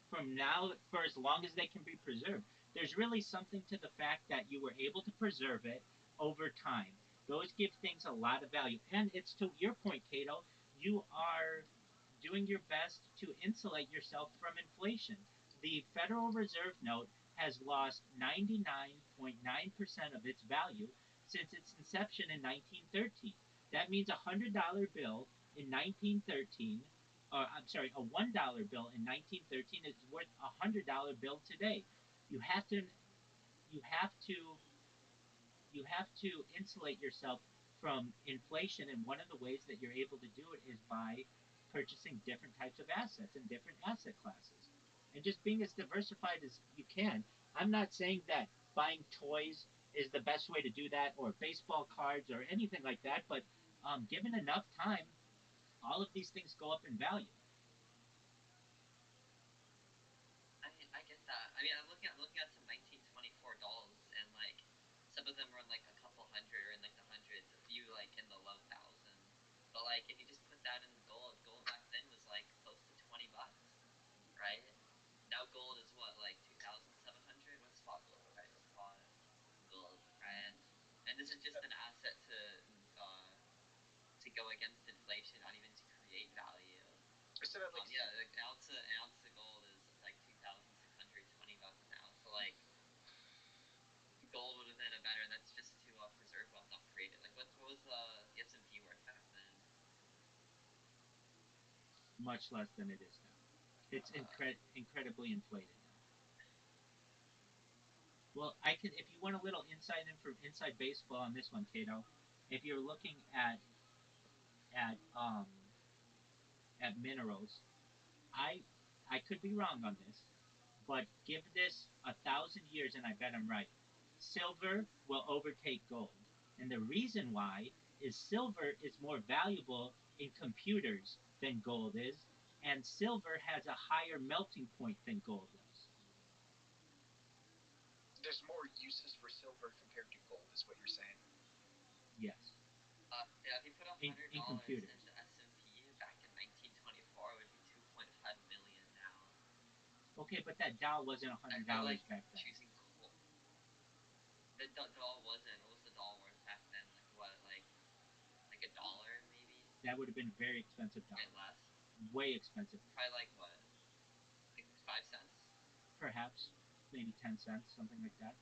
from now for as long as they can be preserved. There's really something to the fact that you were able to preserve it over time. Those give things a lot of value. And it's to your point, Cato, you are doing your best to insulate yourself from inflation. The Federal Reserve note has lost 99.9% of its value since its inception in 1913. That means a $100 bill in 1913, I'm sorry, a $1 bill in 1913 is worth a $100 bill today. You have to you have to you have to insulate yourself from inflation, and one of the ways that you're able to do it is by purchasing different types of assets and different asset classes, and just being as diversified as you can. I'm not saying that buying toys is the best way to do that, or baseball cards, or anything like that, but given enough time, all of these things go up in value. I mean, I get that. I mean, I'm looking at some 1924 dolls, and like some of them are in like a couple hundred or in like the hundreds, a few like in the low thousands. But like if you just put that in gold back then was like close to $20, right? Now gold is what, like 2,700? What's spot gold, right? Spot gold, right? And this is just an asset to go against inflation, not even to create value. I said I'd like to Yeah, see. like an ounce of gold is like 2,620 an ounce. So like gold would have been a better, and that's just to preserve wealth, not create it. Like what was the S&P worth back then? Much less than it is now. It's incredibly inflated now. Well, I can if you want a little inside baseball on this one, Cato. If you're looking at um at minerals, I I could be wrong on this, but give this 1,000 years and I bet I'm right. Silver will overtake gold. And the reason why is silver is more valuable in computers than gold is, and silver has a higher melting point than gold does. There's more uses for silver compared to gold, is what you're saying. Yes. Yeah, if you put In $100 computers. into S&P back in 1924, it would be 2.5 million now. Okay, but that Dow wasn't I $100 feel like back then. choosing coal. The dollar wasn't. What was the dollar worth back then? Like what? Like $1 maybe? That would have been a very expensive dollar. Or less? Way expensive. Probably like what? Like 5 cents? Perhaps. Maybe 10 cents, something like that.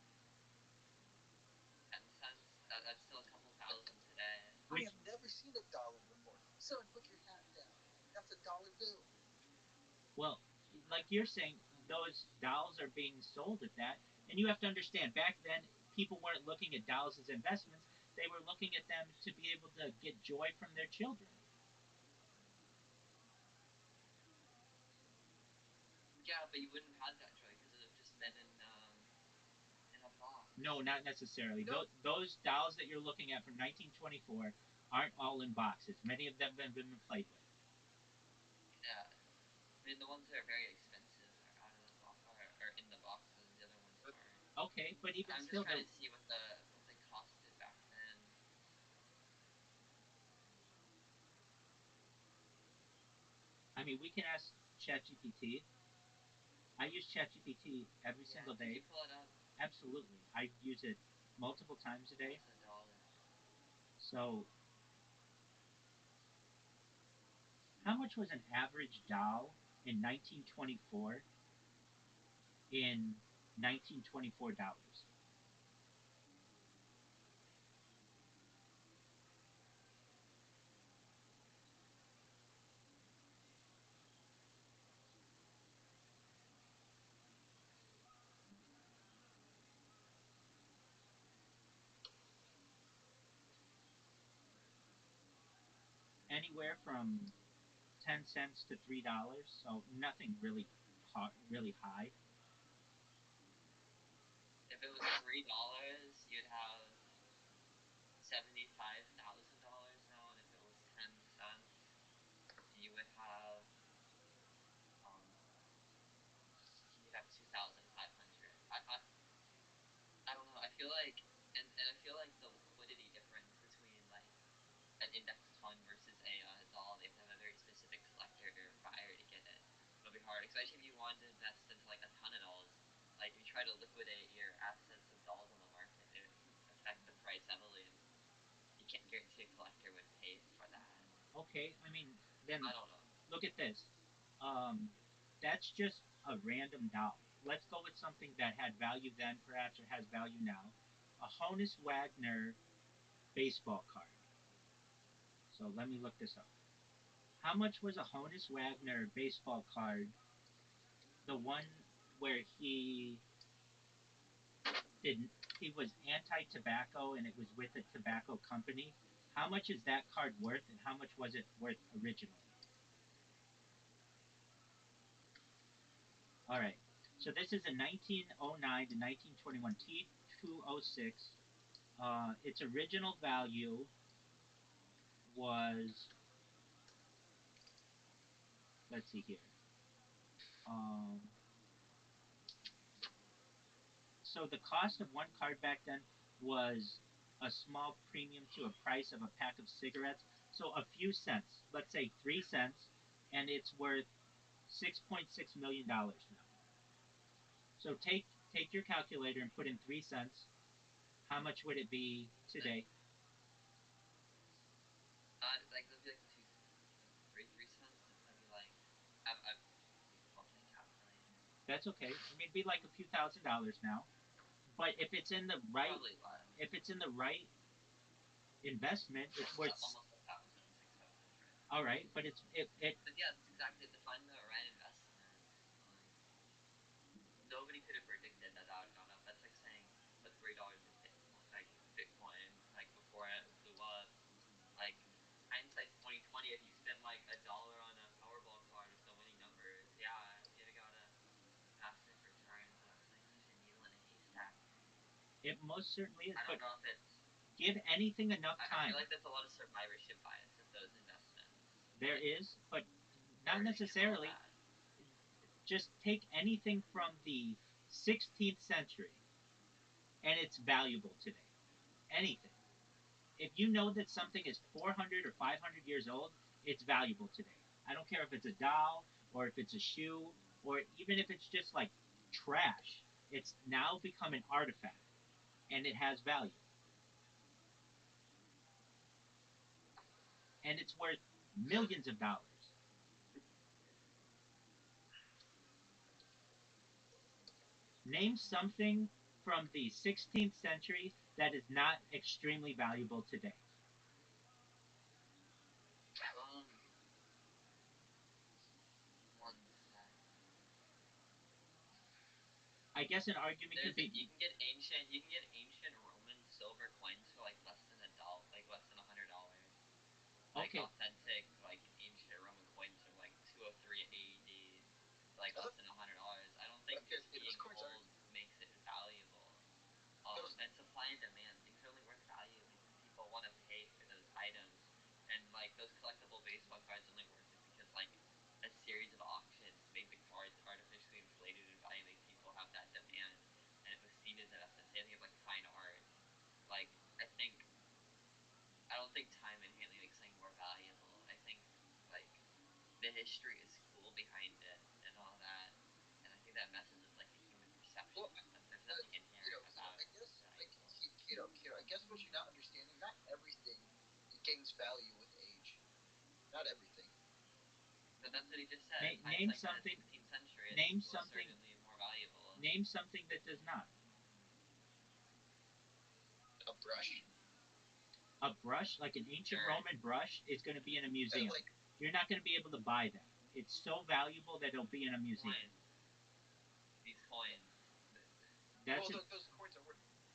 10 cents? That's still a couple thousand today. I have never seen a dollar before. Son, put your hat down. That's a dollar bill. Well, like you're saying, those dolls are being sold at that. And you have to understand, back then, people weren't looking at dolls as investments. They were looking at them to be able to get joy from their children. Yeah, but you wouldn't have had that joy because it would have just been in a box. No, not necessarily. No. Those dolls that you're looking at from 1924 aren't all in boxes. Many of them have been played with. Yeah. I mean, the ones that are very expensive are out of the box, are in the boxes. The other ones aren't. Okay, but even I'm still, just trying to see what they costed back then. I mean, we can ask ChatGPT. I use ChatGPT every single Could you day. pull it up? Absolutely. I use it multiple times a day. What's a dollar? So, how much was an average doll in 1924 in 1924 dollars? Anywhere from 10 cents to $3, so nothing really really high. If it was $3, you'd have $75,000 now, and if it was 10 cents, you would have you'd have 2,500. I don't know. I feel like and I feel like the liquidity difference between like an index fund versus a doll, they have to have a very specific collector or buyer to get it. It'll be hard, especially if you want to invest into like a ton of dolls. Like if you try to liquidate your assets of dolls on the market, it would affect the price heavily, and you can't guarantee a collector would pay for that. Okay, I mean, then I don't know. look at this. Um, that's just a random doll. Let's go with something that had value then, perhaps, or has value now. A Honus Wagner baseball card. So let me look this up. How much was a Honus Wagner baseball card? The one where didn't he was anti-tobacco and it was with a tobacco company. How much is that card worth, and how much was it worth originally? All right. So this is a 1909 to 1921 T206. Its original value was, let's see here. Um, so the cost of one card back then was a small premium to a price of a pack of cigarettes. So a few cents, let's say 3 cents, and it's worth $6.6 million now. So take your calculator and put in 3 cents. How much would it be today? Like it'd be like 3 cents. That'd be like I've difficulty calculating. That's okay. I mean, it'd be like a few $1,000s now. But if it's in the right, Probably less. if it's in the right investment, it's worth almost 1,000, 600. all right. But But yeah, that's exactly to find the right investment. Like nobody could have predicted that would gone up. That's like saying put $3 in Bitcoin, like before it blew up. Like hindsight's 2020. If you spent like $1 on a Powerball card with the winning numbers, yeah, you'd have got a massive return. It most certainly is. I But don't know if it's. give anything enough I time. feel like there's a lot of survivorship bias with those investments. There Like, is, but not earning and all necessarily. that. Just take anything from the 16th century, and it's valuable today. Anything. If you know that something is 400 or 500 years old, it's valuable today. I don't care if it's a doll or if it's a shoe or even if it's just like trash. It's now become an artifact and it has value. And it's worth millions of dollars. Name something from the 16th century that is not extremely valuable today. Um, one sec. I guess an argument could be You can get ancient Roman silver coins for like less than $1, like less than $100. Like okay. authentic, like ancient Roman coins from like 203 AD, like less than $100. I don't think Okay, just those being coins old makes it valuable. those And supply and demand, things are only worth value like when people want to pay for those items. And like those collectible baseball cards only worth it because like a series of auctions made the cards artificially inflated in value, make people have that demand, and it was seen as an investment. Same thing with like fine art. Like I don't think time and handling makes something more valuable. I think like the history is cool behind it and all that, and I think that messes with like the human perception well, system. There's nothing inherent about I it guess that's like valuable. Keto, I guess what you're not understanding, not everything gains value with age. Not everything. But that's what he just said. Name Hindsight kind of something. 16th century. It's Name most something. certainly more valuable. Name something that does not. A brush. A brush, like an ancient Sure. Roman brush, is going to be in a museum. Like You're not going to be able to buy that. It's so valuable that it'll be in a museum. Coins. These coins. That's well,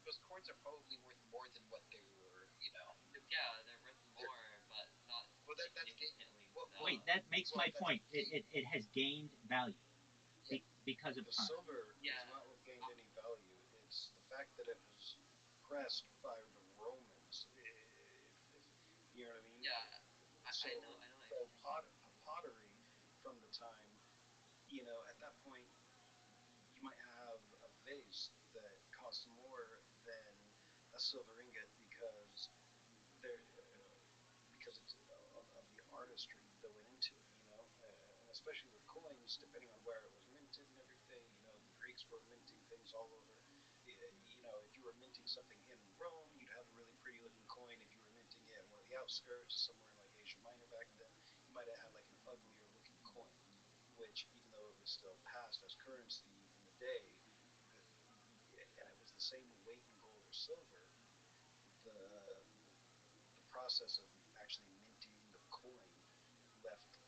those coins are probably worth more than what they were. You know. Yeah, they're worth more, but not Well, that's significantly so. wait. That makes my point. It has gained value because of The time. silver Yeah. is not what gained any value. It's the fact that it was pressed by the Romans. If you know what I mean. Yeah. So, I know what you're saying. pottery from the time, at that point, you might have a vase that costs more than a silver ingot there, because it's of the artistry that went into it, and especially with coins, depending on where it was minted and everything. The Greeks were minting things all over. If you were minting something in Rome, you'd have a really pretty looking coin. If you were minting it in one of the outskirts, somewhere in like Asia Minor back then, you might have had like an uglier looking coin. Which, even though it was still passed as currency in the day, and it was the same weight in gold or silver, the the process of actually minting the coin left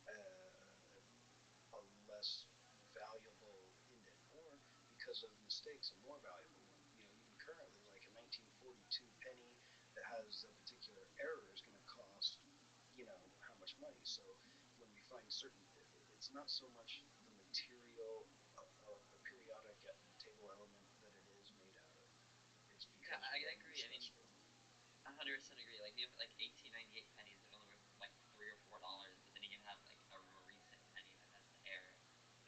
a less valuable indent, or because of mistakes, a more valuable one. Even currently, like a 1942 penny that has a particular error is going to cost, how much money. So when we find certain, it's not so much the material of the periodic table element that it is made out of. It's because Yeah, I we're agree. I mean, successful. 100% agree. Like, you have like 1898 pennies that are only worth like $3 or $4, but then you can have like a more recent penny that has the error.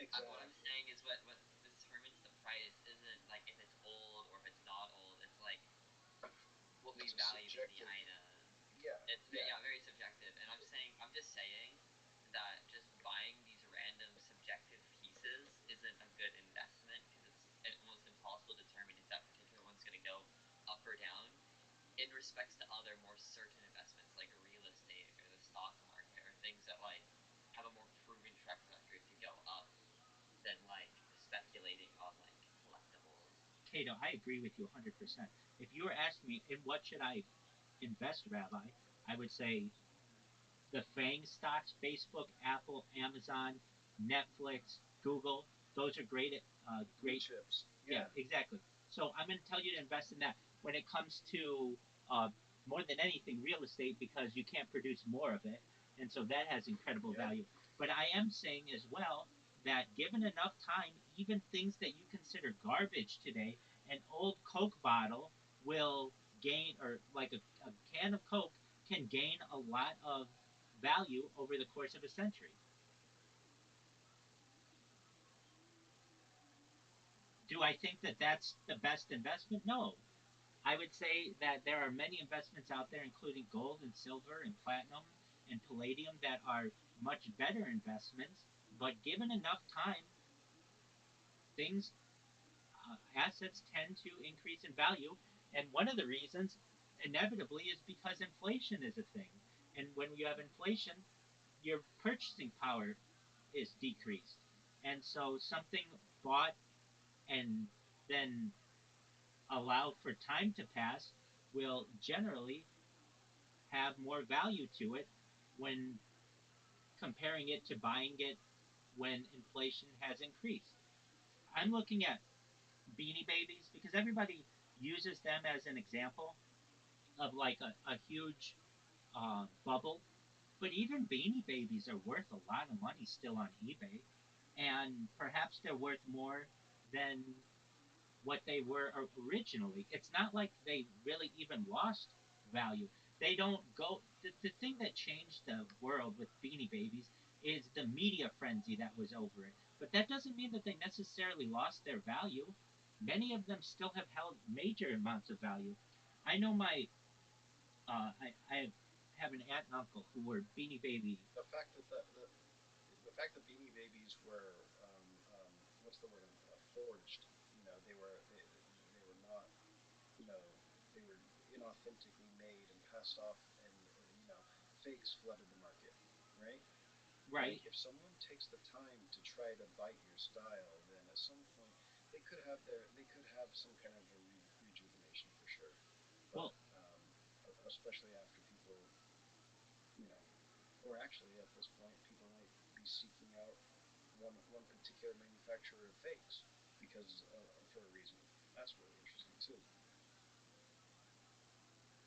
Exactly. What I'm saying is what determines the price isn't like if it's old or if it's not old. It's like what we value in the item. Yeah. Very subjective. And I'm just saying that just buying these random subjective pieces isn't a good investment because it's almost impossible to determine if that particular one's going to go up or down in respects to other more certain investments like real estate or the stock market or things that like have a more proven track record to go up than like speculating on like collectibles. Cato, I agree with you 100%. If you were asking me, in what should I invest, Rabbi, I would say the FANG stocks, Facebook, Apple, Amazon, Netflix, Google. Those are great. Great chips. Yeah, exactly. So I'm going to tell you to invest in that. When it comes to uh, more than anything, real estate, because you can't produce more of it, and so that has incredible value. But I am saying as well that given enough time, even things that you consider garbage today, An old Coke bottle will gain, or like a can of Coke can gain a lot of value over the course of a century. Do I think that that's the best investment? No. I would say that there are many investments out there, including gold and silver and platinum and palladium, that are much better investments. But given enough time, things, assets tend to increase in value. And one of the reasons, inevitably, is because inflation is a thing. And when you have inflation, your purchasing power is decreased. And so something bought and then allowed for time to pass will generally have more value to it when comparing it to buying it when inflation has increased. I'm looking at Beanie Babies because everybody uses them as an example of like a huge bubble. But even Beanie Babies are worth a lot of money still on eBay. And perhaps they're worth more than what they were originally. It's not like they really even lost value. They don't go. The thing that changed the world with Beanie Babies is the media frenzy that was over it. But that doesn't mean that they necessarily lost their value. Many of them still have held major amounts of value. I know I have an aunt and uncle who were Beanie Baby. The fact that the fact that Beanie Babies were what's the word, forged. You know, they were not, you know, they were inauthentically made and passed off, and fakes flooded the market, right? Right. Like, if someone takes the time to try to bite your style, then at some point they could have some kind of a rejuvenation for sure. But Well, especially after people, you know, or actually at this point, people might be seeking out one particular manufacturer of fakes because for a reason. That's really interesting too.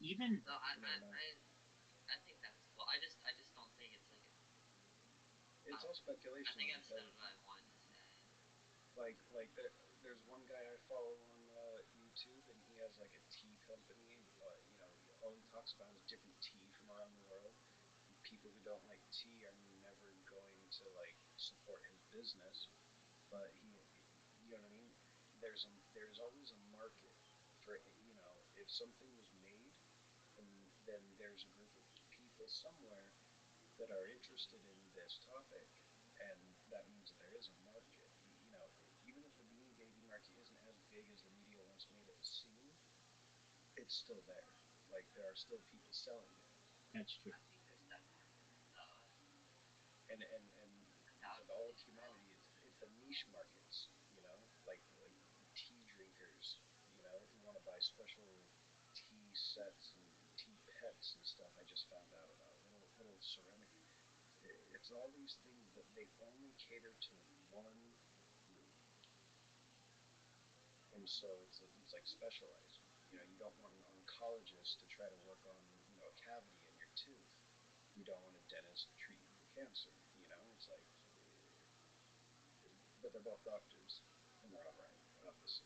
even No, You never know. I think that's cool. I just don't think it's like It's all I speculation think I've because said what I wanted to say. there's one guy I follow on YouTube, and he has like a tea company, and all he talks about is different tea from around the world. People who don't like tea are never going to like support his business, but you know what I mean. There's always a market for, if something was made, then there's a group of people somewhere that are interested in this topic, and that means that there is a market. Even if the Beanie Baby market isn't as big as the media once made it seem, it's still there. Like, there are still people selling it, that's true. I think there's definitely and with all undoubtedly of humanity, it's the niche markets, like the tea drinkers, who want to buy special tea sets and tea pets and stuff. I just found out about little ceramic. It's all these things that they only cater to one group, and so it's like specialized. You don't want an oncologist to try to work on a cavity in your tooth. You don't want a dentist to treat you for cancer. It's like, but they're both doctors in their own right, obviously.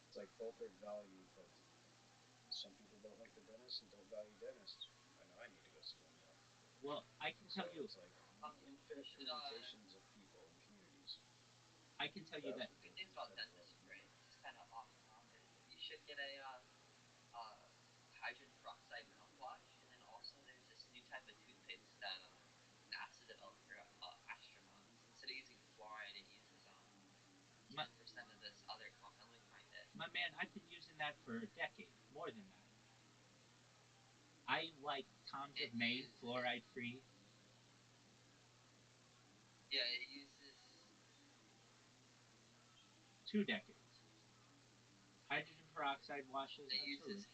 It's like both are valued, but some people don't like the dentist and don't value dentists. I know I need to go see one more. Well, I can So tell you, it's like the you infinite should permutations of people and communities. I can tell you That's that what good gets things about excited about dentistry, it. right? It's kind of off topic. You should get a hydrogen peroxide mouthwash, and then also there's this new type of toothpaste that NASA developed for astronauts. Instead of using fluoride, it uses my, 10% of this other compound. Let me find it. my man, I've been using that for a decade, more than that. I like Tom's It of Maine, use it, fluoride free, yeah, it uses 2 decades. Hydrogen peroxide washes, it absolutely. uses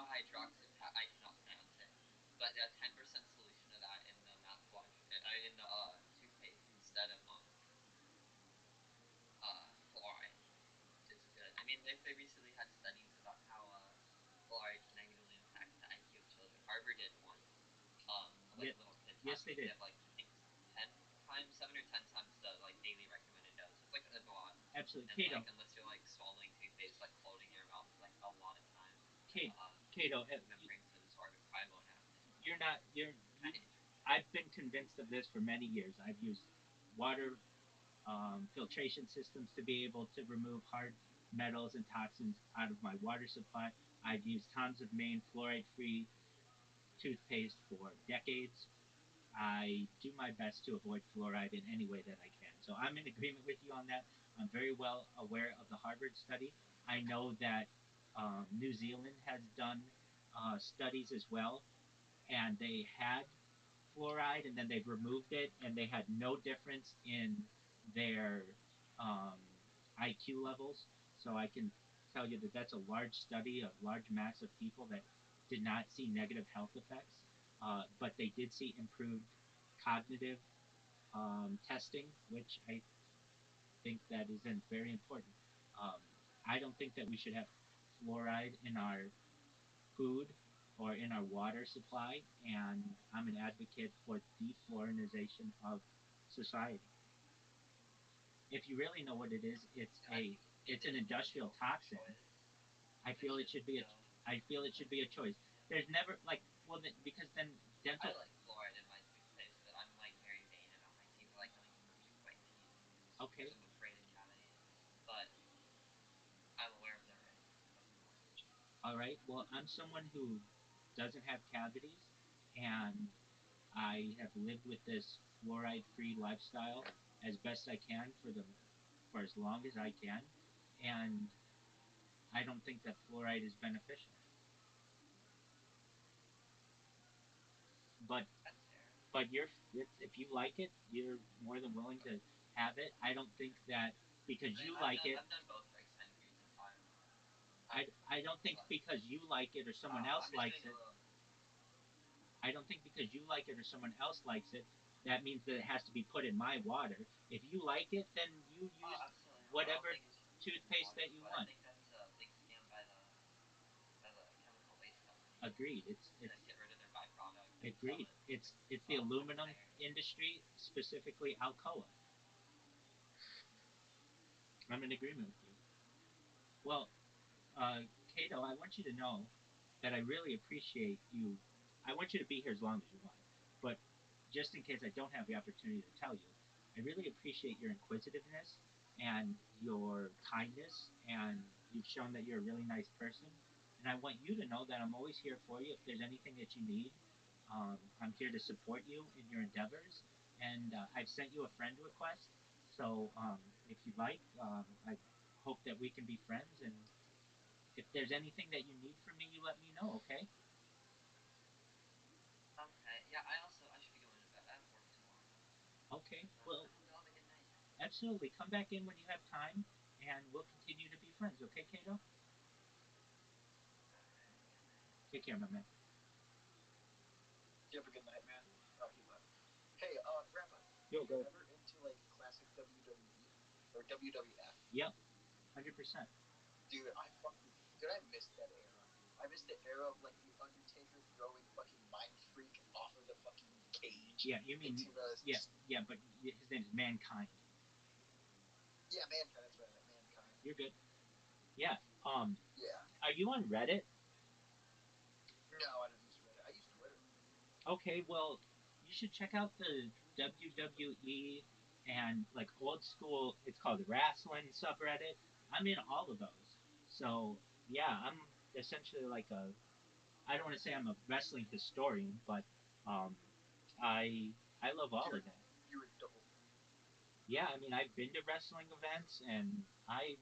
hydroxy to say I cannot pronounce it, but 10% solution of that in the mouthwash in the toothpaste instead of fluoride, which is good. I mean, they recently had studies about how fluoride can negatively impact the IQ of children. Harvard did one, of like Yet little kids Yes, they They did. have like I think 10 times, 7 or 10 times the like daily recommended dose. It's a lot. Absolutely, And Cato. like unless you're like swallowing toothpaste like floating in your mouth for like a lot of time, Cato, uh, Cato, that brings some sort of high-load happening. you're not. You're. You, Kind of interesting. I've been convinced of this for many years. I've used water filtration systems to be able to remove hard metals and toxins out of my water supply. I've used tons of Maine fluoride-free toothpaste for decades. I do my best to avoid fluoride in any way that I can. So I'm in agreement with you on that. I'm very well aware of the Harvard study. I know that New Zealand has done studies as well, and they had fluoride and then they've removed it, and they had no difference in their um, IQ levels. So I can tell you that that's a large study, a large mass of people that did not see negative health effects, but they did see improved cognitive testing, which I think that is very important. Um, I don't think that we should have fluoride in our food or in our water supply, and I'm an advocate for defluorinization of society. If you really know what it is, Yeah, I think it's it an is a industrial personal toxin. choice. I They feel it should should be a don't I feel it should be a choice. yeah. There's never like well because then I dental. like fluoride in my toothpaste, but I'm like very vain about my teeth. I like going to brush white teeth because Okay, I'm afraid of cavities. But I'm aware of their risk. That's important. all right. Well, I'm someone who doesn't have cavities, and I have lived with this fluoride-free lifestyle as best I can for as long as I can, and I don't think that fluoride is beneficial. But That's fair. if you like it, you're more than willing to have it. I don't think that I because mean, you like it, I've done both for extended periods of time. I don't think But because you like it or someone else I'm just likes getting a it. little. I don't think because you like it or someone else likes it, that means that it has to be put in my water. If you like it, then you Oh, use absolutely. All whatever things in toothpaste water, that you but I want. think that's a big scam by the chemical waste companies Agreed. to get rid of their byproduct and sell Agreed. it It's the for aluminum higher. industry, specifically Alcoa. I'm in agreement with you. Well, Cato, I want you to know that I really appreciate you. I want you to be here as long as you want, but just in case I don't have the opportunity to tell you, I really appreciate your inquisitiveness and your kindness, and you've shown that you're a really nice person. And I want you to know that I'm always here for you if there's anything that you need. I'm here to support you in your endeavors, and I've sent you a friend request. So if you'd like, I hope that we can be friends, and if there's anything that you need from me, you let me know, okay? Okay. Yeah. I should be going to bed. I have work tomorrow. Okay. But Well, I hope you all have a good night. absolutely. Come back in when you have time, and we'll continue to be friends, okay, Kato? Okay. Good night. Take care, my man. You have a good night, man. He left. Hey, Rabbi, Yo, were you go. ever into like classic WWE or WWF? Yep, 100%. Dude, I missed that era. I missed the era of like the Undertaker throwing fucking Mind Freak off of the fucking cage Yeah, you mean, into the yeah, but his name is Mankind. yeah, Mankind. That's right, I meant Mankind. You're good. Yeah. Yeah. Are you on Reddit? No, I don't use Reddit. I use Twitter. Okay, well, you should check out the WWE and like old school. It's called the wrestling subreddit. I'm in all of those. So yeah, I'm essentially like a I don't want to say I'm a wrestling historian, but um, I love all You're of that. you're a dope. Yeah, I mean I've been to wrestling events, and I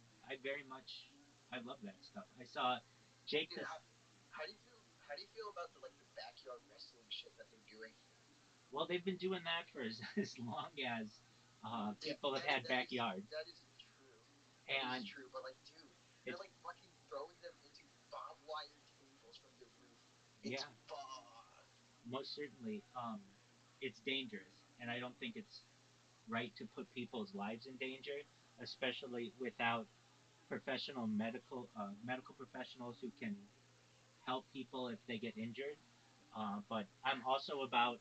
very much I love that stuff. I saw Jake Dude, this. how do you feel? How do you feel about the backyard wrestling shit that they're doing? Well, they've been doing that for as long as Yeah, people have had backyards, that is true. That is and true. But like, dude, they're it's like fucking throwing them into barbed wire cables from the roof. It's yeah, fucked. most certainly it's dangerous, and I don't think it's right to put people's lives in danger, especially without professional medical professionals who can help people if they get injured. But I'm also about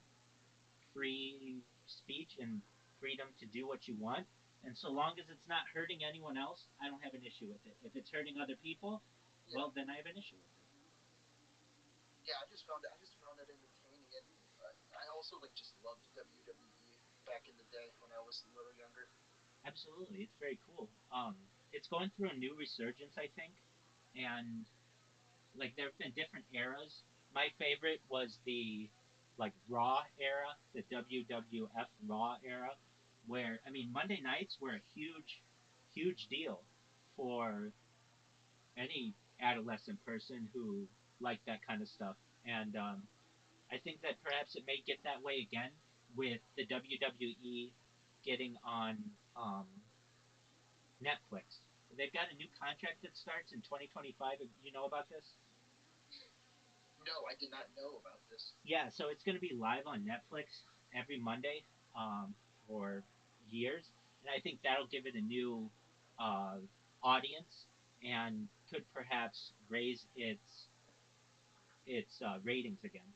free speech and freedom to do what you want. And so long as it's not hurting anyone else, I don't have an issue with it. If it's hurting other people, Yeah, well, then I have an issue with it. yeah. I just found it entertaining, and I also like just loved WWE back in the day when I was a little younger. Absolutely, it's very cool. It's going through a new resurgence, I think, and like there have been different eras. My favorite was the like Raw era, the WWF Raw era, where I mean Monday nights were a huge deal for any adolescent person who liked that kind of stuff. And I think that perhaps it may get that way again with the WWE getting on Netflix. They've got a new contract that starts in 2025. You know about this? No, I did not know about this. Yeah, so it's going to be live on Netflix every Monday um, for years, and I think that'll give it a new uh, audience and could perhaps raise its ratings again.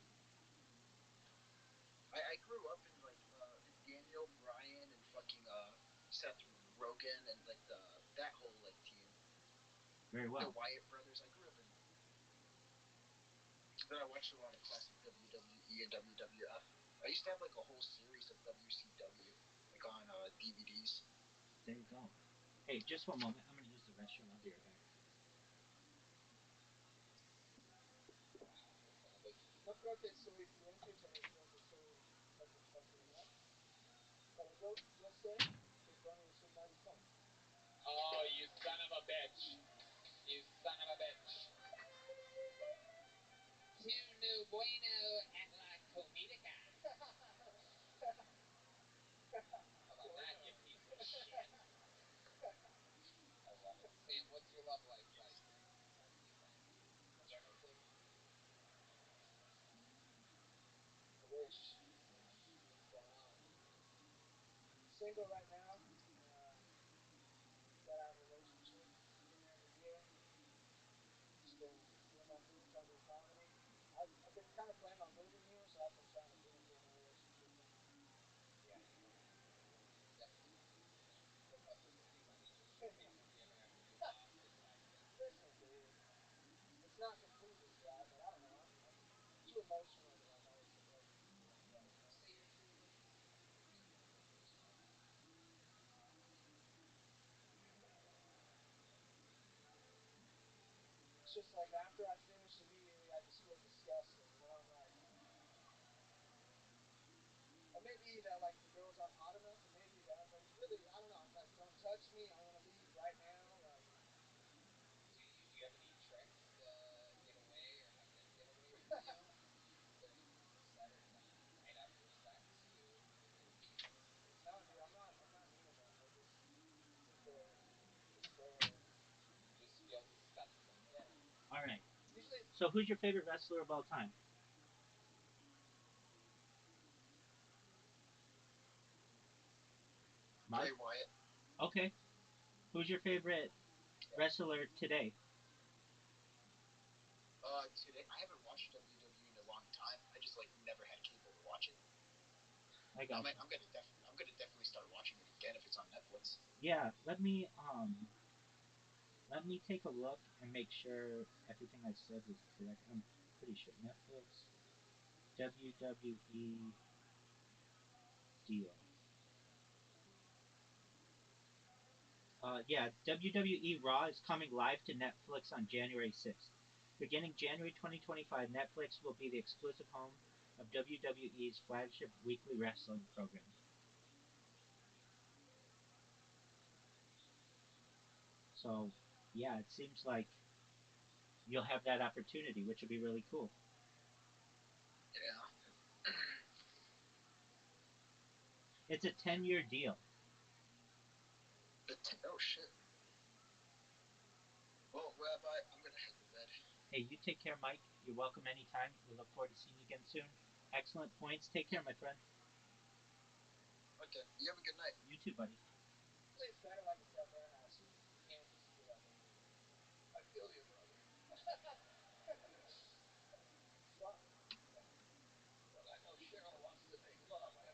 I grew up in like Daniel Bryan and fucking Seth Rogen and like that whole like team, Very the well. Wyatt brothers. I grew up in. Then I watched a lot of classic WWE and WWF. I used to have like a whole series of WCW like on DVDs. There you go. Hey, just one moment. I'm going to use the restroom. I'll be right back. No creo que soy fluente, pero creo que soy satisfecho igual. Pero yo sé que puedo decir maricón. Oh, you son of a bitch. You son of a bitch. Tu no bueno at la comidica. How about that, you piece of shit? I love it. Sam, what's your love life like? What do you think? Is everything? I wish. Single right now. Got out of a relationship. Been there a year. Just doing my thing, trying to do comedy. I've been kind of planning on moving here, so I've been trying to get into a relationship thing. Yeah, definitely not. Hook up with anybody just for me if you ever have to move to Austin, Texas. Listen, dude, it's not completely dry, but I don't know. I'm too emotional to like always look over people like that. You You know? say you're too emotional. It's just like after I finish, immediately I just feel disgusting. You know, I'm like, or maybe that like the girls aren't hot enough, or maybe that. But it's really, I don't know. I'm like, don't touch me. I want to leave right now. Like, Do you have any tricks to get away or have them get away from you? Is there any rules set in right after sex to leave? I'm telling you, I'm not mean enough. I just there. You just feel disgusting. Yeah. All right. Usually, So, who's your favorite wrestler of all time? Bray Mike? Wyatt. Okay. Who's your favorite wrestler today? Today I haven't watched WWE in a long time. I just like never had cable to watch it. I got you. I'm gonna definitely start watching it again if it's on Netflix. Yeah, let me take a look and make sure everything I said was correct. I'm pretty sure Netflix WWE deal. Yeah, WWE Raw is coming live to Netflix on January 6th. Beginning January 2025, Netflix will be the exclusive home of WWE's flagship weekly wrestling program. So, yeah, it seems like you'll have that opportunity, which will be really cool. Yeah. It's a 10-year deal. Oh shit. Well, Rabbi, I'm gonna head to bed. Hey, you take care, Mike. You're welcome anytime. We look forward to seeing you again soon. Excellent points. Take care, my friend. Okay. You have a good night. You too, buddy. it's better like it's at their house. You can't just do that anywhere. I feel you, brother. Fuck. But I know Cheryl wants to make love. I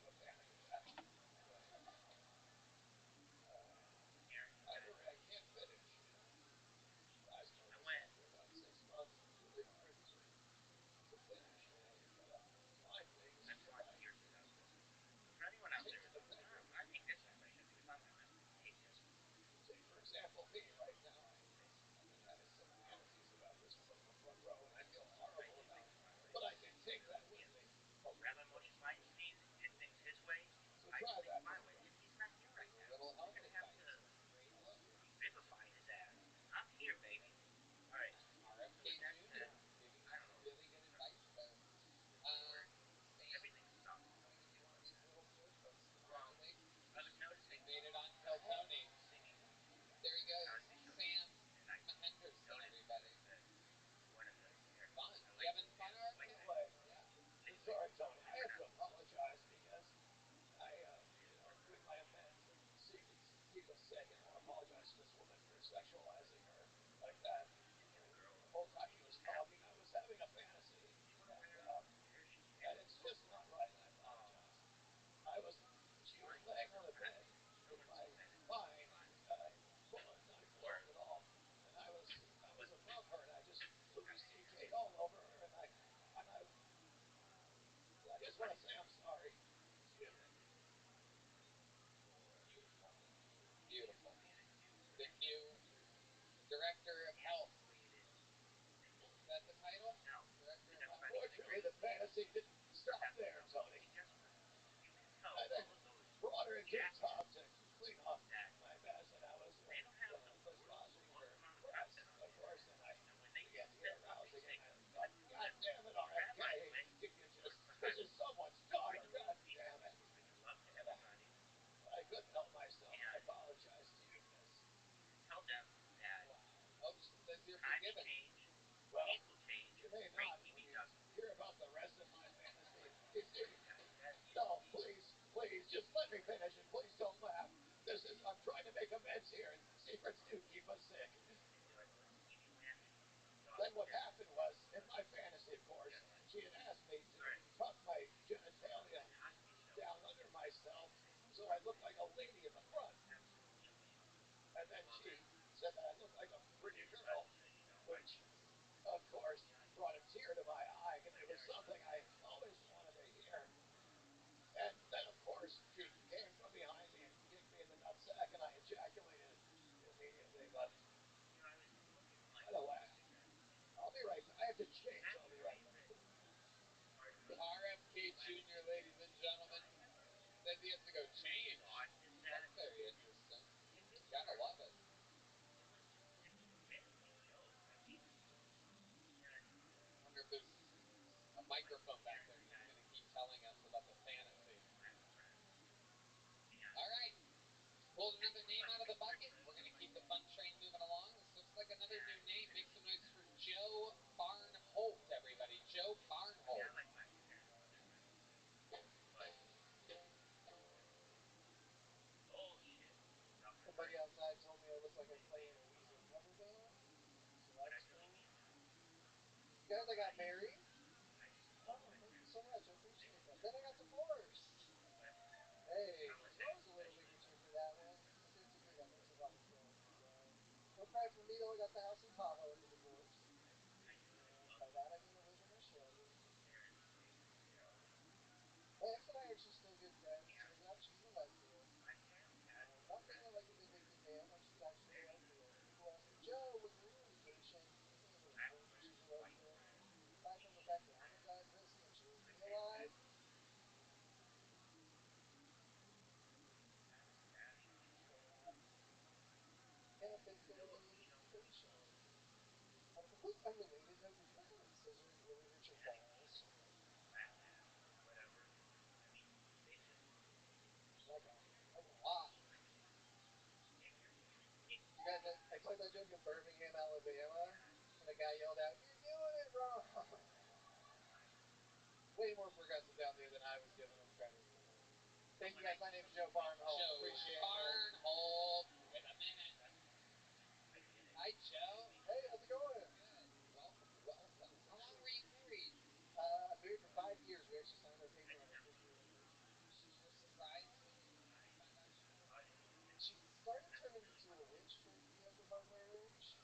was sick, and I apologize to this woman for sexualizing her like that. And the whole time he was talking, I was having a fantasy, and it's just not right, and I apologize. I was, she was laying on the bed with my spine not clothed at all, and I was above her, and I just Louis C.K.'d all over her, and I just want to say I'm sorry. Excuse me. Beautiful. Beautiful. The new Director of Health. Is that the title? Director of Health. Unfortunately, the fantasy didn't stop there, Tony. I then brought her into the tub to clean off my mess, and I was massaging her breasts, of course, and I began to get aroused again. I thought, God damn it, RFK, this is someone's daughter, God damn it. But I couldn't help myself. I apologize to you, miss. Wow. Oh, she says you're forgiven. Well, you may not when you hear about the rest of my fantasy. You see, no, please, just let me finish, and please don't laugh. I'm trying to make amends here, and secrets do keep us sick. Then what happened was, in my fantasy, of course, she had asked me to tuck my genitalia down under myself so I looked like a lady in the front. And then she said that I looked like a pretty girl, which, of course, brought a tear to my eye because it was something I always wanted to hear. And then, of course, she came from behind me and kicked me in the nutsack, and I ejaculated immediately. But by the way, I'll be right back. I have to change. I'll be right back. RFK Jr., ladies and gentlemen, says he has to go change. That's very interesting. Gotta love it. I wonder if there's a microphone back there and he's going to keep telling us about the fantasy. All right. Pulled another name out of the bucket. We're going to keep the fun train moving along. This looks like another new name. Make some noise for Joe Barnholt, everybody. Joe Barnholt. Somebody outside told me I look like I play in a Weezer cover band, so that's cool. Guys, I got married. Oh, thank you so much. I appreciate that. Then I got divorced. Hey, that was a little bigger trip for that one. I basically got most of all the credit. So don't cry for me though. I got the house in Tahoe in the divorce. And by that I mean I live in Australia. My ex and I are actually still good friends. Turns out she's a lesbian. Not saying that like it's a big deal. Like she's actually a lesbian. And people ask me, Joe, when you're on vacation, do you think it's important that she's a lesbian? Aside from the fact that I'm a guy pussy and she leaves me alive, can't think of any indication. On a completely unrelated note, did you guys know that scissors really hurt your balls? Like a lot. You guys, I told that joke in Birmingham, Alabama, and the guy yelled out, "You're doing it wrong." Way more progressive down there than I was giving him credit for. Thank you guys. My name's Joe Barnholt. Joe Appreciate it. Barnholt. Wait a minute. Hi, Joe. Hey, how's it going? Good. Welcome, welcome. How long were you married? Married for 5 years. We actually signed our paper on our 5th-year anniversary. You were surprised when you found out she was gay? She started turning into a witch towards the end of our marriage.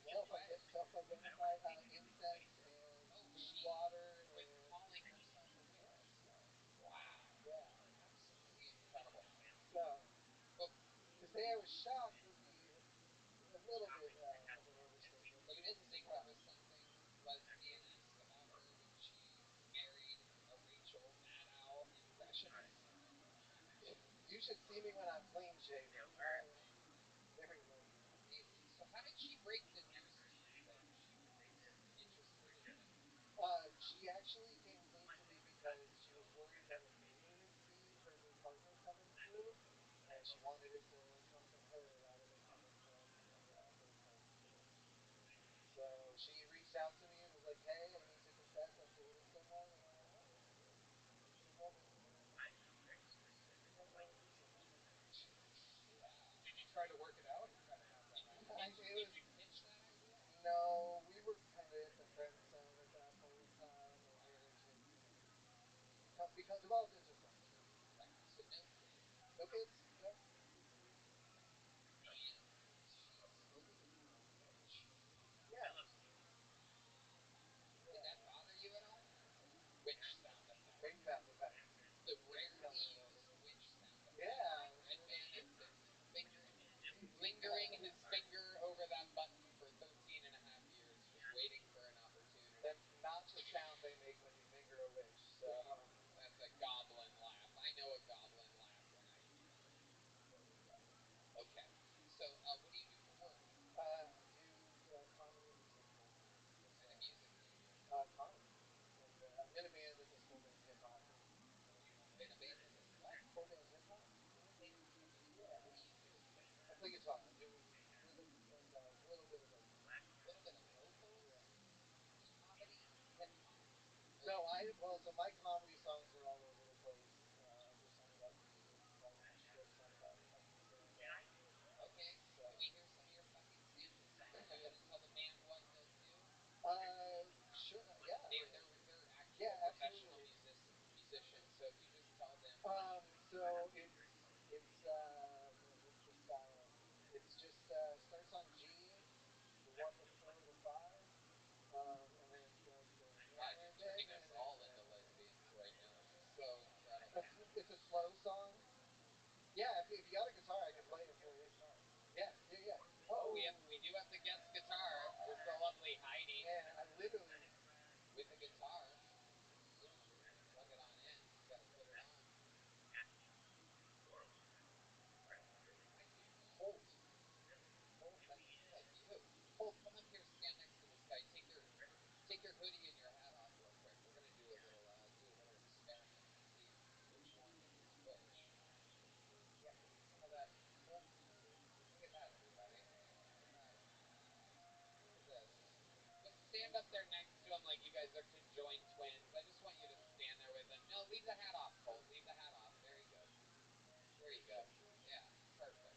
In what? Self-identified incest and Oh, food she water was and calling herself a witch. Wow. yeah. Absolutely incredible. So But to say I was shocked would be a little bit of an overstatement, but you it was a didn't think there was surprise. something lesbian-esque about her when she married a Rachel Maddow impressionist? You should see me when I'm clean shaven. I'm very lesbian. Amazing. So how did she break the news to you that she was interested in men? She actually came clean to me because she was worried that a neighbor had seen her new partner coming through, and she wanted it to come from her rather than coming from her friend's kid. So she reached out to me and was like, "Hey, I need to confess I'm dating someone," and I went, "Oh, she's a woman." Congratulations. Wow. try to work it out and try to have that happen. Did you pitch that idea? No, we were kind of in the friend zone at that point in time, and we were just, because of all sorts of stuff. Right. So no kids. No kids. No. And she's supposedly a witch. Yeah. Did that bother you at all? Witch sound effect. Witch sound effect. The rarely used witch sound effect. Yeah. Red Band has been lingering his finger over that button for 13 and a half years, just waiting for an opportunity. That's not the sound they make when you finger a witch. So that's a goblin laugh. I know a goblin laugh when I hear it. There we go. Okay. So, what do you do for work? I do comedy and music. What kind of music do you do? Comedy. And I'm in a band at this school named Hip Hop. In a band that does what? School named Hip Hop. Hip hop. Yeah. What do you do? I play guitar. I do rhythm and a little bit of vocals. A little bit of vocals. Yeah. Comedy, hip hop. No, so my comedy songs are all over the place. I do a song about music, write a short song about fucking stand-up. Okay, So, can we hear some of your fucking stand-up songs? Do it and tell the band what to do? sure, yeah. They're actual professional musicians, so if you just tell them. So what's the style? It's just starts on G, the 1, the 4, the 5, and then it goes to. God, you're turning us all into lesbians right now. So incredible. It's a slow song. Yeah, if you got a guitar, I can play it for you. Yeah. Oh, we do have the guest guitar. There's the lovely Heidi. Man, I literally with the guitar. Plug it on in. Just gotta put it on. Holt. Holt, that sounds like you. Holt, come up here, stand next to this guy. Take your hoodie and your hat off real quick. We're gonna do a little experiment and see which one is which. Yeah, give me some of that Holt music. Look at that, everybody. Look at that. Look at this. Just stand up there next to him like you guys are conjoined twins. I just want you to stand there with him. No, leave the hat off, Colt. Leave the hat off. Very good. There you go. Yeah, perfect.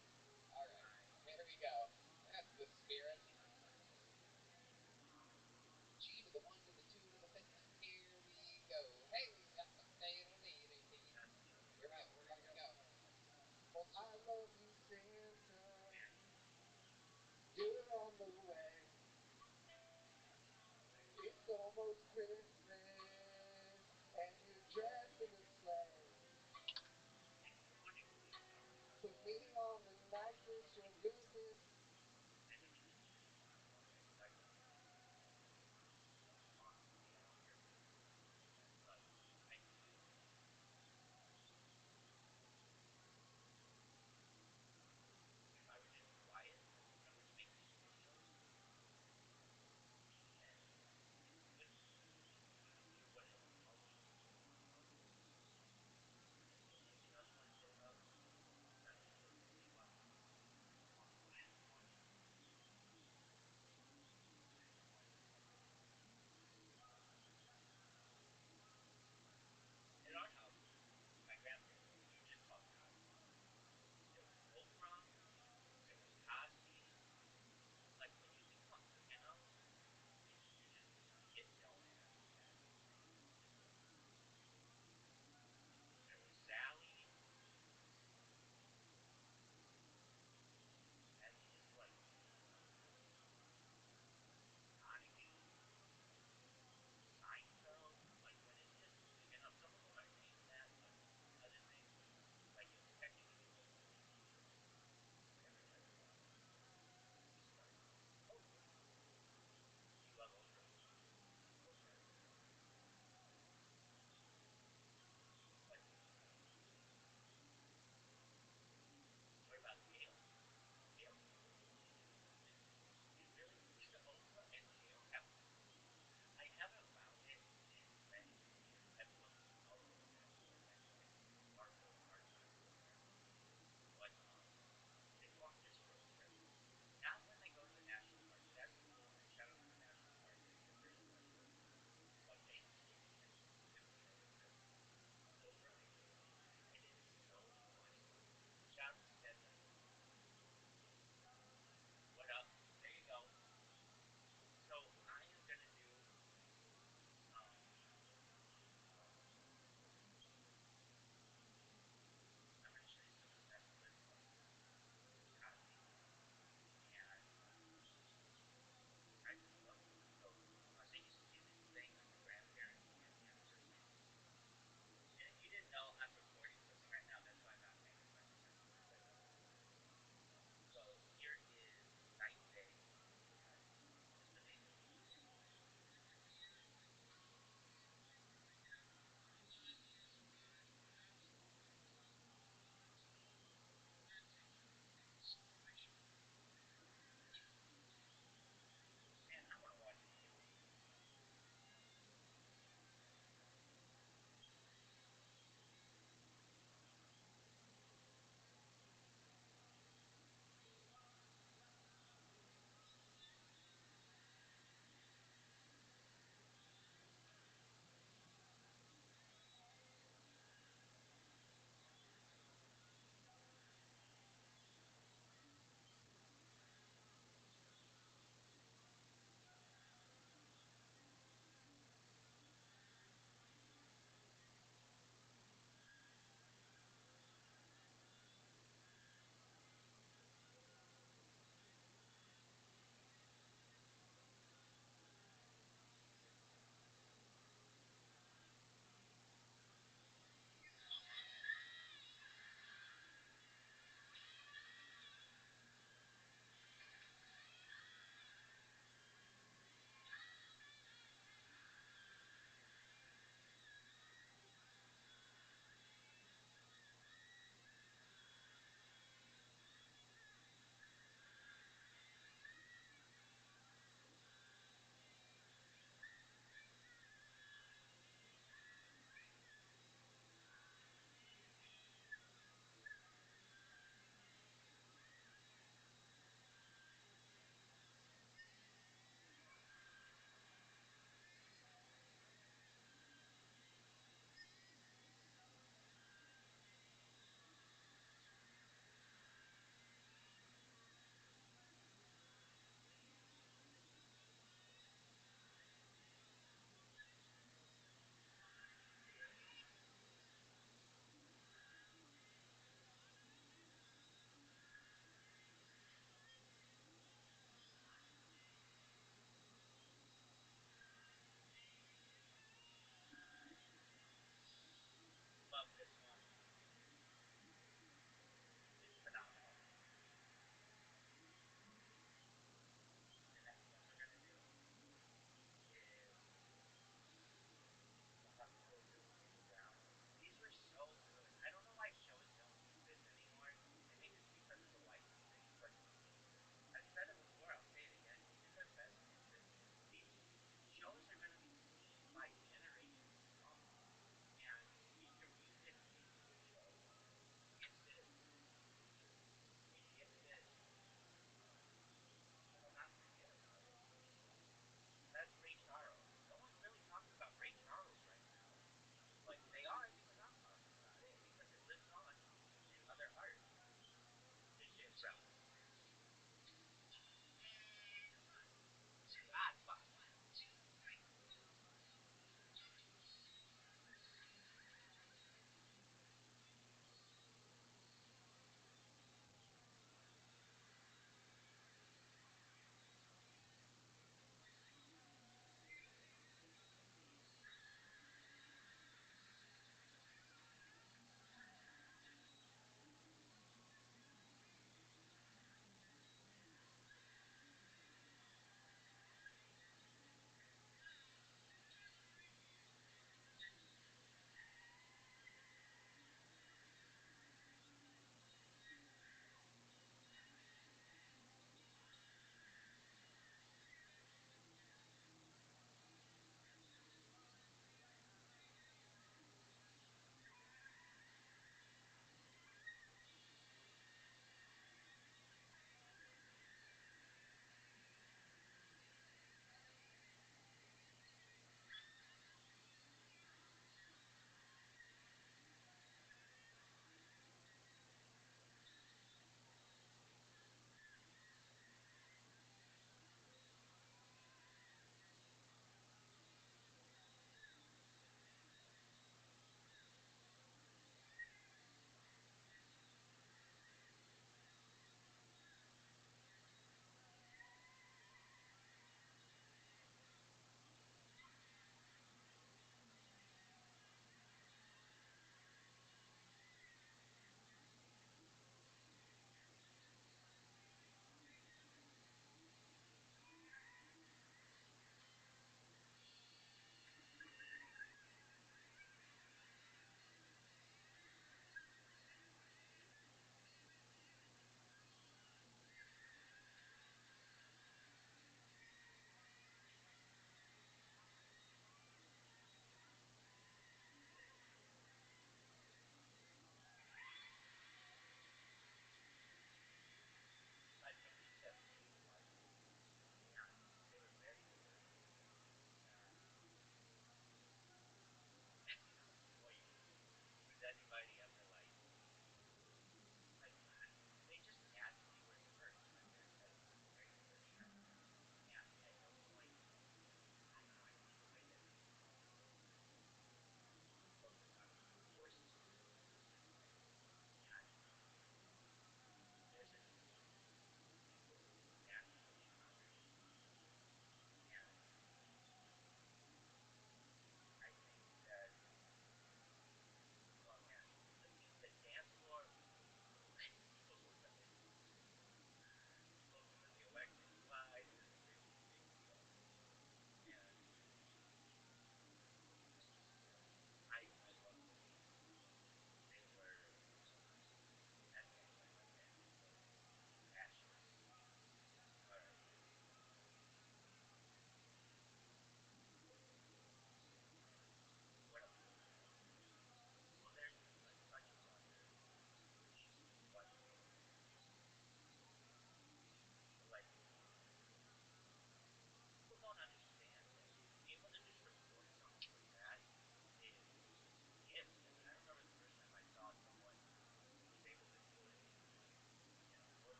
All right. There we go. That's the spirit. G to the 1 to the 2 to the 5th, and here we go. Hey, here we go. We're about to go. I love you, Santa. You're on the way. It's almost Christmas, and you're dressed in a sleigh. Put me on the night list, your goodness.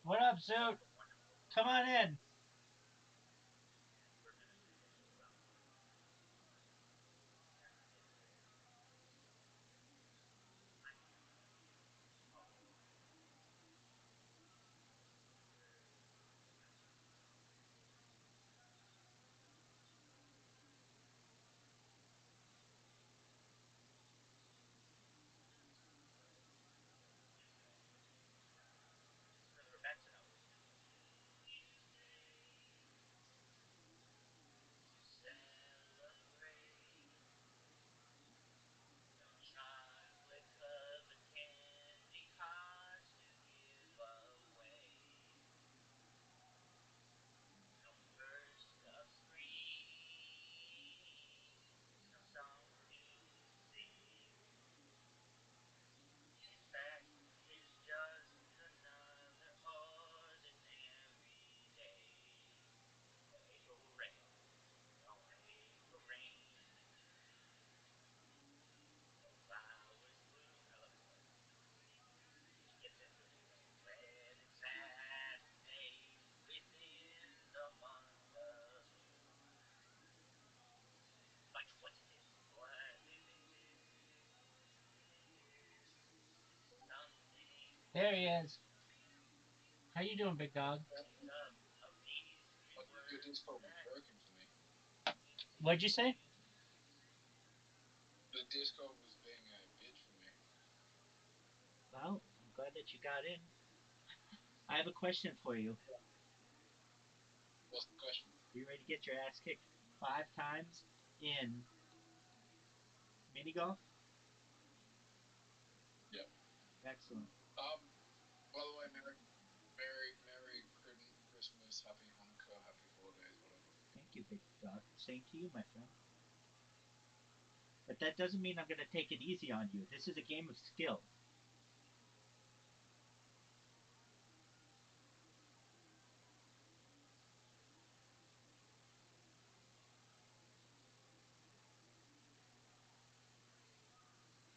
What up, Suit? Come on in. There he is. How you doing, big dog? Your Discord was broken for me. What'd you say? The Discord was being a bitch for me. Well, I'm glad that you got in. I have a question for you. What's the question? You ready to get your ass kicked 5 times in mini golf? Yep. Excellent. By the way, Merry Christmas, Happy Hanukkah, Happy Holidays, whatever. Thank you, big dog. Same to you, my friend. But that doesn't mean I'm going to take it easy on you. This is a game of skill.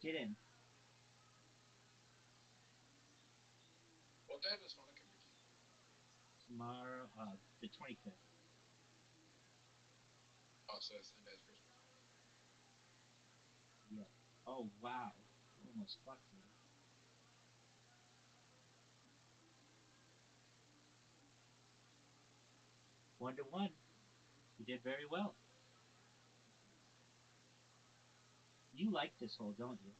Get in. What day does Hanukkah begin? Tomorrow, the 25th. Oh, so the same day as Christmas. Yeah. Oh, wow. You almost fucked me. 1-1. You did very well. You like this hole, don't you?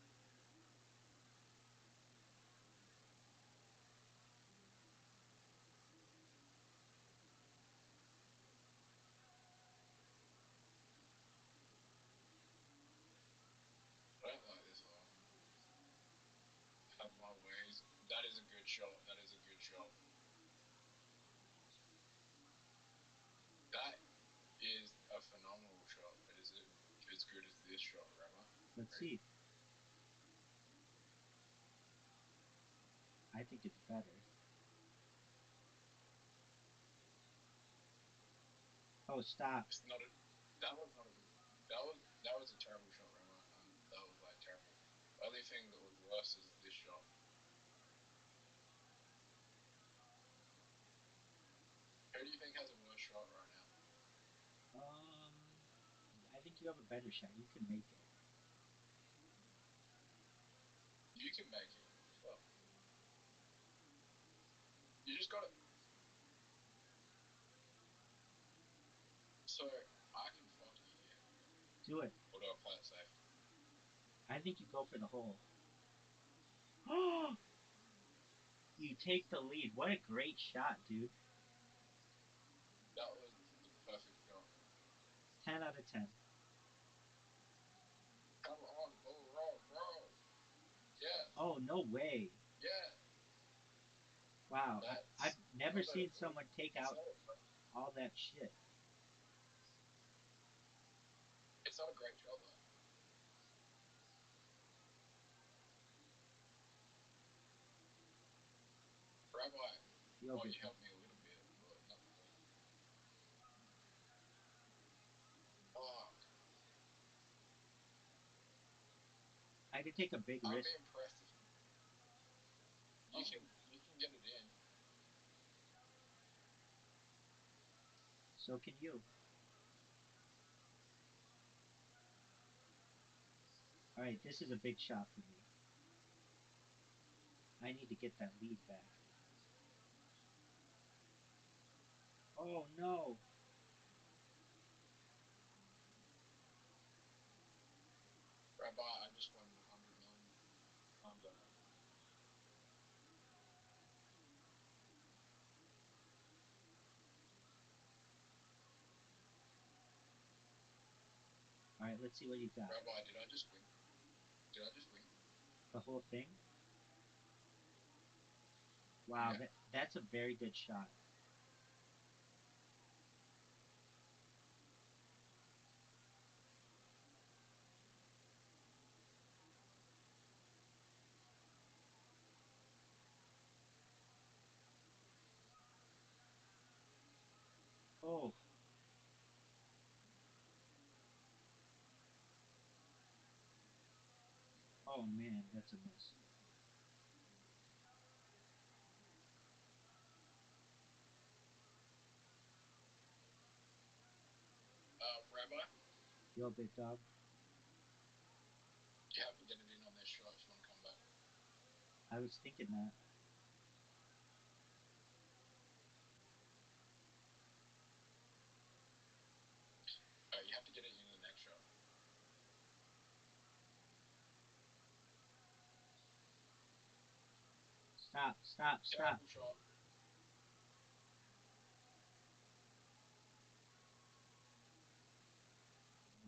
I don't like this hole. Have my ways. That is a good shot. That is a good shot. That is a phenomenal shot, but is it as good as this shot, Rabbi? Let's see. I think it's better. Oh, stop. It's not a. That was not a good. That was a terrible shot, Rabbi. That was like terrible. The only thing that was worse is this shot. Who do you think has a worse shot right now? I think you have a better shot. You can make it. You can make it. Fuck. You just got it. So I can fuck you here. Do it. Or do I play it safe? I think you go for the hole. Oh! You take the lead. What a great shot, dude. That was the perfect shot. 10 out of 10. Come on, bull roll, bro. Yes. Oh, no way. Yes. Wow. I've never Not that seen someone take out all that shit. it's not a great shot though. Rabbi, Yo, oh, big you dog. helped me a little bit, but not more. Fuck. I could take a big I'd be risk. impressed if you can get it in. So can you. All right, this is a big shot for me. I need to get that lead back. Oh no! Rabbi, I just won 100 million. I'm done. All right, let's see what you got. Rabbi, did I just win? Did I just win? The whole thing? Wow, Yeah. that's a very good shot. Oh, oh man, that's a miss. Rabbi, Yo, big dog. you have to get it in on this shot if you want to come back. I was thinking that. You have to get it in the next shot. Stop, stop, stop. Terrible shot.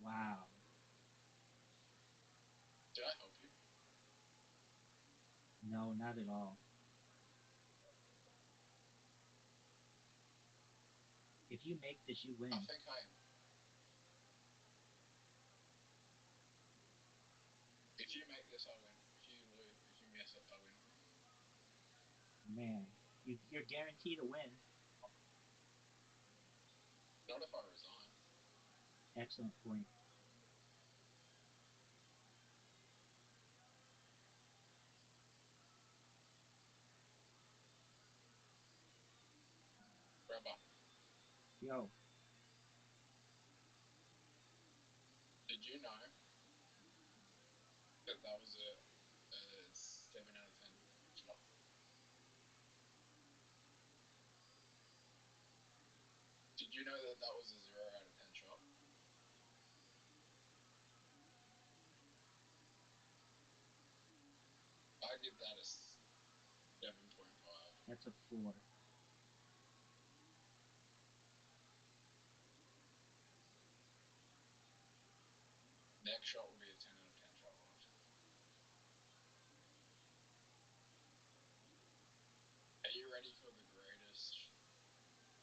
Wow. Did I help you? No, not at all. If you make this, you I win. think I am. If you make this, I win. If you lose, if you miss it, I win. Man, you're guaranteed a win. Not if I resign. Excellent point. Rabbi, Yo, did you know that that was a 7 out of 10 shot? Did you know that that was a 0 out of 10 shot? I give that a 7.5. that's a 4. Next shot will be a 10 out of 10 shot. Watch. Are you ready for the greatest?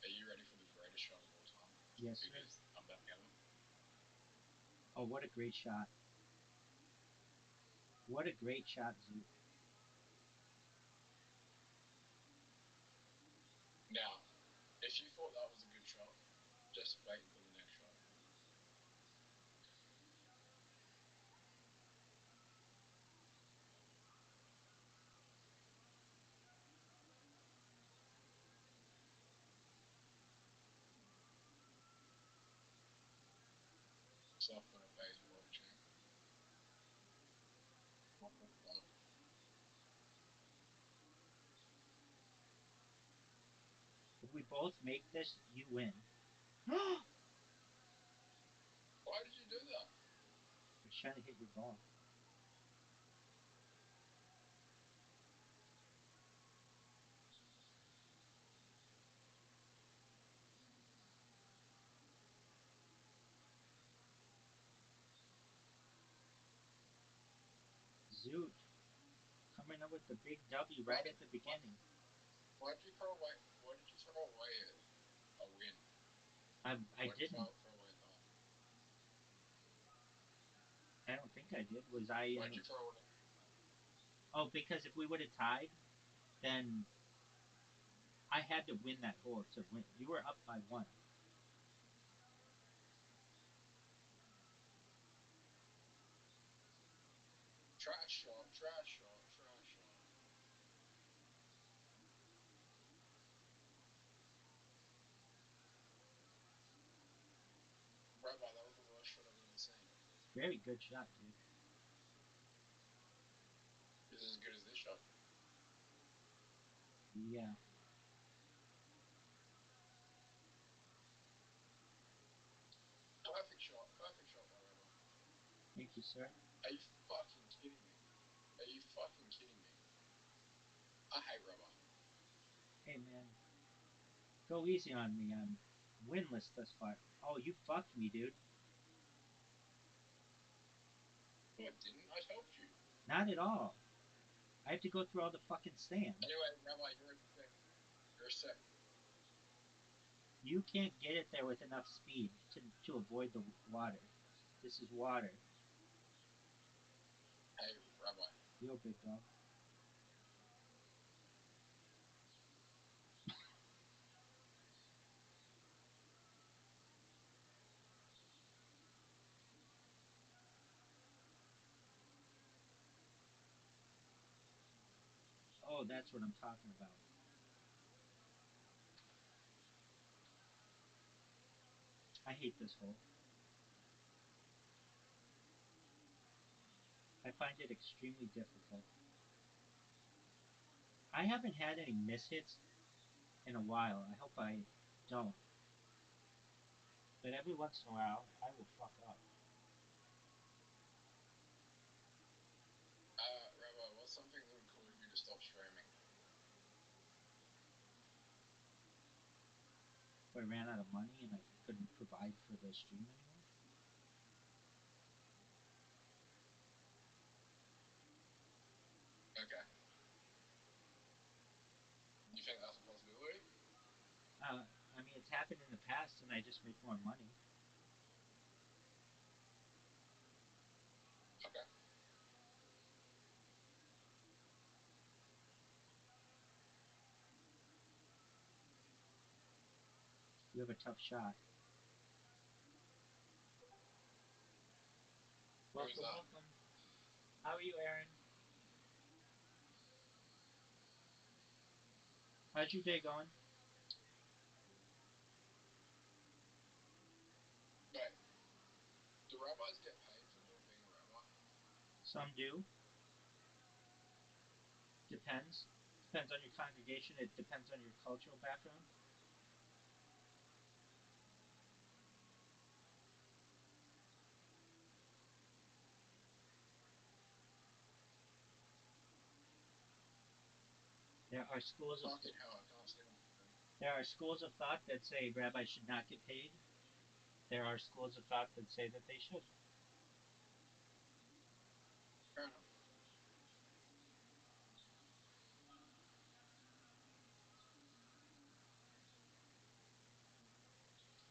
Are you ready for the greatest shot of all time? Yes, sir. Because I'm about to have it. Oh, what a great shot. What a great shot, Zoot. Now, if you thought that was a good shot, just wait until the next shot. Software pays blockchain. 1.5. If we both make this, you win. I Why did you do that? was trying to hit your ball. Zoot. Coming up with the big W right at the beginning. Why did you throw away? Why did you throw away a win? I Why did you didn't. throw away a tie? I don't think I did. Was I Why in did the. you throw it? Oh, because if we would have tied, then I had to win that hole to win. You were up by 1. Trash shot, trash shot, trash shot. insane. Very good shot, dude. This is as good as this shot. Yeah. Perfect shot by Rabbi. Thank you, sir. Are you fucking kidding me? Are you fucking kidding me? I hate Rabbi. Hey, man. Go easy on me. I'm winless thus far. Oh, you fucked me, dude. No, I didn't. I helped you. Not at all. I have to go through all the fucking sand. Anyway, Rabbi, you're a sec. You're a sec. You can't get it there with enough speed to avoid the water. This is water. Hey, Rabbi. Yo, big dog. Oh, that's what I'm talking about. I hate this hole. I find it extremely difficult. I haven't had any mishits in a while. I hope I don't. But every once in a while, I will fuck up. Rabbi, what's something that would cause you to stop streaming? If I ran out of money and I couldn't provide for the stream anymore. Okay. You think that's a possibility? I mean, it's happened in the past, and I just make more money. Okay. You have a tough shot. Who's that? Welcome. How are you, Aaron? How's your day going? Wait. Do rabbis get paid for being a rabbi? Some do. Depends. Depends on your congregation. It depends on your cultural background. There are schools of Fucking hell, I can't see them. there are schools of thought that say rabbis should not get paid. There are schools of thought that say that they should. Fair enough.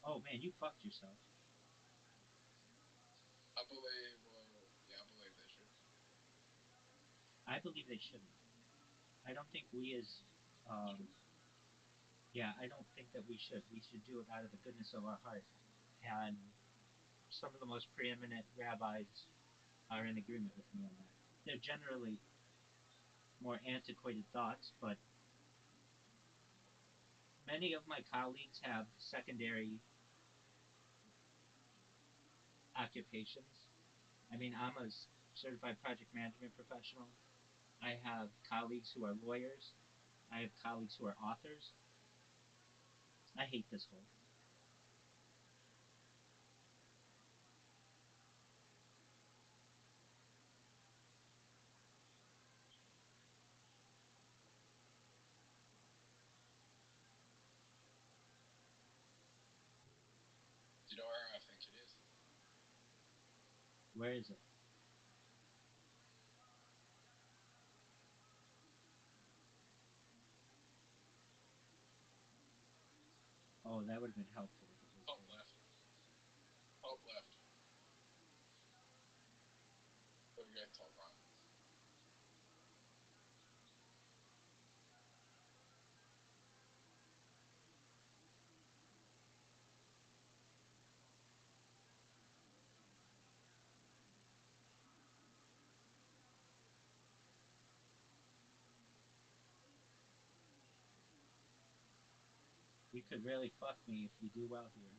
Oh man, you fucked yourself. I believe, I believe they should. I believe they shouldn't. I don't think we as yeah, I don't think that we should. We should do it out of the goodness of our heart. And some of the most preeminent rabbis are in agreement with me on that. They're generally more antiquated thoughts, but many of my colleagues have secondary occupations. I mean, I'm a certified project management professional. I have colleagues who are lawyers. I have colleagues who are authors. I hate this whole. Do you know where I think it is? Where is it? Oh, that would have been helpful if it was Top there. left. Top left. There we go, top right. You could really fuck me if you do well here.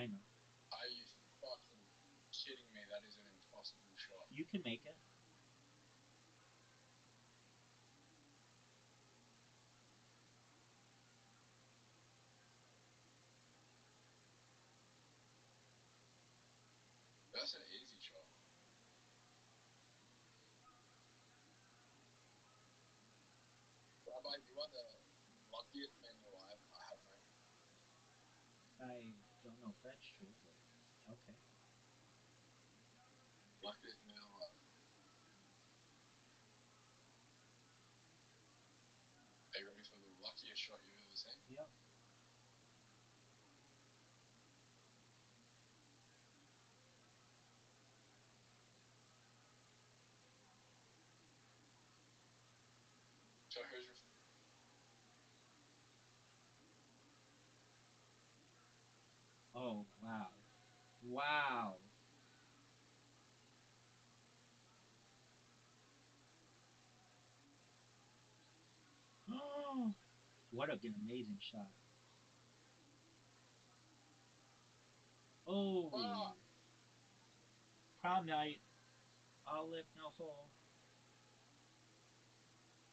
I know. Are you fucking kidding me? That is an impossible shot. You can make it. That's an easy shot. Rabbi, you are the luckiest man alive. I have known. I don't know if that's true, but okay. Luckiest man alive. Are you ready for the luckiest shot you've ever seen? Yep. So who's your Oh wow. Wow. What an amazing shot. Oh. fuck? Prom night. All lip, no hole.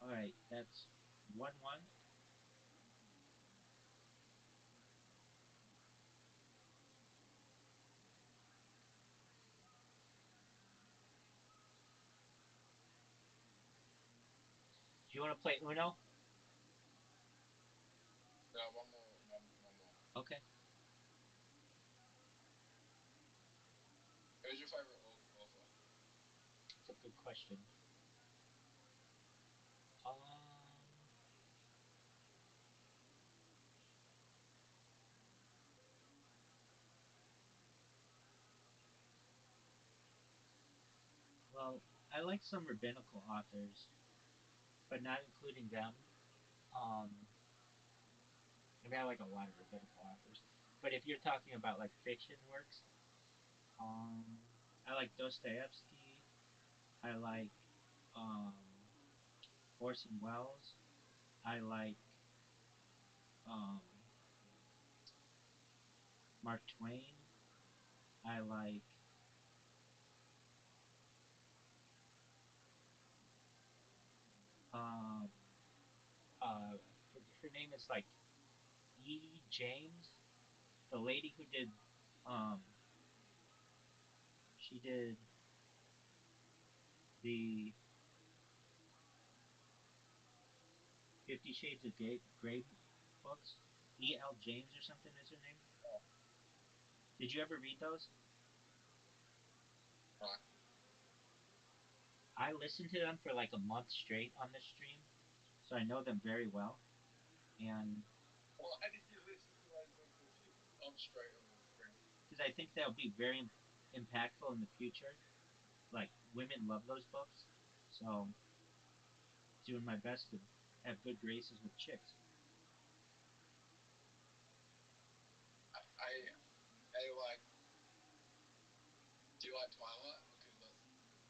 Alright, that's 1-1. Do you want to play Uno? No, one more. Okay. Who's your favorite author? That's a good question. Um, well, I like some rabbinical authors, but not including them. Um, I mean, I like a lot of rabbinical authors. But if you're talking about like fiction works, um, I like Dostoevsky. I like um, Orson Welles. I like um, Mark Twain. I like um, uh, her name is like E. James, the lady who did um, she did the 50 Shades of Grey books. E.L. James or something is her name. Oh, Did you ever read those? right. I listened to them for like a month straight on this stream, so I know them very well. And Why did you listen to those books for I'm straight on the screen? because I think they'll be very impactful in the future. Like women love those books, so doing my best to have good graces with chicks. I like. Do you like Twilight? Because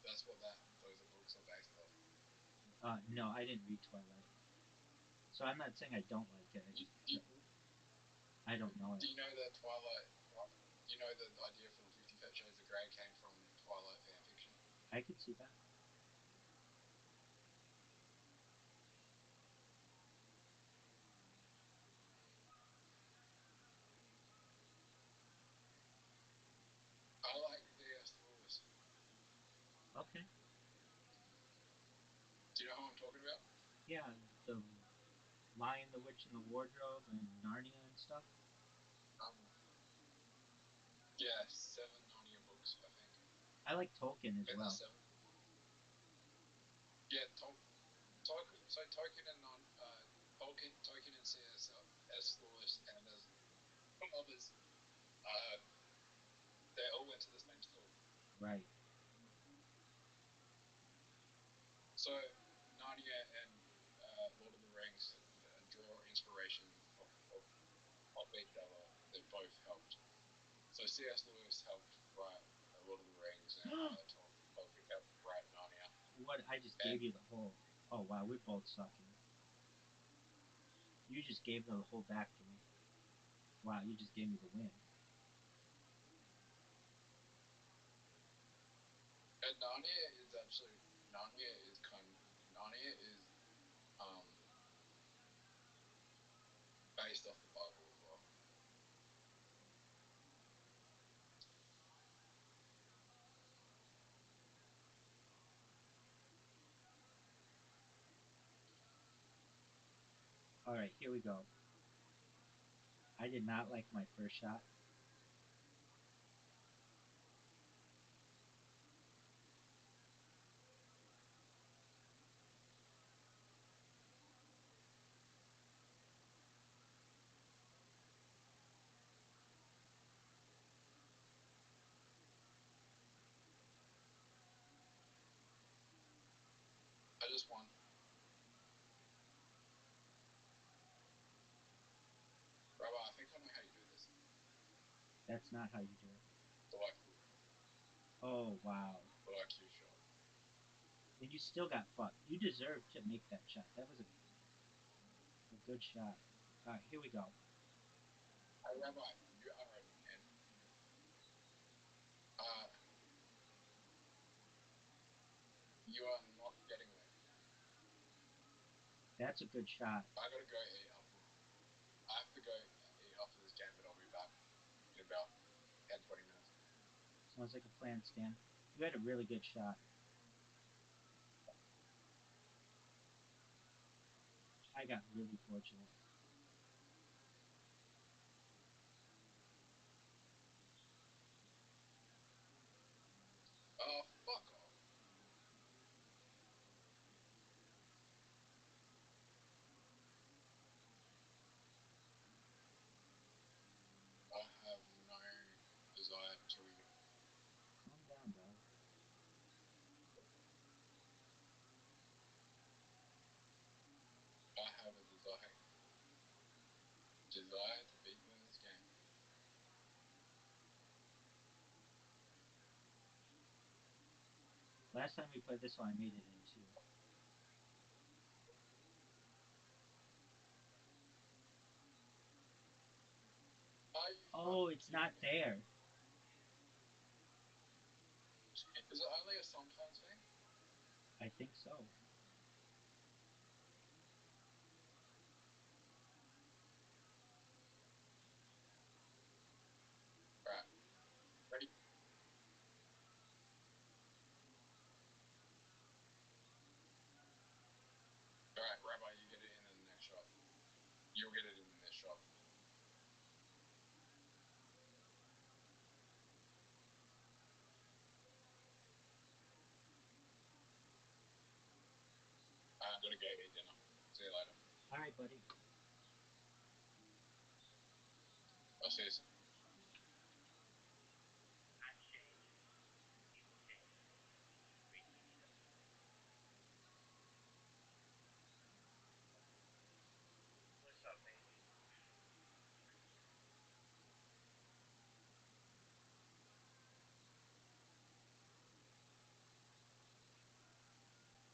that's what those books are based off. No, I didn't read Twilight, so I'm not saying I don't like it. Do, do, I don't know do it. you know that Twilight? Do you know the idea for the 50 Shades of Grey came from Twilight fan fiction? I could see that. I like C.S. Lewis. Okay. Do you know who I'm talking about? Yeah, the Lion, the Witch, and the Wardrobe, and Narnia and stuff. Um, yeah, 7 Narnia books, I think. I like Tolkien I as think well. there's 7. Yeah, Tolkien. So Tolkien and Tolkien and C.S. Lewis, and there's others. Uh, they all went to the same school. Right. So Narnia and Lord of the Rings draw inspiration of each other. They both helped. So C.S. Lewis helped write Lord of the Rings, and Tolkien helped write Narnia. What? I just And gave you the whole. Oh wow, we're both sucking. You just gave the whole back to me. Wow, you just gave me the win. And Narnia is Narnia is um based off the Bible as well. All right, here we go. I did not like my first shot. I just want Rabbi, I think I know how you do this. That's not how you do it. The like Oh, wow. the like you shot. And you still got fucked. You deserved to make that shot. That was a good shot. All right, here we go. Hey Rabbi, you are a man. Uh you are not getting there. That's a good shot. I gotta go eat after I have to go eat after this game, but I'll be back in about 10, 20 minutes. Sounds like a plan, Stan. You had a really good shot. I got really fortunate. Oh, fuck off. I have no desire to kill you. Calm down, dog. I have a desire to beat you in this game. Last time we played this one, I made it in two. Are you Oh, fucking it's kidding not me? there. Is it only a sometimes thing? I think so. Right. Ready? Alright, Rabbi, you get it in the next shot. You'll get it in the next shot. I'm gonna go eat dinner. See you later. All right, buddy. I'll see you soon. Times change. People change. Creativity doesn't. What's up, baby?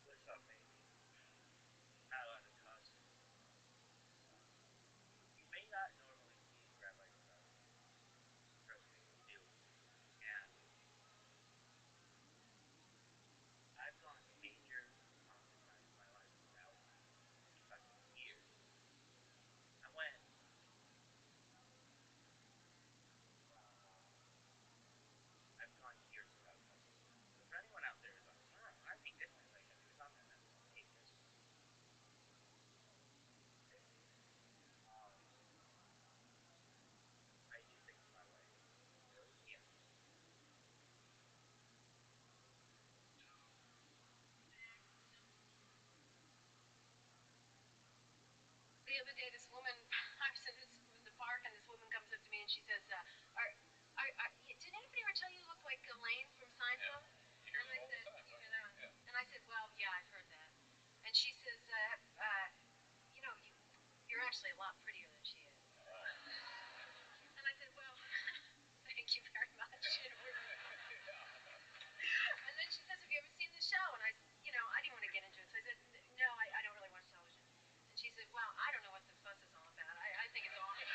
What's up, baby? Not a lot of cussing. You may not normally see Rabbi cuss. Trust me, we do. And I've gone major amounts of time in my life without cussing years. I went, I've gone years without cussing. So for anyone out there who's like, oh, I think different, like if you're talking to them, hey, guess what? Um, I do things my way. Really? Yeah. The other day, this woman, I was in the park, and this woman comes up to me and she says, "Did anybody ever tell you look like Elaine from Seinfeld?" You And I said, and I said, "Well, yeah, I've heard that." And she says, you're actually a lot prettier than she is." And I said, "Well, thank you very much." And then she says, "Have you ever seen the show?" And I didn't want to get into it, so I said, "No, I don't really watch television." And she said, "Well, I don't know what the fuss is all about. I think it's awful."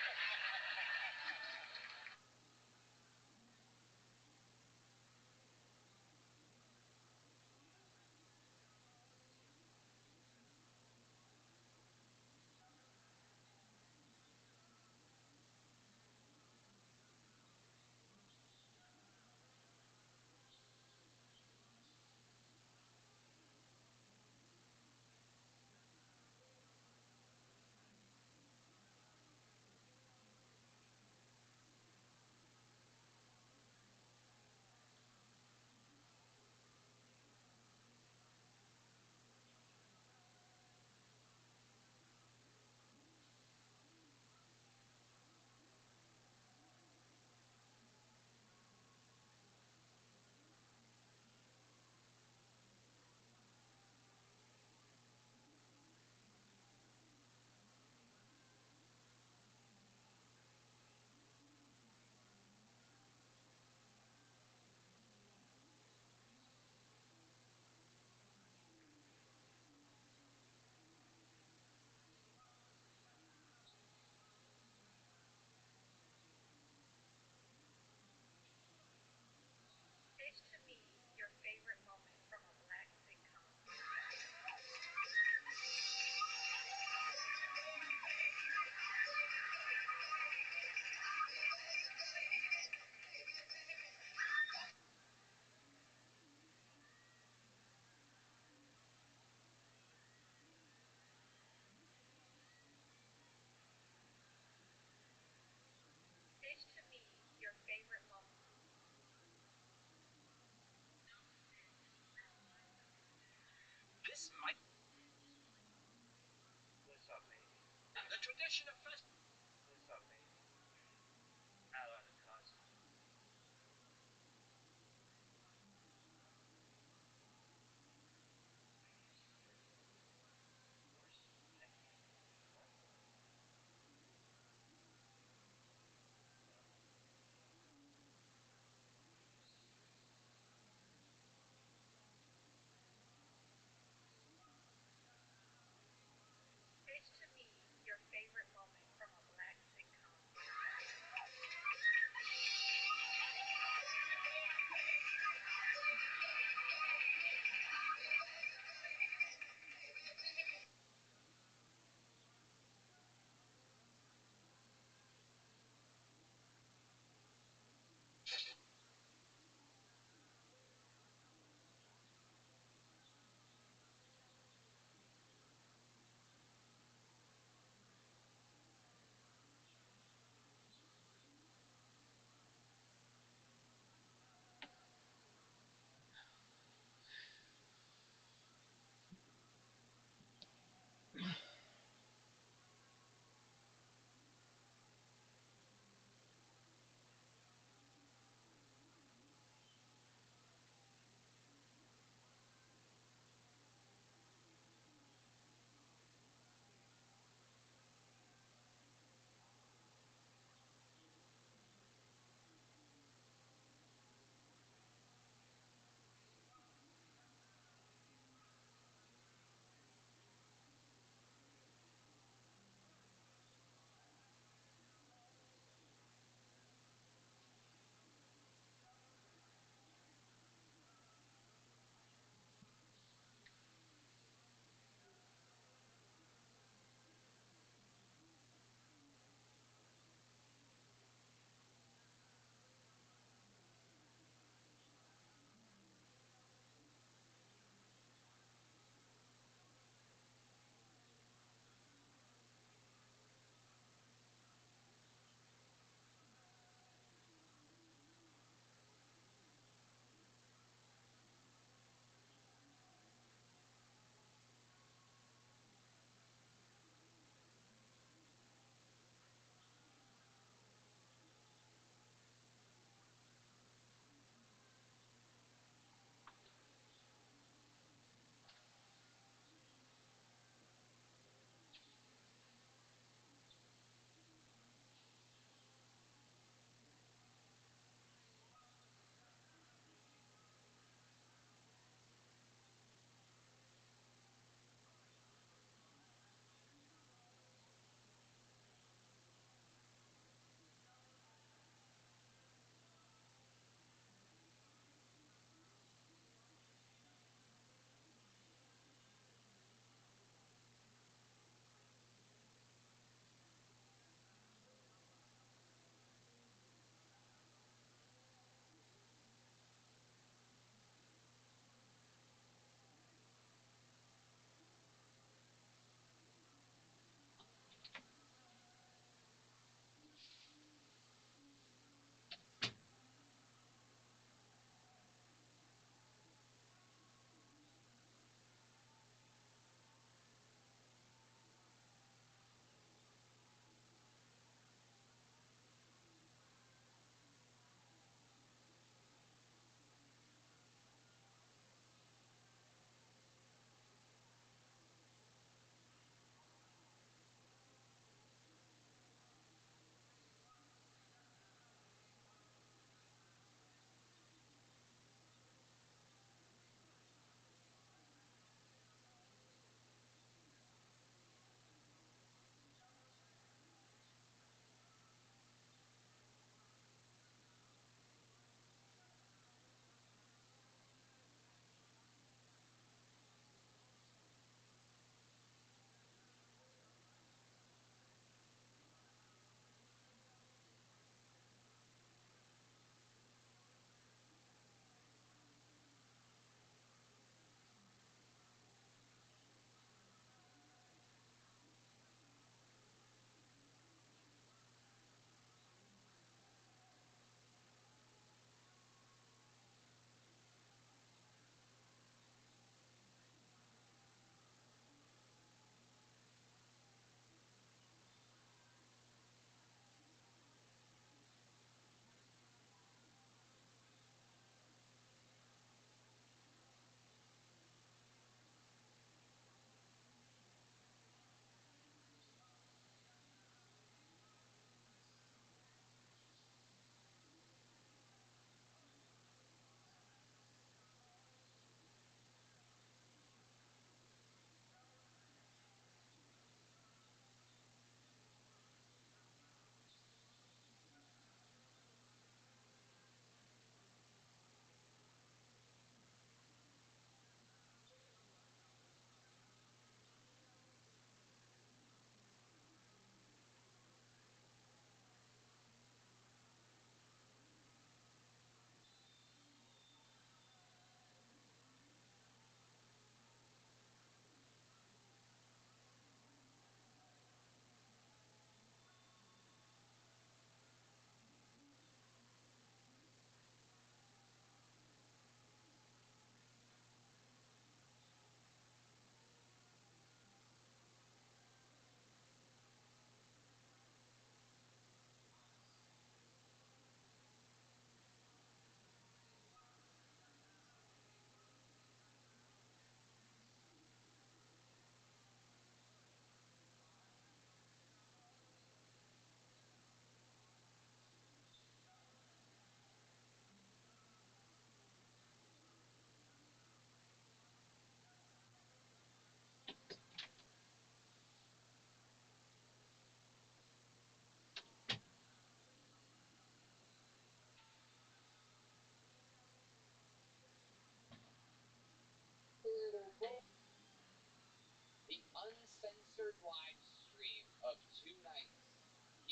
Fashion of fest. This is amazing. I love the costume. Pitch to me your favorite moment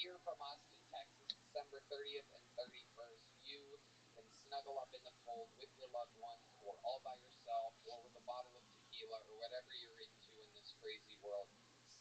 here from Austin, Texas, December 30th and 31st. You can snuggle up in the cold with your loved ones, or all by yourself, or with a bottle of tequila, or whatever you're into in this crazy world.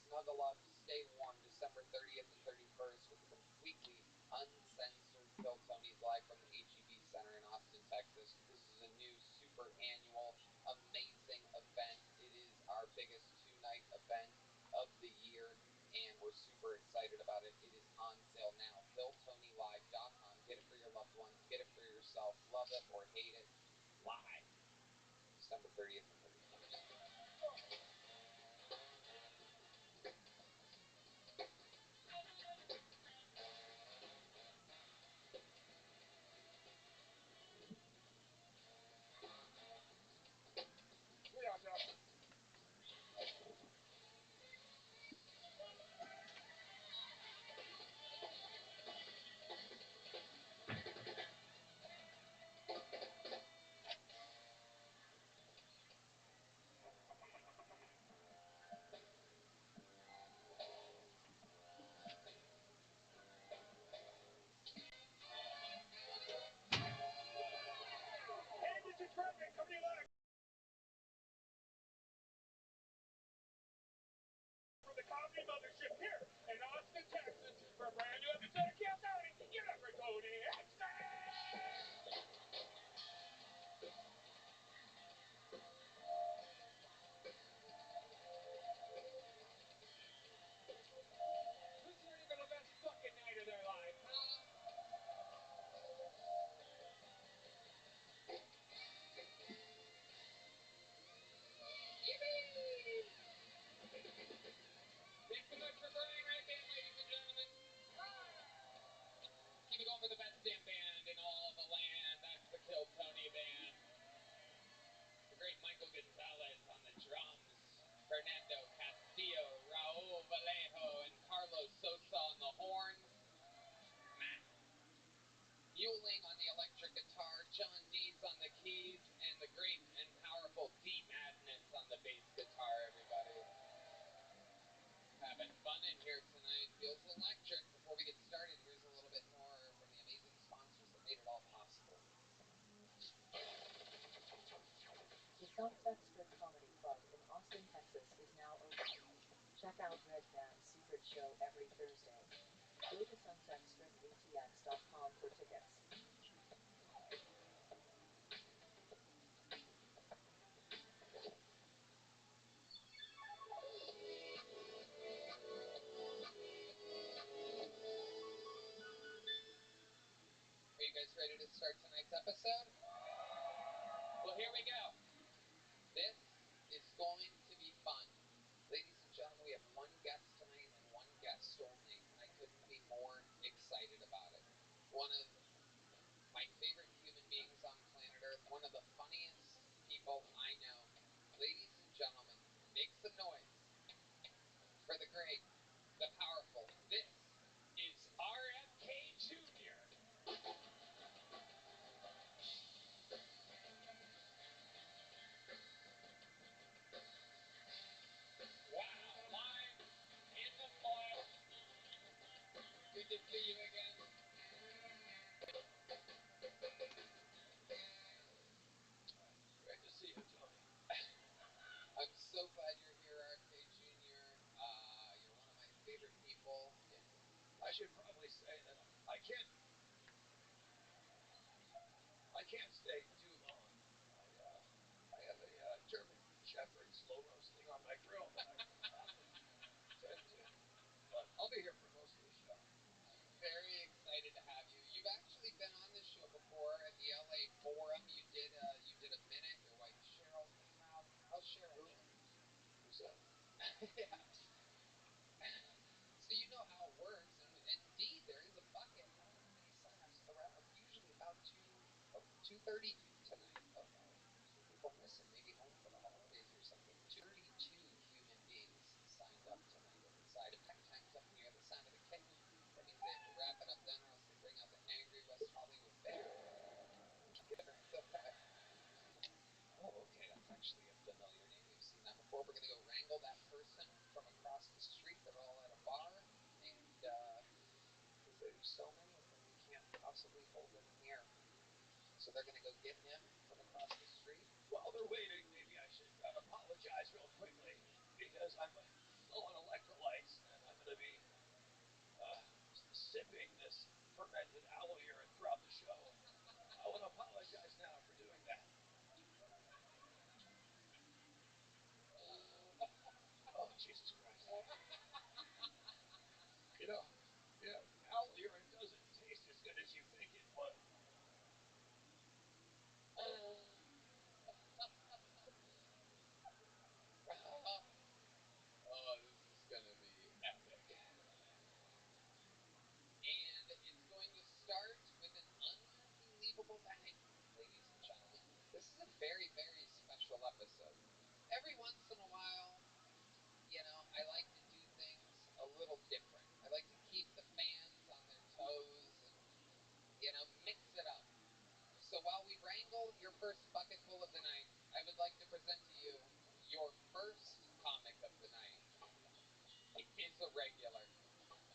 Snuggle up, stay warm, December 30th and 31st with completely uncensored Phil Tony's live from the HEB Center in Austin, Texas. This is a new super annual amazing event. It is our biggest two-night event of the year, and we're super excited about it. It is on sale now. PhilTonyLive.com. Get it for your loved ones. Get it for yourself. Love it or hate it. Live. December 30th and 31st. Hey, Mr. Traffic, come to your left. From the Comedy Mothership here in Austin, Texas, for a brand new episode of Kill Tony. Get up for Tony Extra! Who's ready for the best fucking night of their life, huh? Yippee! Thanks so much for burning right band, ladies and gentlemen. Keep it going for the best damn band in all the land. That's the Kill Tony Band. The great Michael Gonzalez on the drums. Fernando Castillo, Raul Vallejo, and Carlos Sosa on the horns. Matt Mueling on the electric guitar. John Dees on the keys. And the great and powerful D Madness on the bass guitar, everybody. Having fun in here tonight. Feels electric. Before we get started, here's a little bit more from the amazing sponsors that made it all possible. The Sunset Strip Comedy Club in Austin, Texas is now open. Check out Red Band's secret show every Thursday. Go to sunsetstripatx.com for tickets. Are you guys ready to start tonight's episode? Well, here we go. This is going to be fun. Ladies and gentlemen, we have one guest tonight and one guest only, and I couldn't be more excited about it. One of my favorite human beings on planet Earth, one of the funniest people I know. Ladies and gentlemen, make some noise for the great, the powerful. This is RFK Jr. Wow, live in the flesh. Good to see you again. Great to see you, Tony. I'm so glad you're here, RFK Jr. You're one of my favorite people. I should probably say that I can't stay too long. I have a German Shepherd slow roasting on my grill that I often tend to. But I'll be here for most of the show. Very excited to have you. You've actually been on this show before at the LA Forum. You did a minute. Your wife Cheryl came out. How's Cheryl doing? Who's that? Yeah. So you know how it works, and indeed there is a bucket. I don't know how many signups. Around usually about 232 tonight. Uh-oh, some people missing, maybe home for the holidays or something. 232 human beings signed up tonight at the side of Tank Tanks up near the sound of the kitten. That means they have to wrap it up then, or else they bring out the angry West Hollywood bear. Okay. Oh, okay, that's actually a familiar name. We've seen that before. We're gonna go wrangle that person from across the street. They're all at a bar, and so many of them, we can't possibly hold him here. So they're going to go get him from across the street. While they're waiting, maybe I should apologize real quickly because I'm low on electrolytes and I'm going to be sipping this fermented aloe urine throughout the show. I want to apologize now for doing that. Oh, Jesus Christ. You know, aloe urine doesn't taste as good as you think it would. Oh, this is going to be epic. And it's going to start with an unbelievable bang, ladies and gentlemen. This is a very, very special episode. Every once in a while, I like to do things a little different. I like to keep the fans on their toes and, mix it up. So while we wrangle your first bucket full of the night, I would like to present to you your first comic of the night. He is a regular.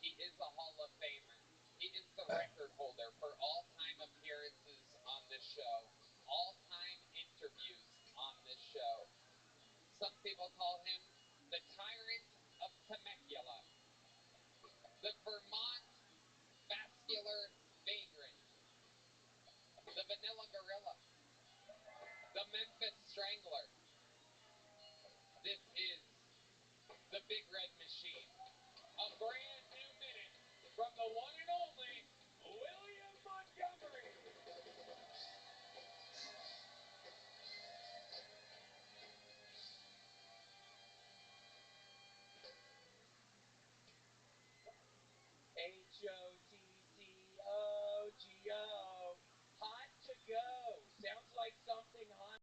He is a Hall of Famer. He is the record holder for all-time appearances on this show, all-time interviews on this show. Some people call him the Tyrant of Temecula, the Vermont Vascular Vagrant, the Vanilla Gorilla, the Memphis Strangler. This is the Big Red Machine. A brand new minute from the one and only William Montgomery. HOTCOGO. Hot to go. Sounds like something hot.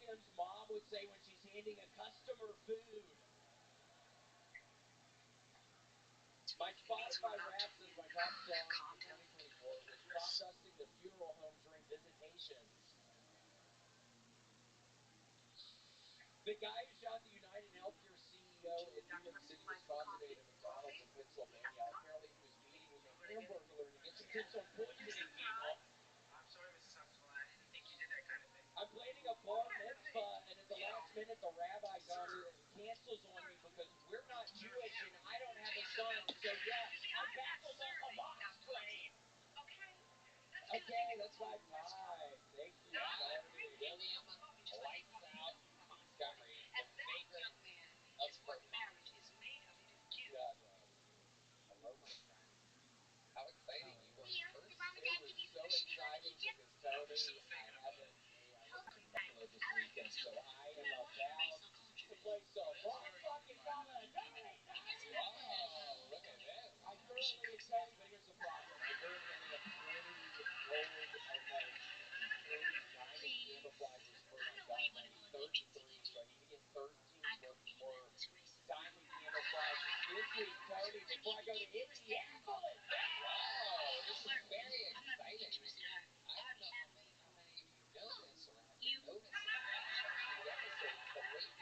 Kim's mom would say when she's handing a customer food. My Spotify rap says my top song for 2024 was crop dusting the funeral home during visitations. The guy who shot the United Healthcare CEO in New York City was caught today at a McDonald's in Pennsylvania. Apparently, he was meeting with a hamburglar to get some tips on poisoning people. I'm sorry, Mrs. Sussman, I didn't think you did that kind of thing. I'm planning a bar mitzvah, and at the last minute, the rabbi cancels on me because we're not Jewish and I don't have a son. So, yeah, I'm back on the Hamas train. Okay, that's my time. Thank you. William Lights Out Montgomery, the vagrant of Vermont. God, Hello, my friend. How exciting. You were first. it was so exciting because Tony, I was in Buffalo this weekend, so I am about to play some fucking dollar. Oh, look at this. I currently am Tony, but here's the problem. I currently only have 20 gold, or no, excuse me, 20 diamond camouflages for my guns. I need 33, so I need to get 13 more diamond camouflages this week, Tony, before I go to Indianapolis. Wow, this is very exciting. I don't know how many of you know this or have been noticing the episodes, but lately,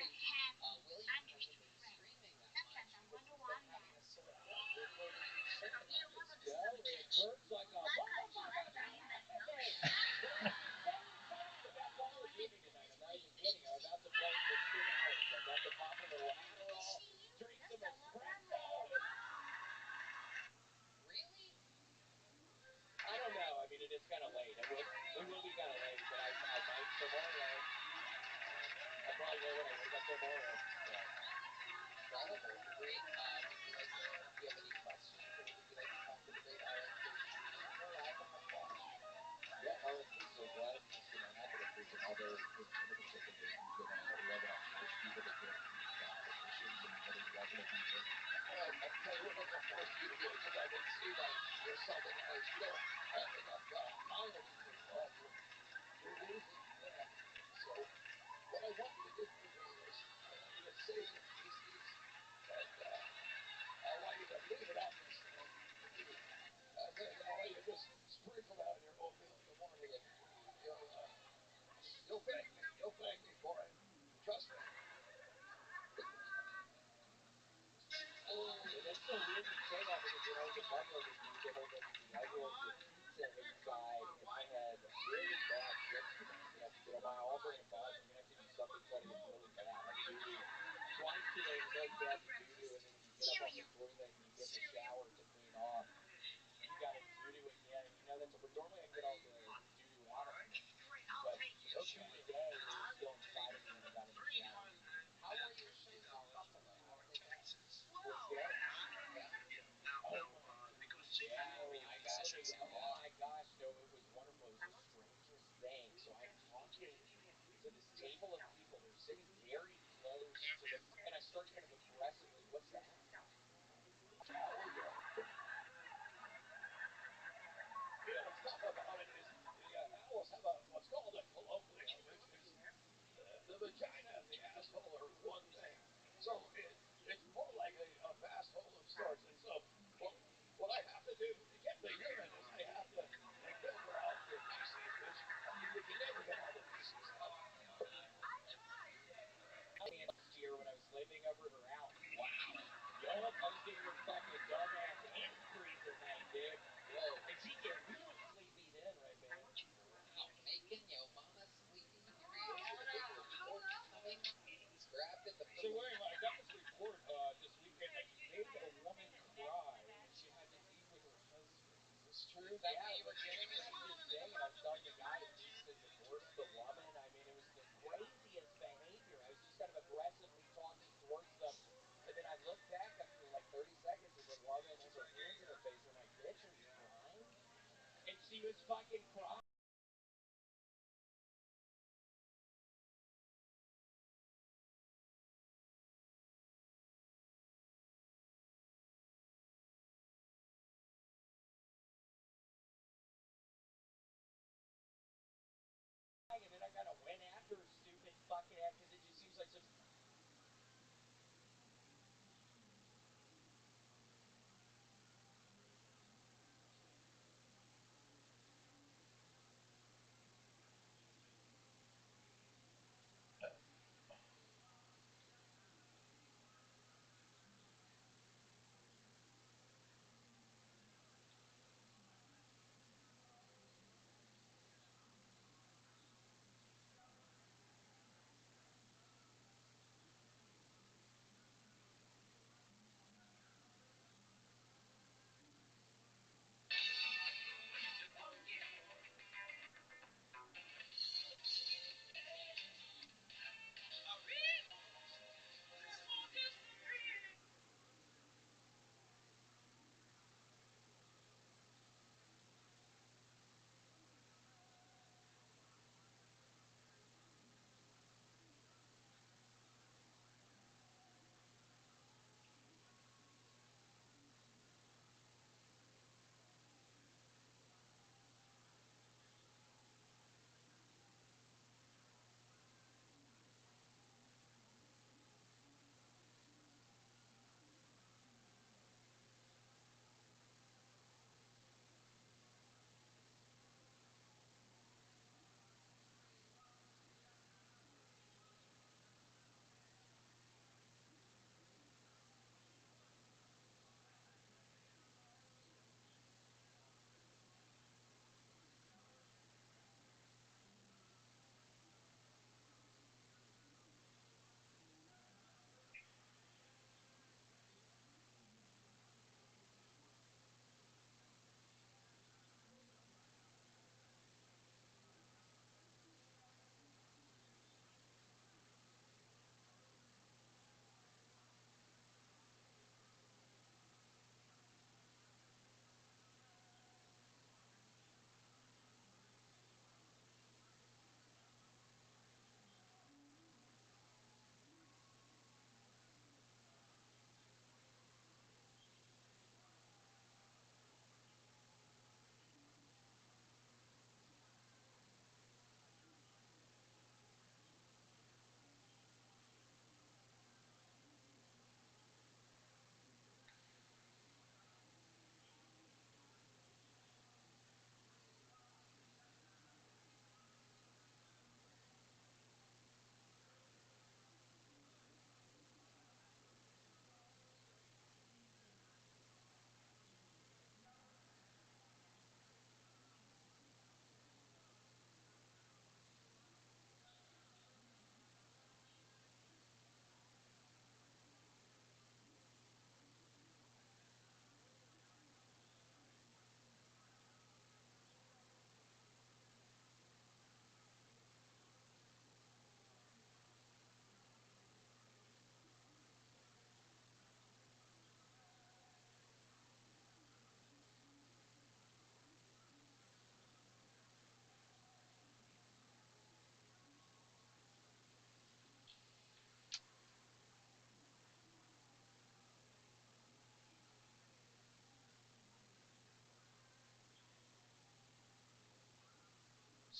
William hasn't been streaming that much because he's been having a sore throat. We're going to be checking on his Yo, it hurts like a motherfucker. That's all we're doing tonight. I'm not even kidding. I'm about to play for 10 hours. I'm about to pop a little Adderall, drink some espresso. Really? I don't know. I mean, it is kind of late. It will be kind of late, but I might tomorrow. I'll probably know when I wake up tomorrow. Incredible. Great. Would you like to, do you have any questions or would you like to talk to the great RFK? We're live on the flash. Yeah, RFK's so glad he's going to happen if there's another impeachment that they can get 11 Irish people to get these petitions and another 11 will be there. I'll tell you what I'm going to force you to do because I can see by your southern eyes you don't have enough iron in your blood. You're losing. So what I want you to do for me is I want you to save your feces and I want you to leave it up and then all you do too late. It's like you have to doo doo, and then when you get up off the toilet and you get the shower to clean off, you got to doo doo again. And you know that's normally I can get all the doo doo out of me, but the two today it was still inside of me when I got in the shower. How were your shows in Buffalo? How did they go? Was good. Yeah. Oh my. Yeah, I got it. Oh my gosh, no, it was wonderful. It was the strangest thing. So I'm talking to this table of people. They're sitting very close to the, and I start kind of aggressively. What's that? Yeah, the stuff about it is the owls have what's called a colloquium, which is the vagina and the asshole are one thing. So it's more like a vast hole of sorts. And so what I have to do to get the urine is I have to filter out the feces, which you can never get all the feces out. Last year when I was living over at her house. Wow. Yup, I was getting her fucking dumbass and freezer night, dude. Whoa. And she'd get real sleepy then, right, man? Wow, making yo mama sleepy. Here he is with a big report coming. He's grabbed at the So anyway, I got this report this weekend that you made a woman cry and she had to leave with her husband. Is this true? Is that Yeah, what you were getting the at? craziest thing. And I was telling the guy he needs to divorce the woman. I mean, it was the craziest behavior. I was just kind of aggressively talking towards them. And then I looked back after like 30 seconds and the woman has her hands in her face. And I'm like, bitch, are you crying? And she was fucking crying. And then I kind of went after her stupid fucking ass because it just seems like such.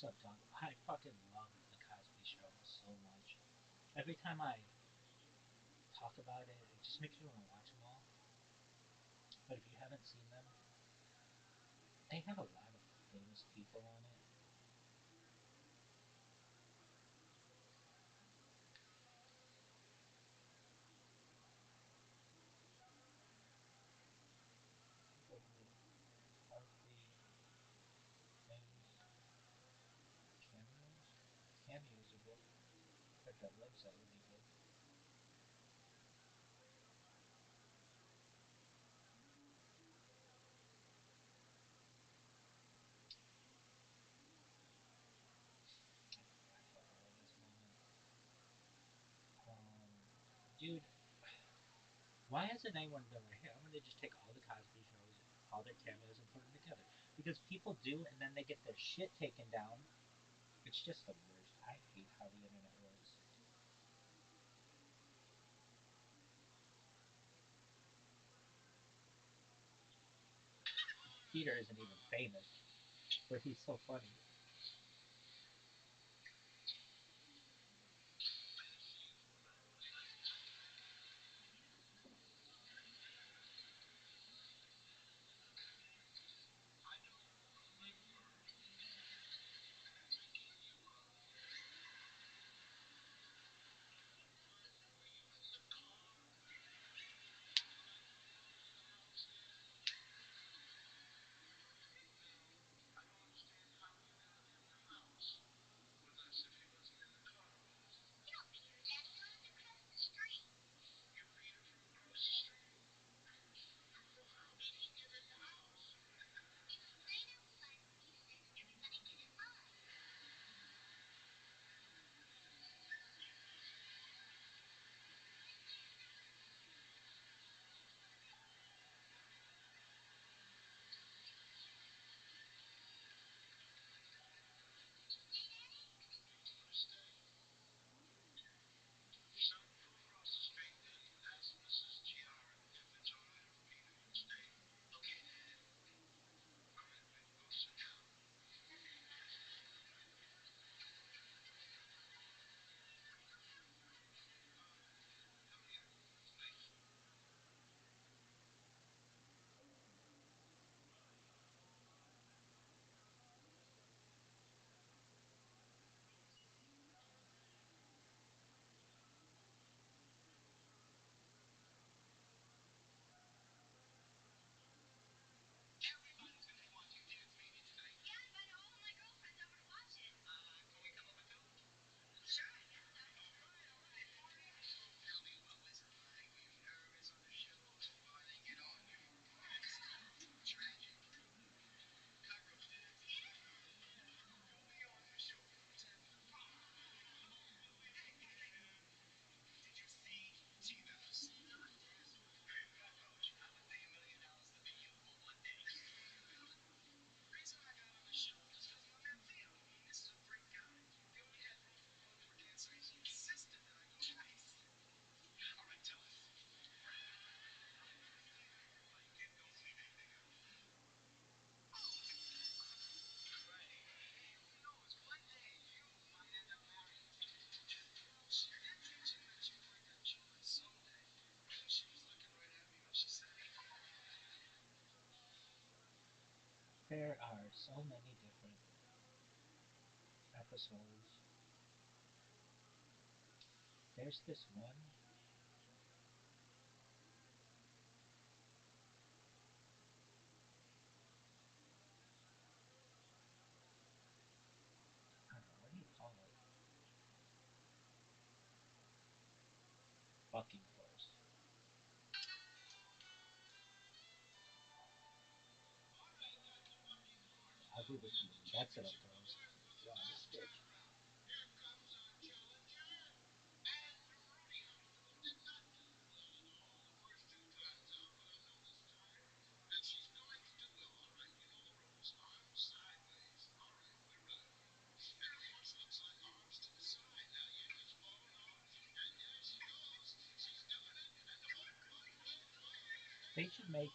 What's up, Doug? I fucking love the Cosby Show so much. Every time I talk about it, it just makes me want to watch them all. But if you haven't seen them, they have a lot of famous people on it. People who hardly famous cameos. Cameos are good. But that website would be good. I fucking love this moment. Um, dude, why hasn't anyone been like, hey, I'm gonna just take all the Cosby shows, all their cameos, and put them together? Because people do, and then they get their shit taken down. It's just the worst. I hate how the internet works. Peter isn't even famous, but he's so funny. There are so many different episodes. There's this one. I don't know, what do you call it? Bucking horse. I'll do this to you. That's it, up goes. Wow, this bitch. They should make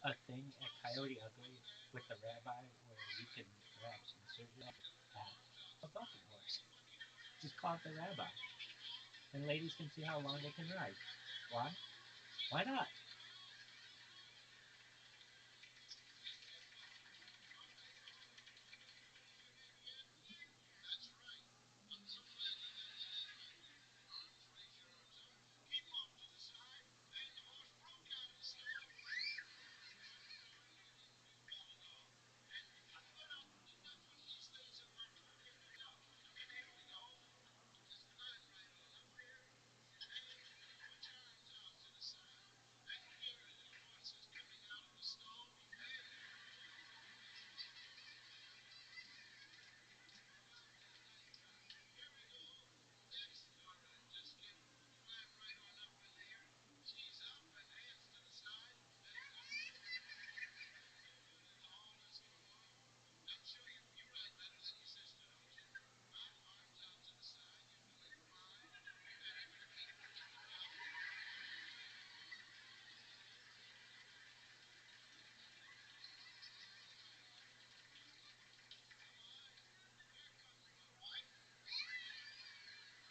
a thing at Coyote Ugly with the rabbi where you can grab some surgery. A bucket horse. Just call it the rabbi. And ladies can see how long they can ride. Why? Why not?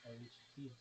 Or we should tease.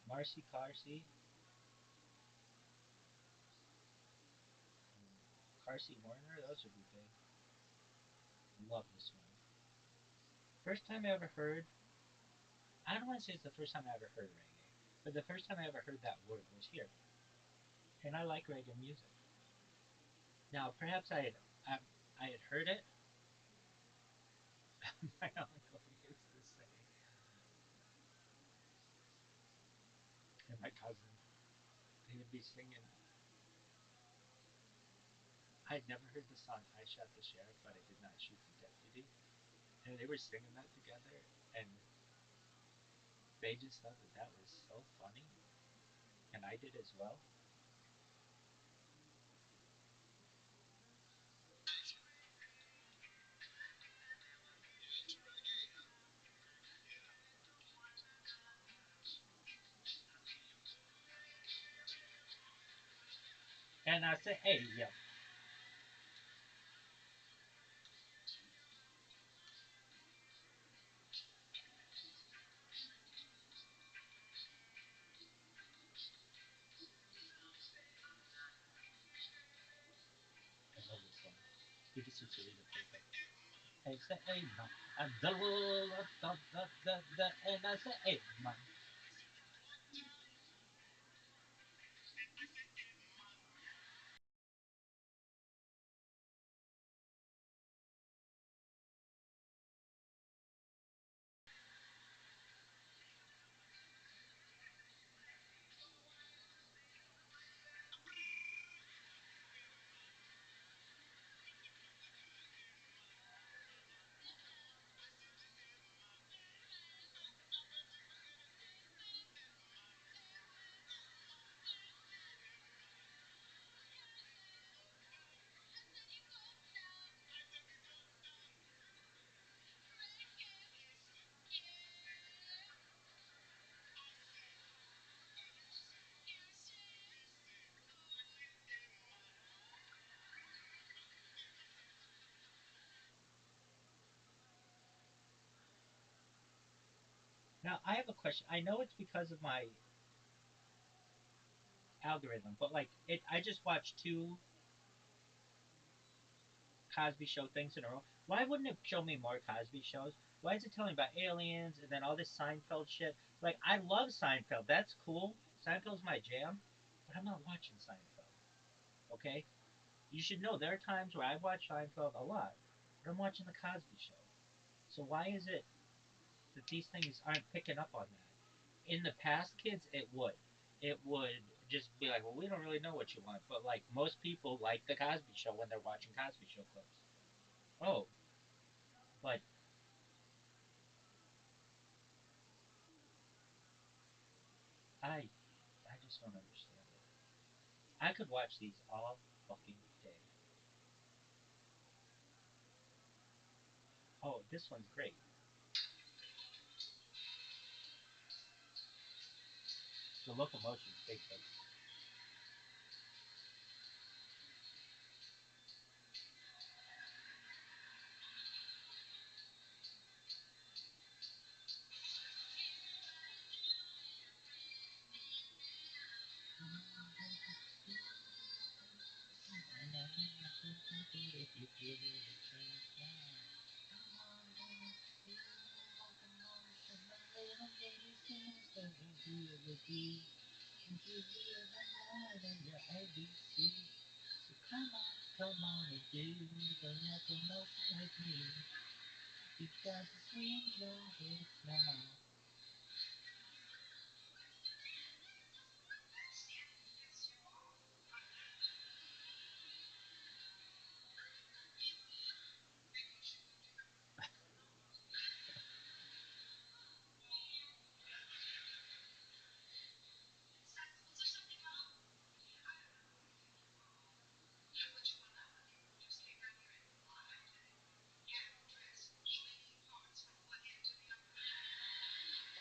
Marcy Carsey, Carsey Warner, those would be big. Love this one. First time I ever heard, I don't want to say it's the first time I ever heard reggae, but the first time I ever heard that word was here. And I like reggae music. Now, perhaps I, I had heard it. My uncle used to say, and my cousin, they would be singing. I'd never heard the song I Shot the Sheriff, but I did not shoot the deputy. And they were singing that together, and they just thought that that was so funny, and I did as well. And I said, hey, yeah, I love this song. He just used to read it perfect. I said, hey, man, and and I said, hey, man. Now I have a question. I know it's because of my algorithm, but like it, I just watched two Cosby Show things in a row. Why wouldn't it show me more Cosby shows? Why is it telling me about aliens and then all this Seinfeld shit? Like I love Seinfeld. That's cool. Seinfeld's my jam, but I'm not watching Seinfeld. Okay, you should know there are times where I watch Seinfeld a lot, but I'm watching the Cosby Show. So why is it that these things aren't picking up on that? In the past, kids, it would. It would just be like, well, we don't really know what you want, but like most people like the Cosby Show when they're watching Cosby Show clips. Oh, but I, I just don't understand it. I could watch these all fucking day. Oh, this one's great. The locomotion's big, but so come on and do the locomotion with me. You got to swing your hips now.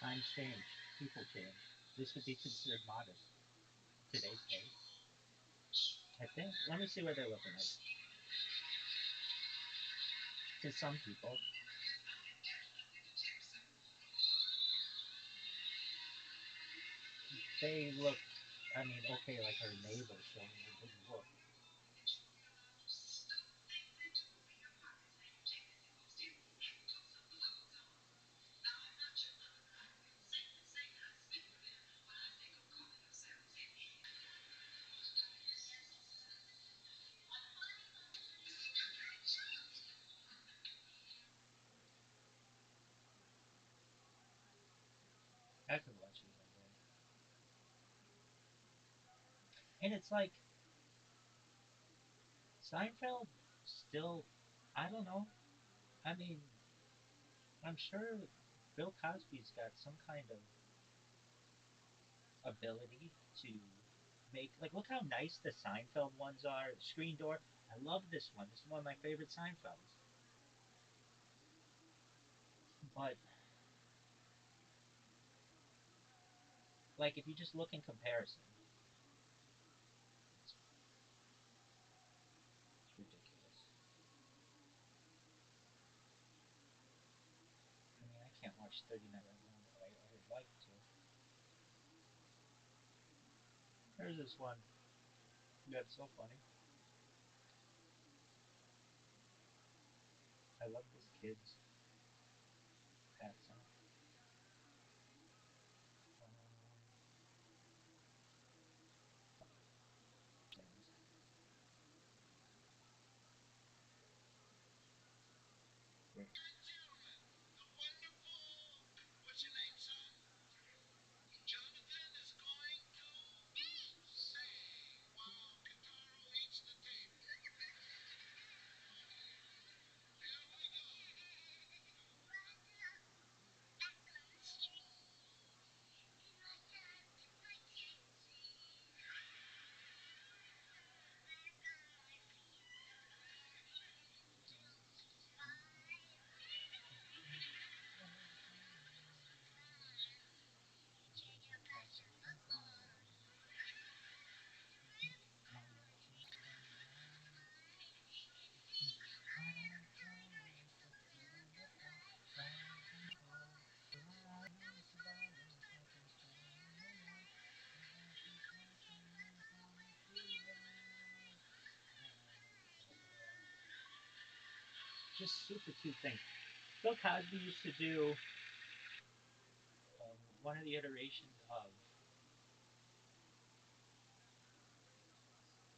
Times change, people change. This would be considered modern today's day. I think. Let me see what they're looking like. To some people, they look. I mean, okay, like her neighbor showing a good look. I could watch these all day. And it's like Seinfeld still. I don't know. I mean, I'm sure Bill Cosby's got some kind of ability to make like look how nice the Seinfeld ones are. Screen door. I love this one. This is one of my favorite Seinfelds. But like if you just look in comparison, it's ridiculous. I mean, I can't watch 39 right now, but I would like to. There's this one that's so funny. I love this kid's accent. Um, anyways, wait. Gentlemen, the wonderful, what's your name, son? Jonathan is going to sing while Kitaro eats the table. Okay, here we go. just super cute things. Bill Cosby used to do one of the iterations of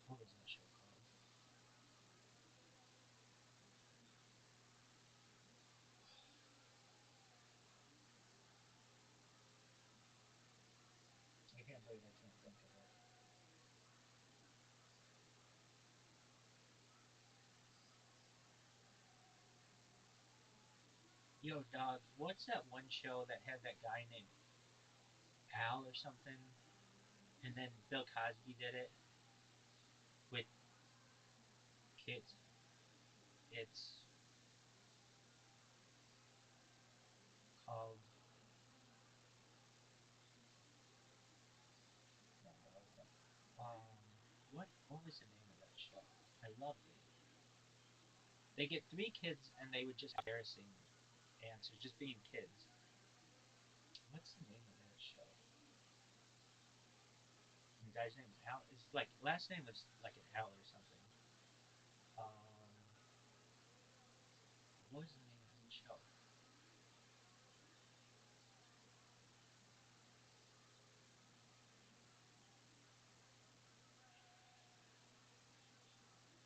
what was that show called? I can't believe I can't think of it. Yo, dog, what's that one show that had that guy named Al or something? And then Bill Cosby did it with kids. It's called. No, okay. What was the name of that show? I loved it. They get three kids and they would just embarrassing answers, just being kids. What's the name of that show? The guy's name is Al. It's like last name was like an Al or something. What was the name of that show?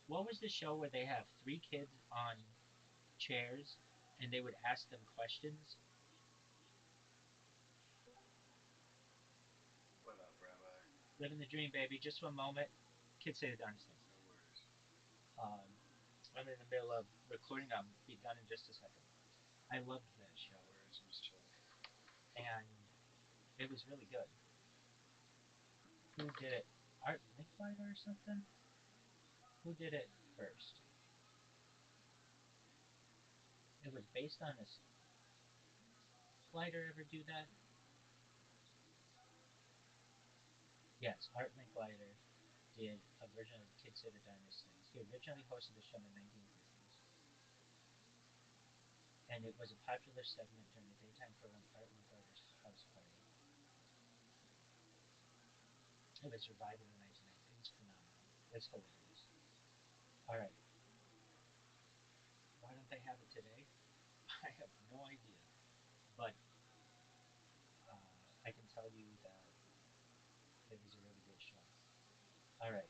What was the show where they have three kids on chairs and they would ask them questions? What up, Rabbi? Living the dream, baby. Just one moment. Kids say the darndest things. No worries. Um, I'm in the middle of recording. I'll be done in just a second. I loved that show. No worries. I'm just chilling. And it was really good. Who did it? Art Linkleiter or something? Who did it first? It was based on this. Lighter ever do that? Yes, Art Linkleiter did a version of Kids Say the Darndest Things. He originally hosted the show in the 1950s, and it was a popular segment during the daytime program Art Linkleiter's House Party. It was revived in the 1990s. It's phenomenal. It's hilarious. All right, why don't they have it today? I have no idea, but I can tell you that it was a really good show. All right.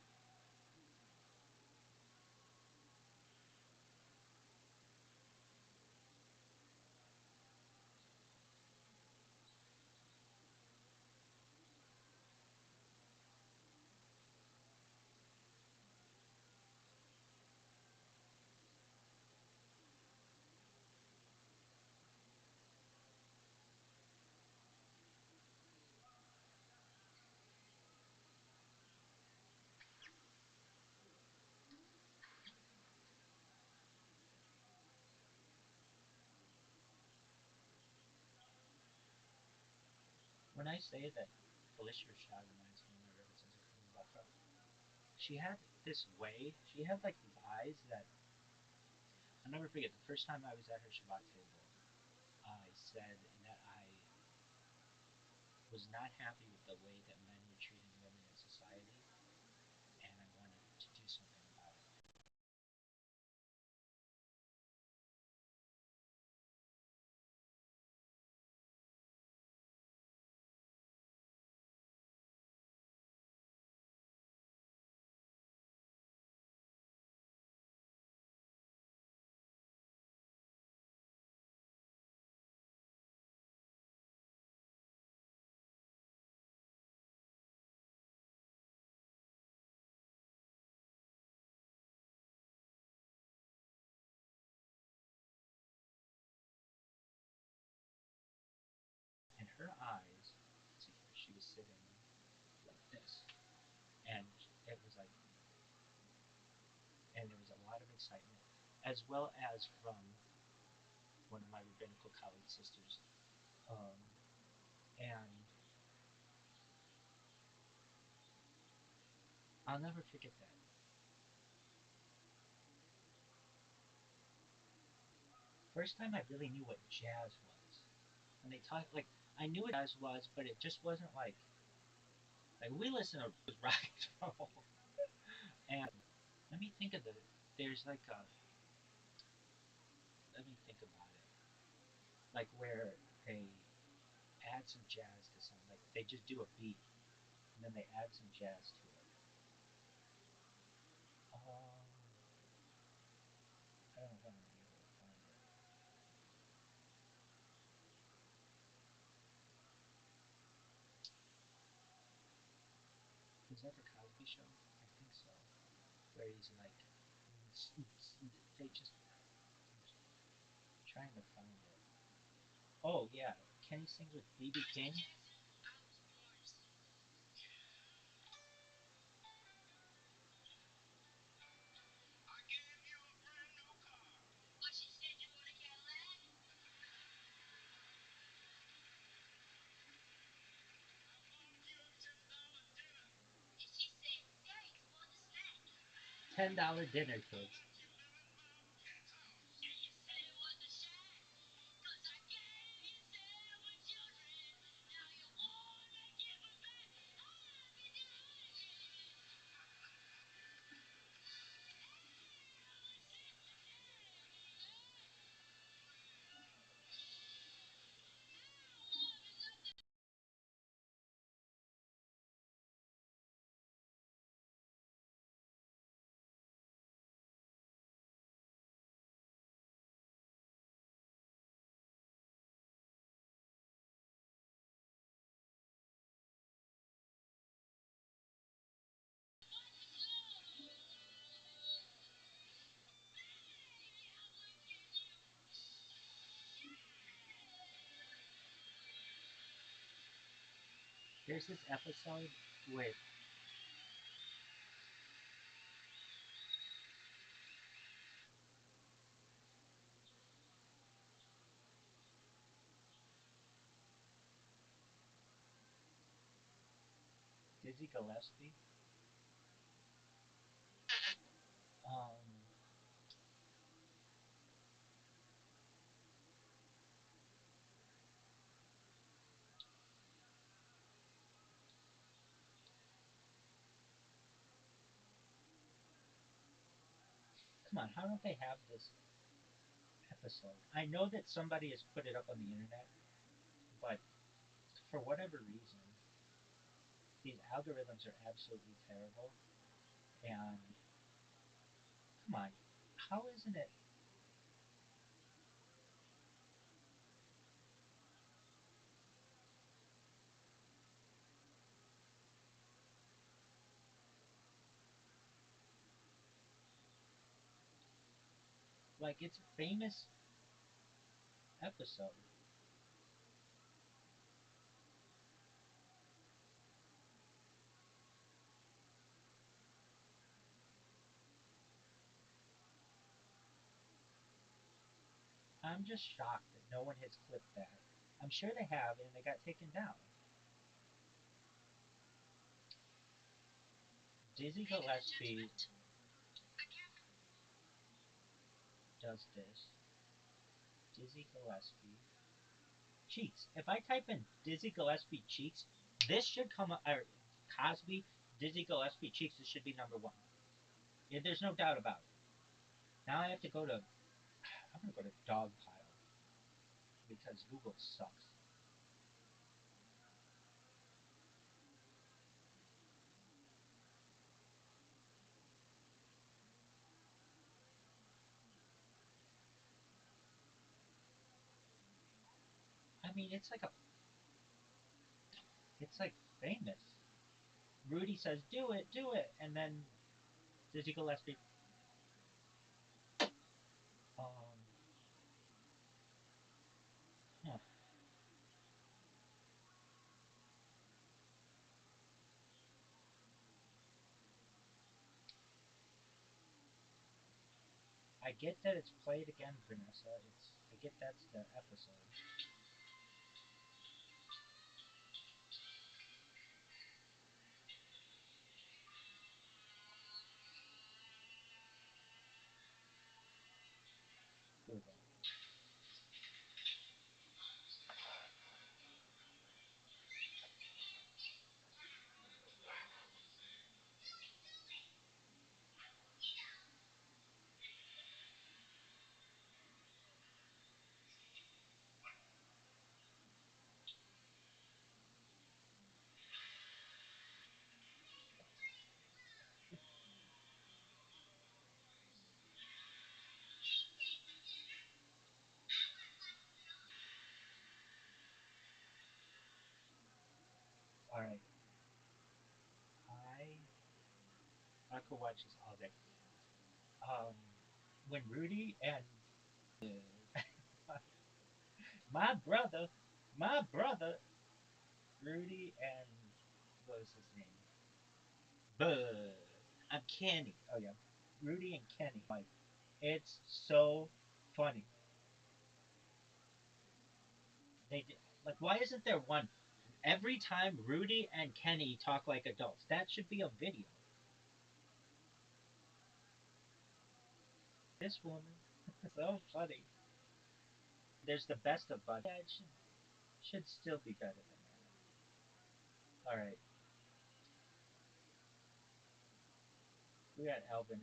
When I say that Felicia Rashad reminds me of my rivet sense of Queen Buckra, she had this way. She had like these eyes that I'll never forget. The first time I was at her Shabbat table, I said that I was not happy with the way that men were treating women in society, and I wanted to do something about it. And her eyes, let's see here, she was sitting like this, and it was like, and there was a lot of excitement, as well as from one of my rabbinical colleague sisters. Um, and I'll never forget that. First time I really knew what jazz was. When they talk, like, I knew what jazz was, but it just wasn't like we listen to rock and roll. And let me think of there's like a, like where they add some jazz to something. Like they just do a beat and then they add some jazz to it. I don't know if I'm gonna be able to find it. Was that the Cosby Show? I think so. Where he's like, they just I'm trying to find it. Oh yeah, Kenny sings with BB King. $10 dinner, kids. There's this episode with Dizzy Gillespie. Um, come on, how don't they have this episode? I know that somebody has put it up on the internet, but for whatever reason, these algorithms are absolutely terrible. And come on, how isn't it like it's a famous episode? I'm just shocked that no one has clipped that. I'm sure they have, and they got taken down. Dizzy Gillespie does this. Dizzy Gillespie cheeks. If I type in Dizzy Gillespie cheeks, this should come up. Or Cosby, Dizzy Gillespie cheeks. This should be number one. Yeah, there's no doubt about it. Now I have to go to. I'm gonna go to Dogpile because Google sucks. I mean, it's like famous. Rudy says, do it," and then Dizzy Gillespie. Um, huh. I get that it's played again, Vanessa. I get that's the episode. Google. I could watch this all day. Um, when Rudy and my brother, my brother, Rudy and what was his name? Bud. I'm Kenny. Oh yeah, Rudy and Kenny. Like it's so funny. They did, like why isn't there one every time Rudy and Kenny talk like adults? That should be a video. This woman, so funny. There's the best of Bud. Yeah, it should still be better than that. All right, we got Elvin.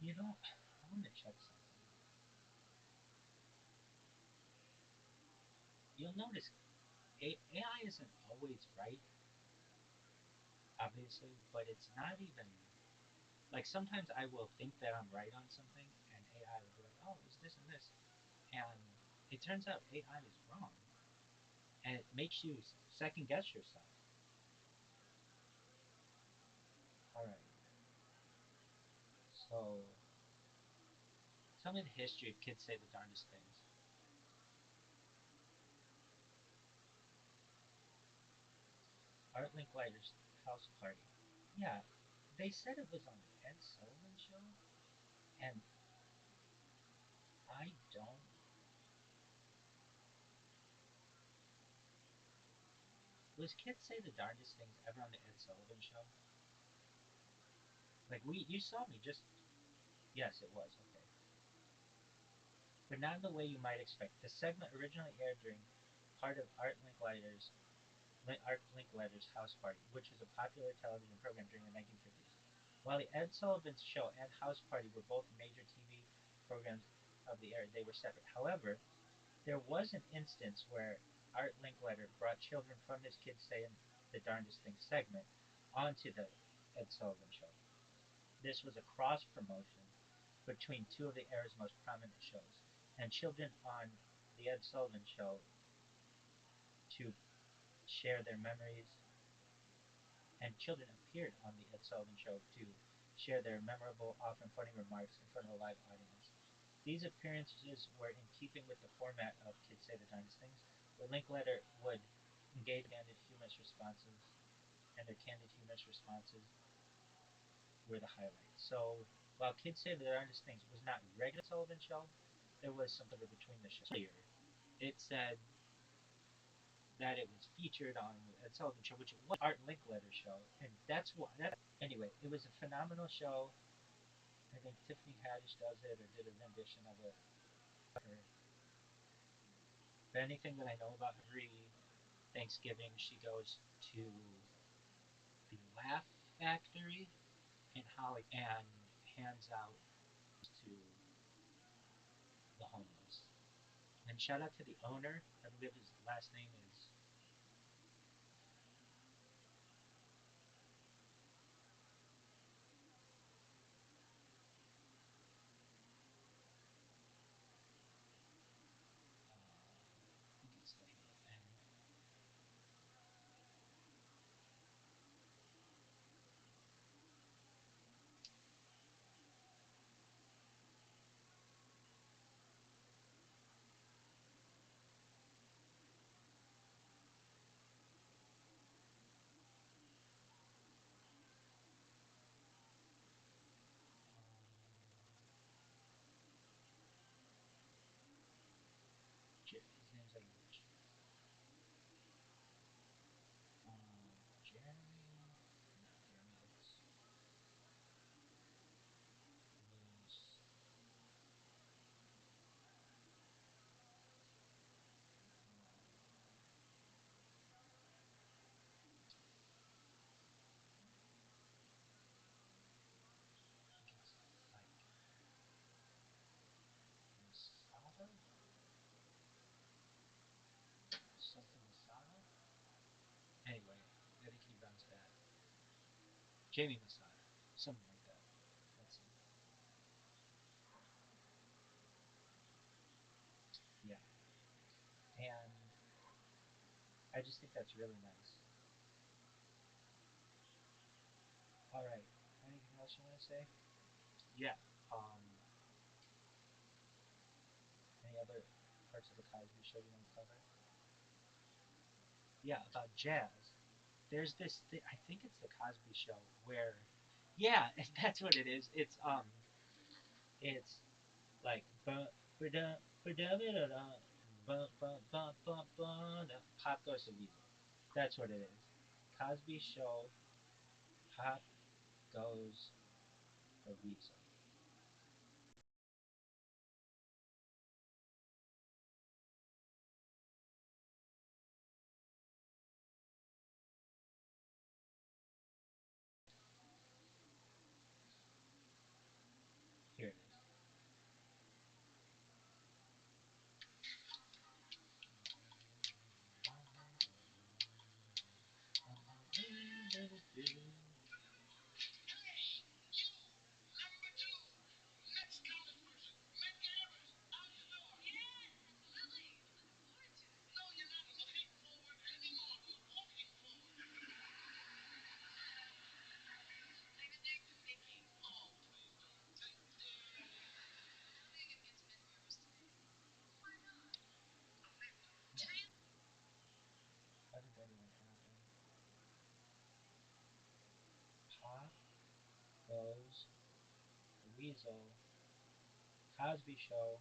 You know, I want to check something. You'll notice AI isn't always right, obviously, but it's not even like sometimes I will think that I'm right on something, and AI will be like, "Oh, it was this and this," and it turns out AI is wrong, and it makes you second guess yourself. All right, so tell me the history of kids say the darndest things. Art Linkletter's house party. Yeah, they said it was on the Ed Sullivan show, and I don't. Was kids say the darndest things ever on the Ed Sullivan show? Like you saw me just. Yes, it was okay, but not in the way you might expect. The segment originally aired during part of Art Linkletter's House Party, which was a popular television program during the 1950s. While the Ed Sullivan Show and House Party were both major TV programs of the era, they were separate. However, there was an instance where Art Linkletter brought children from his Kids Saying the Darndest Things segment onto the Ed Sullivan Show. This was a cross promotion between two of the era's most prominent shows, and children on the Ed Sullivan Show to share their memories, and children appeared on the Ed Sullivan Show to share their memorable, often funny remarks in front of a live audience. These appearances were in keeping with the format of Kids Say the Darndest Things, where Linkletter would engage in candid, humorous responses, and their candid, humorous responses were the highlights. So while Kids Say the Darndest Things was not regular Sullivan Show, there was some sort of between the shows. it said that it was featured on Ed Sullivan Show, which it was Art Linkletter show, and that's what. Anyway, it was a phenomenal show. I think Tiffany Haddish does it or did a rendition of it. Her, anything that I know about every Thanksgiving, she goes to the Laugh Factory in Holly and hands out to the homeless. And shout out to the owner. I believe his last name is I think it's starting with N. His name's like Jeremy. Not Jeremy. It's Moose. I think it's like Masada, something Masada. Anyway, I think he runs that. Jamie Masada, something like that. That's it. Yeah, and I just think that's really nice. All right, anything else you want to say? Yeah. Um, any other parts of the Cosby Show you want to cover? Yeah, about jazz. There's this thing, I think it's the Cosby Show where, yeah, that's what it is. It's like ba-da, ba-da-ba-da-da, ba-ba-ba-ba-ba-da. Pop Goes the Weasel. That's what it is. Cosby Show. Pop Goes the Weasel. Here it is. How did that even happen? Pop Goes the Weasel. Cosby Show.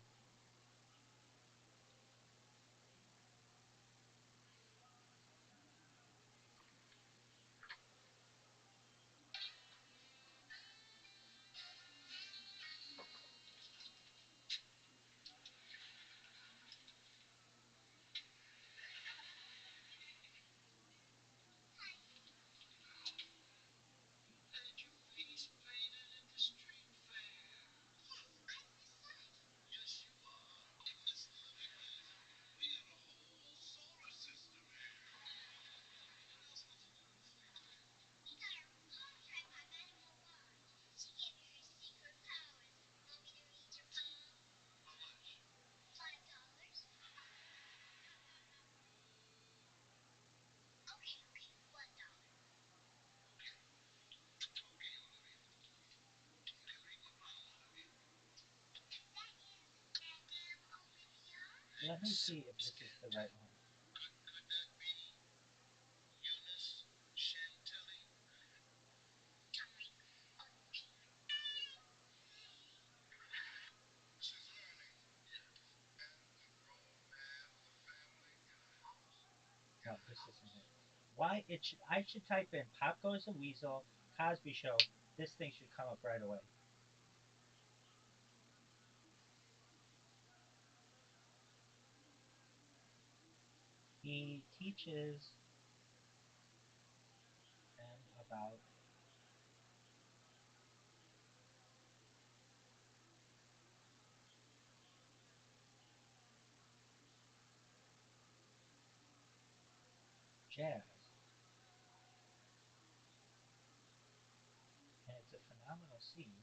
Let me see if this is the right one. this isn't it. Why it should I should type in Pop Goes the Weasel, Cosby Show. This thing should come up right away. He teaches them about jazz, and it's a phenomenal scene.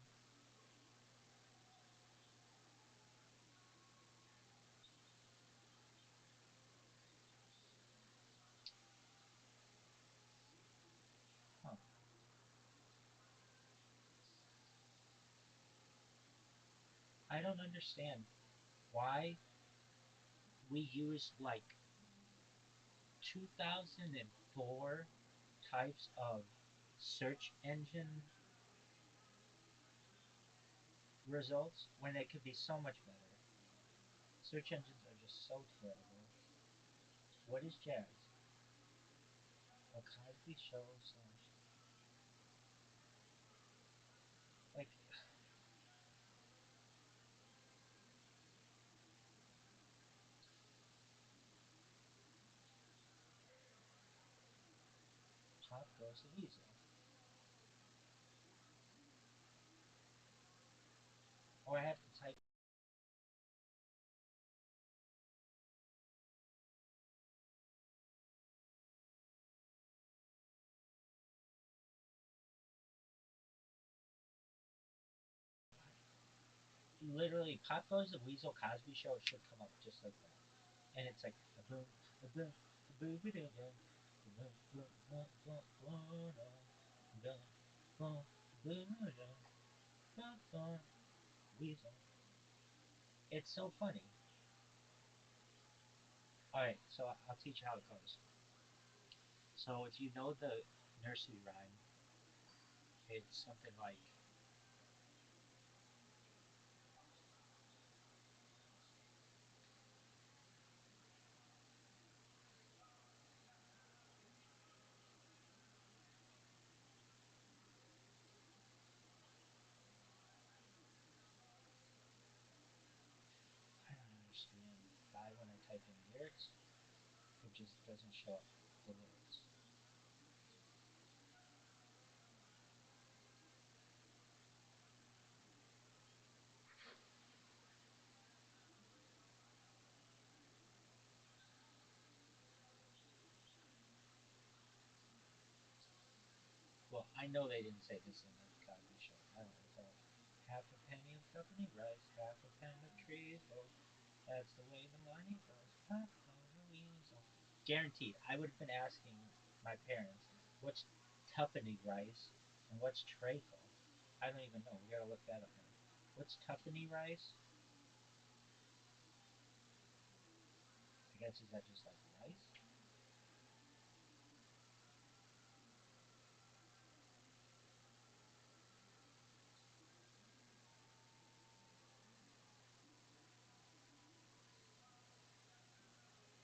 Huh. I don't understand why we use like 2004 types of search engine results when it could be so much better. Search engines are just so terrible. What is jazz? A Cosby Show slash like Pop Goes the Weasel. Or I have to type literally Pop Goes the Weasel Cosby Show should come up just like that. And it's like a boom, a boom, a boom, a boom, boom, boom, boom, boom, boom, boom, boom, boom, boom, boom, Weasel. It's so funny. All right, so I'll teach you how it goes. So if you know the nursery rhyme, it's something like I don't understand why when I type in lyrics, it just doesn't show up the lyrics. Well, I know they didn't say this in the Cosby Show. I don't know. It's all half a penny of company rice, half a pound of treacle. That's the way the money goes. Pop goes the weasel. Guaranteed. I would have been asking my parents, what's tuppenny rice and what's treacle? I don't even know. We gotta look that up now. What's tuppenny rice? I guess is that just like rice?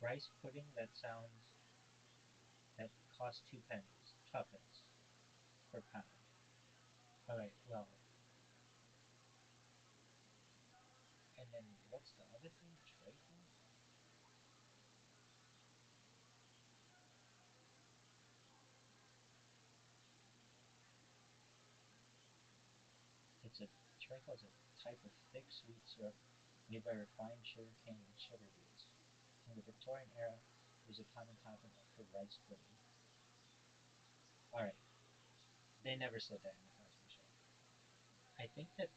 Rice pudding that costs 2 pennies, tuppence per pound. All right. Well, and then what's the other thing? Treacle? It's a treacle is a type of thick sweet syrup made by refined sugar cane and sugar beets. In the Victorian era, it was a common topping for rice pudding. All right, they never said that in the Cosby Show. I think that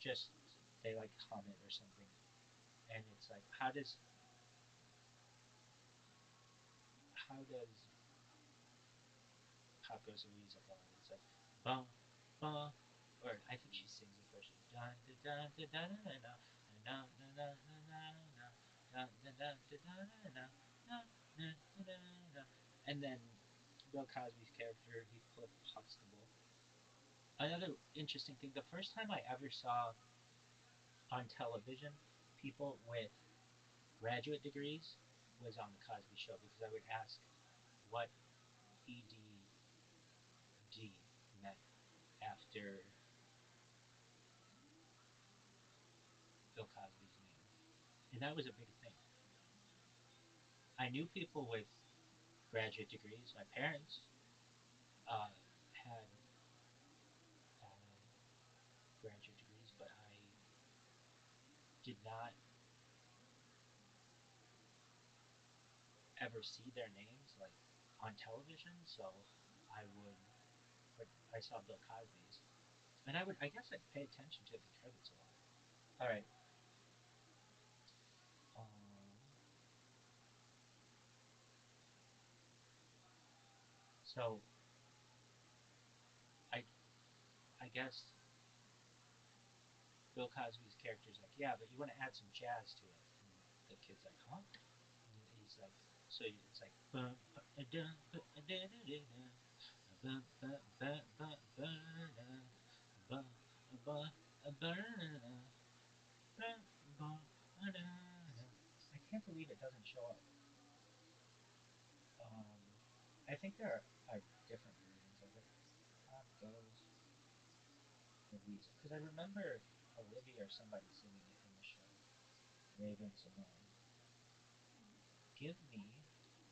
just they like comment or something, and it's like, how does Pop Goes the Weasel go? And it's like, bum bum, or I think she sings it first. Dun dun dun dun dun dun dun dun dun dun dun dun dun dun dun. And then Bill Cosby's character, he Cliff Huxtable. Another interesting thing, the first time I ever saw on television people with graduate degrees, was on the Cosby Show because I would ask what EDD meant after Bill Cosby's name, and that was a big thing. I knew people with graduate degrees. My parents had graduate degrees, but I did not ever see their names like on television. So I would, but I saw Bill Cosby's, and I guess I'd pay attention to the credits a lot. All right. So I I guess Bill Cosby's character is like, yeah, but you want to add some jazz to it, and the kid's like, huh? And he's like, so it's like, I can't believe it doesn't show up. Um, I think there are different versions of it. Pop goes the weasel, because I remember Olivia or somebody singing it in the show. Raven Simone. Give me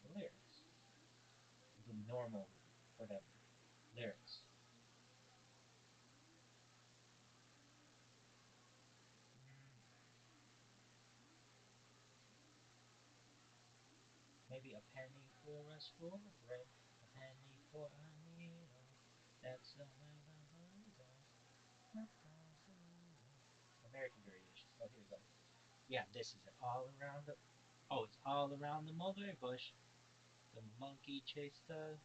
the lyrics. The normal, whatever lyrics. Maybe a penny for a spool of thread, a penny for a needle. That's the way the world goes. American variation. Oh, here we go. Yeah, this is it. All around the. Oh, it's all around the mulberry bush. The monkey chased the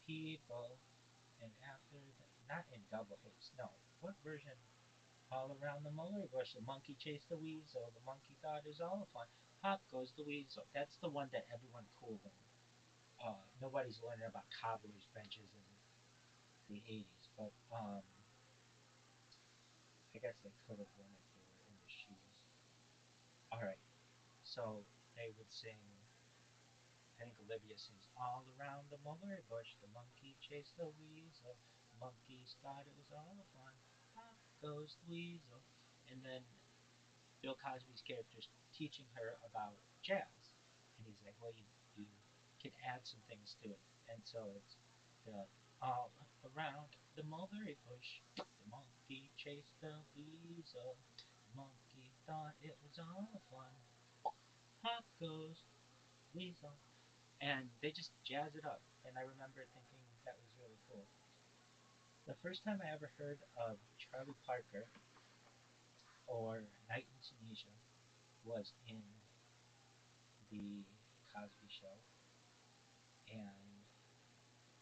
people, and after the, not in double hits. No, what version? All around the mulberry bush, the monkey chased the weasel. The monkey thought it was all fun. Hop goes the weasel. That's the one that everyone cool in. Nobody's learning about cobblers' benches in the 80s, but I guess they could have been if they were in the shoes. All right, so they would sing. I think Olivia sings all around the mulberry bush. The monkey chased the weasel. Monkeys thought it was all fun. Hop goes the weasel, and then Bill Cosby's character's teaching her about jazz, and he's like, "Well, you can add some things to it," and so it's the all around the mulberry bush. The monkey chased the weasel. The monkey thought it was all fun. Hop goes weasel, and they just jazz it up. And I remember thinking that was really cool. The first time I ever heard of Charlie Parker or Night in Tunisia was in the Cosby Show, and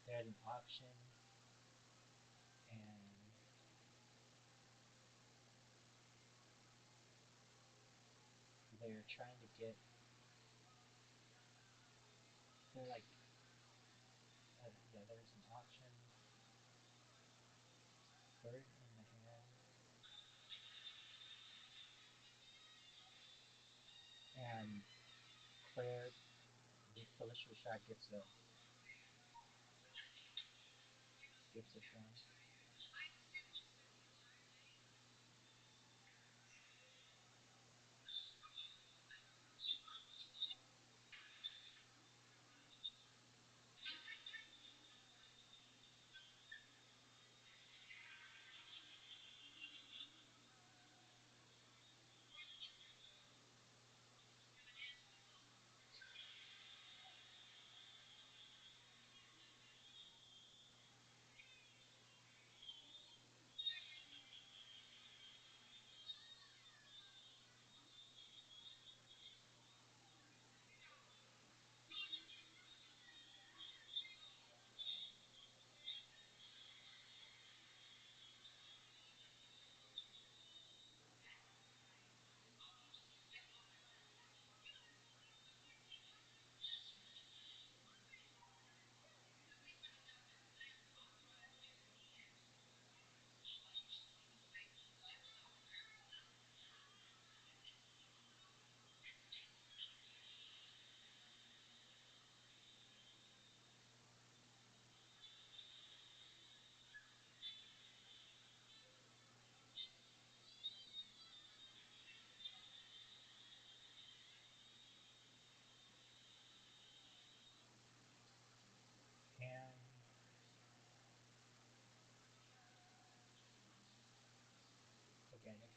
they had an auction, and they're trying to get. They're like, yeah, there was an auction. Bird in the hand, and Claire, Felicia Rashad gets it done.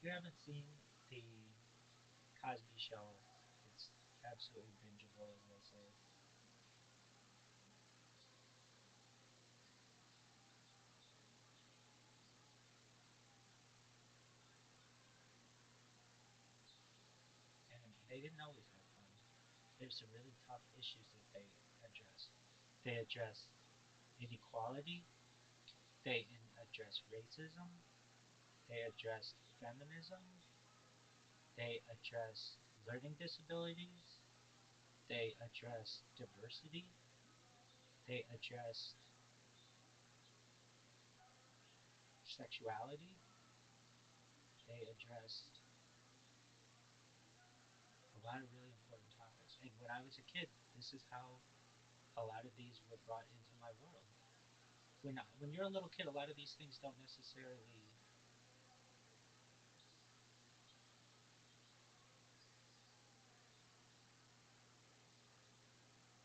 you haven't seen the Cosby Show, it's absolutely bingeable, as they say. And they didn't always have fun. There's some really tough issues that they addressed. They addressed inequality. They addressed racism. They addressed feminism. They addressed learning disabilities. They addressed diversity. They addressed sexuality. They addressed a lot of really important topics. And when I was a kid, this is how a lot of these were brought into my world. When you're a little kid, a lot of these things don't necessarily,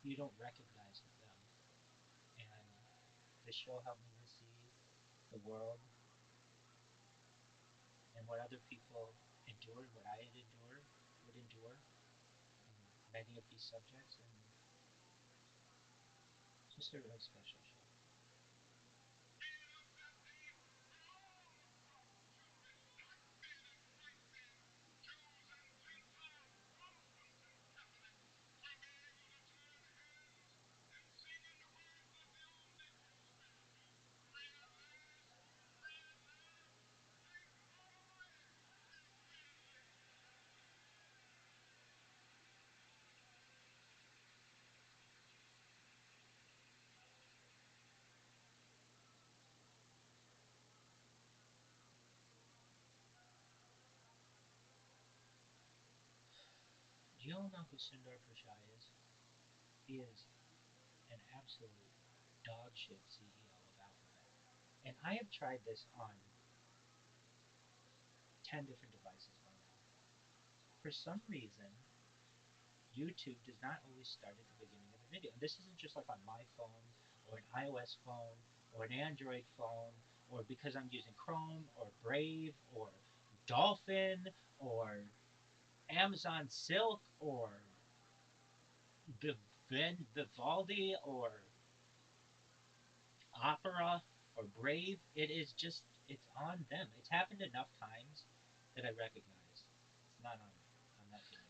you don't recognize them. And the show helped me to see the world and what other people endured, what I had endured, would endure in many of these subjects, and just a really special show. Do you all know who Sundar Pichai is? He is an absolute dog shit CEO of Alphabet. And I have tried this on 10 different devices by now. For some reason, YouTube does not always start at the beginning of the video. And this isn't just like on my phone or an iOS phone or an Android phone or because I'm using Chrome or Brave or Dolphin or Amazon Silk or Vivaldi or Opera or Brave. It is just, it's on them. It's happened enough times that I recognize it's not on me. I'm not doing it.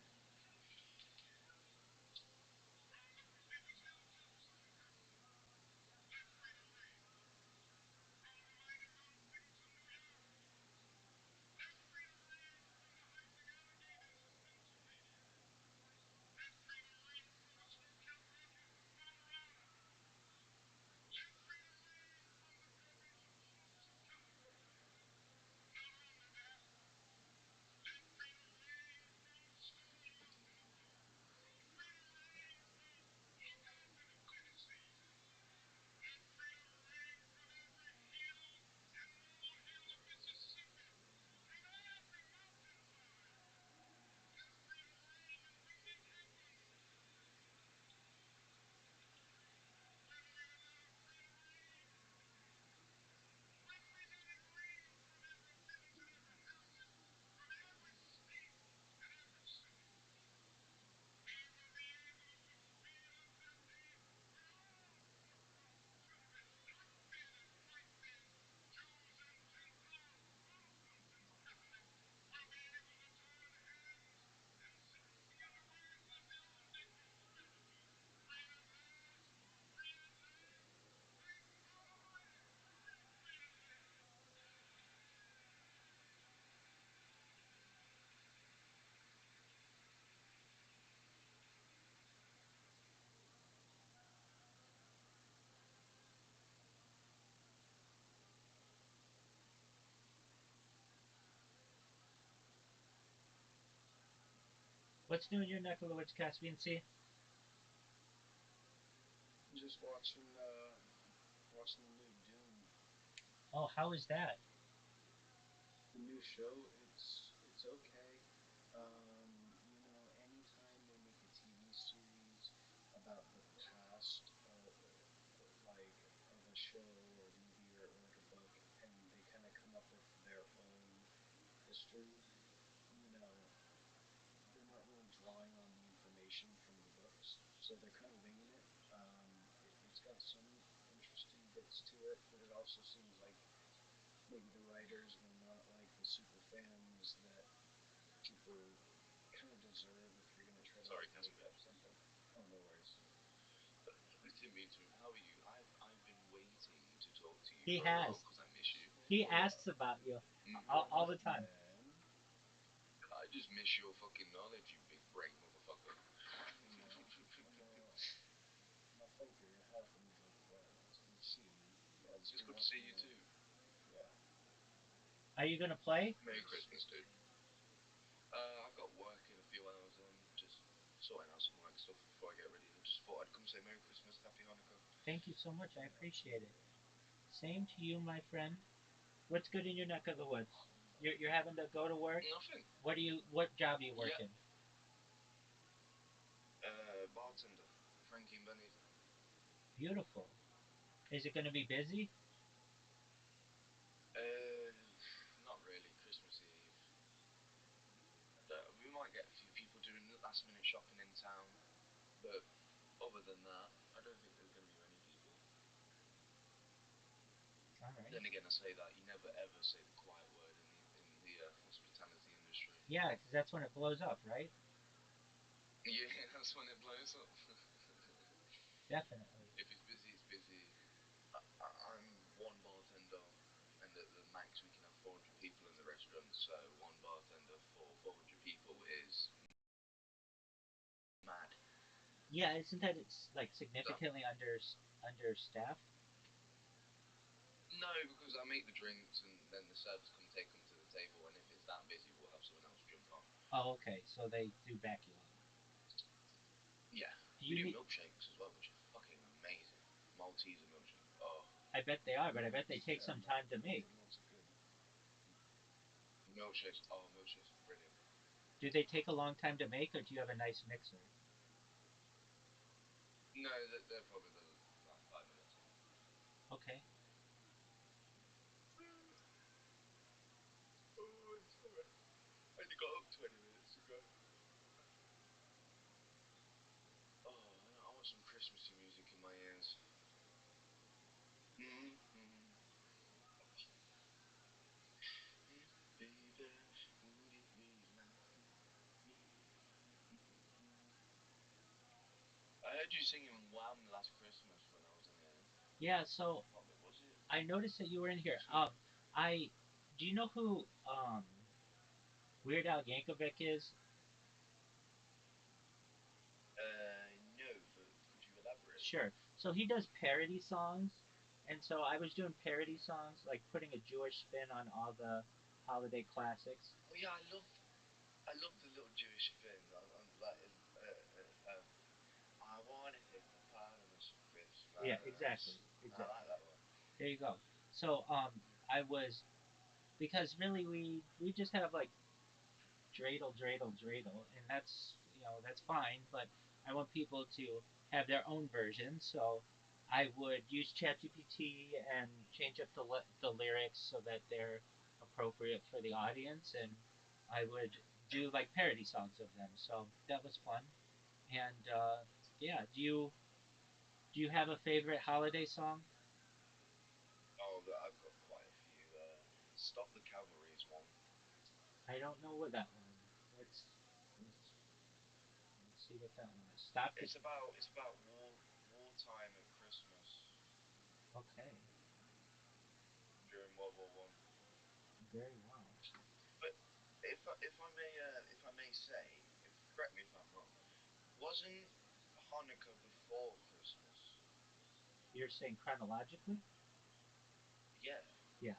What's new in your neck of the woods, Caspian Sea? Just watching the new Dune. Oh, how is that? The new show, it's okay. Anytime they make a TV series about the past, like of a show or a movie or like a book, and they kind of come up with their own history, so they're kind of winging it. It's got some interesting bits to it, but it also seems like maybe the writers were not like the super fans that people kind of deserve if you're gonna try to Sorry, like Cassie. make up something. Oh, no worries. I didn't mean to. How are you? I've been waiting to talk to you He for a has. while because I miss you. He Hold asks up, about you all the what, time. man? I just miss your fucking knowledge, you big brain motherfucker. You know, I'm a thinker. It happens like that. It's good to see you. Yeah, it's It's been good to see watching you your. too. Yeah. Are you gonna play? Merry Christmas, dude. I've got work in a few hours. Just sorting out some work stuff before I get ready. I just thought I'd come say Merry Christmas, Happy Hanukkah. Thank you so much. I appreciate it. Same to you, my friend. What's good in your neck of the woods? You're having to go to work. Nothing. What job are you Yeah. working? Bartender, Frankie and Benny's. Beautiful. Is it going to be busy? Uh, Not really. Christmas Eve. We might get a few people doing last minute shopping in town, but other than that, I don't think there's going to be many people. All right. Then again, I say that you never ever say the quiet word in the hospitality industry. Yeah, because that's when it blows up, right? Yeah, that's when it blows up. Definitely. If it's busy, it's busy. I'm one bartender, and the max we can have 400 people in the restaurant. So one bartender for 400 people is mad. Yeah, isn't that it's like So significantly understaffed? no, because I make the drinks and then the servers come take them to the table, and if it's that busy, we'll have someone else jump on. Oh, okay. So they do back you up. Yeah, Do we you do need? milkshakes as well, which are fucking amazing. Malteser milkshake. Oh, I bet they are, but I bet they take Yeah, some time to make. Malteser's good. milkshakes. Oh, milkshakes are brilliant. Do they take a long time to make, or do you have a nice mixer? No, they're probably like 5 minutes. Okay. Oh, sorry. I only got up 20 minutes ago. Oh, I want some Christmassy music in my ears. Mm-hmm. Baby, would it be like me? I heard you singing Wham last Christmas when I was in here. Yeah. So What was it? I noticed that you were in here. It's good. I do you know who Weird Al Yankovic is? No, but could you elaborate? Sure. So he does parody songs, and so I was doing parody songs, like putting a Jewish spin on all the holiday classics. Oh yeah, I love the little Jewish thing. I'm like, I wanna hit the bottomless Yeah, Christmas. exactly, I like exactly. that one. There you go. So I was because really we just have like dreidel, dreidel, dreidel, and that's that's fine. But I want people to have their own version, so I would use ChatGPT and change up the lyrics so that they're appropriate for the audience, and I would do like parody songs of them. So that was fun. And yeah, do you have a favorite holiday song? Oh, I've got quite a few. Stop the Cavalry is one. I don't know what that one. Let's let's see what that one is. Stop the. It's about wartime at Christmas Okay, during World War One. very well. But if I may say, correct me if I'm wrong. Wasn't Hanukkah before Christmas? You're saying chronologically? Yeah, Yeah.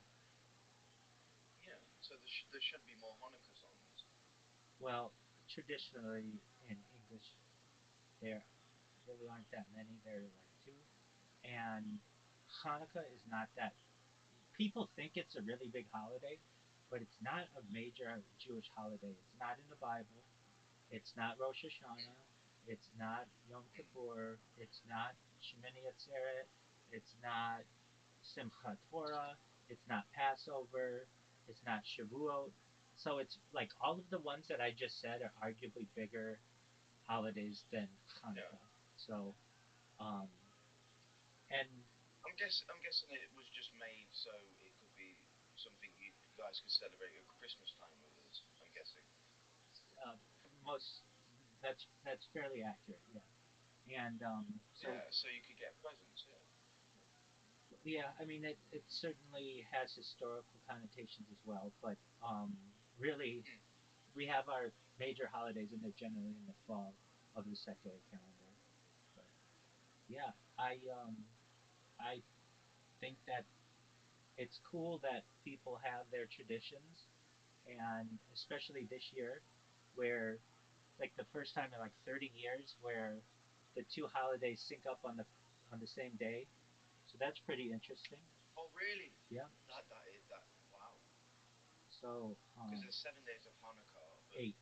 yeah. So there should be more Hanukkah songs. Well, traditionally in English, there really aren't that many. There are like two. And Hanukkah is not that. People think it's a really big holiday, but it's not a major Jewish holiday. It's not in the Bible. It's not Rosh Hashanah. It's not Yom Kippur. It's not Shemini Atzeret. It's not Simchat Torah. It's not Passover. It's not Shavuot. So it's like all of the ones that I just said are arguably bigger holidays than Yeah. Hanukkah. So, um, and I'm guessing it was just made so it could be something you guys could celebrate at Christmas time with us. I'm guessing. uh, most that's fairly accurate, yeah. And so Yeah, so you could get presents. Yeah. yeah, I mean it certainly has historical connotations as well, but really Hmm. we have our major holidays and they're generally in the fall of the secular calendar. But yeah, I think that it's cool that people have their traditions, and especially this year, where like the first time in like 30 years where the two holidays sync up on the same day. So that's pretty interesting. Oh, really? Yeah. That is that. Wow. So Because there's 7 days of Hanukkah, but eight.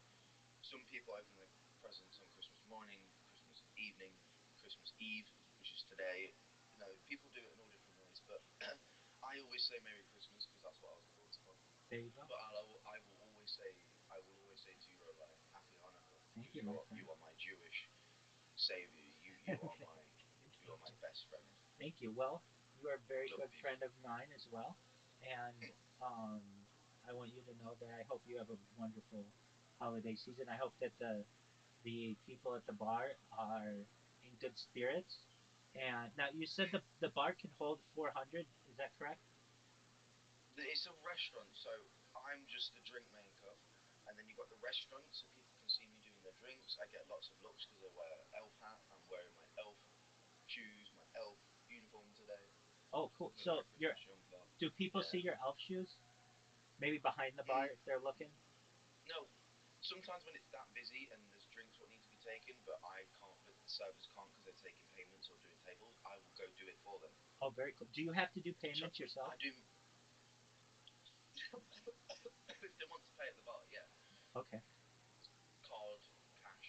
some people open their presents on Christmas morning, Christmas evening, Christmas Eve, which is today. You know, people do it in all different ways, but I always say Merry Christmas because that's what I was brought up on. There you go. But I will always say to you, Rabbi, Happy Hanukkah, Thank because you, my friend. you are my Jewish savior. You are my best friend. Thank you. Well, you are a very Love good you. friend of mine as well, and um, I want you to know that I hope you have a wonderful holiday season. I hope that the people at the bar are in good spirits. And now you said the bar can hold 400. Is that correct? It's a restaurant, so I'm just the drink maker, and then you got the restaurant, so people can see me doing their drinks. I get lots of looks because I wear elf hat. I'm wearing my elf shoes, my elf uniform today. Oh, cool. Got my So you're Christmas jumper. do people see Yeah. your elf shoes? Maybe behind the bar Mm, if they're looking. no. Sometimes when it's that busy and there's drinks what need to be taken, but I can't, but the servers can't because they're taking payments or doing tables, I will go do it for them. Oh, very cool. Do you have to do So payments yourself? I do. If they want to pay at the bar, yeah, Okay. card, cash.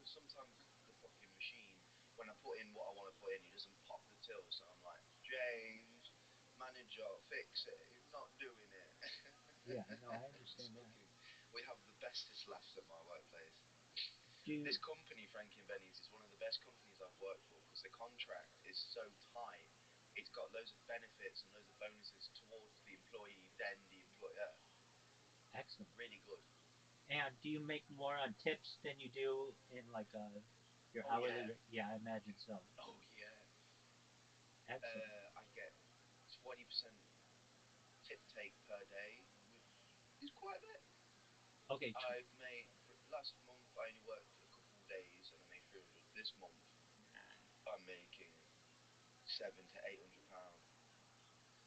Sometimes the fucking machine, when I put in what I want to put in, it doesn't pop the till. So I'm like, James, manager, fix it. It's not doing it. Yeah. No, I It's understand that. fucking. We have the bestest laughs at my workplace. Do This company, Frankie and Benny's, is one of the best companies I've worked for because the contract is so tight. It's got loads of benefits and loads of bonuses towards the employee, then the employer. excellent. Really good. And do you make more on tips than you do in like your Oh hourly yeah. rate? Yeah, I imagine so. Oh yeah. Excellent. I get 20% tip take per day, which is quite a bit. Okay. I've made for last month I only worked a couple of days and I made 300. This month I'm making 700 to 800 pound,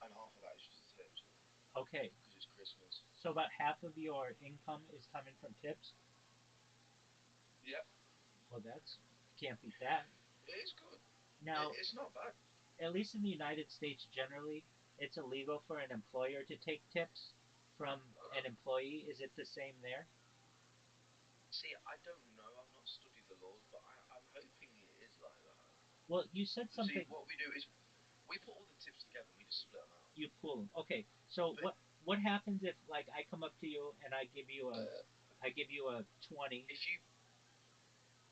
and half of that is just the tips Okay. because it's Christmas. So about half of your income is coming from tips. Yep, Well, that's can't beat that. it is good. Now, It's not bad. at least in the United States, generally, it's illegal for an employer to take tips from an employee. Is it the same there? See, I don't know. I've not studied the laws, but I'm hoping it is like that. Well, you said See, something. what we do is we put all the tips together and we just split them out. You pool them. Okay. So But what happens if like I come up to you and I give you a 20. if you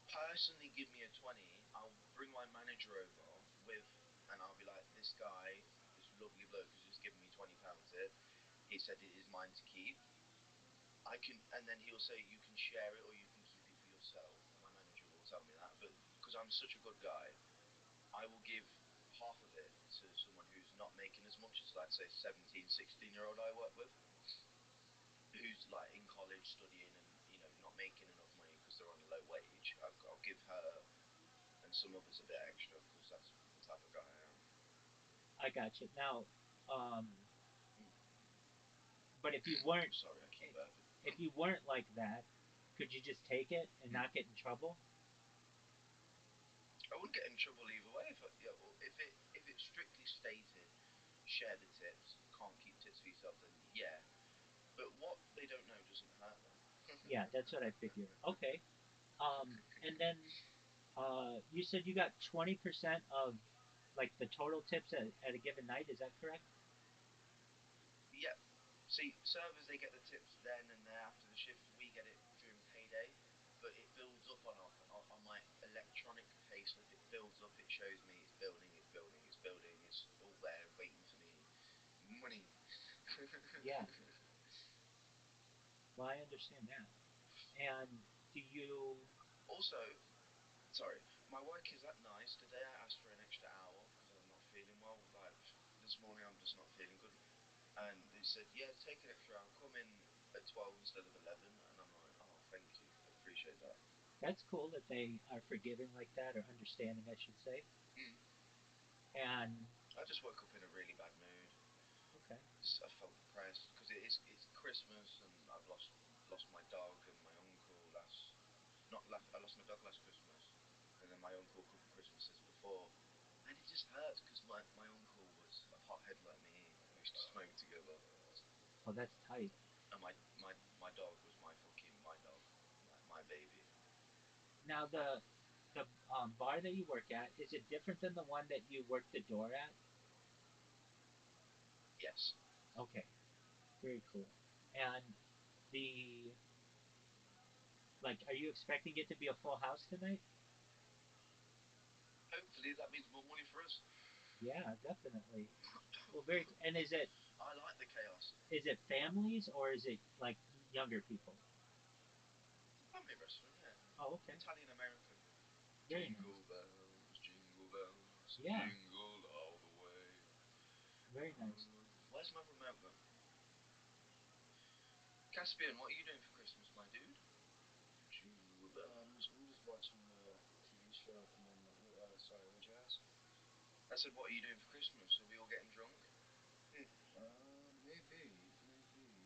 personally give me a 20, I'll bring my manager over with, and I'll be like, this guy, this lovely bloke has just given me £20 tip. He said it is mine to keep. I can, and then he'll say you can share it or you can keep it for yourself. My manager will tell me that, but because I'm such a good guy, I will give half of it to someone who's not making as much as, like, say, 17, 16-year-old I work with, who's like in college studying and not making enough money because they're on a low wage. I'll give her and some others a bit extra because that's the type of guy I am. I got you. Now, um, Mm. but if you weren't Sorry, I keep burping. if you weren't like that, could you just take it and Mm. not get in trouble? I wouldn't get in trouble either way yeah, well, if it's strictly stated, share the tips, can't keep tips for yourself, then yeah. But what they don't know doesn't hurt them. Yeah, that's what I figured. Okay. And then you said you got 20% of like the total tips at a given night. Is that correct? Yeah. See, servers they get the tips then and there after the shift. We get it during payday, but it builds up on my shows me it's building, it's building, it's building. It's all there waiting for me. Money. Yeah. Well, I understand that. And do you? Also, sorry, my work is that nice. Today I asked for an extra hour because I'm not feeling well. Like this morning, I'm just not feeling good. And they said, yeah, take an extra hour. Come in at 12 instead of 11. And I'm like, oh, thank you. I appreciate that. That's cool that they are forgiving like that or understanding, I should say. Mm. And I just woke up in a really bad mood. okay, I felt depressed because it's Christmas and I've lost my dog and my uncle last not last I lost my dog last Christmas and then my uncle a couple of Christmases before and it just hurts because my uncle was a pothead like me. We used to smoke together well that's tight. and my dog was my dog, my baby. Now the bar that you work at, is it different than the one that you work the door at? Yes. Okay, very cool. And the like, are you expecting it to be a full house tonight? Hopefully that means more money for us. Yeah, definitely. Well, very. And I like the chaos. is it families or is it like younger people? It's a family restaurant, yeah. Oh, okay, Italian American. very nice. Jingle bells, Yeah, jingle all the way. very nice. Where's my remote gone? Caspian, what are you doing for Christmas, my dude? Jingle bells. I'm just watching the TV show at the moment. Sorry, what'd you ask? I said, what are you doing for Christmas? Are we all getting drunk? Maybe,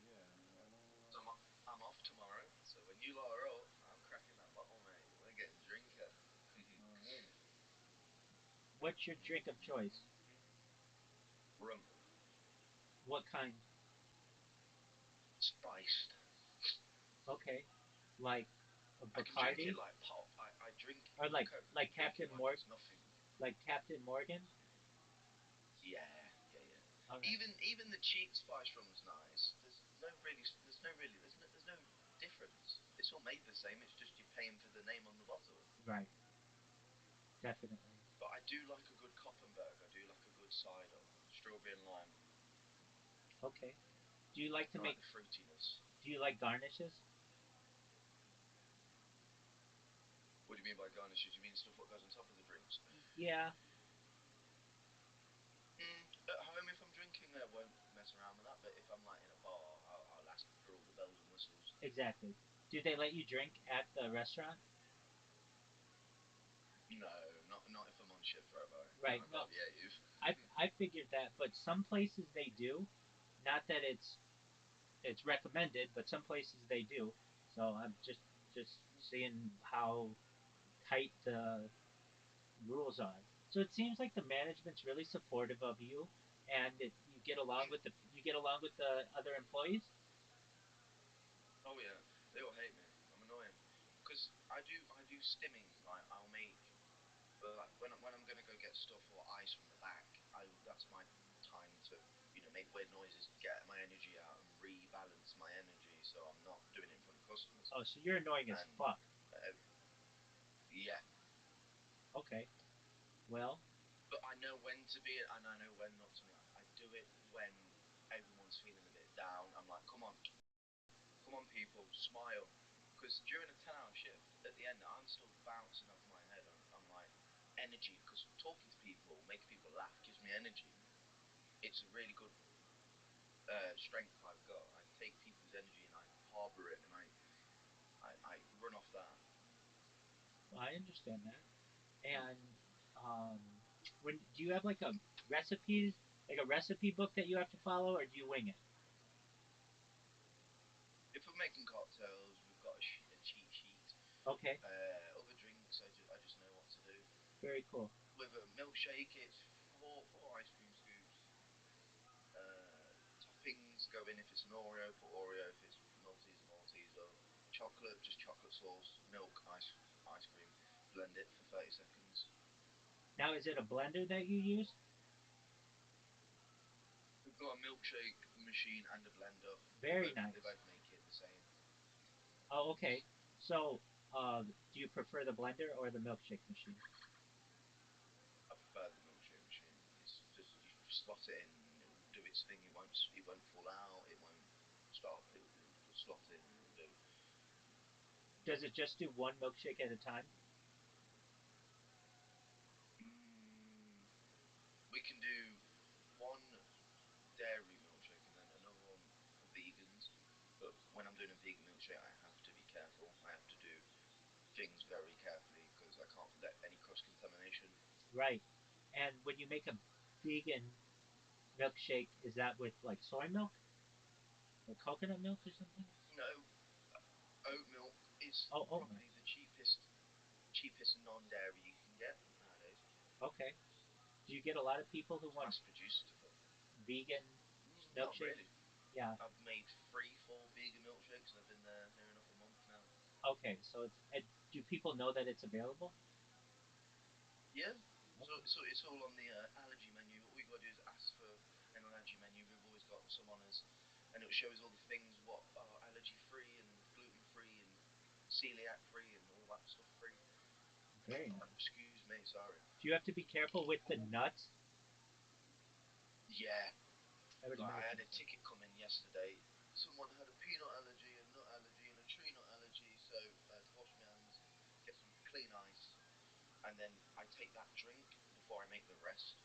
yeah. I don't. So I'm off tomorrow. So when you lot are up, I'm cracking that bottle, mate. We're getting drinker. All right. What's your drink of choice? Rum, What kind? spiced. Okay, like a I can drink it Bacardi like pop. I drink or coke. I can drink it like it's nothing. Like Captain Morgan. Yeah, yeah, yeah. All right, Even the cheap spice rum's nice. There's no difference. It's all made the same. It's just you're paying for the name on the bottle. right, definitely. But I do like a good Koppenberg. I do like a good cider, strawberry and lime. Okay. Do you like to I like make? the fruitiness. Do you like garnishes? What do you mean by garnishes? You mean stuff what goes on top of the drinks? Yeah, At home, if I'm drinking, I won't mess around with that. But if I'm like in a bar, I'll ask for all the bells and whistles. exactly. Do they let you drink at the restaurant? No, not if I'm on shift, Rabbi. Right. I No, can't behave. I figured that, but some places they do. Not that it's recommended, but some places they do. So I'm just seeing how tight the rules are. So it seems like the management's really supportive of you, and you get along with the other employees. Oh yeah, they all hate me. I'm annoying because I do stimming. Like I'll make like when I'm gonna go get stuff or ice from the back. That's my time to make weird noises, get my energy out, and rebalance my energy so I'm not doing it in front of customers. Oh, so you're annoying as And fuck. yeah, Okay. Well, but I know when to be it and I know when not to be. I do it when everyone's feeling a bit down. I'm like, come on, people, smile. Because during a 10-hour shift, at the end, I'm still bouncing off my head on like energy. Because talking to people, making people laugh, gives me energy. It's a really good strength I've got. I take people's energy and I harbor it, and I run off that. I understand that. And um, when do you have like a recipes like a recipe book that you have to follow, or do you wing it? If we're making cocktails, we've got a cheat sheet. Okay, Other drinks, I just know what to do. very cool. With a milkshake, it's four ice cream scoops. Toppings go in if it's an Oreo, put Oreo. If it's Malteser, Malteser. Chocolate, just chocolate sauce. Milk, ice cream. Blend it for 30 seconds. Now, is it a blender that you use? We've got a milkshake machine and a blender. Very They nice. both make it the same. Oh, okay. So, do you prefer the blender or the milkshake machine? slot it in, and it'll do its thing. It won't fall out. It won't stop. It'll slot in and it'll do. Does it just do one milkshake at a time? Mm, we can do one dairy milkshake and then another one for vegans. But when I'm doing a vegan milkshake, I have to be careful. I have to do things very carefully because I can't let any cross contamination. Right. And when you make a vegan milkshake, is that with like soy milk or coconut milk or something? No, oat milk is Oh, oat milk. probably the cheapest non-dairy you can get nowadays. Okay. Do you get a lot of people who It's want mass produced. vegan Not milkshake? really. Yeah. I've made three, four vegan milkshakes, and I've been there near enough a month now. Okay. So do people know that it's available? Yeah. Okay. It's all on the allergy menu. All you gotta do is ask for an allergy menu. We've always got some on us, and it shows all the things what are allergy free and gluten free and celiac free and all that stuff free. Very nice. Excuse me, sorry. Do you have to be careful with the nuts? Yeah, I would like I imagine had a so. ticket come in yesterday. Someone had a peanut allergy, a nut allergy, and a tree nut allergy. So I had to wash my hands, get some clean ice, and then I take that drink before I make the rest.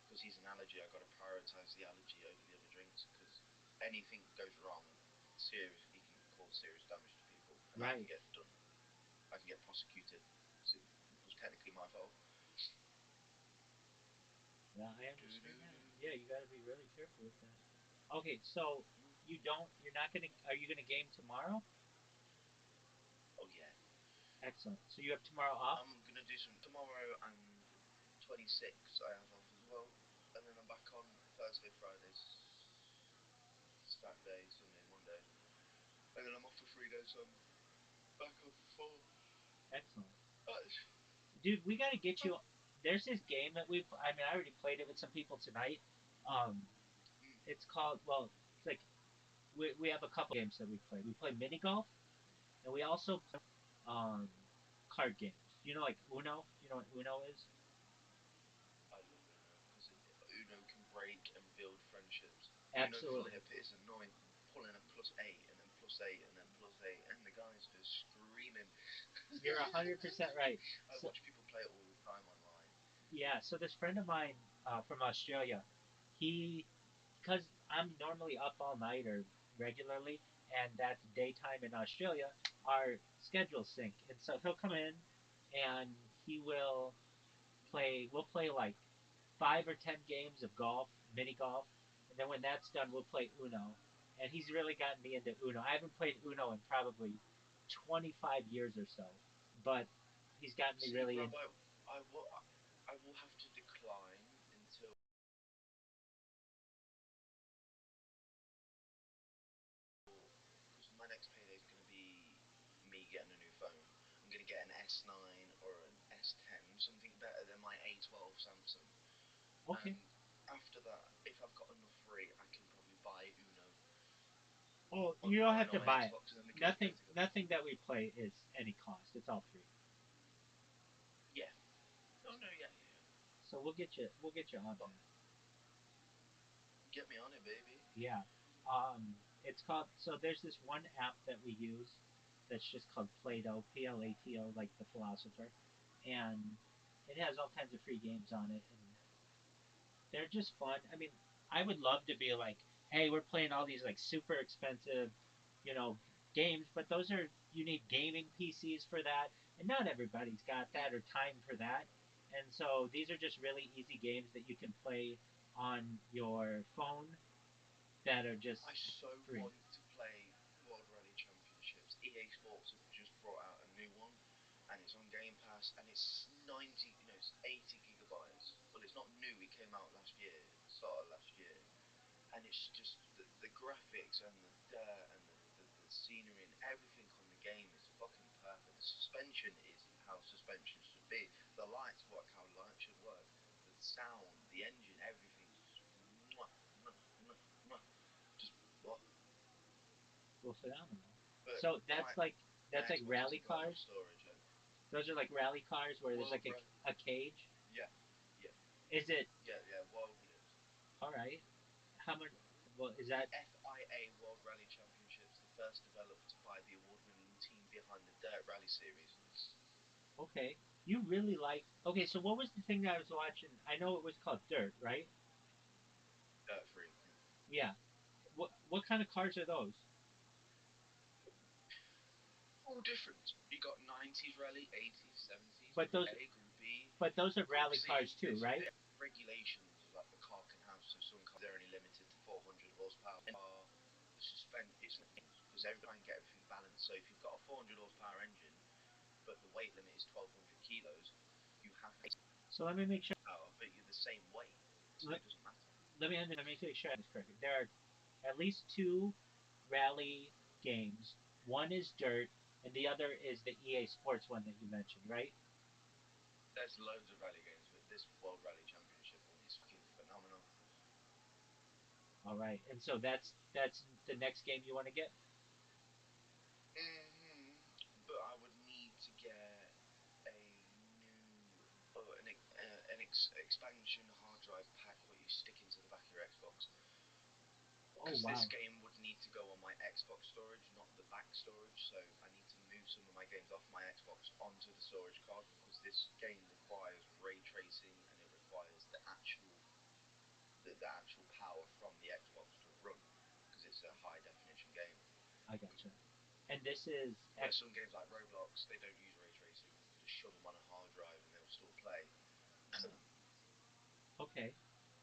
Because he's an allergy, I got to prioritize the allergy over the other drinks. Because anything goes wrong, seriously, can cause serious damage to people, and I can Right. get done. I can get prosecuted. So it was technically my fault. Yeah, I Do do understand that. do. Yeah, you got to be really careful with that. Okay, so Mm. you're not gonna, are you gonna game tomorrow? Oh yeah, Excellent. So you have tomorrow off? I'm gonna do some tomorrow and 26 I have off as well, and then I'm back on Thursday, Friday, Saturday, Sunday, Monday, and then I'm off for 3 days. So I'm back on for four. Excellent. That's, Dude, we got to get you. There's this game that I mean, I already played it with some people tonight. Um, mm, it's called, well, it's like, we have a couple games that we play. We play mini golf, and we also play card games. You know, like Uno? You know what Uno is? I love Uno because Uno can break and build friendships. Uno Absolutely. Flip is annoying. Pulling a plus eight and then plus eight and then plus eight, and the guy's just screaming. You're 100% right. I So, watch people play it all the time online. yeah, so this friend of mine from Australia, he, because I'm normally up all night or regularly, and that's daytime in Australia, our schedules sync. And so he'll come in and he will we'll play like 5 or 10 games of golf, mini golf. And then when that's done, we'll play Uno. And he's really gotten me into Uno. I haven't played Uno in probably 25 years or so, but he's gotten me See, really Rob, into. I will have to decline until because my next payday is going to be me getting a new phone. I'm going to get an S9 or an S10, something better than my A12 Samsung. Okay. And after that, if I've got enough free, I can probably buy Uno Oh, on you don't have to my buy it. Xbox, and then we can all play Nothing, it together. nothing that we play is any cost. It's all free. Yeah. Oh no, yeah, yeah, yeah. So we'll get you on But that. get me on it, baby. Yeah. It's called. So there's this one app that we use that's just called Plato, Plato, like the philosopher, and it has all kinds of free games on it, and they're just fun. I mean, I would love to be like, hey, we're playing all these like super expensive, you know, games, but those are you need gaming PCs for that, and not everybody's got Mm. that or time for that. And so these are just really easy games that you can play on your phone that are just I so free. want to play World Rally Championships. EA Sports have just brought out a new one, and it's on Game Pass, and it's 90, you know, it's 80 gigabytes. Well, it's not new. It came out last year, start of last year, and it's just the graphics and the dirt and the scenery and everything on the game is fucking perfect. The suspension is how suspension should be. The lights work how lights should work. The sound, the engine, everything's just mwah, mwah, mwah, mwah. Just what? Well, phenomenal. But So my that's like Xbox rally hasn't got enough cars. storage. And Those are like rally cars where there's World like Rally, a cage. yeah, yeah, Is it yeah, yeah. World Rally. All right. How much? Well, is The that FIA World Rally Championships, the first developed by the award-winning team behind the Dirt Rally series. okay? You really like. Okay, so what was the thing that I was watching? I know it was called Dirt, right? Dirt free. Yeah. What kind of cars are those? All different. You got 90s rally, 80s, 70s, But Group those, A, Group B, but those are Group rally cars C. too, right? There are regulations like the car can have. So some cars are only limited to 400 horsepower. The suspend it's not because every try and get everything balanced. So if you've got a 400 horsepower engine, but the weight limit is 1,200 kilos, you have So let me make sure. power, but you're the same weight, so Let, it doesn't matter. let me make sure I have this correct. There are at least two rally games. One is Dirt, and the other is the EA Sports one that you mentioned, right? There's loads of rally games, but this World Rally Championship one is fucking phenomenal. All right, and so that's the next game you want to get. But I would need to get a new, expansion hard drive pack what you stick into the back of your Xbox. Oh Because this wow. game would need to go on my Xbox storage, not the back storage. So I need to move some of my games off my Xbox onto the storage card because this game requires ray tracing and it requires the actual power from the Xbox to run because it's a high definition game. I gotcha. And this is Where some games like Roblox, they don't use ray tracing. You can just shove them on a hard drive and they'll still play. okay.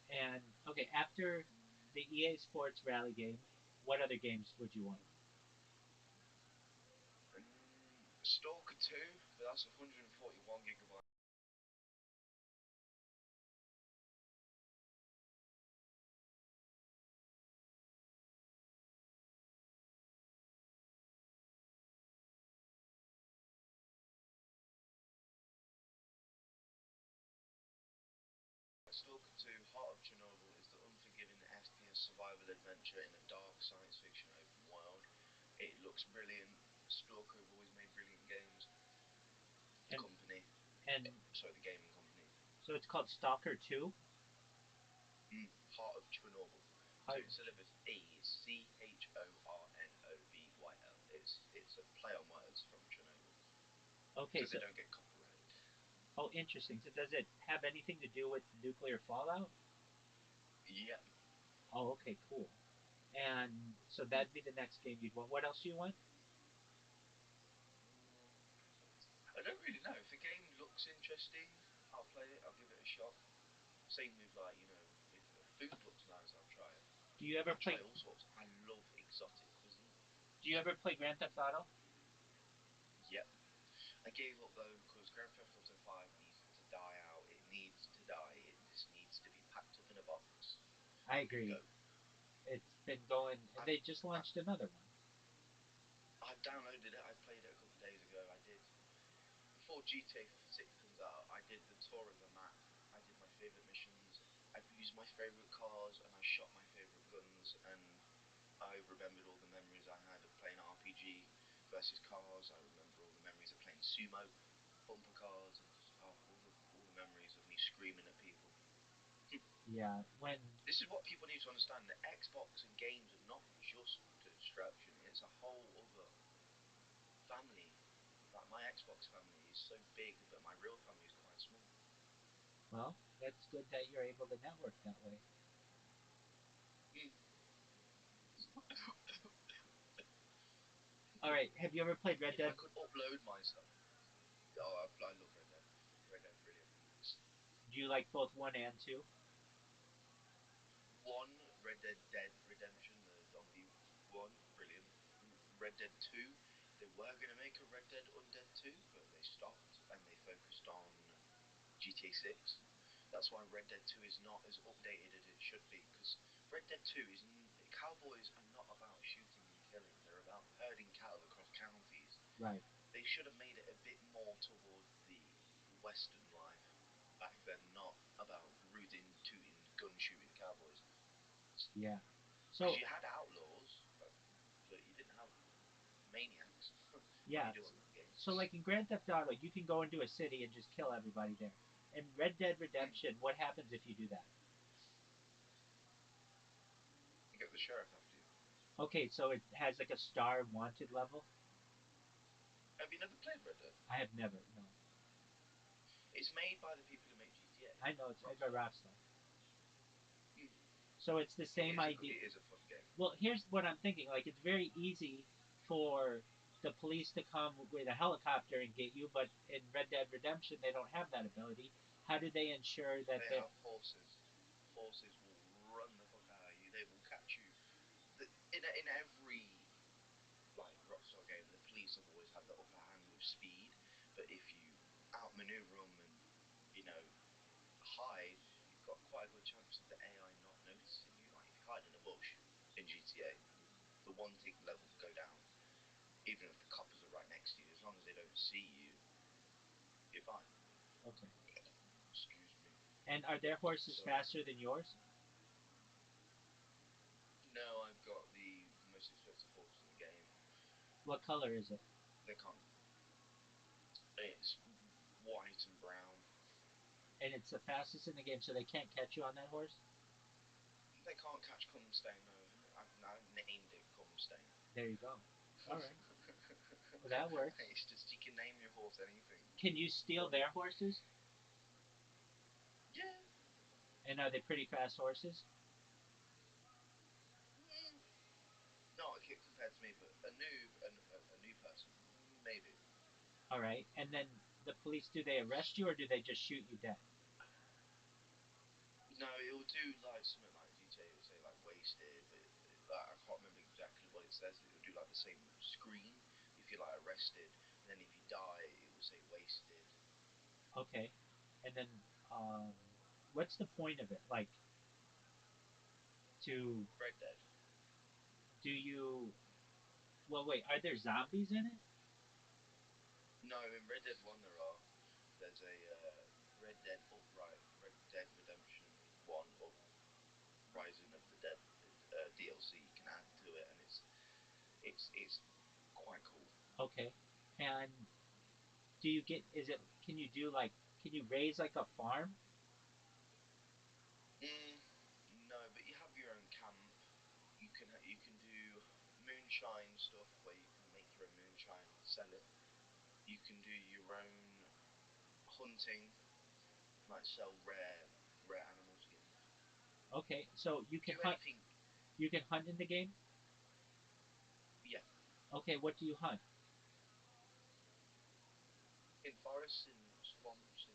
And okay, after the EA Sports Rally game, what other games would you want? Stalker 2, but that's 141 gigabytes. Stalker 2, Heart of Chernobyl is the unforgiving FPS survival adventure in a dark science fiction open world. It looks brilliant. Stalker have always made brilliant games. The And company, and sorry, the gaming company. so it's called Stalker 2. Heart of Chernobyl. So Hard. it's delivered Chornobyl. It's a play on words from Chernobyl Okay, because so they don't get copyrighted. oh, interesting. So does it have anything to do with nuclear fallout? Yep. Oh, okay, cool. And so that'd be the next game you'd want. What else do you want? I don't really know. If a game looks interesting, I'll play it. I'll give it a shot. Same with like if food looks nice, I'll try it. Do you ever I'll try play? all sorts. I love exotic cuisine. Do you ever play Grand Theft Auto? Yep. I gave up though because Grand Theft Auto 5 needs to die out. It needs to die. It just needs to be packed up in a box I and agree. go. It's been going, and I've they just launched another one. I've downloaded it. I played it a couple of days ago. I did before GTA 6 comes out. I did the tour of the map. I did my favorite missions. I've used my favorite cars and I shot my favorite guns and I remembered all the memories I had of playing RPG versus cars. I remember all the memories of playing sumo, bumper cars, and just all the memories of me screaming at people. Yeah, when This is what people need to understand: that Xbox and games are not just distraction; it's a whole other family. Like my Xbox family is so big, but my real family is quite small. well, that's good that you're able to network that way. Mm. All right, have you ever played Red If I Dead? could upload myself, oh, I love Red Dead. Red Dead's brilliant. Do you like both one and two? One, Red Dead Redemption, the zombie one, brilliant. Red Dead 2, they were going to make a Red Dead Undead 2, but they stopped and they focused on GTA 6. That's why Red Dead 2 is not as updated as it should be, because Red Dead 2 is. Cowboys are not about shooting and killing, they're about herding cattle across counties. Right. They should have made it a bit more towards the Western life back then, not about rooting, tooting, gun shooting cowboys. Yeah. Because So you had outlaws, but you didn't have maniacs like yeah. you do on that game. So like in Grand Theft Auto, you can go into a city and just kill everybody there. In Red Dead Mm. Redemption, what happens if you do that? sheriff after you. Okay, so it has like a star wanted level. Have you never played Red Dead? I have never. No, It's made by the people who make GTA. I know it's made by Rockstar. Rothschild. Mm. So it's the same idea. It is a fun game. Well, here's what I'm thinking. Like, it's very easy for the police to come with a helicopter and get you, but in Red Dead Redemption, they don't have that ability. How do they ensure that They they? have horses. Horses will run the fuck out of you. They will catch you. In every like Rockstar game, the police have always had the upper hand with speed. But if you outmaneuver them and you know hide, you've got quite a good chance of the AI not noticing you. Like if you hide in a bush in GTA, the wanting levels go down. Even if the coppers are right next to you, as long as they don't see you, you're fine. Okay. Excuse me. And are their horses So faster than yours? no, I've got the most expensive horse in the game. What color is it? They can't. It's white and brown. And it's the fastest in the game, so they can't catch you on that horse. They can't catch Cumstain. No, I've named it Cumstain. There you go. All right. Well, that works. It's just you can name your horse anything. Can you steal their horses? Yeah. And are they pretty fast horses? Mm, not compared to me, but a noob, a new person, maybe. All right. And then the police, do they arrest you or do they just shoot you dead? No, it will do like something like GTA. It will say like wasted, but like, I can't remember exactly what it says. It will do like the same screen if you're like arrested, and then if you die, it will say wasted. Okay. And then, um, what's the point of it? Like, to Red Dead. do you? Well, wait. Are there zombies in it? No, in Red Dead One there are. There's a Red Dead Redemption One Uprising of the Dead DLC you can add to it, and it's quite cool. Okay. And do you get? Is it? Can you do like? Can you raise like a farm? Mm, no, but you have your own camp. You can do moonshine stuff where you can make your own moonshine and sell it. You can do your own hunting, like sell rare animal skins. Okay. So you can Do hunt. anything. You can hunt in the game. Yeah, Okay. What do you hunt? in forests, in swamps, in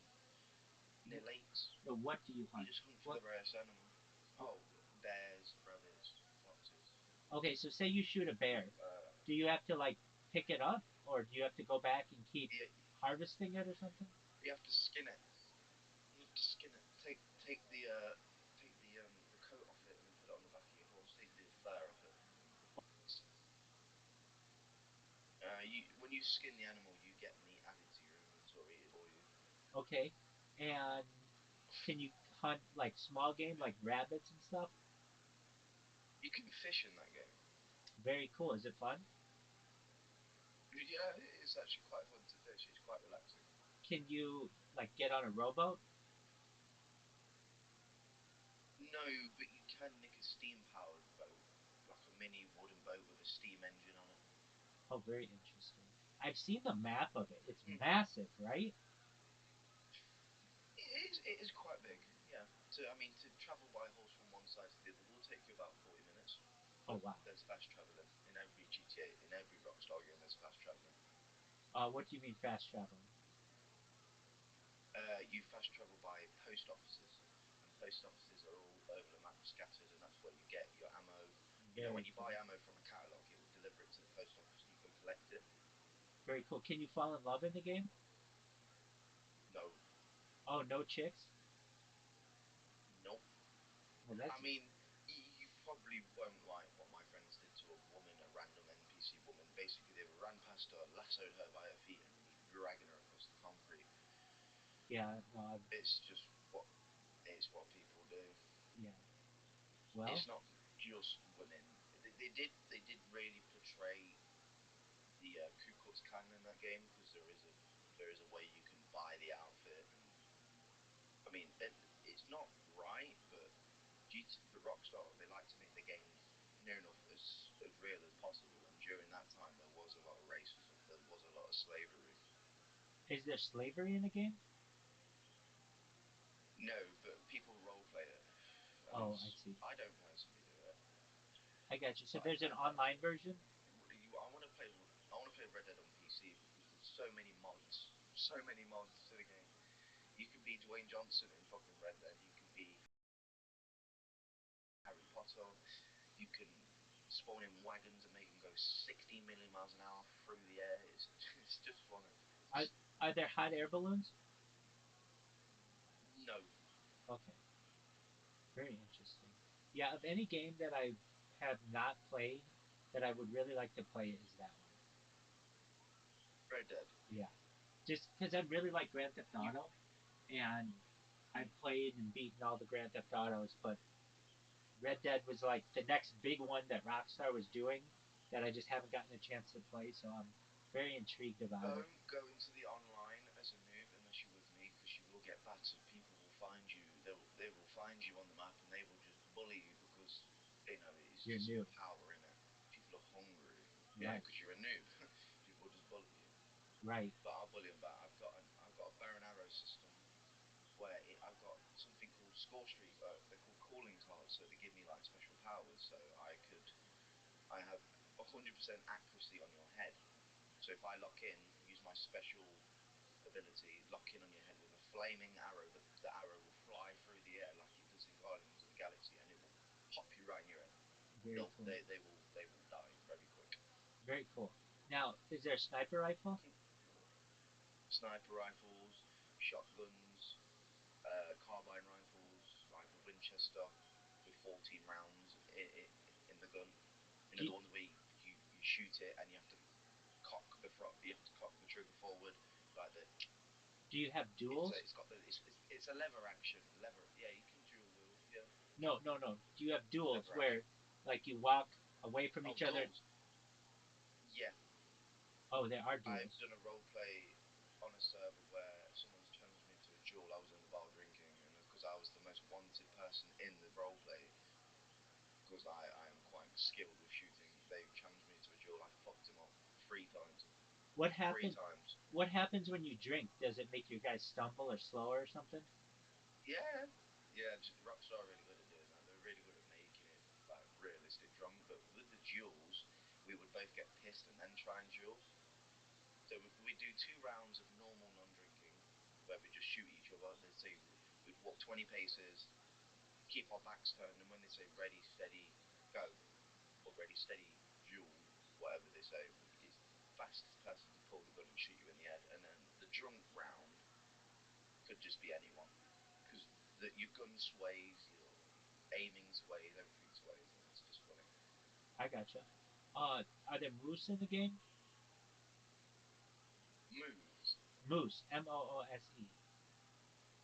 near lakes. No, what do you You hunt? just hunt for What? the rarest animal. Oh, bears, rabbits, foxes. Okay. So say you shoot a bear. Uh, Do you have to like pick it up, or do you have to go back and keep you, harvesting it or something? you have to skin it. You have to skin it. Take the coat off it and then put it on the back of your horse. Take the fur off it. When you skin the animal, you get meat added to your inventory for you. Okay. And can you hunt like small game, like rabbits and stuff? You can fish in that game. Very cool. Is it fun? Yeah, it's actually quite fun to fish. It's quite relaxing. Can you like get on a rowboat? No, but you can nick a steam powered boat, like a mini wooden boat with a steam engine on it. Oh, very interesting. I've seen the map of it. It's Mm. massive, right? It is quite big, yeah. To travel by horse from one side to the other will take you about 40 minutes, Oh but wow. there's fast traveling in every GTA, in every Rockstar game. There's fast traveling. What do you mean fast traveling? You fast travel by post offices, and post offices are all over the map scattered, and that's where you get your ammo. You know, Very when you cool. buy ammo from a catalog, it will deliver it to the post office, and you go collect it. Very cool. Can you fall in love in the game? No, Oh, no chicks. nope. Well, I that's mean, you probably won't like what my friends did to a woman, a random NPC woman. Basically, they ran past her, lassoed her by her feet, and were dragging her across the concrete. yeah. No, It's just what people do. yeah. Well, It's not just women. They did really portray the Ku Klux Klan in that game because there is a way you can buy the outfit, and I mean it's not right, but Rockstar they like to make the games. near enough as real as possible. And during that time, there was a lot of racism. There was a lot of slavery. Is there slavery in the game? No, but people role play it, and Oh, I it's see. I don't personally do it, I got you. So but there's an online version? I want to play. I want to play Red Dead on PC because there's so many mods, so many mods to the game. You can be Dwayne Johnson in fucking Red Dead. You can be Harry Potter. You can spawn in wagons and make them go 16 million miles an hour through the air. It's just funny. Are, are there hot air balloons? No, Okay, very interesting. Yeah, of any game that I have not played that I would really like to play is that one. Red Dead. Yeah, just because I really like Grand Theft You Auto, and mm, I've played and beaten all the Grand Theft Autos, but Red Dead was like the next big one that Rockstar was doing that I just haven't gotten a chance to play, so I'm very intrigued about it. don't go into the online as a noob unless you're with me because you will get battered. People will find you. They will find you on the map and they will just bully you because it's You're just new, power in it. People are hungry. Yeah, right? because you're a noob. People will just bully you. Right. But I'll bully them back. I've got a bow and arrow system where I've got something called score streak. They're called calling cards, so they give me like special powers. So I have 100% accuracy on your head. So if I lock in, use my special ability, lock in on your head with a flaming arrow, the arrow will fly through the air like it does in Guardians of the Galaxy, and it will pop you right in your head. Very They'll, cool. they will die very quick. Very cool. Now, is there a sniper rifle? Sniper rifles, shotguns, carbine rifles, like the Winchester with 14 rounds in the gun. Do you, The ones where you shoot it and you have to cock the trigger forward, like the do you have duels? it's got it's a lever action. Lever, yeah, you can dual wield, yeah, No, no, no. Do you have duels lever where, action. like, you walk away from Oh, each other? duels. Yeah, Oh, there are I've duels. done a role play on a server where someone's challenged me to a duel. I was in the bar drinking, and because I was the most wanted person in the role play, because I am quite skilled with shooting, they challenged me to a duel. I fucked him up 3 times. What Three happen? times. What happens when you drink? Does it make you guys stumble or slower or something? Yeah, yeah. Rockstar are really good at doing that. They're really good at making it like realistic drunk. But with the duels, we would both get pissed and then try and duel. So we do 2 rounds of normal non-drinking, where we just shoot each other. They say we'd walk 20 paces, keep our backs turned, and when they say ready, steady, go, or ready, steady, duel, whatever they say, it's the fastest person to pull the gun and shoot you in the head. And then the drunk round could just be anyone because your gun sways, your aiming sways, everything sways, and it's just funny. I gotcha. Are there moose in the game? Moves. Moose. Moose.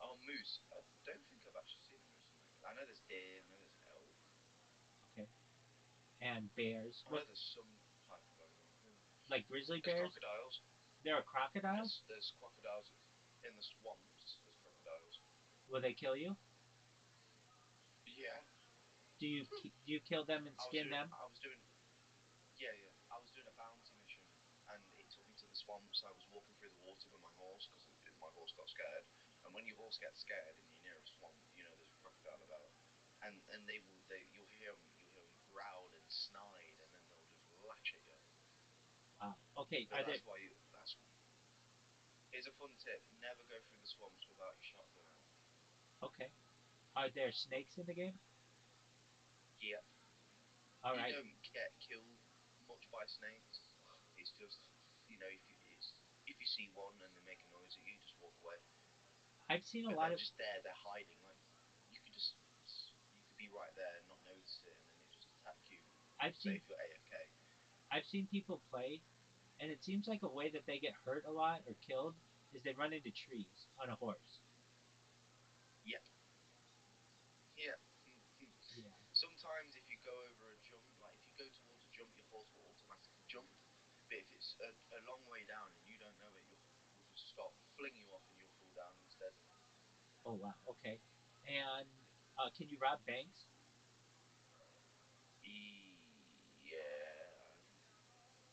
Oh, moose. I don't think I've actually seen a moose in there. I know there's deer. I know there's elk. Okay. And bears. I What, know there's some type of animal. Yeah. like grizzly There's bears? crocodiles. There are crocodiles. There's crocodiles in the swamps. There's crocodiles. Will they kill you? Yeah. Do you kill them and I was skin doing. them? I was doing. Yeah, yeah. I was doing a bounty mission, and it took me to the swamps. I was walking through the water with my horse because my horse got scared. And when your horse gets scared and you're near a swamp, you know there's a crocodile about. And you'll hear them growl and snide, and then they'll just latch at you. Wow. Okay. But that's why you. That's Here's a fun tip: never go through the swamps without your shotgun out. Okay. Are there snakes in the game? Yep. All You right. don't get killed much by snakes. It's just if you see one and they make a noise at you, just walk away. I've seen a But lot they're of. just there. They're hiding. Like you could just you could be right there and not notice it, and then it just attack you. I've Say seen. if you're AFK. I've seen people play, and it seems like a way that they get hurt a lot or killed is they run into trees on a horse. Yep. Yep. Yeah. Sometimes if you go over a jump, like if you go towards a jump, your horse will automatically jump. But if it's a long way down and you don't know it, your horse will just start, fling you off, and you'll fall down instead. Oh wow. Okay. And can you rob banks?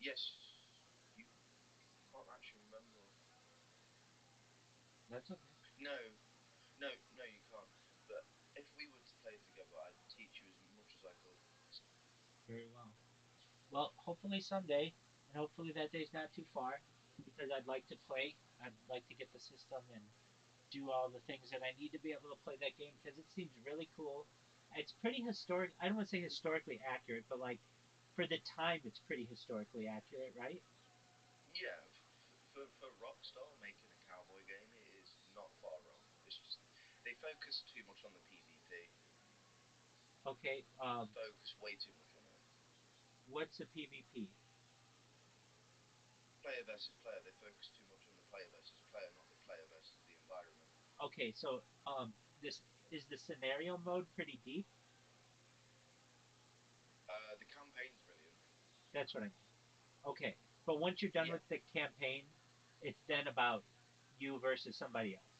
Yes, you can't actually remember. That's okay. No, no, you can't. But if we were to play together, I'd teach you as much as I could. Very well. Well, hopefully someday, and hopefully that day's not too far, because I'd like to play. I'd like to get the system and do all the things that I need to be able to play that game because it seems really cool. It's pretty historic. I don't want to say historically accurate, but like for the time, it's pretty historically accurate, right? Yeah, for Rockstar making a cowboy game, it is not far wrong. It's just they focus too much on the PvP. Okay. Focus way too much on it. What's a PvP? Player versus player. They focus too much on the player versus player, not the player versus the environment. Okay, so this is the scenario mode pretty deep. The campaign's brilliant. That's what I mean. Okay, but once you're done Yeah, with the campaign, it's then about you versus somebody else.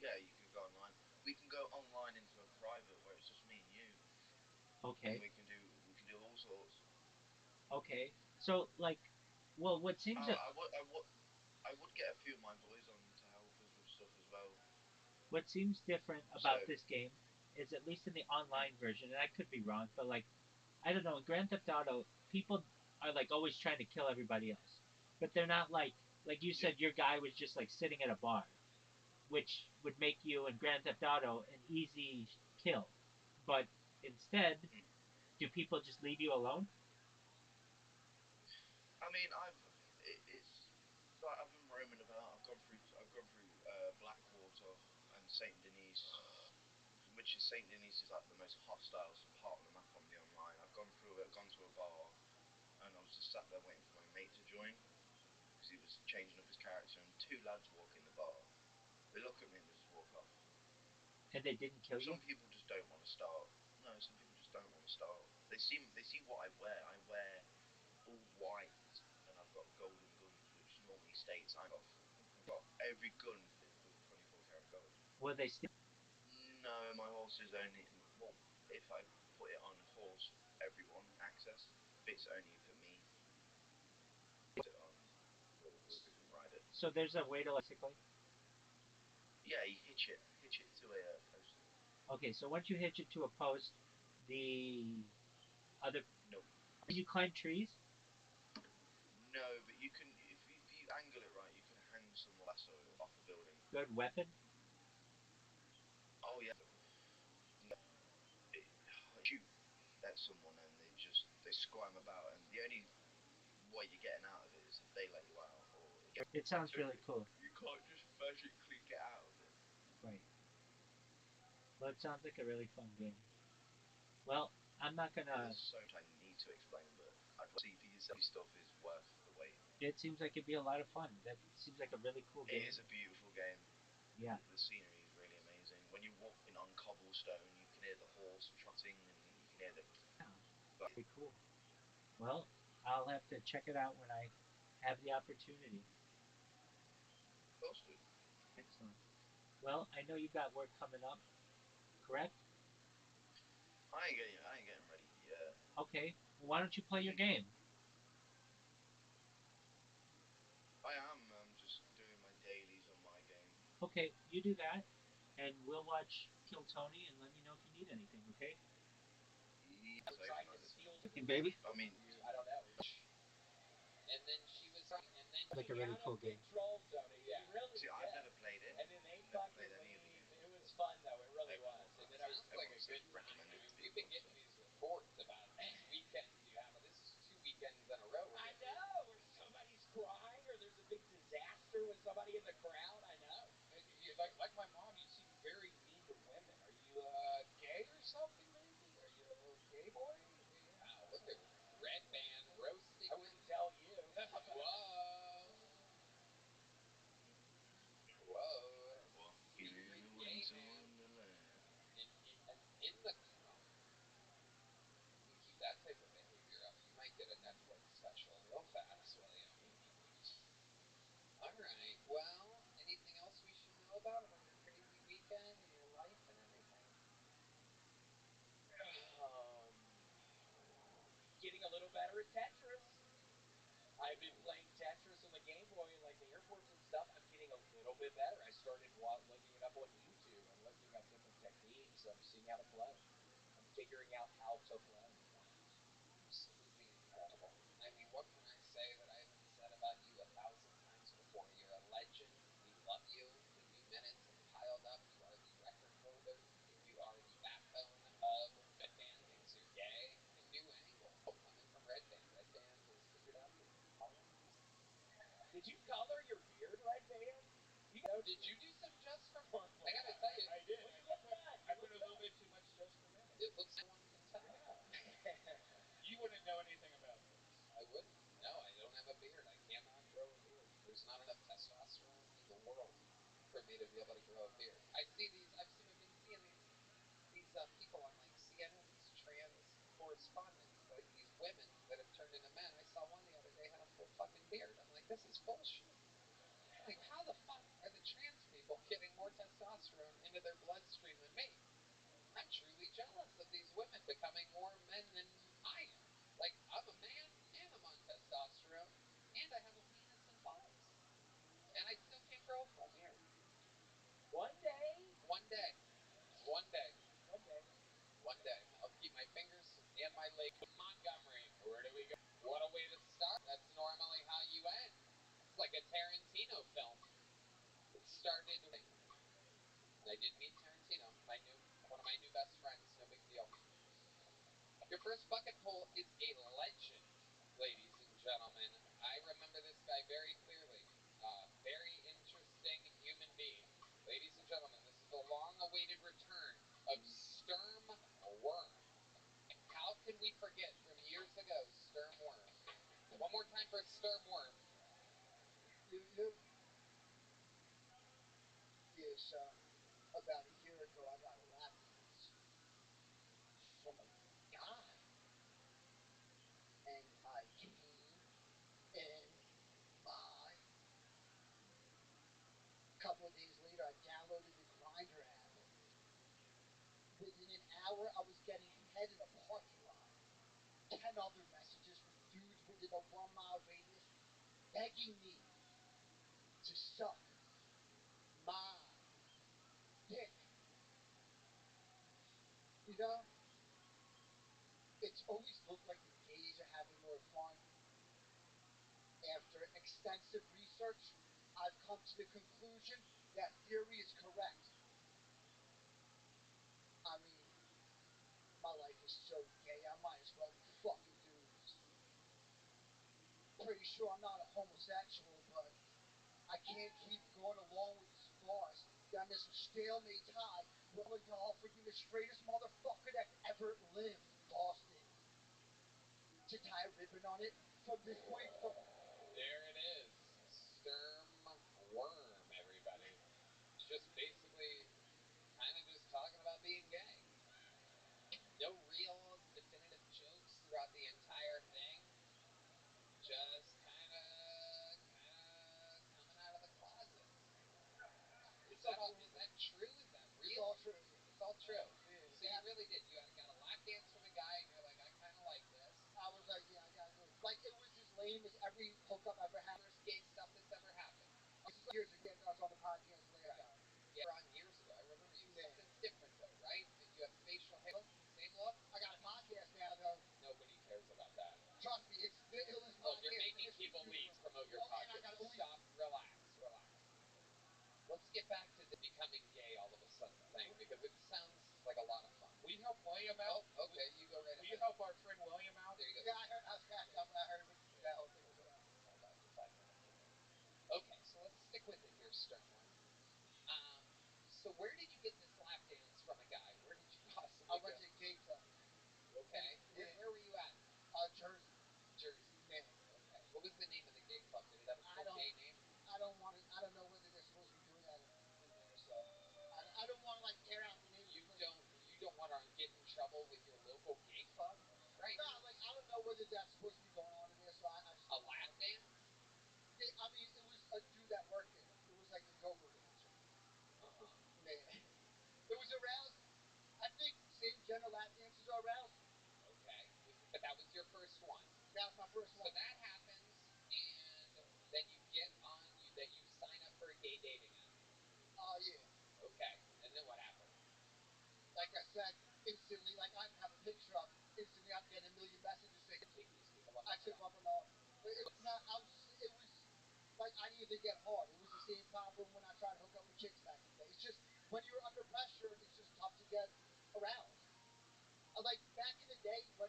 yeah. You can go online. We can go online into a private where it's just me and you, and Okay. we can do all sorts. Okay. So like, well, what seems to I would get a few of my boys on to help us with stuff as well. what seems different So, about this game is at least in the online version, and I could be wrong, but like I don't know, in Grand Theft Auto, people are like always trying to kill everybody else, but they're not like you yeah. said, your guy was just like sitting at a bar, which would make you in Grand Theft Auto an easy kill, but instead, Mm. do people just leave you alone? I mean, it's like I've been roaming about. I've gone through Blackwater and Saint Denis, which is Saint Denis is like the most hostile part of the map on the online. I've gone through it. Gone to a bar, and I was just sat there waiting for my mate to join because he was changing up his character. And two lads walk in the bar. They look at me and they just walk off. And they didn't kill you? Some people just don't want to start. No, some people just don't want to start. They see what I wear. I wear all white, and I've got golden guns, which normally states I've got every gun fitted with 24 karat gold. Will they still? No, my horse is only well. If I put it on horse, everyone access. It's only for me. Put it on. We can ride it. So there's a way to basically. Yeah, you hitch it to a post. Okay, so once you hitch it to a post, the other No, you climb trees. no, but if you angle it right, you can hang someone lasso off a building. Good weapon. Oh yeah, no, it, shoot at someone and they squirm about, and the only way you're getting out of it is if they let you out, or if It sounds really cool. you can't just magically get out of it. Right. Well, it sounds like a really fun game. Well, I'm not gonna. There's so much I need to explain, but I'd see for yourself. Stuff is worth the wait. It seems like it'd be a lot of fun. That seems like a really cool It game. is a beautiful game. Yeah. The scenery is really amazing. When you're walking on cobblestone, you can hear the horse trotting, and you can hear the. Yeah. Very cool. Well, I'll have to check it out when I have the opportunity. Of course, dude. Excellent. Well, I know you've got work coming up, correct? I ain't getting ready yet. Okay. Well, why don't you play your Mm, game? I am. I'm just doing my dailies on my game. Okay, you do that, and we'll watch Kill Tony and let me know if you need anything. Okay? Yes, I Trying can to like this. steal Baby. I mean, I don't know. And then she was, and then Like a really cool game. Control zone. He really see, I've did. never played it. And then they Never fucking played any of the leave. games. It was fun though. It really Everyone, was. And then I sounds like everyone a said good time. recommended I to mean, we've people. been So getting these reports about these weekends you have, but this is 2 weekends in a row. I know, or somebody's crying, or there's a big disaster with somebody in the crowd. I know. You like my mom. You seem very mean to women. Are you gay or something? Maybe? Are you a gay boy? Wow, look at Red Band roasting. I wouldn't tell you. Whoa. Whoa. walking in Very a gay winter man. wonderland. In the club. You keep that type of behavior up, you might get a Netflix special real fast, William. All right. Well, anything else we should know about your crazy weekend and your life and everything? Um, Getting a little better at Tetris. bit better. I started looking it up on YouTube. I'm looking up different techniques. I'm seeing how to play. I'm figuring out how to play. Absolutely incredible. I mean, what can I say that I haven't said about you 1,000 times before? You're a legend. We love you. The new minutes have piled up. You are the record holder. You are the backbone of Red Band because you're gay. A new angle coming from Red Band. Red Band has figured out that color. Did you color your beard, Red Band? Did you do some just for men? I gotta tell you. I did. Well, you look good. I put a little bit too much just for men. It looks like one can tell. Yeah. You wouldn't know anything about this. I wouldn't. No, I don't have a beard. I cannot grow a beard. There's not enough testosterone in the world for me to be able to grow a beard. I've been seeing these people on like CNN, these trans correspondents, like these women that have turned into men. I saw one the other day had a full fucking beard. I'm like, this is bullshit. Like, how the fuck are the trans people getting more testosterone into their bloodstream than me? I'm truly jealous of these women becoming more men than I am. Like, I'm a man, and I'm on testosterone, and I have a penis and balls. And I still can't grow a full beard. One day. One day. One day. One day. One day. I'll keep my fingers and my legs. Montgomery, where do we go? What a way to start. That's normally how you end. It's like a Tarantino film. It started. I did meet Tarantino, one of my new best friends. No big deal. Your first bucket pull is a legend, ladies and gentlemen. I remember this guy very clearly. Very interesting human being. Ladies and gentlemen, this is the long-awaited return of Sturm Worm. How can we forget from years ago, Sturm Worm? One more time for Sturm Worm. Yes, about a year ago, I got a lap dance from a guy, and I came in my. A couple of days later, I downloaded the Grinder app. Within an hour, I was getting head in a parking lot. 10 other messages from dudes within a 1-mile radius begging me to suck my dick. You know, it's always looked like the gays are having more fun. After extensive research, I've come to the conclusion that theory is correct. I mean, my life is so gay, I might as well be fucking dudes. Pretty sure I'm not a homosexual, but I can't keep going along with this farce that I'm this stalemate tie with y'all for being the straightest motherfucker that ever lived, Boston. To tie a ribbon on it from this point from. There it is. Sturm Worm, everybody. It's just basically kind of just talking about being gay. No real definitive jokes throughout the entire thing. Just kind of coming out of the closet. Is that true? Is that real? It's all true. It's all true. Yeah. So you really did. You got a lap dance from a guy, and you're like, I kind of like this. I was like, yeah, I gotta do it. Like, it was as lame as every hookup I've ever had. First gay stuff that's ever happened. This is years ago. I was on the podcast last Right. time. Yeah, on years ago. I remember you. Yeah. Something's different, though, right? You have facial hair. Same look? I got a podcast now, though. Nobody cares about that. Trust me, it's the illest Look, podcast. you're making people leave. Promote your and I podcast. gotta always. Stop. Relax. Let's get back to the becoming gay all of a sudden thing, because it sounds like a lot of fun. Will you help William out? Oh, okay, you go right ahead. Will you help our friend William out? There you go. Yeah, I heard what that whole thing was about. Hold on for 5 minutes. Okay, so let's stick with it here, Sternworm. So where did you get this lap dance from a guy? Where did you possibly I went go? to a gay club. Okay. Yeah. Where were you at? Jersey. Jersey. Yeah. Okay. What was the name of the gay club? Did it have a full gay name? I don't know whether they're supposed to be doing that in there, so I don't want to like air out the name. You don't want to get in trouble with your local gay club, right? No, like I don't know whether that's supposed to be going on in there, so I just. A lap dance? I mean, it was a dude that worked there. It was like a go-go dancer. Man, it was arousing. I think same gender lap dances are arousing. Okay, but that was your first one. That was my first one. So that happens, and then you sign up for a gay dating app. like I said, instantly, like I have a picture of, instantly I'm getting a million messages saying, Take these people up. I took them up on all. It's not, it was, like, I didn't even get hard. It was the same problem when I tried to hook up with chicks back in the day. It's just, when you're under pressure, it's just tough to get aroused. Like, back in the day when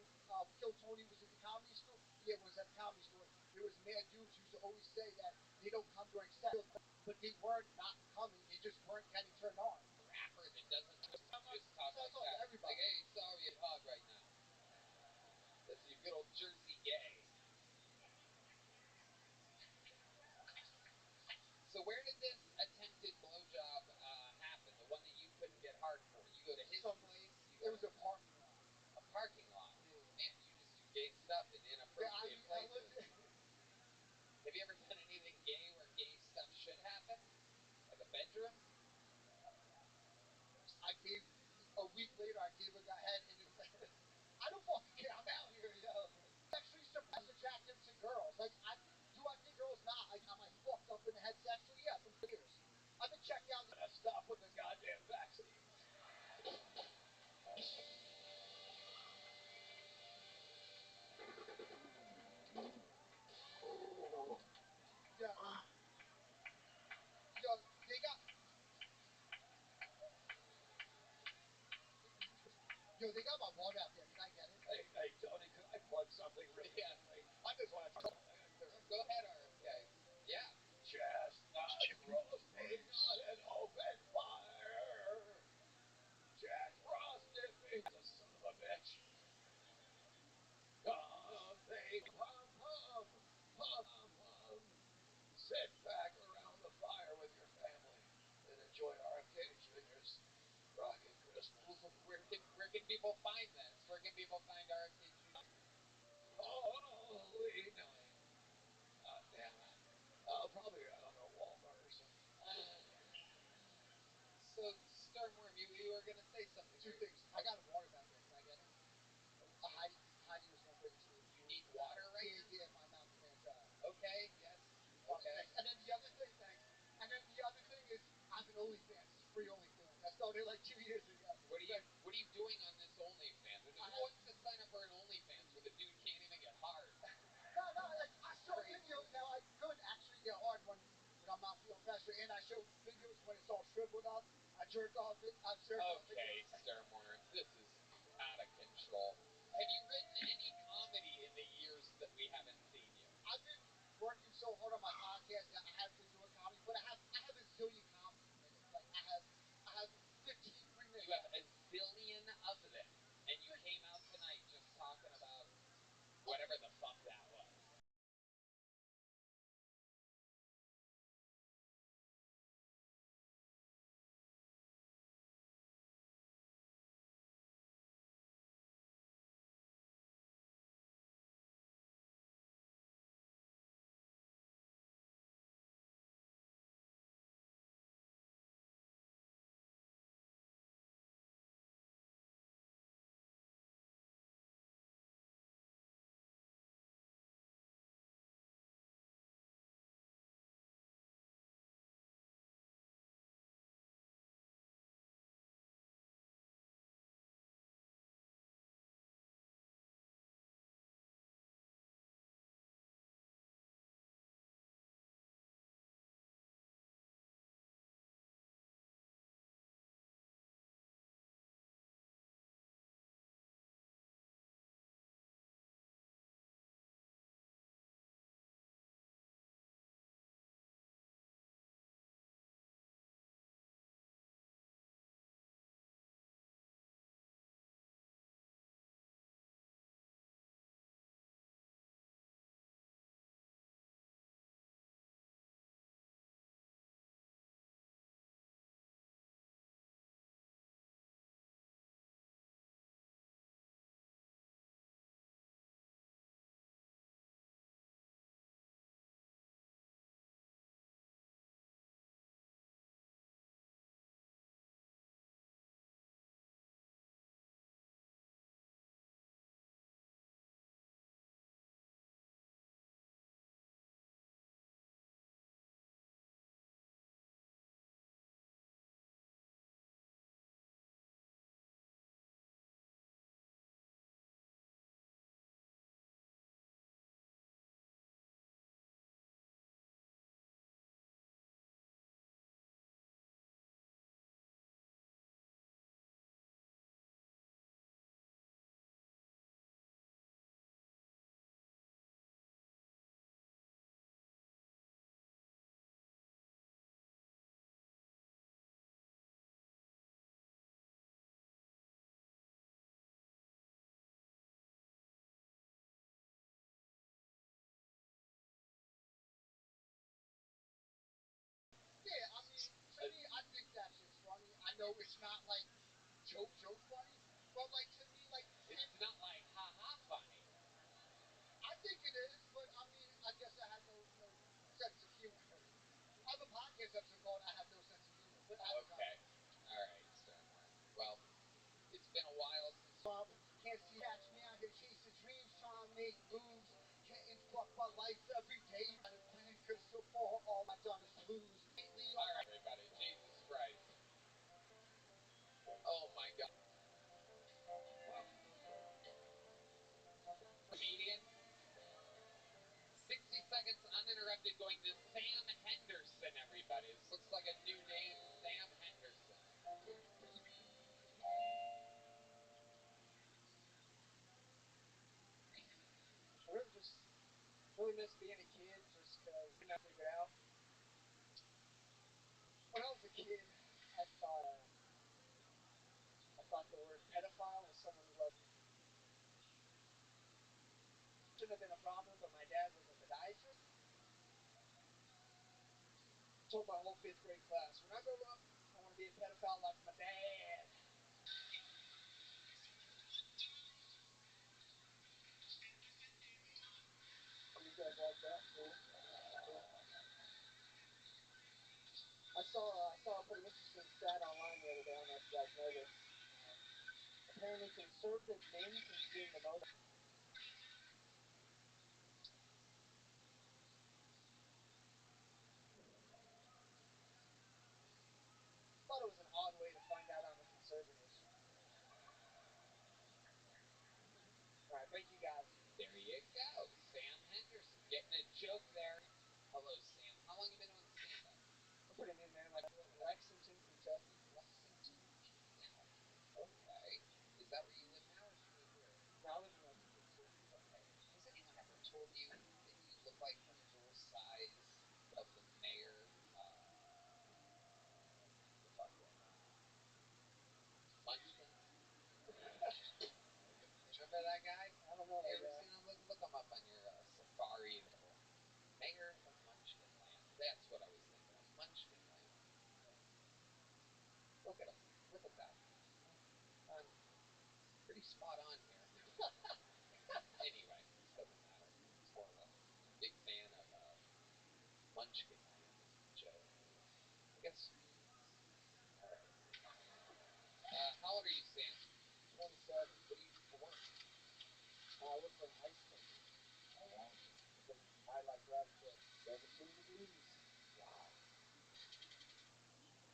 Kill Tony was at the comedy store, yeah, was at the comedy store, there was mad dudes who used to always say that they don't come during set, but they weren't not coming, they just weren't getting turned on. Rapper that doesn't just talk So I like talk to that. everybody. Like, hey, sorry, it's hard right now. That's your good old Jersey gay. So where did this attempted blowjob happen? The one that you couldn't get hard for? You go to his place? It was a parking lot. A parking lot? Yeah. Man, you just do gay stuff in inappropriate Yeah, places. Have you ever done anything gay where gay stuff should happen? Like a bedroom? I gave, a week later, I gave a guy head in his I don't fucking care, I'm out here, yo. Sexually suppressed attractive to girls. Like, do I think girls not? Like, am I fucked up in the head sexually? Yeah, for years. I've been checked out. Stop with the goddamn vaccine. Yeah. Yo, they got. Yo, they got my wallet out there. Can I get it? Hey, Tony, could I plug something really quickly? I just want to talk about Go ahead, RFK. Yeah. chestnuts roasting on an open fire. Jack Frost did me, the son of a bitch. Come, baby, pum, pum, pum, pum. Sit back around the fire with your family and enjoy RFK Jr.'s Rockin' Christmas. Where can people find this? Where can people find RFK Jr.? Holy night. Damn it. Probably, I don't know, Walmart or something. So, Stormworm, you were going to say something. Two things. I got a water back there. Can I get it? Heidi was going to bring it to me. You need water right now? Yeah, my mouth ran dry. Okay, yes. Okay. And then the other thing, thanks. And then the other thing is, I have an OnlyFans. It's free OnlyFans. I started like 2 years ago. What are you doing on this OnlyFans? Who wants to sign up for an OnlyFans where the dude can't even get hard? No, like, I show videos now. I could actually get hard when I'm not feeling pressure, and I show videos when it's all shriveled up. I jerk off it. Okay, Stormworm, this is out of control. Have you written any comedy in the years that we haven't seen you? I've been working so hard on my podcast that I haven't been doing comedy, but I have a zillion comedy minutes. Like I have 15 free minutes. You have a zillion of them, and you came out tonight just talking about whatever the fuck that was. know, it's not like joke funny, but like to me, like It's not like ha funny. I think it is, but I mean, I guess I had no sense of humor. I have a podcast episode called "I Have No Sense of Humor," but Okay. All right, Sterner. Well, it's been a while since. Can't see catch me out here chasing dreams, trying to make moves, getting fucked by life every day. Got a plan, cause so far all I've done is lose. All right, everybody. Jesus Christ. Oh my God. Comedian. 60 seconds uninterrupted going to Sam Henderson, everybody. This looks like a new name, Sam Henderson. Really miss being a kid just because I didn't figure it out. When I was a kid, I thought the word pedophile was someone who wasn't. Shouldn't have been a problem, but my dad was a podiatrist. I told my whole fifth grade class, when I grow up, I want to be a pedophile like my dad. You guys like that? Cool. I saw a pretty interesting stat online the other day. I don't know if you guys know this. Apparently, conservative men consume the most. I thought it was an odd way to find out I'm a conservative. All right, thank you guys. There you go. Sam Henderson getting a joke there. Hello, Sam. How long you been doing stand-up? I'm pretty new, man. Like Lexington, Kentucky. Lexington, Kentucky. Okay. Is that where you live now, or did you move here? No, I live in Lexington too. Okay. Has anyone ever told you that you look like the full size of the mayor? The fuck was Munchkin? Remember that guy? I don't know. You ever seen him? Look him up on your Safari. Mayor of Munchkin Land. That's what I was thinking of. Munchkin Land. Look at him. Look at that. Pretty spot on here. Anyway, this doesn't matter. It's more of a big fan of Munchkin Land, Joe. I guess. All right. How old are you, Sam? 27. What do you do for work? I work for an ice company. I like RabbiRothschild 17 degrees. Wow.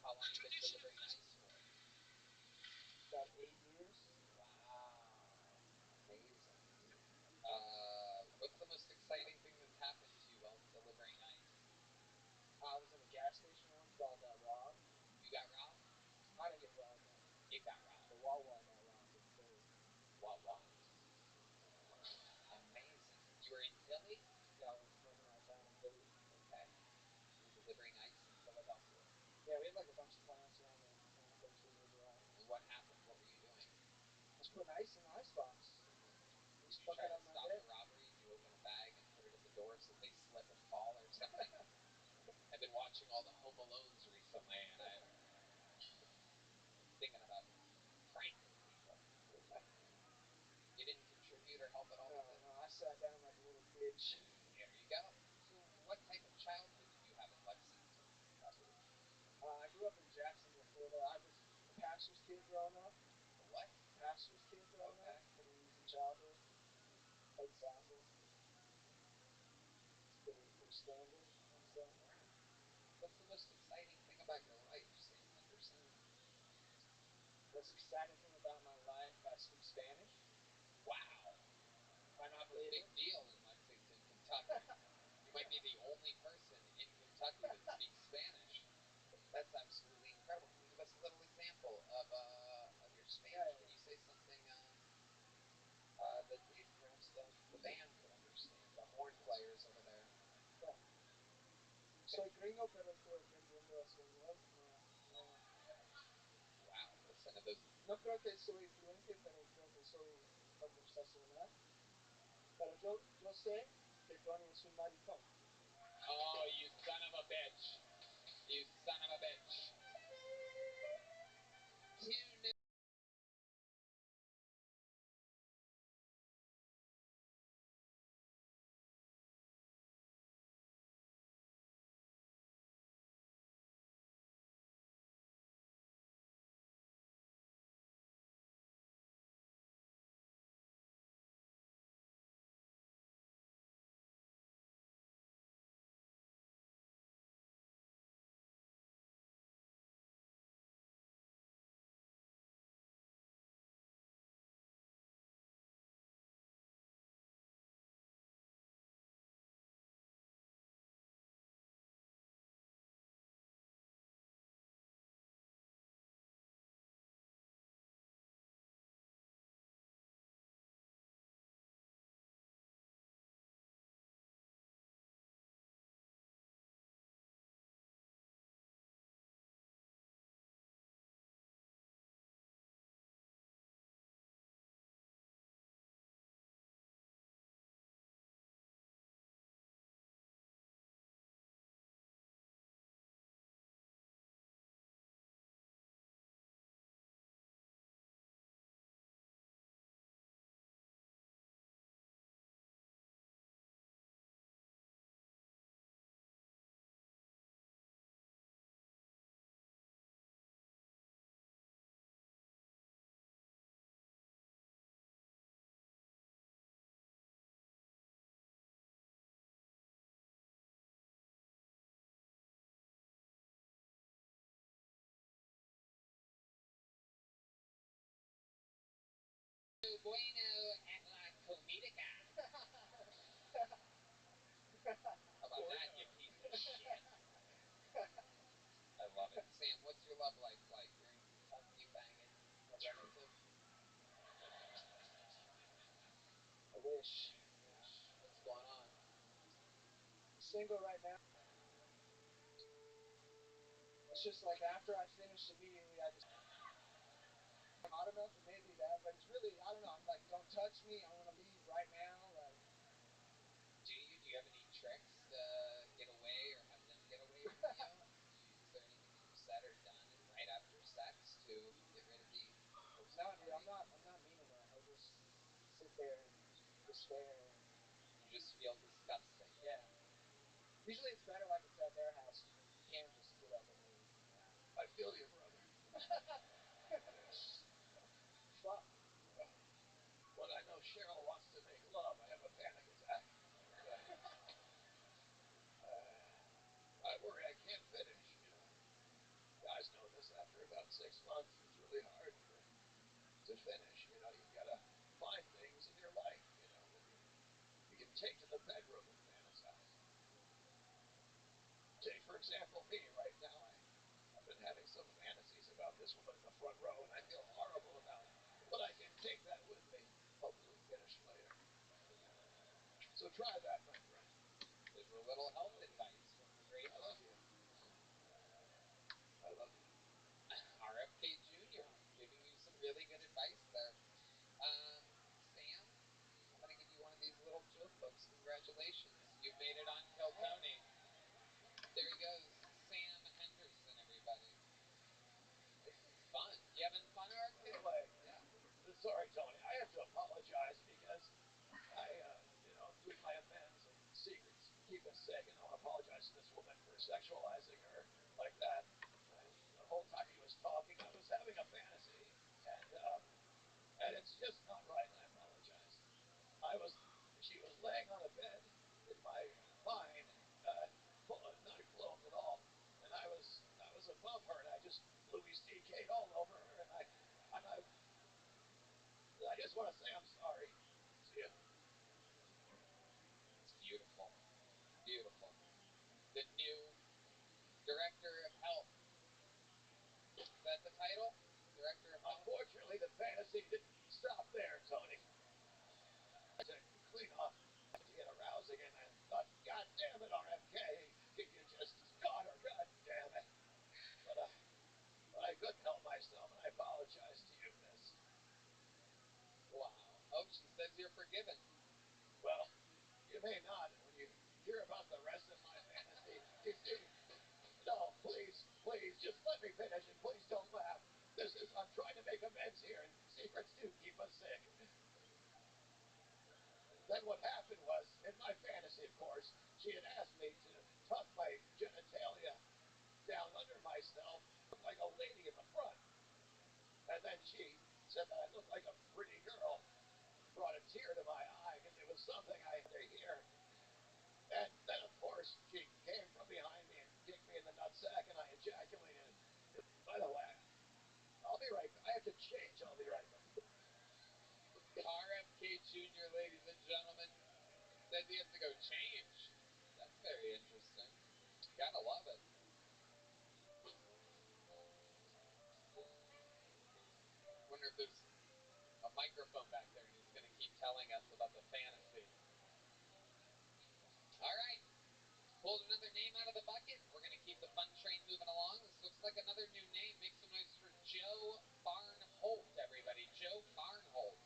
How long you been delivering ice for? About 8 years. Wow. Amazing. What's the most exciting thing that's happened to you while delivering ice? I was in a gas station once, but I got robbed. You got robbed? I didn't get robbed, no. It got robbed. The Wawa got robbed. It was great. Wawa. Amazing. You were in Philly? Yeah, I was working out of town in Philly. Okay. You were delivering ice in Philadelphia. Yeah, we had like a bunch of plants around the country nearby. And what happened? What were you doing? I was putting ice in the icebox. Did you try to stop the robbery? Did you open a bag and put it at the door so they slip and fall or something? I've been watching all the Home Alones recently, and I'm thinking about pranking people. You didn't contribute or help at all with it? No, I sat down like a little bitch. There you go. So what type of childhood did you have in Lexington, Kentucky? I grew up in Jacksonville, Florida. I was a pastor's kid growing up. A what? Pastor's kid growing up. Pretty easy childhood. Played soccer. Pretty standard, I'd say. What's the most exciting thing about your life, Sam Henderson? Most exciting thing about my life, I speak Spanish. Wow. Why not That's a believe big it? deal in Lexington, Kentucky. You might be the only person in Kentucky that speaks Spanish. That's absolutely incredible. Can you give us a little example of your Spanish? Can you say something that perhaps the band could understand? The horn players over there. Yeah. Soy gringo, pero estoy aprendiendo español. Wow, listen to those. No creo que soy fluente, pero creo que soy conversacional. Pero yo sé que Tony es un maricón. Oh, you son of a bitch. You son of a bitch. bueno at la comidica. How about that, you piece of shit? I love it. Sam, what's your love life like? You're you banging a relative? I wish. What's going on? I'm single right now. It's just like after I finished immediately, I just hot enough, it may be that, but it's really, I don't know. I'm like, don't touch me. I want to leave right now. Like, Do you have any tricks to get away or have them get away from you? Is there anything that you've said or done right after sex to get rid of the no, dude, I'm not mean enough. I just sit there in despair. You just feel disgusting. Yeah. Usually it's better like it's at their house. You can just get up and leave. I feel you, brother. Fuck. When I know Cheryl wants to make love, I have a panic attack. I worry I can't finish, you know. Guys know this after about 6 months. It's really hard to finish. You know, you've got to find things in your life, you know, that you can take to the bedroom and fantasize. Take, for example, me right now. I've been having some fantasies about this woman in the front row, and I feel horrible about it. But I can take that with me, hopefully finish later. So try that, my friend. There's a little health advice from the great I love you. I love you. RFK Jr. giving you some really good advice there. Sam, I'm going to give you one of these little joke books. Congratulations. You've made it on Kill Tony. There he goes. Sam Henderson, everybody. This is fun. You having fun, RFK? Anyway, yeah. Sorry, Tony. I have to apologize because I, you know, doing my amends and secrets keep us sick, and I want to apologize to this woman for sexualizing her like that. The whole time he was talking, I was having a fantasy, and it's just not right, and I apologize. She was laying on a bed in my mind, not clothed at all, and I was above her, and I just Louis C.K'd all over her, and I just want to say I'm sorry. See ya. It's beautiful. Beautiful. The new Director of Health. Is that the title? Director of Health? Unfortunately, the fantasy didn't stop there, Tony. To clean off, to get arousing, and I thought, God damn it, RFK, can you just God or God damn it? But I couldn't help myself, and I apologize to you, miss. Wow. Oh, she says you're forgiven. Well, you may not when you hear about the rest of my fantasy. You see, no, please, just let me finish, and please don't laugh. I'm trying to make amends here, and secrets do keep us sick. Then what happened was, in my fantasy, of course, she had asked me to tuck my genitalia down under myself, look like a lady in the front. And then she said that I looked like a pretty girl. Brought a tear to my eye because it was something I had to hear. And then, of course, she came from behind me and kicked me in the nutsack, and I ejaculated. By the way, I'll be right back. I have to change. I'll be right back. RFK Jr., ladies and gentlemen, says he has to go change. That's very interesting. Gotta love it. Wonder if there's a microphone back there and he's going to keep telling us about the fantasy. All right. Pulled another name out of the bucket. We're going to keep the fun train moving along. This looks like another new name. Make some noise for Joe Barnholt, everybody. Joe Barnholt.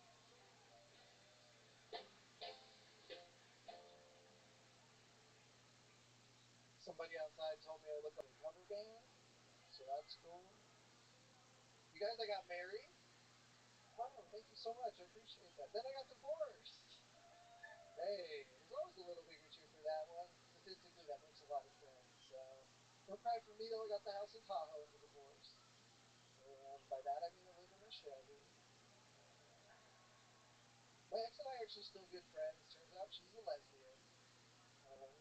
Somebody outside told me I look like a cover band, so that's cool. You guys, I got married. Oh, thank you so much. I appreciate that. Then I got divorced. Hey, there's always a little bigger cheer for that one. Statistically, that makes a lot of sense. No pride for me, though. I got the house in Tahoe in the divorce. And by that, I mean I live in a Chevy. My ex and I are actually still good friends. Turns out she's a lesbian.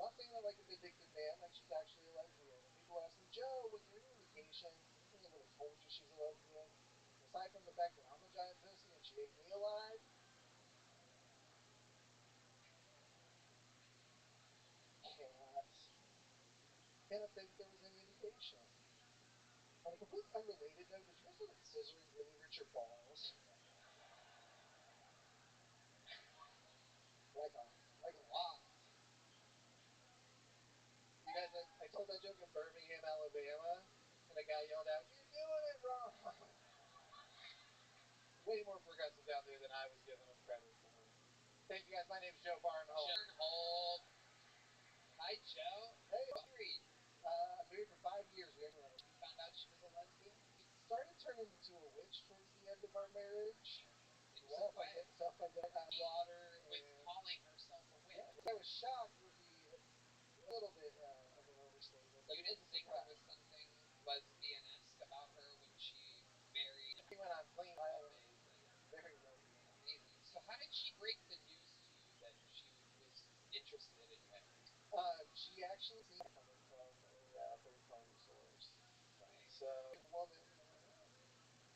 Not saying that like a vindictive man, like she's actually a lesbian. And people ask me, Joe, was there any indication, anything that would have told you she's a lesbian? Aside from the fact that I'm a giant pussy and she ate me alive, And if there was any indication. On a completely unrelated note, did you guys know that scissoring really hurts your balls? Like a lot. You guys, I told that joke in Birmingham, Alabama, and a guy yelled out, "You're doing it wrong." Way more progressive out there than I was giving him credit for. Thank you guys. My name's Joe Barnhold. Hi, Joe. Hey, Married. married for 5 years. We You found out she was a lesbian? started turning into a witch towards the end of our marriage. In what way? Self-identified daughter. Was calling herself a witch. Yeah, I was shocked would be a little bit of an overstatement. You didn't think there was something lesbian-esque about her when she married? She went on clean. Amazing. Very lesbian. Amazing. So how did she break the news to you that she was interested in women? She actually seen it coming from a third-party source. Right. So, woman,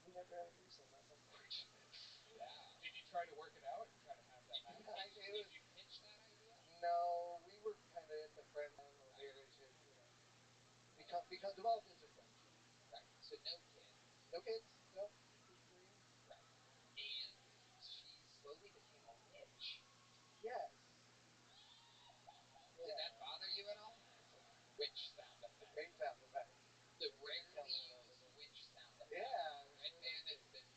we never had a threesome. That's unfortunate. Yeah. Did you try to work it out or try to have that happen? Did you pitch that idea? No, we were kind of in the friend zone where marriage had, become devolved into friendship. Right. So no kids. No kids. No. Keep free. Right. And she slowly became a witch. Yes. Did that bother you at all? Witch sound effect. Great sound effect. The rarely used witch sound effect. Yeah. Red Man has been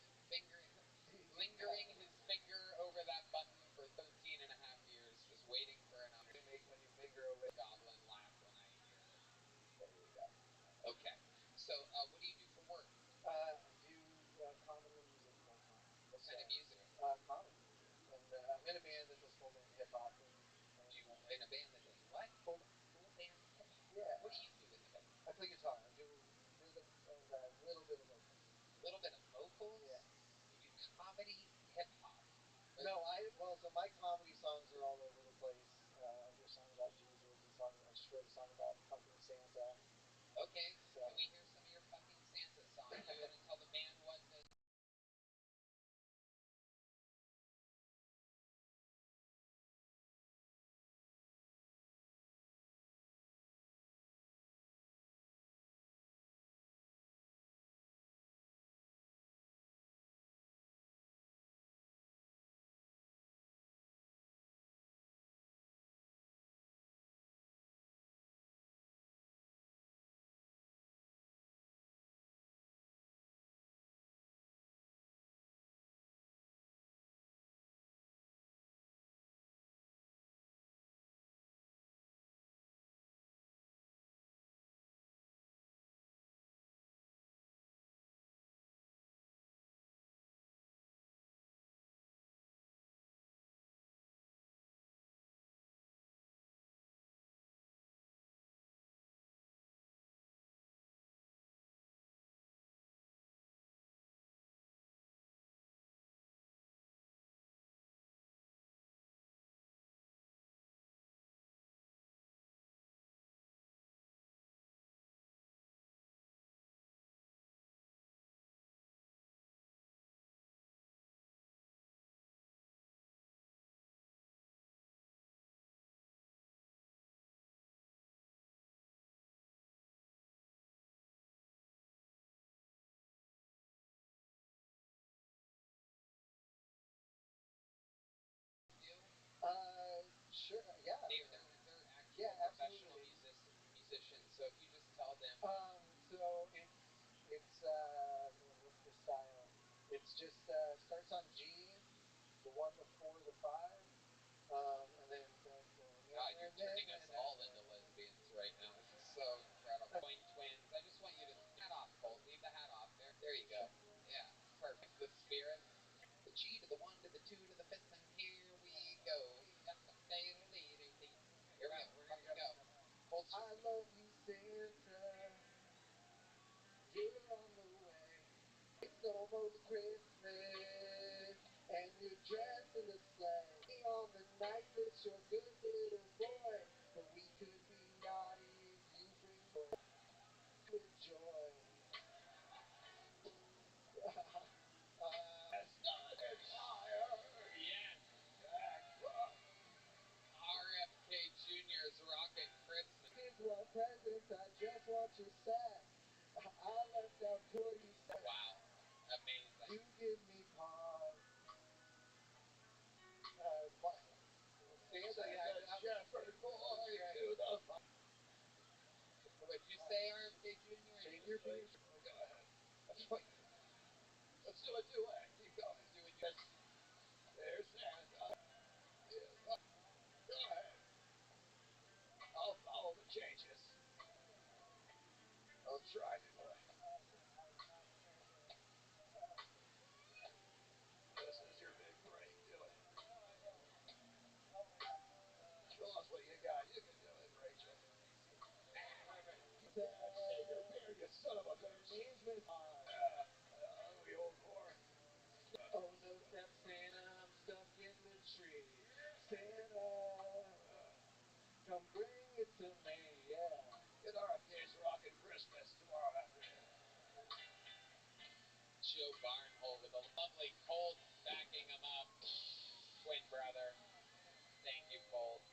lingering his finger over that button for 13 and a half years, just waiting for an opportunity. Make when you finger over Goblin laugh when I hear it. There we go. Okay. So, what do you do for work? I do comedy and music full time. What kind of music? Comedy. And I'm in a band that does full band hip hop. In a band that does what? Full band hip hop. Yeah. What do you do in the band? I play guitar. I do rhythm and a little bit of vocals. A little bit of vocals? Yeah. You do comedy, hip hop. No, so my comedy songs are all over the place. I do a song about Jesus. I just wrote a song about fucking Santa. Okay, so. Can we hear some of your fucking Santa song? You gonna tell the band what the Sure, yeah. They're actual professional musicians. So if you just tell them. So it's what's the style? It's just starts on G, the one before the 5, and then. God, you're turning us all into lesbians right now. This is so incredible. Going twins. I just want you to hat off, Colt. Leave the hat off there. There you go. Yeah, perfect. The spirit. The G to the 1 to the 2 to the 5th, and here we go. Here we go. Fucking go. I love you, Santa. You're on the way. It's almost Christmas, and you're dressed in a sleigh. On the night that you're a good little boy, but we could be naughty if you bring joy. With joy. Started fire. Yes. RFK Jr.'s Rockin' Christmas. Here's what presents I You're being. Oh, go ahead. Let's do a duet. Keep going. Do a duet. There's Santa. Go ahead. I'll follow the changes. I'll try to. This is your big break. Do it. Show us what you got. You can do it, Rachel. Say your beer, you son of a bitch. We old whore. Oh no, step Santa, I'm stuck in the tree. Santa, come bring it to me, yeah. Get RFK's Rockin' Christmas tomorrow afternoon. Joe Barnhole with a lovely Colt backing him up. Twin brother. Thank you, Colt.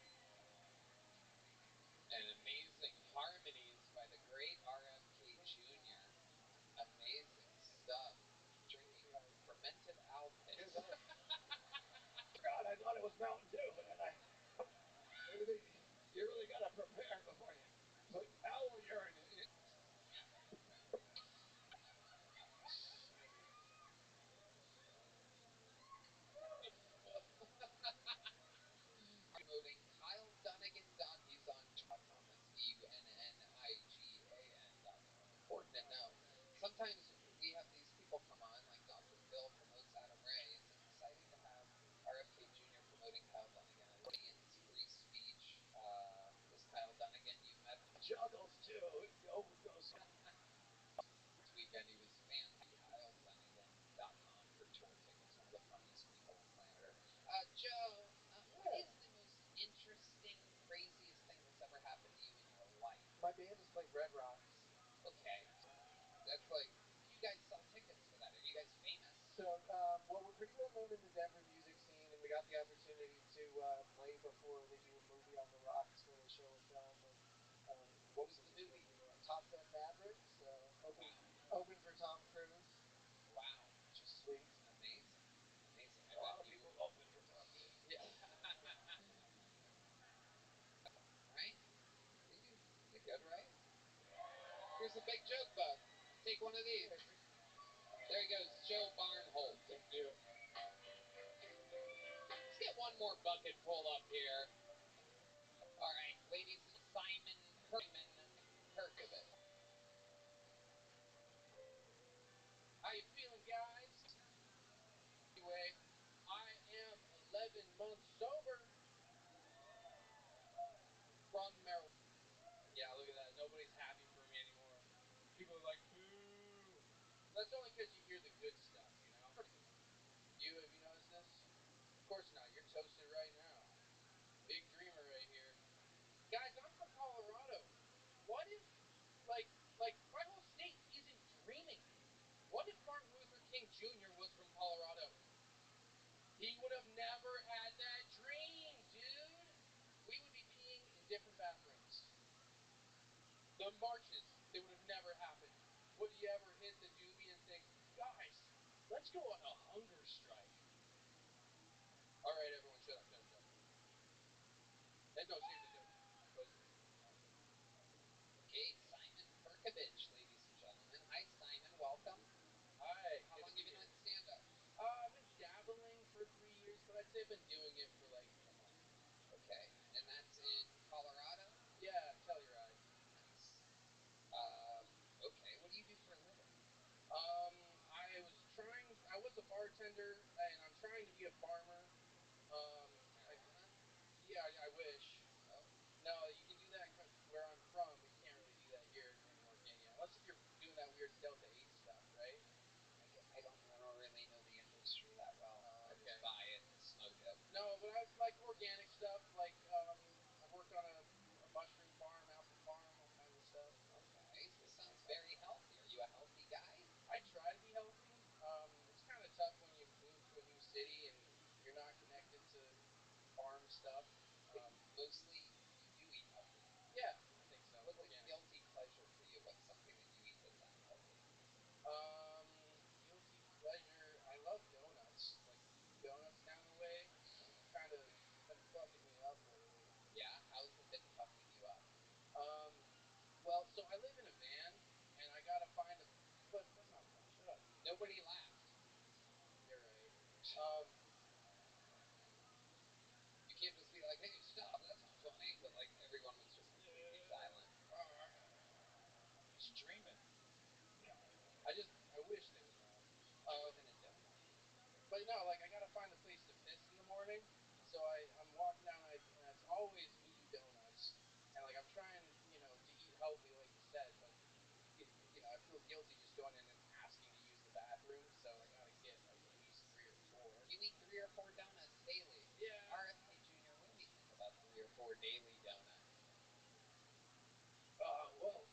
And amazing harmonies by the great RFK Jr. Amazing stuff. Drinking fermented owl piss. God, I thought it was Mountain Dew, man. You really got to prepare before you put owl urine in. Promoting Kyle Dunnigan. He's on .com. That's DUNNIGAN.com. Important to know. Sometimes we have these people come on, like Dr. Phil promotes Adam Ray. It's exciting to have RFK Jr. promoting Kyle Dunnigan. Audience free speech. This Kyle Dunnigan, you've met him. Juggles too. Go. This weekend he was KyleDunnigan.com for tour tickets. One of the funniest people on planet Earth. Joe, what is the most interesting, craziest thing that's ever happened to you in your life? My band is playing Red Rocks. Okay. That's like, you guys sell tickets for that. Are you guys famous? So, well, we're pretty well known in the Denver music scene, and we got the opportunity to play before they do a movie on the Rocks where they show a film. And, what was the movie? Top Gun Maverick. Open for Tom Cruise. Wow. Just sweet. Amazing. Amazing. A lot of people open for Tom Cruise. Yeah. Right? You're good, right? Here's a big joke, bud. Take one of these. There he goes, Joe Barnholt. Thank you. Let's get one more bucket pulled up here. All right, ladies and Simon Perkovich. How you feeling, guys? Anyway, I am 11 months sober from marijuana. Yeah, look at that. Nobody's happy for me anymore. People are like, boo. That's only because you hear the good stuff, you know? Have you noticed this? Of course not. You're toasted right now. Big dreamer right here. Guys, I'm from Colorado. What if, my whole state isn't dreaming? What if Martin Luther King Jr. was from Colorado? He would have never had that dream, dude. We would be peeing in different bathrooms. The marches, they would have never happened. Would you ever hit the doobie and think, guys, let's go on a hunger strike? All right, everyone, shut up. No, seriously, no. Okay, Simon Perkovich, ladies and gentlemen. Hi, Simon. Welcome. Hi. How long have you been doing stand-up? I've been dabbling for 3 years, but I'd say I've been doing it for like a month. Okay, and that's in Colorado? Yeah, Telluride. Nice. Okay, what do you do for a living? I was a bartender, and I'm trying to be a farmer. Marijuana? Yeah, I wish. Oh. No, you can do that where I'm from, but you can't really do that here anymore, can you? Unless if you're doing that weird Delta 8 stuff, right? I don't really know the industry that well. I just buy it and smoke it. No, but I like organic stuff. Like, I worked on a mushroom farm, apple farm, all kinds of stuff. Okay, this sounds very healthy. Are you a healthy guy? I try to be healthy. It's kind of tough when you move to a new city and you're not connected to farm stuff. Mostly you do eat healthy. Yeah, I think so. What's Organic. a guilty pleasure for you? What's something that you eat that's unhealthy? Guilty pleasure. I love donuts. Like donuts down the way. Kind of been fucking me up lately. Yeah, how's it been fucking you up? Well, so I live in a van, and I got a no, like I gotta find a place to piss in the morning. So I'm walking down and it's always Voodoo Donuts, and like I'm trying, to eat healthy, like you said, but I feel guilty just going in and asking to use the bathroom. So I gotta get like at least 3 or 4. You eat 3 or 4 donuts daily. Yeah. RFK Jr., what do we think about 3 or 4 daily donuts? Well,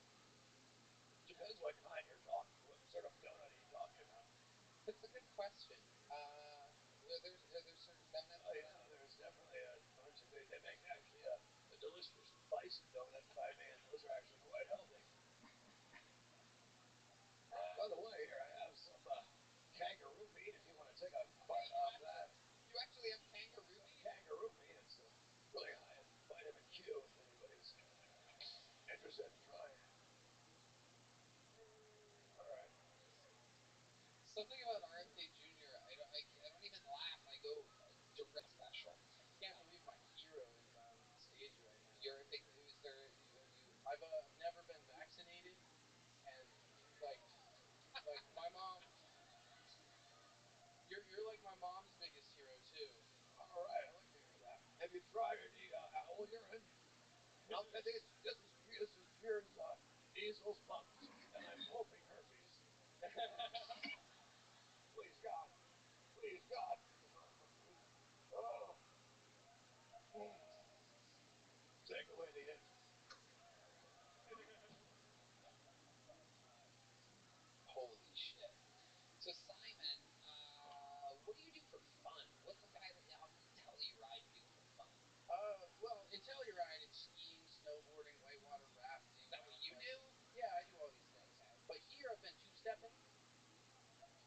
depends what kind you're talking. What sort of donut are you talking about? That's a good question. Are there certain donuts? Oh yeah, there's definitely a bunch of they make actually a delicious bison donut by me, and those are actually quite healthy. By the way, here I have some kangaroo meat. If you want to take a bite off that, You actually have kangaroo meat? kangaroo meat. It's really high in vitamin Q. If anybody's interested in trying. All right. Something about RFK Jr. I don't even laugh. I go direct special. I can't believe my hero is on stage right now. You're a big. Is there? Are you? I've never been vaccinated, and like my mom. You're like my mom's biggest hero too. All right. I like to hear that. Have you tried any owl urine? Now, this is pure measles, mumps, and I'm hoping herpes. Please God. Please God. Oh. Take away the itch. Holy shit. So Simon, what do you do for fun? What's a guy that on Telluride do for fun? Well, in Telluride, it's skiing, snowboarding, whitewater rafting. Is that what you do? Yeah, I do all these things. Okay. But here, I've been two-stepping.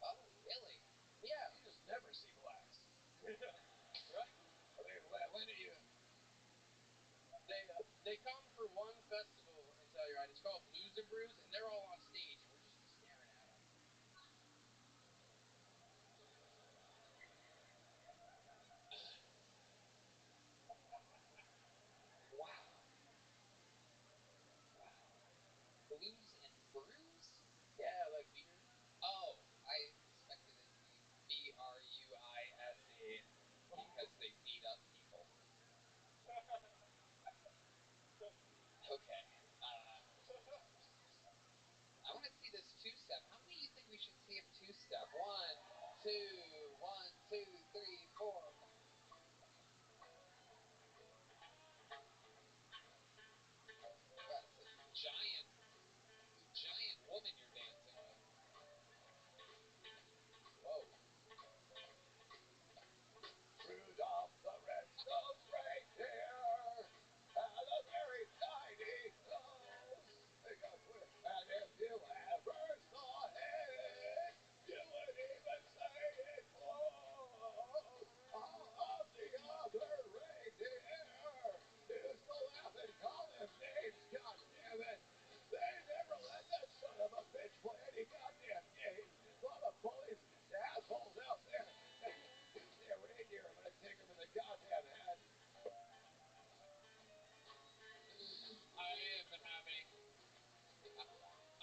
Oh, really? Yeah. You just never see blacks. Right? I mean, when do you... They come for one festival in Telluride. It's called Blues and Brews, and they're all on stage, and we're just staring at them. Wow. Wow. Blues and brews? Yeah, like beer. Oh, I expected it to be BRUISE because they beat up people. Okay. I want to see this two-step. How many do you think we should see him two-step? 1, 2, 1, 2, 3, 4. That's a giant woman you're dancing with. Whoa. Rudolph the red-nosed reindeer had a very tiny nose. And if you ever saw it, you would even say it glows. All of the other reindeer used to laugh and call him names. God damn it! They never let that son of a bitch play any goddamn games. All the bullies, the assholes out there. See a reindeer, I'm gonna take him in the goddamn head.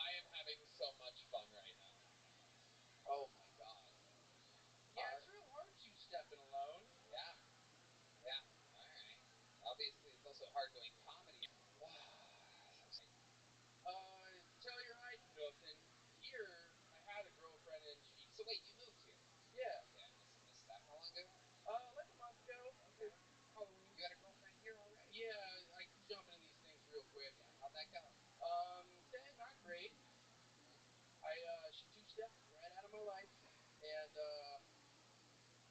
I am having so much fun right now. Oh my god. Yeah, it's real hard two-stepping alone. Yeah. Yeah. Alright. Obviously, it's also hard doing comedy. Telluride, nothing. Here, I had a girlfriend and she... So wait, you moved here? Yeah. Okay, I missed that. How long ago? Like a month ago. Okay. Halloween. You had a girlfriend here already? Yeah, I jump into these things real quick. Yeah, how'd that go? Not great. She two-stepped right out of my life, and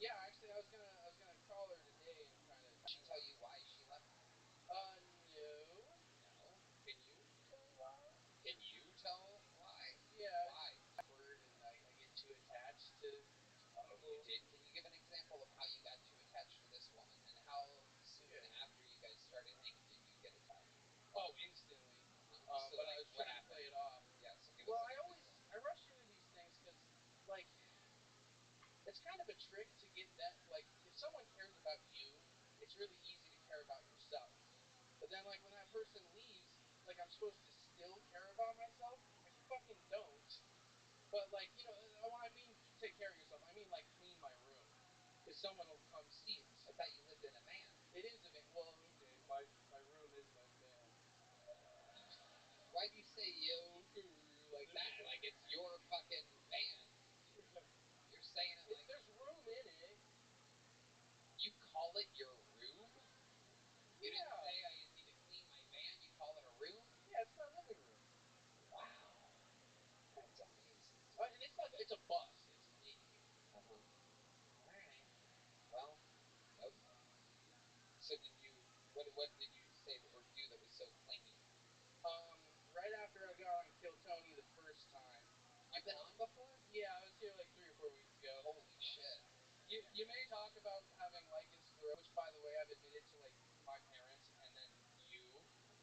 yeah, actually, I was gonna call her today and kind of. Did she tell you why she left? No. No. Can you tell why? Can you tell why? Yeah. Why? Awkward, and I get too attached to people. You did? Can you give an example of how you got too attached to this woman, and how soon after you guys started hanging did you get attached? Oh, instantly. So But like, I was what trying to happened? play it off. Yeah. So give Well, us. I rush into these things because, like, it's kind of a trick to get that. Like, if someone cares about you, it's really easy to care about yourself. But then, like, when that person leaves, like, I'm supposed to still care about myself. I fucking don't. But, like, when I mean take care of yourself, I mean, like, clean my room. because someone will come see us. I thought you lived in a van. It is a van. Well, okay, my room is my van. Why'd you say yo guru like that? Like it's your fucking van. You're saying it like There's room in it. you call it your room? You Yeah. didn't say I need to clean my van. You call it a room? Yeah, it's my living room. Wow, that's amazing. And it's a bus. It's big. Uh-huh. All right. Well, okay. So did you? What did you say or do that was so clingy? Right after I got on Kill Tony the first time. You've been on before? Yeah, I was here like 3 or 4 weeks ago. Holy shit. You may talk about having lichen sclerosis, which, by the way, I've admitted to like my parents and then you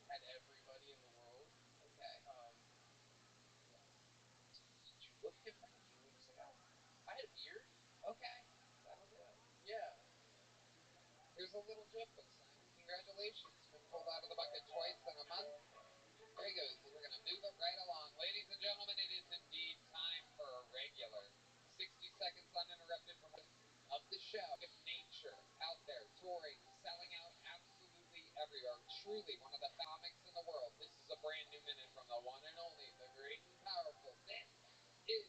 and everybody in the world. Okay. Yeah. Did you look different a few weeks ago? I had a beard. Okay, that'll do it. Yeah. Here's a little Jiffa, son. Congratulations. Been pulled out of the bucket twice in a month. There he goes. We're going to move it right along. Ladies and gentlemen, it is indeed time for a regular 60 seconds uninterrupted from of the show. Of nature out there, touring, selling out absolutely everywhere. Truly one of the comics in the world. This is a brand new minute from the one and only, the great and powerful. This is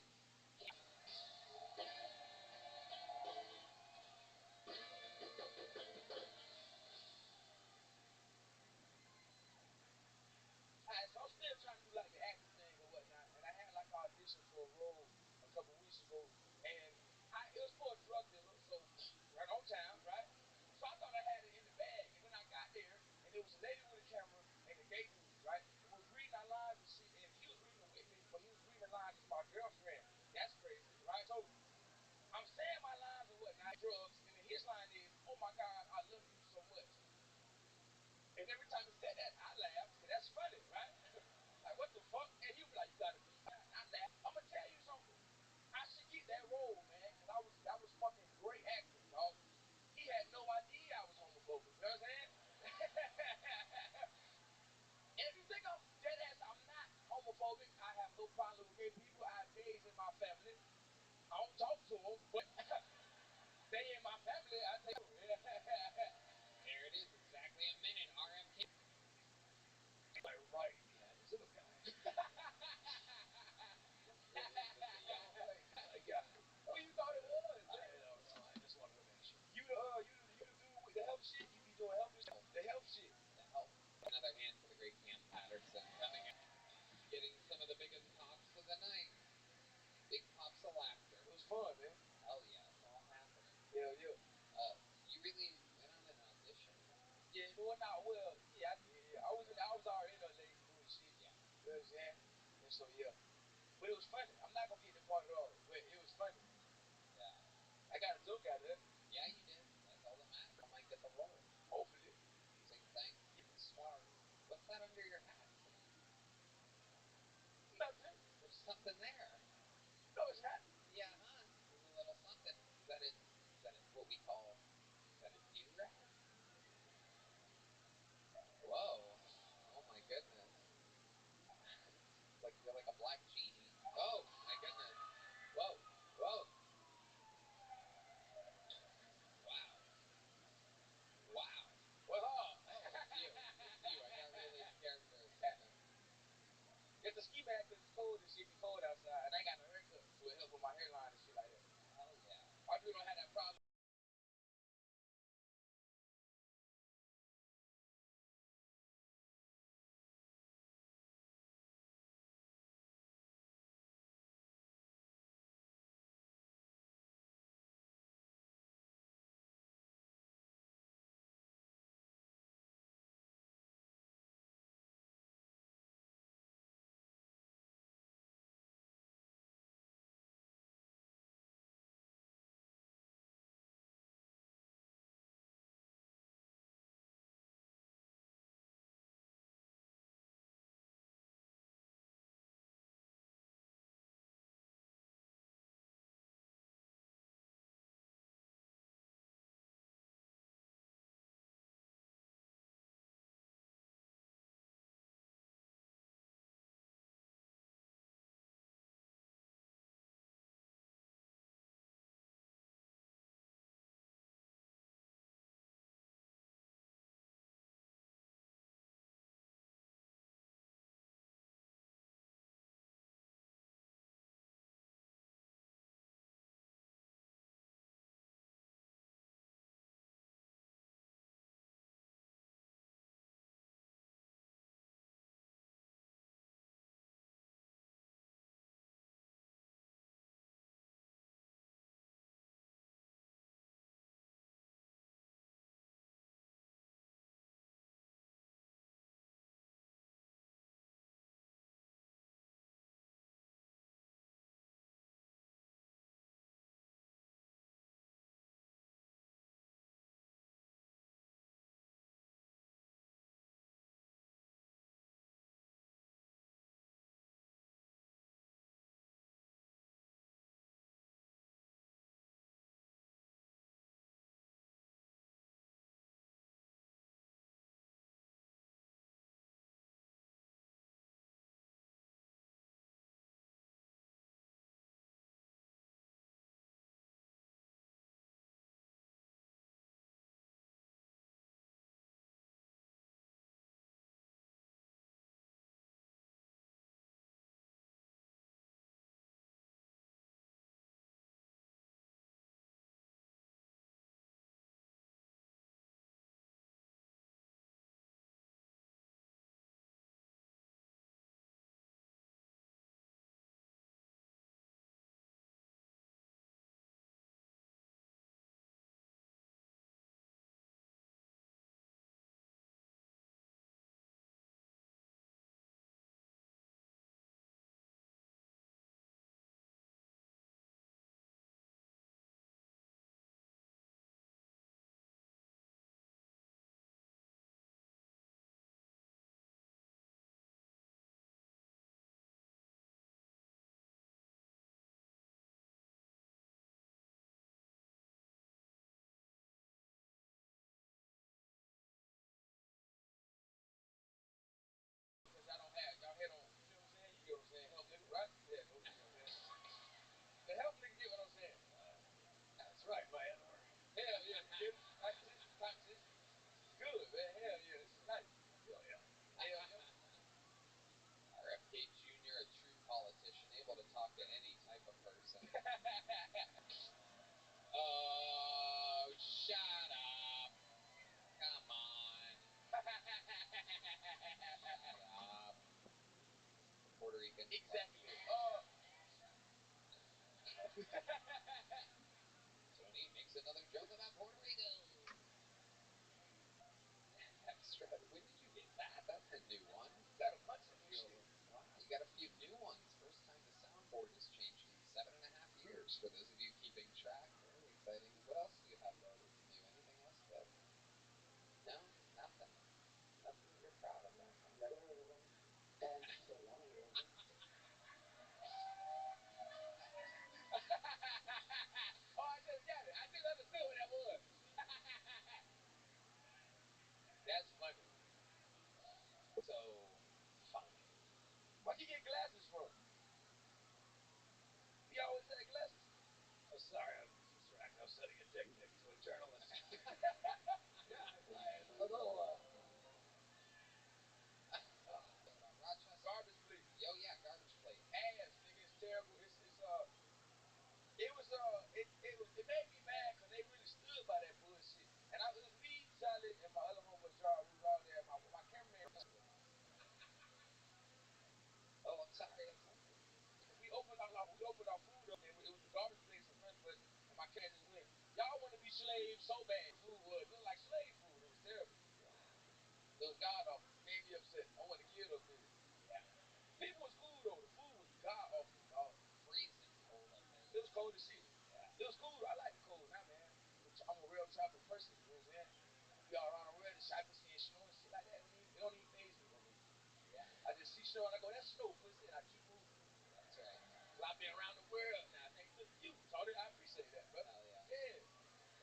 Alright, so I'm still trying to do like the acting thing or whatnot, and I had like an audition for a role a couple weeks ago, and it was for a drug dealer, so right on time, right? So I thought I had it in the bag, and then I got there, and there was a lady with a camera and a gay dude, right? And we was reading our lines and shit, and he was reading it with me, but he was reading the lines as my girlfriend. That's crazy, right? So I'm saying my lines and whatnot, drugs, and then his line is, "Oh my God, I love you so much." And every time he said that, I laughed, because that's funny, right? Like, what the fuck? And he'll be like, "You gotta be fine." I laugh. I'm gonna tell you something. I should get that role, man, because that was fucking great acting, dog. He had no idea I was homophobic. You know what I'm saying? And if you think I'm dead ass, I'm not homophobic. I have no problem with gay people. I have gays in my family. I don't talk to them, but they in my family. I tell you. there it is, exactly a minute. RMK. Like, right in behind this little guy. Like, yeah. Who you thought it was? I don't know. I just want to mention. You the dude with the health shit? You be doing health shit? The health shit. The help. Another hand for the great Cam Patterson coming in, getting some of the biggest pops of the night. Big pops of laughter. It was fun, man. Hell yeah, it's all happening. Yeah, yeah. You really went on an audition? Yeah, well, not well. Yeah, I did. Yeah. I was already in LA doing shit. Yeah. You know what I'm saying? And so yeah. But it was funny. I'm not gonna get the part at all, but it was funny. Yeah. I got a joke out of it. Yeah, you did. That's all that matters. I might get the role. Hopefully. Same thing. Smart. What's that under your hat? Nothing. There's something there. No, it's not. Yeah, huh? There's a little something. Is that what we call, is that a do-rag? Whoa. Oh my goodness. It's like you're like a black genie. Oh, Rican. Exactly. Tony makes another joke about Puerto Rico. Extra. When did you get that? That's a new one. Got a bunch of new Wow, shit. you got a few new ones. First time the soundboard has changed in 7.5 years. For those of you keeping track, very exciting. What else do you have loaded new? Anything else good? No, nothing. Nothing that you're proud of there. Never heard of them. And don't want to hear of them. Oh, I just got it. I just understood what that was. That's funny. So, fine. Where you get glasses from? He always had glasses. Oh, sorry, I was distracted. I was sending a dick pic to a journalist. Although, Rochester. garbage plate. Yo, yeah, garbage plate. Ass, nigga, it's terrible. It made me mad because they really stood by that bullshit. And it was me, Charlie, and my other homeboy Jar. We was all there. My cameraman. Oh, I'm sorry. I'm sorry. We opened our food up, and it was the garbage place in front of us. And my cameraman just went, "Y'all want to be slaves so bad." Food was. It looked like slave food. It was terrible. It was god awful. Made me upset. I wanted to kill those niggas. Yeah. People was cool though. The food was god awful, dog. Freezing cold up there. It was cold as shit. Yeah. It was cool. I like the cold now, man. I'm a real tropical person. You know what I'm saying? We all around the world, the cypress and snow and shit like that. It don't even phase me no more. Yeah. I just see snow and I go, that's snow, pussy, and I keep moving. That's right. Cause I've been around the world now. Thanks to you, Tony. I appreciate that, brother. Hell yeah. Yeah.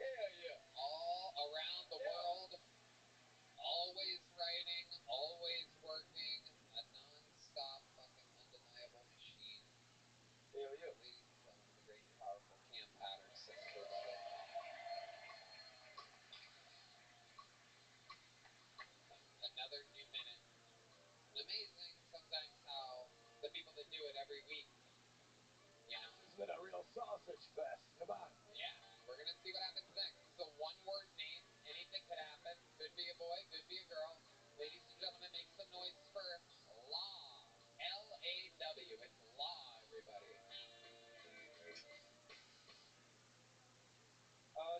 Hell yeah. All around the world. Always writing, always working, a non-stop fucking undeniable machine. Hell yeah. Ladies and gentlemen, the great and powerful Cam Patterson, everybody. Another new minute. Amazing sometimes how the people that do it every week, you know. It's been a real sausage fest. Come on. Yeah, we're gonna see what happens next. This is a one-word name. Anything could happen. Could be a boy, could be a girl. Ladies and gentlemen, make some noise for Law. L-A-W. It's Law, everybody.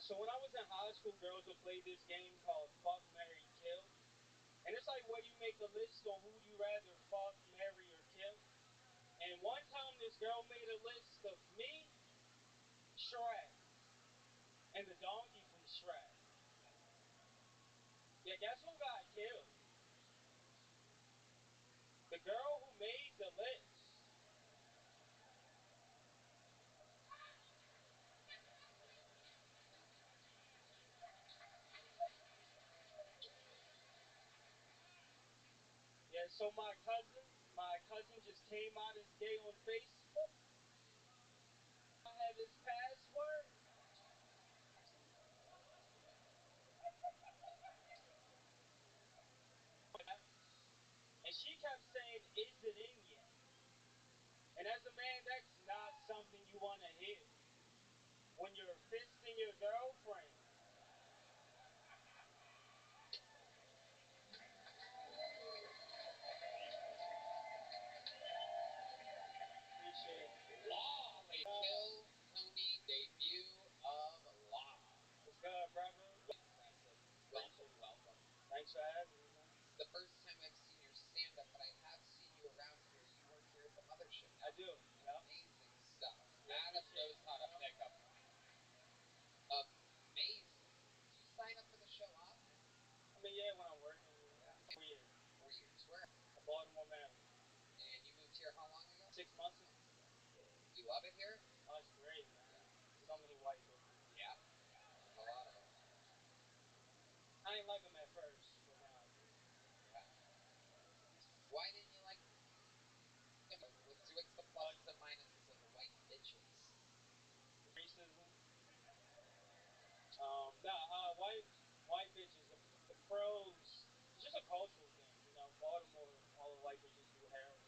So when I was in high school, girls would play this game called Fuck, Marry, Kill. And it's like where you make a list on who you rather fuck, marry, or kill. And one time this girl made a list of me, Shrek, and the donkey from Shrek. Yeah, guess who got killed? The girl who made the list. Yeah, so my cousin just came out as gay on Facebook. I have his password. And she kept saying, "Is it in yet?" And as a man, that's not something you want to hear. When you're fisting your girlfriend. Appreciate it. Law. Kill Tony debut of Law. What's good, brother? Impressive. Welcome, welcome. Thanks for having me, man. It's the first time I've seen your stand-up, but I have seen you around here. You work here at the mothership now. I do. Yep. Amazing stuff. Yeah, Adam knows how to yep. pick up. Amazing. Do you sign up for the show often? I mean, yeah, when I'm working, Yeah. 4 years. 4 years. Where? Baltimore, Maryland. And you moved here how long ago? 6 months ago. Do you love it here? Oh, it's great, man. So many white bitches. Yeah. There's a lot of them. I ain't like them at first, but now I do. Yeah. Why didn't you like? What's the pluses and minuses of white bitches? Racism. White bitches. The pros. It's just a cultural thing, you know. Baltimore, all the white bitches do heroin.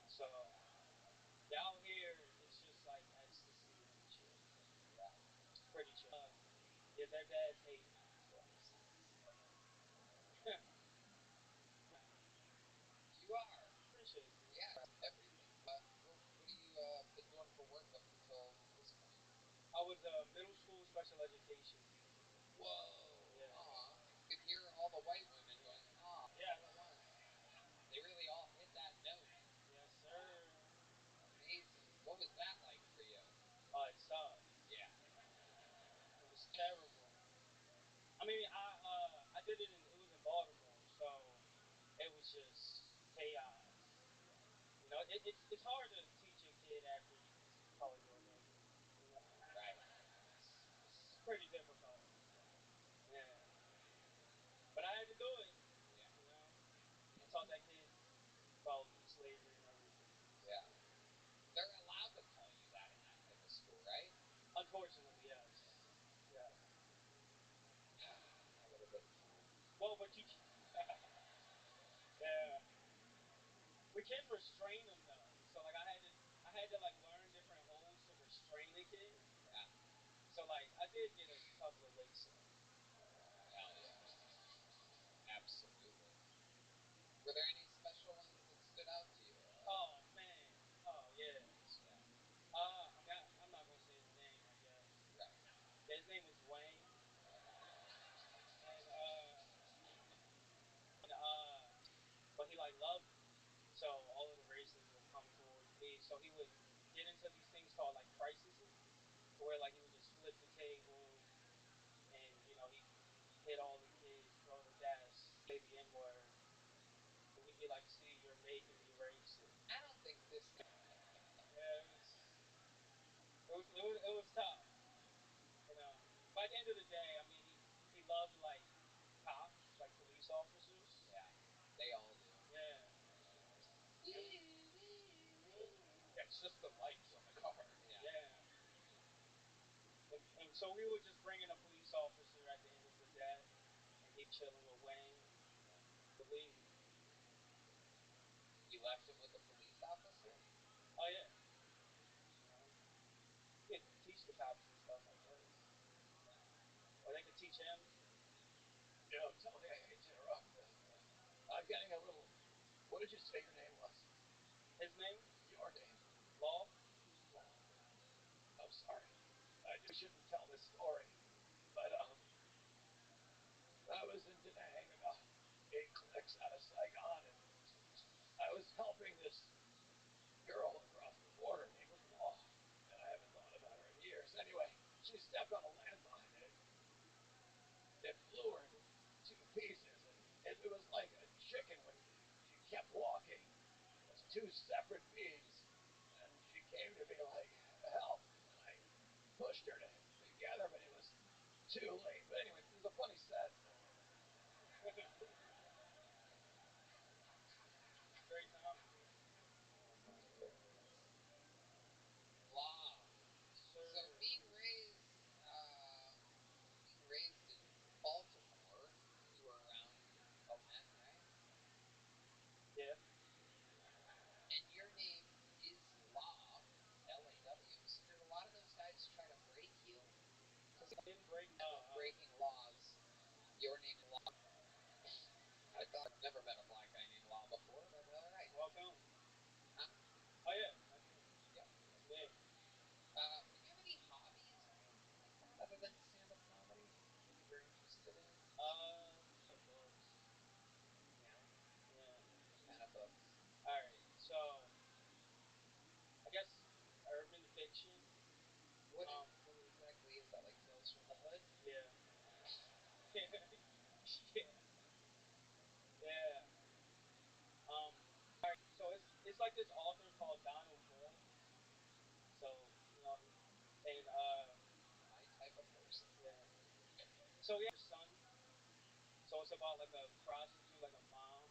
So out here, it's just like ecstasy and shit. Yeah. It's pretty chill. Yeah, their dads hate me. You are. Appreciate you. Yeah. Every was middle school special education. Whoa. Yeah. Aw. You could hear all the white women going, aw, Yeah. all at once. They really all hit that note. Yes, sir. Amazing. What was that like for you? It sucked. Yeah. It was terrible. I mean, I did it it was in Baltimore, so it was just chaos. You know, it's hard to teach a kid after you call your nigga. You know, Right. it's pretty difficult. Yeah, but I had to do it. Yeah. You know, I taught that kid about slavery and everything. Yeah. They're allowed to call you that in that type of school, right? Unfortunately, yes. Yeah. Yes. That would have been fun. Well, but you. Yeah. We can restrain them though. So like I had to like learn different holds to restrain a kid. Yeah. So like I did get a couple of lace ups. Hell yeah. Absolutely. Were there any special ones that stood out to you? Oh man. Oh yeah. Yeah. I mean I'm not gonna say his name, I guess. Right. Yeah, his name was Wayne. And but he like loved me. So all of the racists would come towards me. So he would get into these things called like crises, where like he would just flip the table and you know he hit all the kids, throw the desk, say the N word, and he'd be like, "See, you're making me racist." I don't think this. Yeah, it was tough, you know. But at the end of the day, I mean, he loved like cops, like police officers. Yeah. They all do. Yeah. It's just the lights on the car. Yeah. Yeah. And so we would just bring in a police officer at the end of the day, and he'd chilling with Wayne. Would leave. You left him with a police officer? Oh yeah. You know, you could teach the cops and stuff, I guess, or they could teach him. You know, Tony, I hate to interrupt, but I'm getting a little. What did you say your name was? His name? Your name? Law. Law. I'm sorry. I just shouldn't tell this story, but I was in Da Nang about 8 clicks out of Saigon, and I was helping this girl across the border named Law, and I haven't thought about her in years. Anyway, she stepped on a landmine, and it flew her into 2 pieces, and it was like a chicken when she kept walking. It was 2 separate beings, and she came to me like, help, and I pushed her together, but it was too late. But anyway, it was a funny set. Great time. Oh my goodness. Law. Sir. So being raised in Baltimore, you were around Omen, right? Yeah. And your name is Law, L-A-W. So did a lot of those guys try to break you? Because Didn't break. breaking laws, your name Law. I thought I've never met a black guy named Law before, but all right. Welcome. Huh? Oh yeah. Yep. That's me. Do you have any hobbies or anything like that other than stand-up comedy that you were interested in? Books. Yeah. Yeah. What kind of books? All right. So I guess urban fiction. What exactly is that? Like Tales from the Hood? Yeah. Yeah. Yeah. All right. So it's like this author called Donald Goines. So you know, and My type of person. yeah. So we have a son. So it's about like a prostitute, like a mom,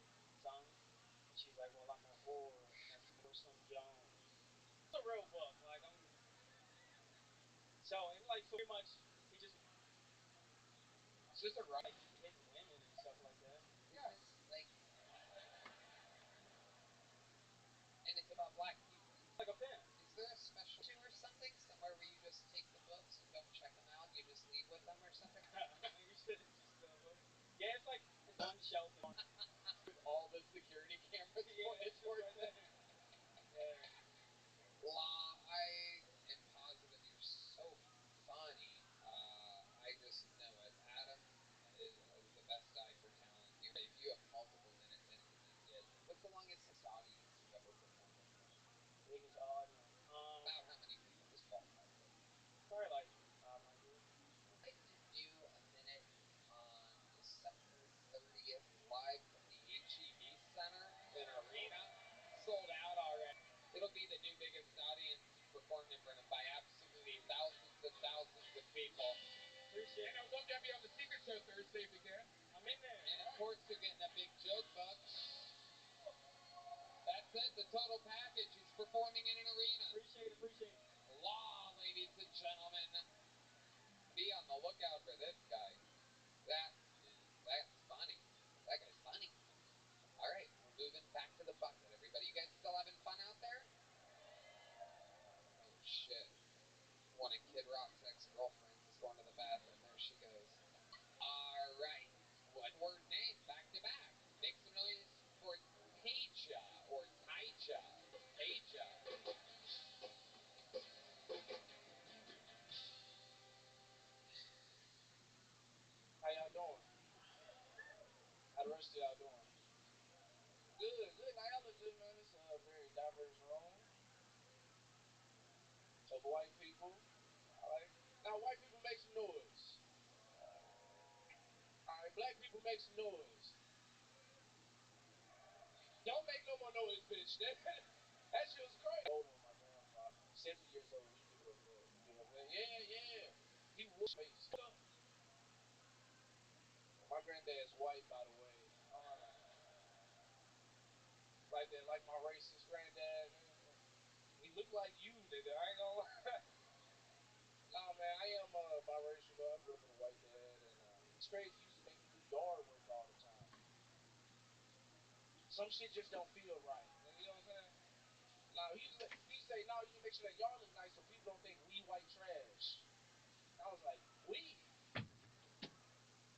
son. And she's like, well, I'm a whore. And that's Some Jones. It's a real book. Like I'm. So pretty much he just It's just a rough. like hitting women and stuff like that. Is this like? And it's about black people. Like a pimp. Is there a special or something somewhere where you just take the books and don't check them out and you just leave with them or something? You should just yeah, it's like it's one shelf in With all the security cameras yeah, pointed it's just towards right it. there. Yeah. Law, I am positive you're so fun people. Appreciate it. Now, look at me on the Secret Show Thursday if you can. I'm in there. And of course, you're getting a big joke book. That's it, the total package. He's performing in an arena. Appreciate it. Law, ladies and gentlemen. Be on the lookout for this guy. That's funny. That guy's funny. All right, we're moving back to the bucket. Everybody, you guys still having fun out there? Oh, shit. One of Kid Rock's ex-girlfriends is going to the bathroom. There she goes. All right. One word name, back to back. Make some noise for Taija or Taija. Taija. How y'all doing? How the rest of y'all doing? Good. Now y'all look good, man. It's a very diverse room of white people. All right. Now, white people make some noise. All right. Black people make some noise. Don't make no more noise, bitch. That shit was crazy. Older than my grandfather. 70 years old. We give it a fuck. Yeah. He was face. My granddad's white, by the way. Like that, like my racist granddad. He looked like you, nigga. I ain't gonna lie. Nah, man, I am biracial though. I grew up with a white dad, and it's crazy. He used to make me do yard work all the time. Some shit just don't feel right. You know what I'm saying? Nah, he say, no, you need to make sure that yard look nice so people don't think we white trash. I was like, we?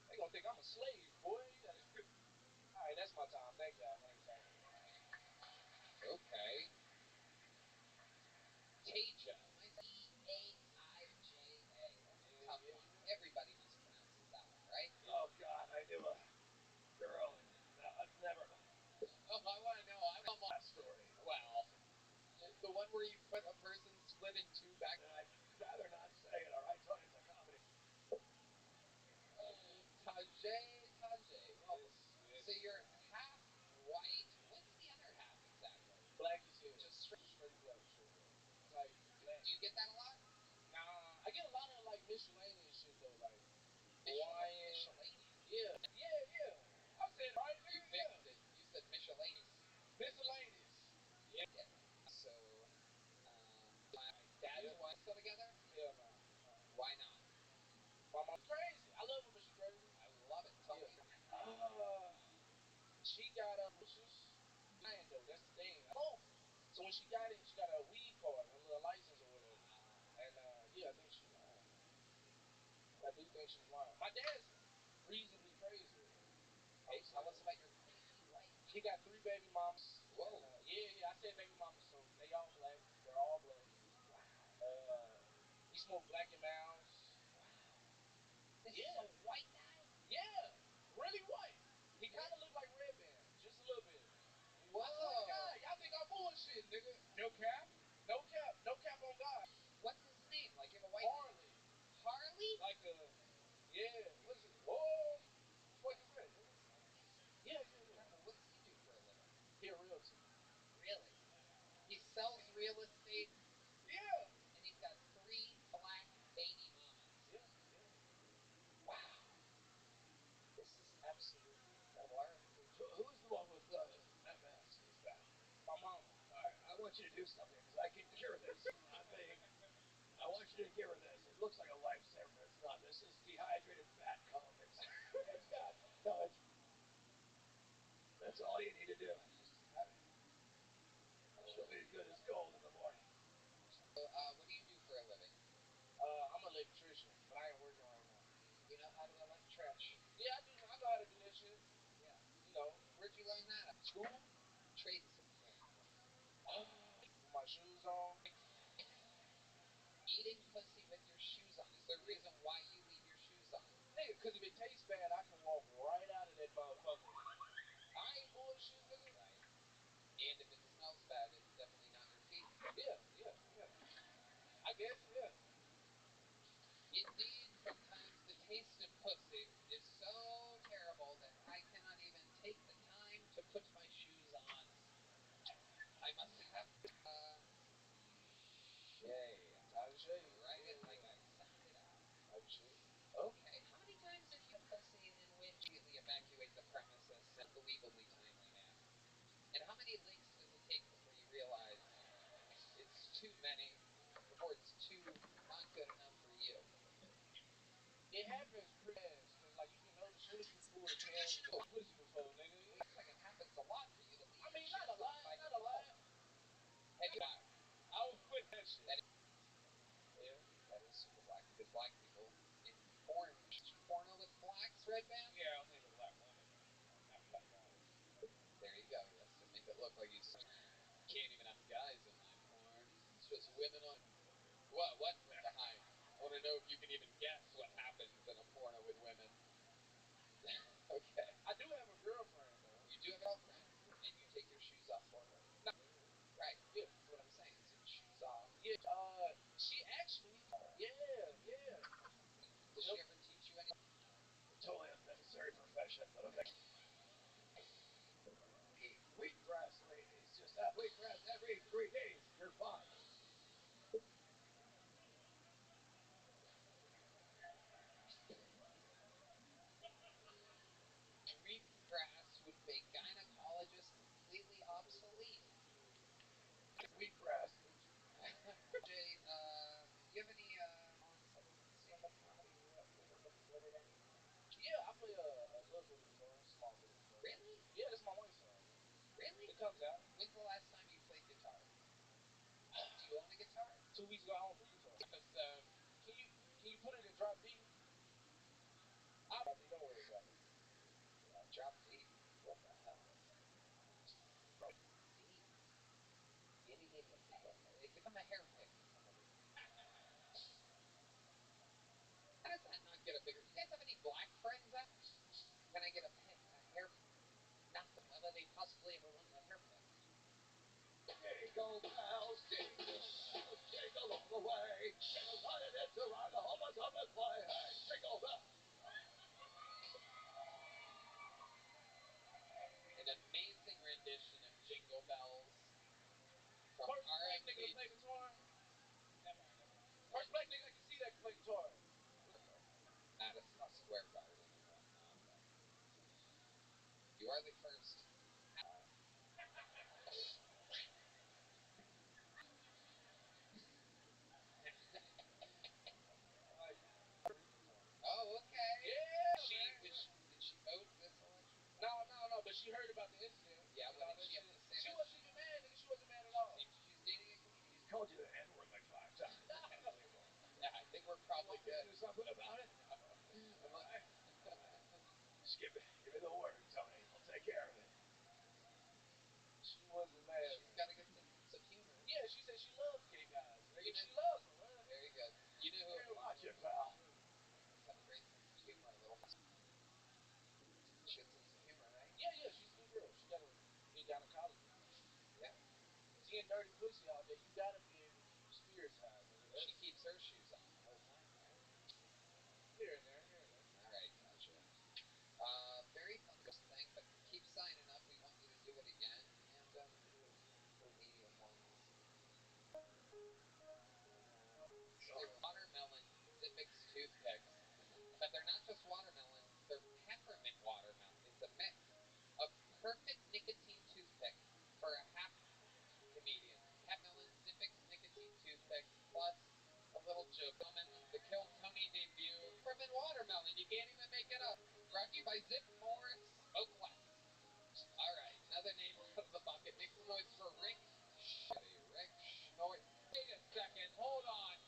They gonna think I'm a slave, boy. All right, that's my time. Thank y'all. Okay. Taija. Taija. That's a tough one. Everybody mispronounces that one, right? Oh God, I knew a girl, and I've never. Oh, I want to know. That story. Well, the one where you put a person split in two back. I'd rather not say it. All right, Tony, it's a comedy. Taija. Well, so you're half white. What's the other half exactly? Black is here. Just straight black. Like, do you get that a lot? nah, I get a lot of like miscellaneous shit though, like Hawaiian. Miscellaneous. Yeah. I said right. You fixed it. You said miscellaneous. Miscellaneous. Yeah. So, dad and wife still together? Hell no. Why not? My mom's crazy. I love her, but she's crazy. I love it. Tell me. She got lying though. That's the thing. So when she got it, she got a weed card, a little license or whatever. And yeah, I think she's lying. I do think she's lying. My dad's reasonably crazy. Hey, tell us about your crazy wife. He got 3 baby mamas. Whoa. And, yeah. I said baby mamas, so they all black. They're all black. Wow. He smoked black and mouse. Wow. This is a white guy? Yeah. Really white. He kind of looked like Red Band, just a little bit. Whoa. I swear to God, y'all think I'm bullshit, nigga. No cap on God. What's his name? Like you have a white Harley. Harley? Like yeah. What is it? Whoa. What is that? Yeah. What does he do for a living? He a realtor. Really? He sells real estate. Yeah. And he's got 3 black baby mamas. Yeah. Wow. This is absolutely who's the one with MS? Who's that? My mama. All right, I want you to do something because I can cure this. I want you to give her this. It looks like a lifesaver, but it's not. This is dehydrated fat cum. It's got no. That's all you need to do. She'll be as good as gold in the morning. So, what do you do for a living? I'm an electrician, but I ain't working right now. You know how to electric? Yeah, I do. I know how to do that shit. Yeah. You know, Where'd you learn that at? school. Trade support. With my shoes on. Eating pussy with your shoes on. Is there a reason why you leave your shoes on? Nigga, because if it tastes bad, I can walk right out of that motherfucker. I ain't bullshit, nigga. Right. And if it smells bad, it's definitely not your feet. Yeah. I guess, yeah. Indeed, sometimes the taste of pussy is so terrible that I cannot even take the time to put my shoes on. I must have Tajay. write it like I sound it out. unbelievably timely man. And how many licks does it take before you realize it's too many, before it's too not good enough for you? It happens pretty fast, cause like you can know the shit you pull the pants and the pussy before, nigga. Looks like it happens a lot for you to leave. I mean, your not a shoes on lot, by not a lot. And you black. I was with that shit. Yeah, that is super black because black people in porno with blacks, red band. Yeah, I'm thinking black women, not black guys. There you go. Yes, to make it look like you can't even have guys in my porn. It's just women on. What? What's with the high? I want to know if you can even guess what happens in a porno with women. Okay. I do have a girlfriend though. You do have a girlfriend, and you take your shoes off for her. No. Right. Yeah. That's what I'm saying. So the shoes off. Yeah. She actually. Yeah. Does she ever teach you anything? Totally unnecessary profession, but okay. Eat wheatgrass, ladies. Just have wheatgrass every 3 days. You're fine. Wheatgrass would make gynecologists completely obsolete. Wheatgrass. Jay, do you have any stand-up comedy related anything? Yeah, I play a little bit of guitar, small bit of guitar. Really? Yeah, this is my wife's song. Really? It comes out. When's the last time you played guitar? Do you own a guitar? 2 weeks ago, I owned 3 guitars. Episode. Can you put it in drop D? Drop D, don't worry about it. Drop D. What the hell? Drop D. Itty bitty. Give him a hair pick. How does that not get a bigger? Do you guys have any black friends out? Can I get a pick? A hair? Nothing. Why would they possibly ever want a hair pick? Jingle bells, jingle all the way. Jingle what it is to ride a whole bunch of it play. Hey, jingle bells. An amazing rendition of Jingle Bells from First black R.I.P. nigga to play guitar. Never mind. First black nigga I can see that can play guitar. Madison Square Garden and whatnot. You are the first. Oh, okay. Yeah, Did man. she vote this election? No, but she heard about the incident. Yeah, and what all did that she have shit. to say She about wasn't even mad, nigga. She wasn't mad at all. Seems she's dating a comedian. He's called you the N-word like 5 times. Unbelievable. Yeah, I think we're probably You want me good. to do something about it? Alright. Just give me the word, Tony. I'll take care of it. She wasn't mad. She's got a good sense of humor. Yeah, she said she loves gay guys. Nigga. You know, She loves them, man. very good. You know who? Hey, watch it, pal. Have a great sense of humor. A little. She has a sense of humor, right? Yeah, she's a good girl. She got a gynecologist. Yeah. Seeing dirty pussy all day, you gotta be able to keep your spirits high, nigga. She keeps her shoes on the whole time, right? Here and there. All right, gotcha. Very fun thing, but keep signing up. We want you to do it again, and we'll leave you alone. They're watermelon Zippix toothpicks, but they're not just watermelon. They're peppermint watermelon. It's a mix of perfect nicotine toothpick for a half comedian. Peppermint Zippix nicotine toothpick plus a little joke. The Kill Tony debut. Peppermint watermelon. You can't even make it up. Brought to you by Zip Morris Smoke Less. All right, another name of the bucket. Make some noise for Rick. Rick Schnoid. Wait a second. Hold on,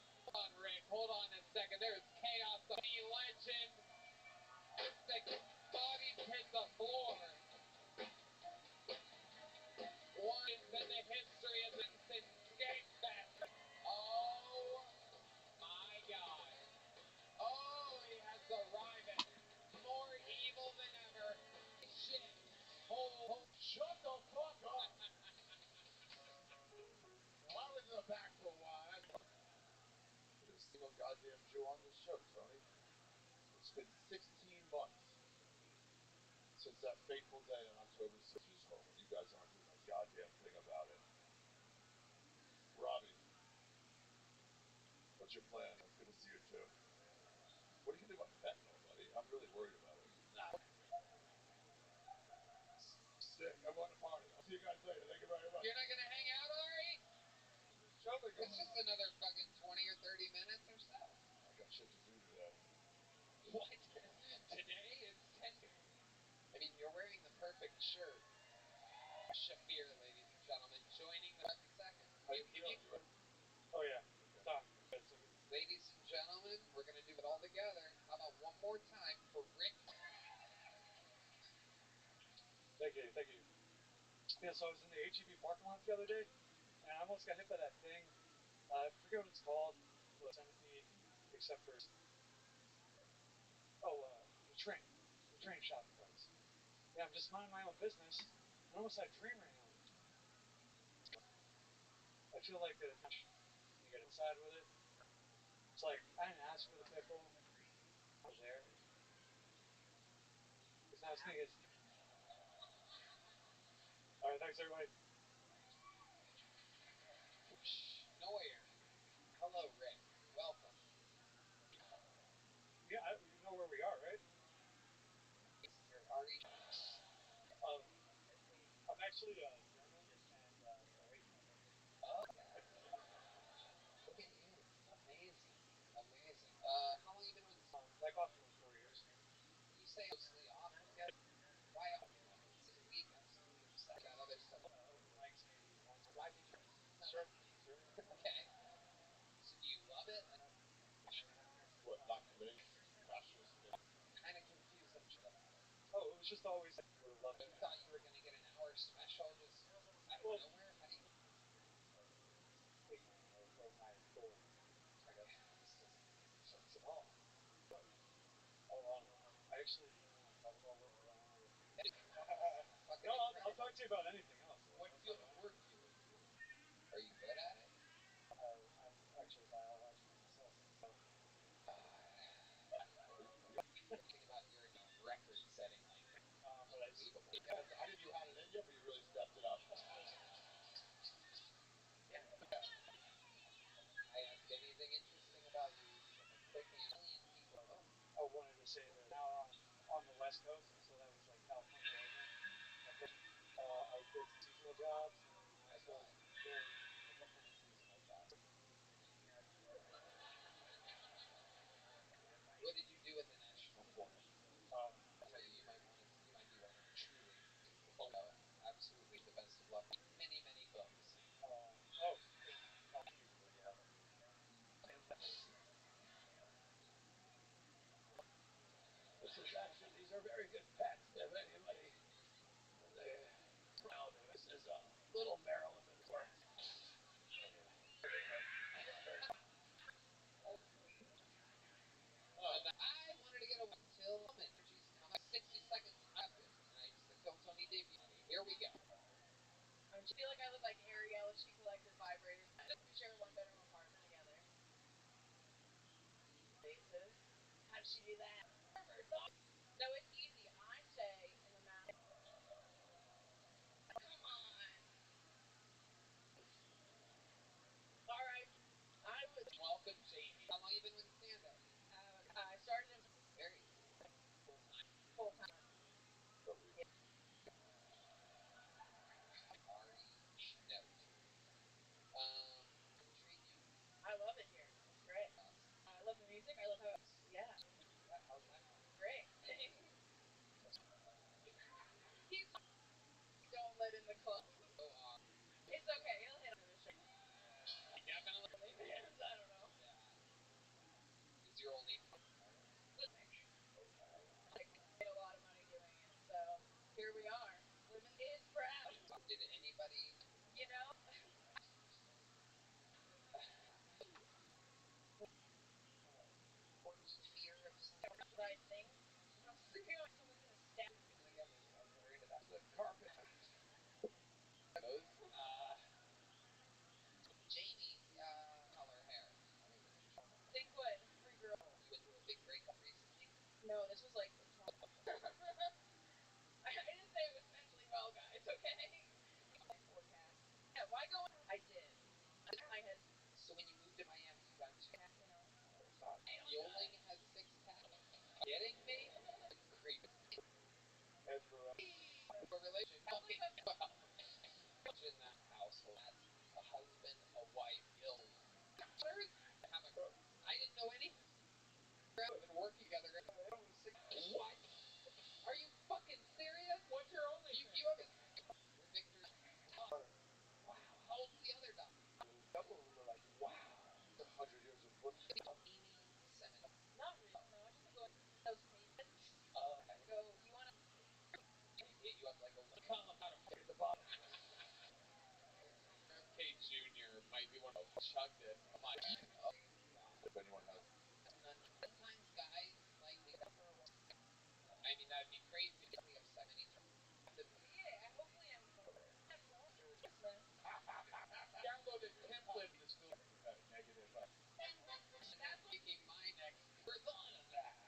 Rick. Hold on a second. There's chaos. The legend. The body hit the floor. Once in the history of the Skate Fest. Oh my God. Oh, he has arrived. More evil than ever. Shit. Shut the fuck up. I was in the back for a while. There's a single goddamn Jew on the show, Tony. It's been 16 months since that fateful day on October 6th. He's home, and you guys aren't doing a goddamn thing about it. Robbie, what's your plan? It's good to see you too. What are you gonna do about fentanyl, buddy? I'm really worried about it. sick. I'm going to party. I'll see you guys later. Thank you very much. You're not gonna hang out, Ari? Show me. It's just another fucking 20 or 30 minutes or so. I got shit to do today. What? Today is 10. I mean, you're wearing the perfect shirt. Shafir, ladies and gentlemen, joining the 2nd. How you feeling? Oh yeah. Tom. Ladies and gentlemen, we're gonna do it all together. How about one more time for Rick? Thank you. Yeah, so I was in the HEB parking lot the other day, and I almost got hit by that thing. I forget what it's called. Yosemite, except for the train shopping place. Yeah, I'm just minding my own business, and I almost had a train ran on me. I feel like you get inside with it. It's like I didn't ask for the pickle. I was there. Because now this thing is. All right, thanks everybody. Neuer. Hello, Rick. Welcome. Yeah, you know where we are, right? You're Ari. I'm actually German and white. Oh, God. Look at you. Amazing. How long you been with this? Like off for 4 years. You say mostly off. Why off? It's a week. Absolutely upset. Got other stuff. Mike's maybe once. Why did you? Sure. Okay. So do you love it? What, not convinced? Cautious? Kind of confused. I'm sure about it. Oh, it was just always would have loved You it. thought you were going to get an hour special just out of nowhere? How do you? Or my goal. I guess. This doesn't make sense At all. I actually don't want to talk about work because I don't know Fucking No, incredible. I'll talk to you about anything else. What field of work do you do? Are you good at it? I'm actually a biologist myself. Think about your record-setting like But I unbelievable. I knew you had it in you, but you really stepped it up. I ask anything interesting about you, quick and a million people. I wanted to say that now on the West Coast, so that was like California, Oregon. I did seasonal jobs, and I was doing What kind of seasonal job? What did you do at the National Forest? I'll tell you, you might be one of the truly. Absolutely the best of luck. Many books. These are very good pets. If anybody, they're proud. This is a little Maryland at work. I wanted to get a until energies come up 60 seconds after, and I just until Tony debut. Here we go. I feel like I look like Ariel if she collected vibrators. We share a one-bedroom apartment together. Bases. How did she do that? No, it's easy. I stay in the mountains. Come on. All right. I was. Welcome, Jamie. How long you been with stand-up? I started in Very full time. Ari Schnote. Treat you. I love it here. It's great. I love the music. I love how. Yeah. How's that going? Great. He's. Don't let in the club. So, It's okay. He'll hit on the show. definitely. I don't know. Is your only I made a lot of money doing it, so here we are. Living is proud. did anybody You know. fear of Right thing. I'm freaking out. Someone's gonna stab me. again? I'm worried about The carpet. both. Jamie, color hair. Think what? Free girl. You went through a big breakup recently. No, this was like. I didn't say I was mentally well, guys. Okay. Forecast. Yeah, a relationship. Fucking well. In that household, that's a husband, a wife, guilt. I didn't know anything. Been working together. What? Are you fucking serious? What's your only? You have a Victor's. Wow. How old's the other dog? A couple of them are like, wow, 100 years of foot. 87. Not really. No, I just go those pages. Go. You want to? Hit you up like a come out of the bottom. RFK Jr. might be one of chugged it. Oh my God. If anyone has. Sometimes guys like to go for a walk. I mean, that'd be crazy if we have 70. Yeah. Hopefully, I'm. Christmas. Downloaded template in the school. Negative. That's making my next. Never thought of that.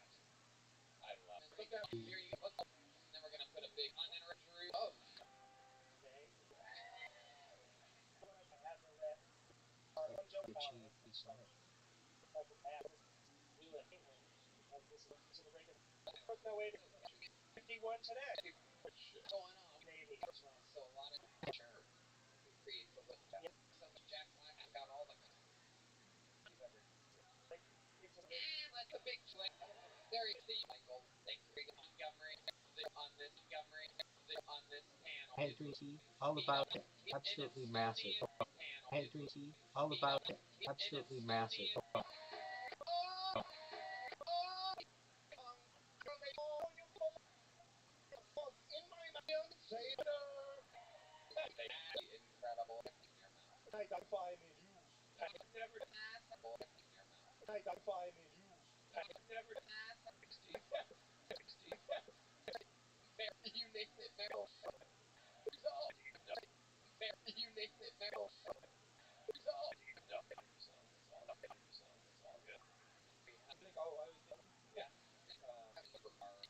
I love it. Look out. Here you go. And then we're gonna put a big uninterrupted roof. Oh. Going on. So a lot of sure creates a little. So Jack Black got all the. That's a big swing. There you see, Michael. Thank you. Montgomery on this Montgomery on this panel. Henry, all about it. Absolutely massive. Henry, all about it. Absolutely massive. Incredible in your mouth. Identify me and use. Never passable in your mouth. Identify me and use. Never passable. 16. You named it very. You named it very. Yeah. Supercars.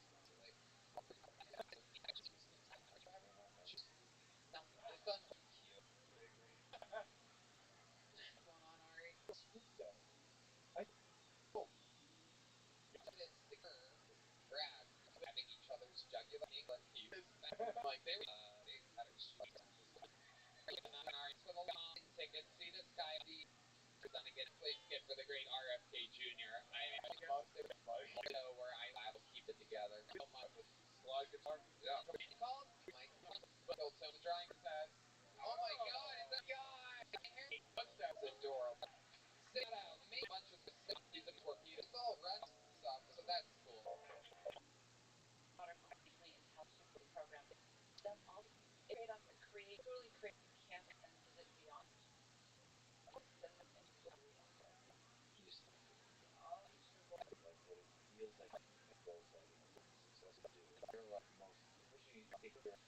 No, this doesn't cute. What's going on, Ari? This sticker, Brad, having each other's jugular England like they were big cutters. On Ari for the long ticket. See this guy be gonna get place get for the great RFK Jr. I know where I will keep it together. So much slide guitar. Yeah. He called Mike. Built some drawing says, oh my God, it's a guy. That's adorable. Sit out. Make a bunch of he's a torpedo. It's all run stuff, so that's cool. Modern, artificially intelligent program. Does all trade up and create totally create campus and visit beyond. Like what it feels like feels like success to do. You're like most pushing take care